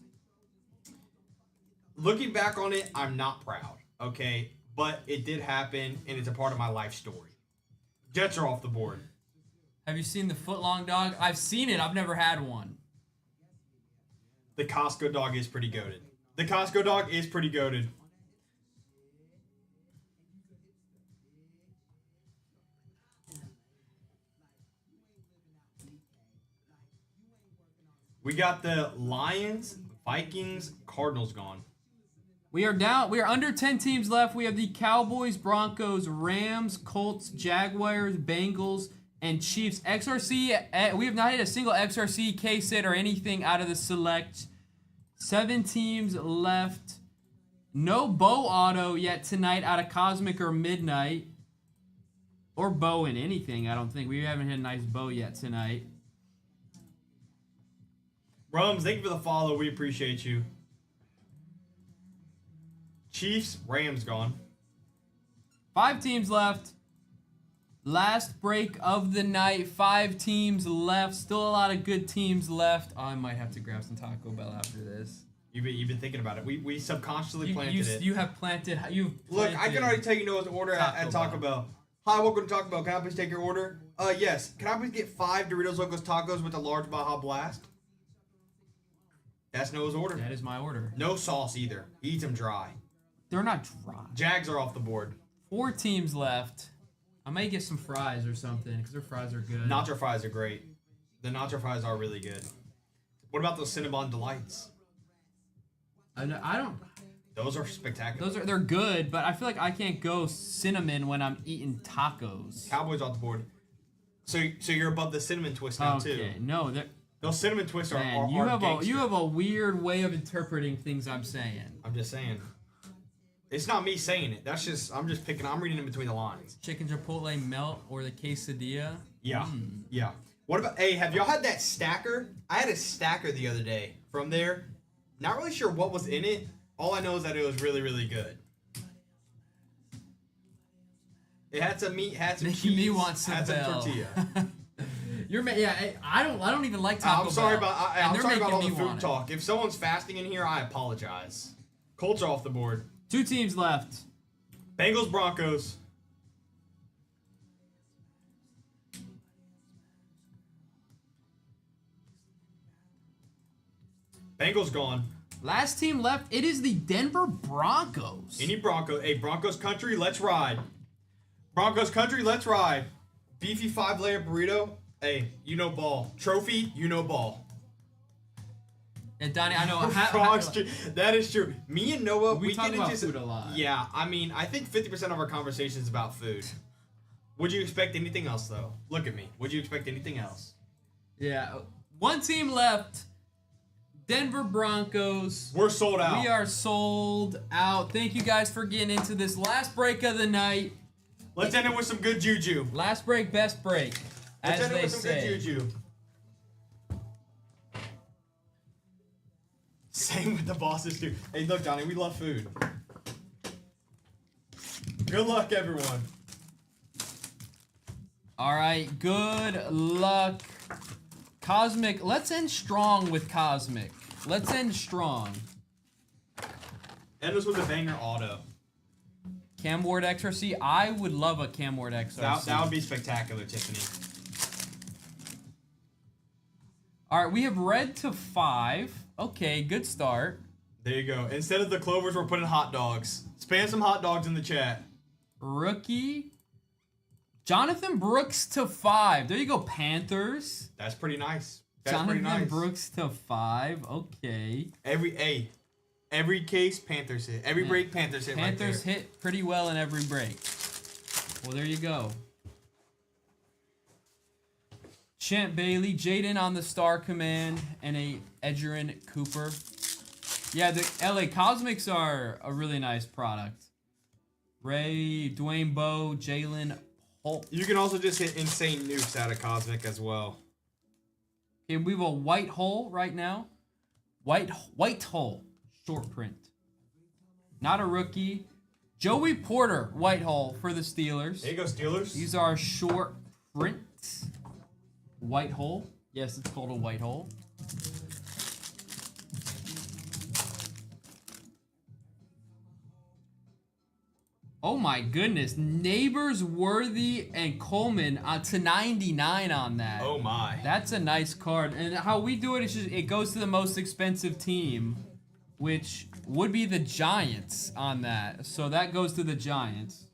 Looking back on it, I'm not proud, okay? But it did happen, and it's a part of my life story. Jets are off the board. Have you seen the foot-long dog? I've seen it. I've never had one. The Costco dog is pretty goated. We got the Lions, Vikings, Cardinals gone. We are down. We are under 10 teams left. We have the Cowboys, Broncos, Rams, Colts, Jaguars, Bengals, and Chiefs. XRC, we have not hit a single XRC, K-Sit, or anything out of the select. 7 teams left. No Bow Auto yet tonight out of Cosmic or Midnight. Or Bow in anything, I don't think. We haven't hit a nice bow yet tonight. Rums, thank you for the follow. We appreciate you. Chiefs, Rams gone. 5 teams left. Last break of the night. 5 teams left. Still a lot of good teams left. Oh, I might have to grab some Taco Bell after this. You've been thinking about it. We subconsciously planted it. You have planted. Look, I can already tell you Noah's order at Taco Bell. Hi, welcome to Taco Bell. Can I please take your order? Yes. Can I please get 5 Doritos Locos Tacos with a large Baja Blast? That's Noah's order. That is my order. No sauce either. He eats them dry. They're not dry. Jags are off the board. 4 teams left. I might get some fries or something because their fries are good. Nacho fries are great. The nacho fries are really good. What about those Cinnabon Delights? I don't. Those are spectacular. They're good, but I feel like I can't go cinnamon when I'm eating tacos. Cowboys off the board. So you're above the cinnamon twist now too. Okay, no, those cinnamon twists are gangster. You have a weird way of interpreting things I'm saying. I'm just saying. It's not me saying it. That's just I'm reading in between the lines. Chicken chipotle melt or the quesadilla. Yeah. Yeah. What about have y'all had that stacker? I had a stacker the other day from there. Not really sure what was in it. All I know is that it was really, really good. It had some meat, had some Making cheese, me want some had some Bell. tortilla. I don't even like Taco Bell. I'm sorry about all the food it. talk. If someone's fasting in here, I apologize. Colts are off the board. 2 teams left. Bengals, Broncos. Bengals gone. Last team left, it is the Denver Broncos. Any Broncos. Hey, Broncos country, let's ride. Broncos country, let's ride. Beefy 5-layer burrito. Hey, you know ball. Trophy, you know ball. And Donnie, I know. That is true. Me and Noah, we talk get about into food a lot. Yeah, I mean, I think 50% of our conversation is about food. Would you expect anything else, though? Look at me. Would you expect anything else? Yeah. 1 team left. Denver Broncos. We're sold out. We are sold out. Thank you guys for getting into this last break of the night. Let's end it with some good juju. Last break, best break. Let's as end it they with some say. good juju. Same with the bosses, too. Hey, look, Johnny, we love food. Good luck, everyone. All right, good luck. Cosmic, let's end strong with Cosmic. Let's end strong. End us with a banger auto. Cam Ward XRC, I would love a Cam Ward XRC. That would be spectacular, Tiffany. All right, we have red to 5. Okay, good start. There you go. Instead of the clovers, we're putting hot dogs. Spam some hot dogs in the chat. Rookie. Jonathan Brooks to 5. There you go, Panthers. That's pretty nice. That's Jonathan pretty nice. Brooks to 5. Okay. Every case, Panthers hit. Every break, Panthers hit. Panthers right hit pretty well in every break. Well, there you go. Champ Bailey, Jaden on the Star Command, and a Edgerrin Cooper. Yeah, the LA Cosmics are a really nice product. Ray, Dwayne Bowe, Jalen Holt. You can also just hit insane nukes out of Cosmic as well. Okay, we have a white hole right now. White hole, short print. Not a rookie. Joey Porter, white hole for the Steelers. There you go, Steelers. These are short prints. White hole. Yes, it's called a white hole. Oh my goodness. Neighbors, Worthy, and Coleman to 99 on that. Oh my. That's a nice card. And how we do it is just it goes to the most expensive team, which would be the Giants on that. So that goes to the Giants.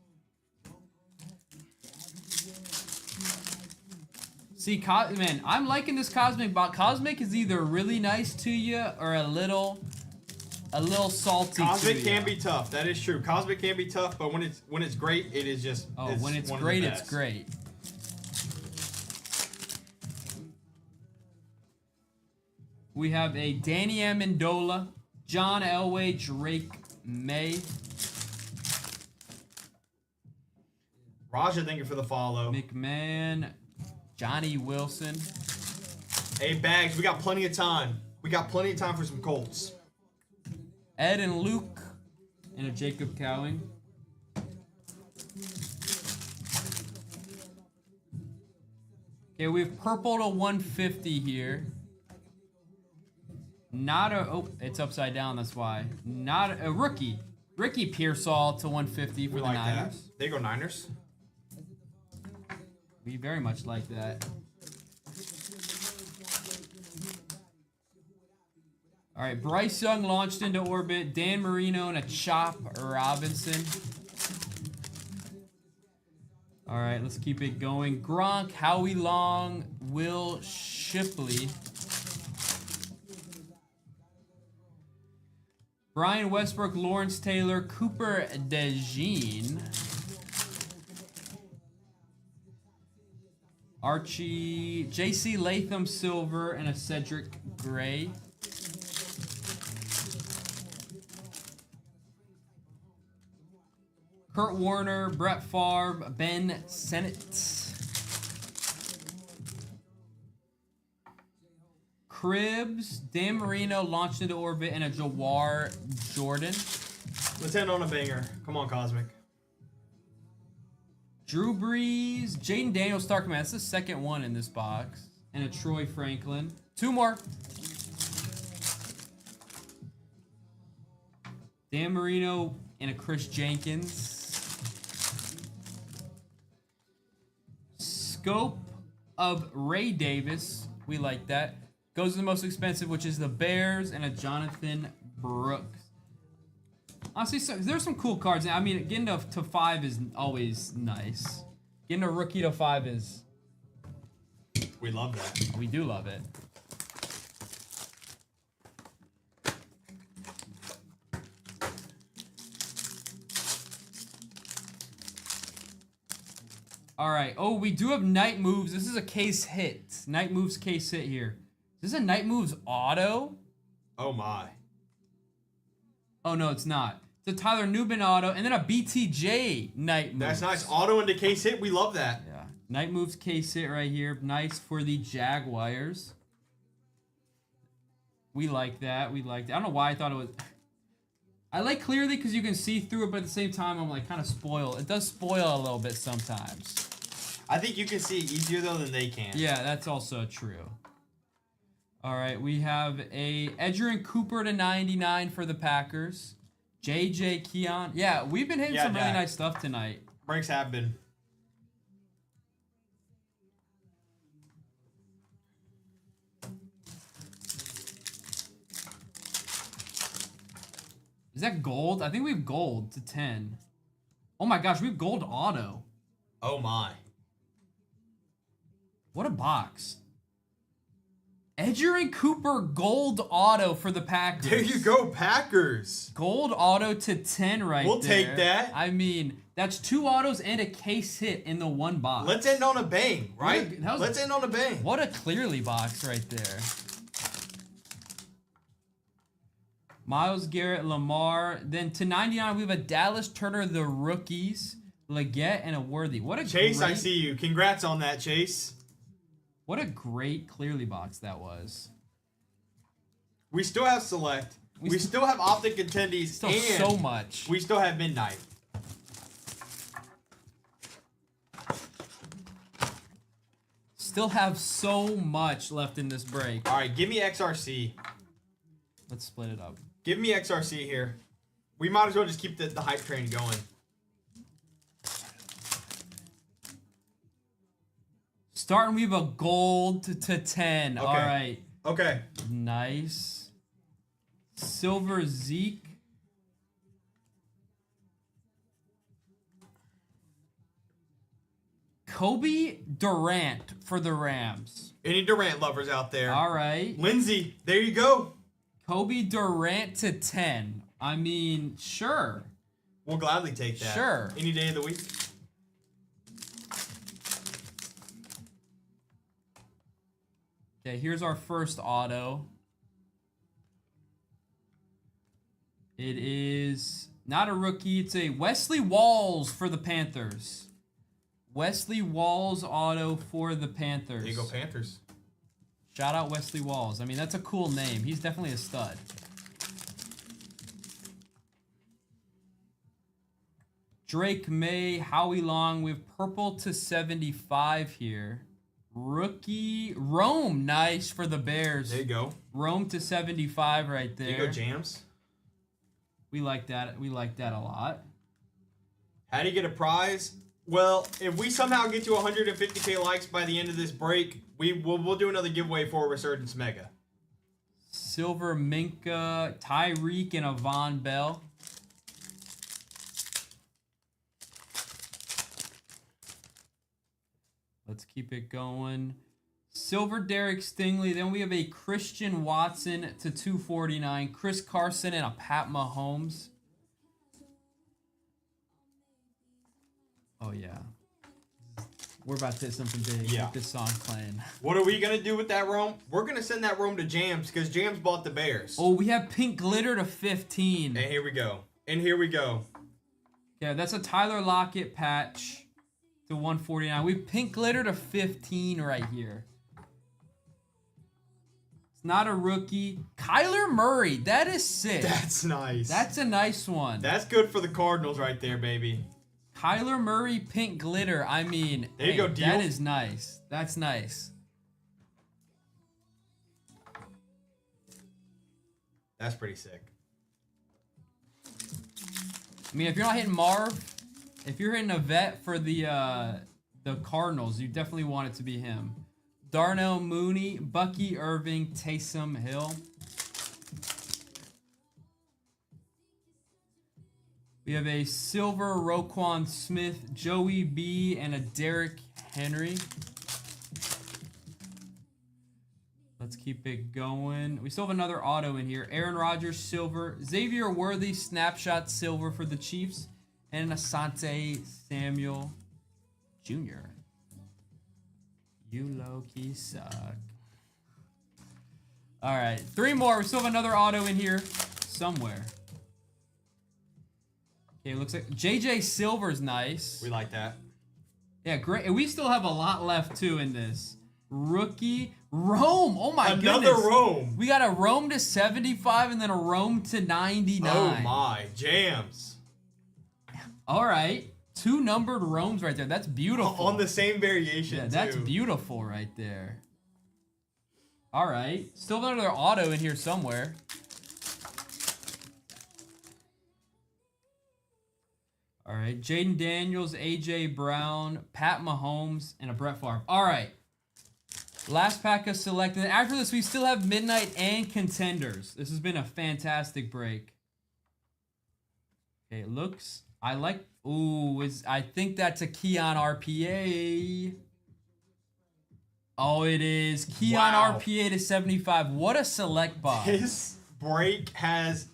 See, man, I'm liking this Cosmic box. Cosmic is either really nice to you or a little salty. Cosmic can be tough. That is true. Cosmic can be tough, but when it's great, it is just. Oh, when it's great, it's great. We have a Danny Amendola, John Elway, Drake May. Raja, thank you for the follow. McMahon, Johnny Wilson. Hey, Bags, we got plenty of time. We got plenty of time for some Colts. Ed and Luke, and a Jacob Cowing. Okay, we have purple to 150 here. Not a... Oh, it's upside down, that's why. Not a rookie. Ricky Pearsall to 150 for We the like Niners. that. There you go, Niners. We very much like that. All right, Bryce Young launched into orbit. Dan Marino and a Chop Robinson. All right, let's keep it going. Gronk, Howie Long, Will Shipley. Brian Westbrook, Lawrence Taylor, Cooper DeJean. Archie, J.C. Latham Silver, and a Cedric Gray. Kurt Warner, Brett Favre, Ben Sinnott. Cribbs, Dan Marino launched into orbit, and a Jawar Jordan. Let's end on a banger. Come on, Cosmic. Drew Brees, Jaden Daniels, Star Command. That's the second one in this box. And a Troy Franklin. Two more. Dan Marino and a Chris Jenkins. Scope of Ray Davis. We like that. Goes to the most expensive, which is the Bears, and a Jonathan Brooks. Honestly, so, there's some cool cards. I mean, getting to 5 is always nice. Getting a rookie to 5 is... We love that. We do love it. All right. Oh, we do have Night Moves. This is a case hit. Night Moves case hit here. Is this a Night Moves auto? Oh, my. Oh, no, it's not. It's a Tyler Newman auto, and then a BTJ Night Moves. That's nice. Auto into case hit. We love that. Yeah. Night Moves case hit right here. Nice for the Jaguars. We like that. We like that. I don't know why I thought it was... I like clearly because you can see through it, but at the same time, I'm like kind of spoiled. It does spoil a little bit sometimes. I think you can see it easier, though, than they can. Yeah, that's also true. All right, we have a Edgerrin Cooper to 99 for the Packers. J.J. Keon. Yeah, we've been hitting some really nice stuff tonight. Breaks have been. Is that gold? I think we have gold to 10. Oh my gosh, we have gold auto. Oh my. What a box. Edgerrin Cooper gold auto for the Packers. There you go, Packers. Gold auto to 10 right there. We'll take that. I mean, that's 2 autos and a case hit in the one box. Let's end on a bang, right? Let's end on a bang. What a clearly box right there. Myles Garrett, Lamar. Then to 99, we have a Dallas Turner, the rookies. Leggett and a Worthy. What a Chase, I see you. Congrats on that, Chase. What a great clearly box that was. We still have Select. We still have Optic Attendees. Still and so much. We still have Midnight. Still have so much left in this break. All right, give me XRC. Let's split it up. Give me XRC here. We might as well just keep the hype train going. Starting, we have a gold to 10. Okay. All right. Okay. Nice. Silver Zeke. Kobe Durant for the Rams. Any Durant lovers out there? All right. Lindsay, there you go. Kobe Durant to 10. I mean, sure. We'll gladly take that. Sure. Any day of the week. Okay, here's our first auto. It is not a rookie. It's a Wesley Walls for the Panthers. Wesley Walls auto for the Panthers. There you go, Panthers. Shout out Wesley Walls. I mean, that's a cool name. He's definitely a stud. Drake May, Howie Long with purple to 75 here. Rookie Rome, nice for the Bears. There you go. Rome to 75 right there. There you go, Jams. We like that. We like that a lot. How do you get a prize? Well, if we somehow get to 150K likes by the end of this break, we'll do another giveaway for Resurgence Mega. Silver Minka, Tyreek, and a Von Bell. Let's keep it going. Silver Derek Stingley. Then we have a Christian Watson to 249. Chris Carson and a Pat Mahomes. Oh, yeah. We're about to hit something big with this song playing. What are we going to do with that Rome? We're going to send that Rome to Jams because Jams bought the Bears. Oh, we have Pink Glitter to 15. And here we go. And here we go. Yeah, that's a Tyler Lockett patch to 149. We have Pink Glitter to 15 right here. It's not a rookie. Kyler Murray. That is sick. That's nice. That's a nice one. That's good for the Cardinals right there, baby. Kyler Murray, Pink Glitter. I mean, there you go, deal. That is nice. That's nice. That's pretty sick. I mean, if you're not hitting Marv, if you're hitting a vet for the Cardinals, you definitely want it to be him. Darnell Mooney, Bucky Irving, Taysom Hill. We have a silver Roquan Smith, Joey B, and a Derrick Henry. Let's keep it going. We still have another auto in here. Aaron Rodgers, silver. Xavier Worthy, snapshot, silver for the Chiefs. And Asante Samuel Jr. You low-key suck. All right, 3 more. We still have another auto in here somewhere. Okay, it looks like JJ Silver's nice. We like that. Yeah, great. And we still have a lot left, too, in this. Rookie Rome. Oh, my goodness. Another Rome. We got a Rome to 75 and then a Rome to 99. Oh, my. Jams. All right. 2 numbered Romes right there. That's beautiful. On the same variation, yeah, that's too. beautiful right there. All right. Still another auto in here somewhere. All right. Jaden Daniels, A.J. Brown, Pat Mahomes, and a Brett Favre. All right. Last pack of selected. After this, we still have Midnight and Contenders. This has been a fantastic break. Okay, it looks... I like... Ooh, I think that's a Keon RPA. Oh, it is. Keon RPA to 75. What a select box. This break has...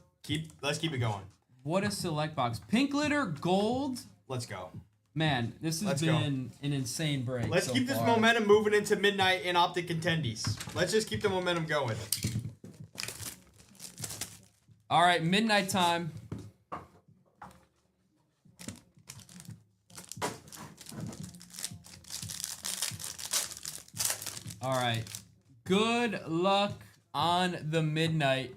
Let's keep it going. What a select box. Pink Glitter, gold. Let's go. Man, this has been an insane break. Let's keep this momentum moving into Midnight and Optic Contendies. Let's just keep the momentum going. All right, midnight time. All right. Good luck on the midnight.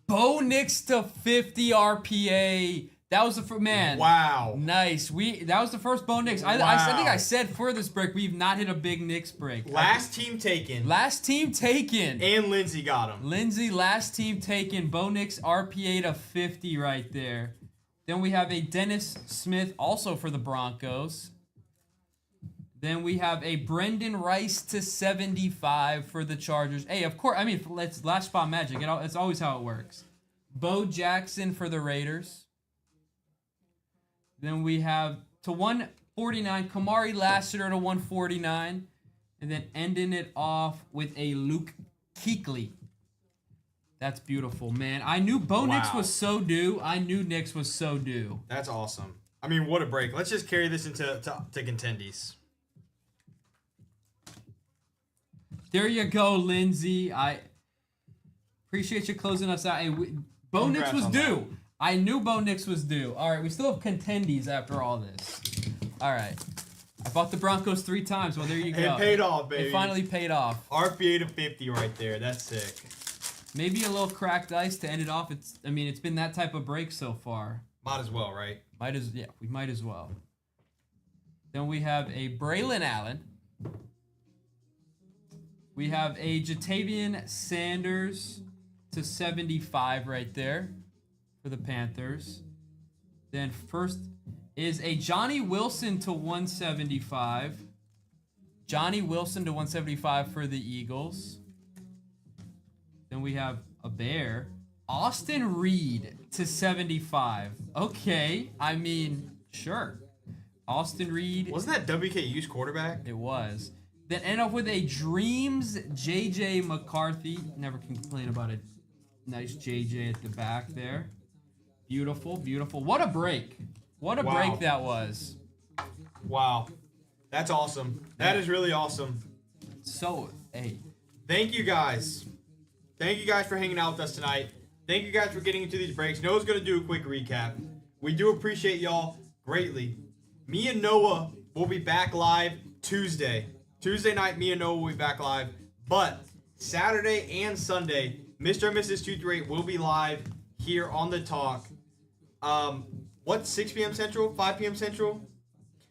Bo Nix to 50 RPA. That was the first, man. Wow. Nice. That was the first Bo Nix. I think I said for this break, we've not hit a big Nix break. Last team taken. Last team taken. And Lindsay got him. Lindsay, last team taken. Bo Nix RPA to 50 right there. Then we have a Dennis Smith also for the Broncos. Then we have a Brendan Rice to 75 for the Chargers. Hey, of course, I mean, it's last spot magic. It's always how it works. Bo Jackson for the Raiders. Then we have to 149, Kamari Lassiter to 149. And then ending it off with a Luke Kuechly. That's beautiful, man. I knew Bo Nix was so due. I knew Nix was so due. That's awesome. I mean, what a break. Let's just carry this into Contendies. There you go, Lindsay. I appreciate you closing us out. Hey, Bo Nix was due. That. I knew Bo Nix was due. All right, we still have Contendies after all this. All right. I bought the Broncos 3 times. Well, there you go. It paid off, baby. It finally paid off. RPA to 50 right there. That's sick. Maybe a little cracked ice to end it off. It's been that type of break so far. Might as well, right? We might as well. Then we have a Braylon Allen. We have a Jatavian Sanders to 75 right there for the Panthers. Then first is a Johnny Wilson to 175. Johnny Wilson to 175 for the Eagles. Then we have a Bear. Austin Reed to 75. Okay, I mean, sure. Austin Reed. Wasn't that WKU's quarterback? It was. Then end up with a Dreams JJ McCarthy. Never complain about a nice JJ at the back there. Beautiful, beautiful. What a break. What a break that was. Wow. That's awesome. That is really awesome. So, hey. Thank you guys. Thank you guys for hanging out with us tonight. Thank you guys for getting into these breaks. Noah's going to do a quick recap. We do appreciate y'all greatly. Me and Noah will be back live Tuesday. Tuesday night, me and Noah will be back live. But Saturday and Sunday, Mr. and Mrs. 238 will be live here on the talk. 6 p.m. Central? 5 p.m. Central?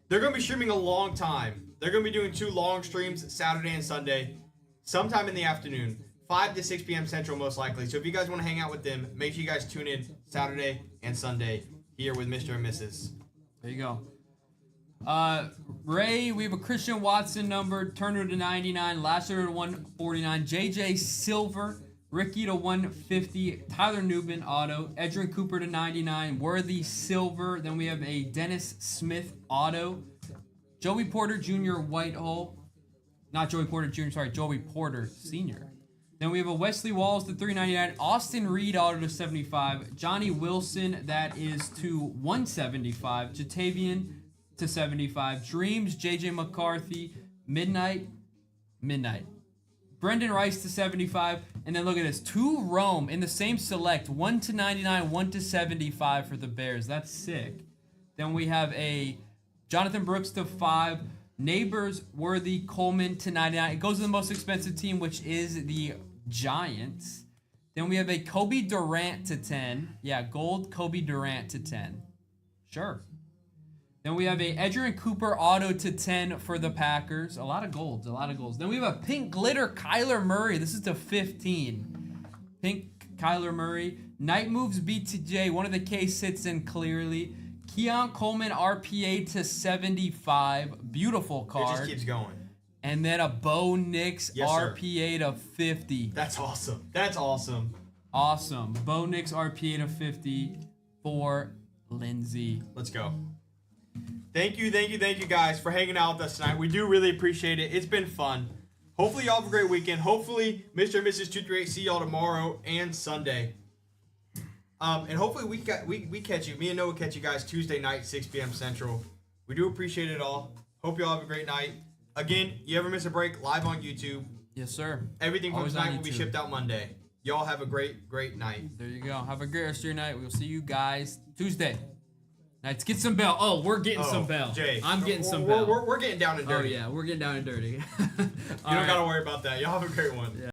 They're going to be streaming a long time. They're going to be doing 2 long streams Saturday and Sunday, sometime in the afternoon. 5 to 6 p.m. Central, most likely. So if you guys want to hang out with them, make sure you guys tune in Saturday and Sunday here with Mr. and Mrs. There you go. Ray, we have a Christian Watson number, Turner to 99, Lasher to 149, JJ Silver, Ricky to 150, Tyler Newman auto, Edrin Cooper to 99, Worthy Silver. Then we have a Dennis Smith auto, Joey Porter Jr. White Hole, not Joey Porter Jr. Sorry, Joey Porter Sr. Then we have a Wesley Walls to 399, Austin Reed auto to 75, Johnny Wilson that is to 175, Jatavian to 75, Dreams JJ McCarthy, Midnight, Brendan Rice to 75, and then look at this, 2 Rome in the same select, 1 to 99, 1 to 75 for the Bears. That's sick. Then we have a Jonathan Brooks to 5, Neighbors Worthy Coleman to 99. It goes to the most expensive team, which is the Giants. Then we have a Kobe Durant to 10. Yeah, gold Kobe Durant to 10. Sure. Then we have a Edrin Cooper auto to 10 for the Packers. A lot of golds, a lot of golds. Then we have a pink glitter Kyler Murray. This is to 15. Pink Kyler Murray. Night Moves BTJ. One of the K sits in clearly. Keon Coleman RPA to 75. Beautiful card. It just keeps going. And then a Bo Nix RPA to 50. That's awesome. That's awesome. Awesome. Bo Nix RPA to 50 for Lindsay. Let's go. Thank you guys for hanging out with us tonight. We do really appreciate it. It's been fun. Hopefully y'all have a great weekend. Hopefully Mr. and Mrs. 238 see y'all tomorrow and Sunday. And hopefully we catch you. Me and Noah catch you guys Tuesday night, 6 p.m. Central. We do appreciate it all. Hope y'all have a great night. Again, you ever miss a break, live on YouTube. Yes, sir. Everything from tonight will be shipped out Monday. Y'all have a great night. There you go. Have a great rest of your night. We'll see you guys Tuesday. Let's get some bell. Oh, we're getting some bell. Jay, I'm getting some bell. We're getting down and dirty. Oh, yeah. We're getting down and dirty. You don't got to worry about that. Y'all have a great one. Yeah.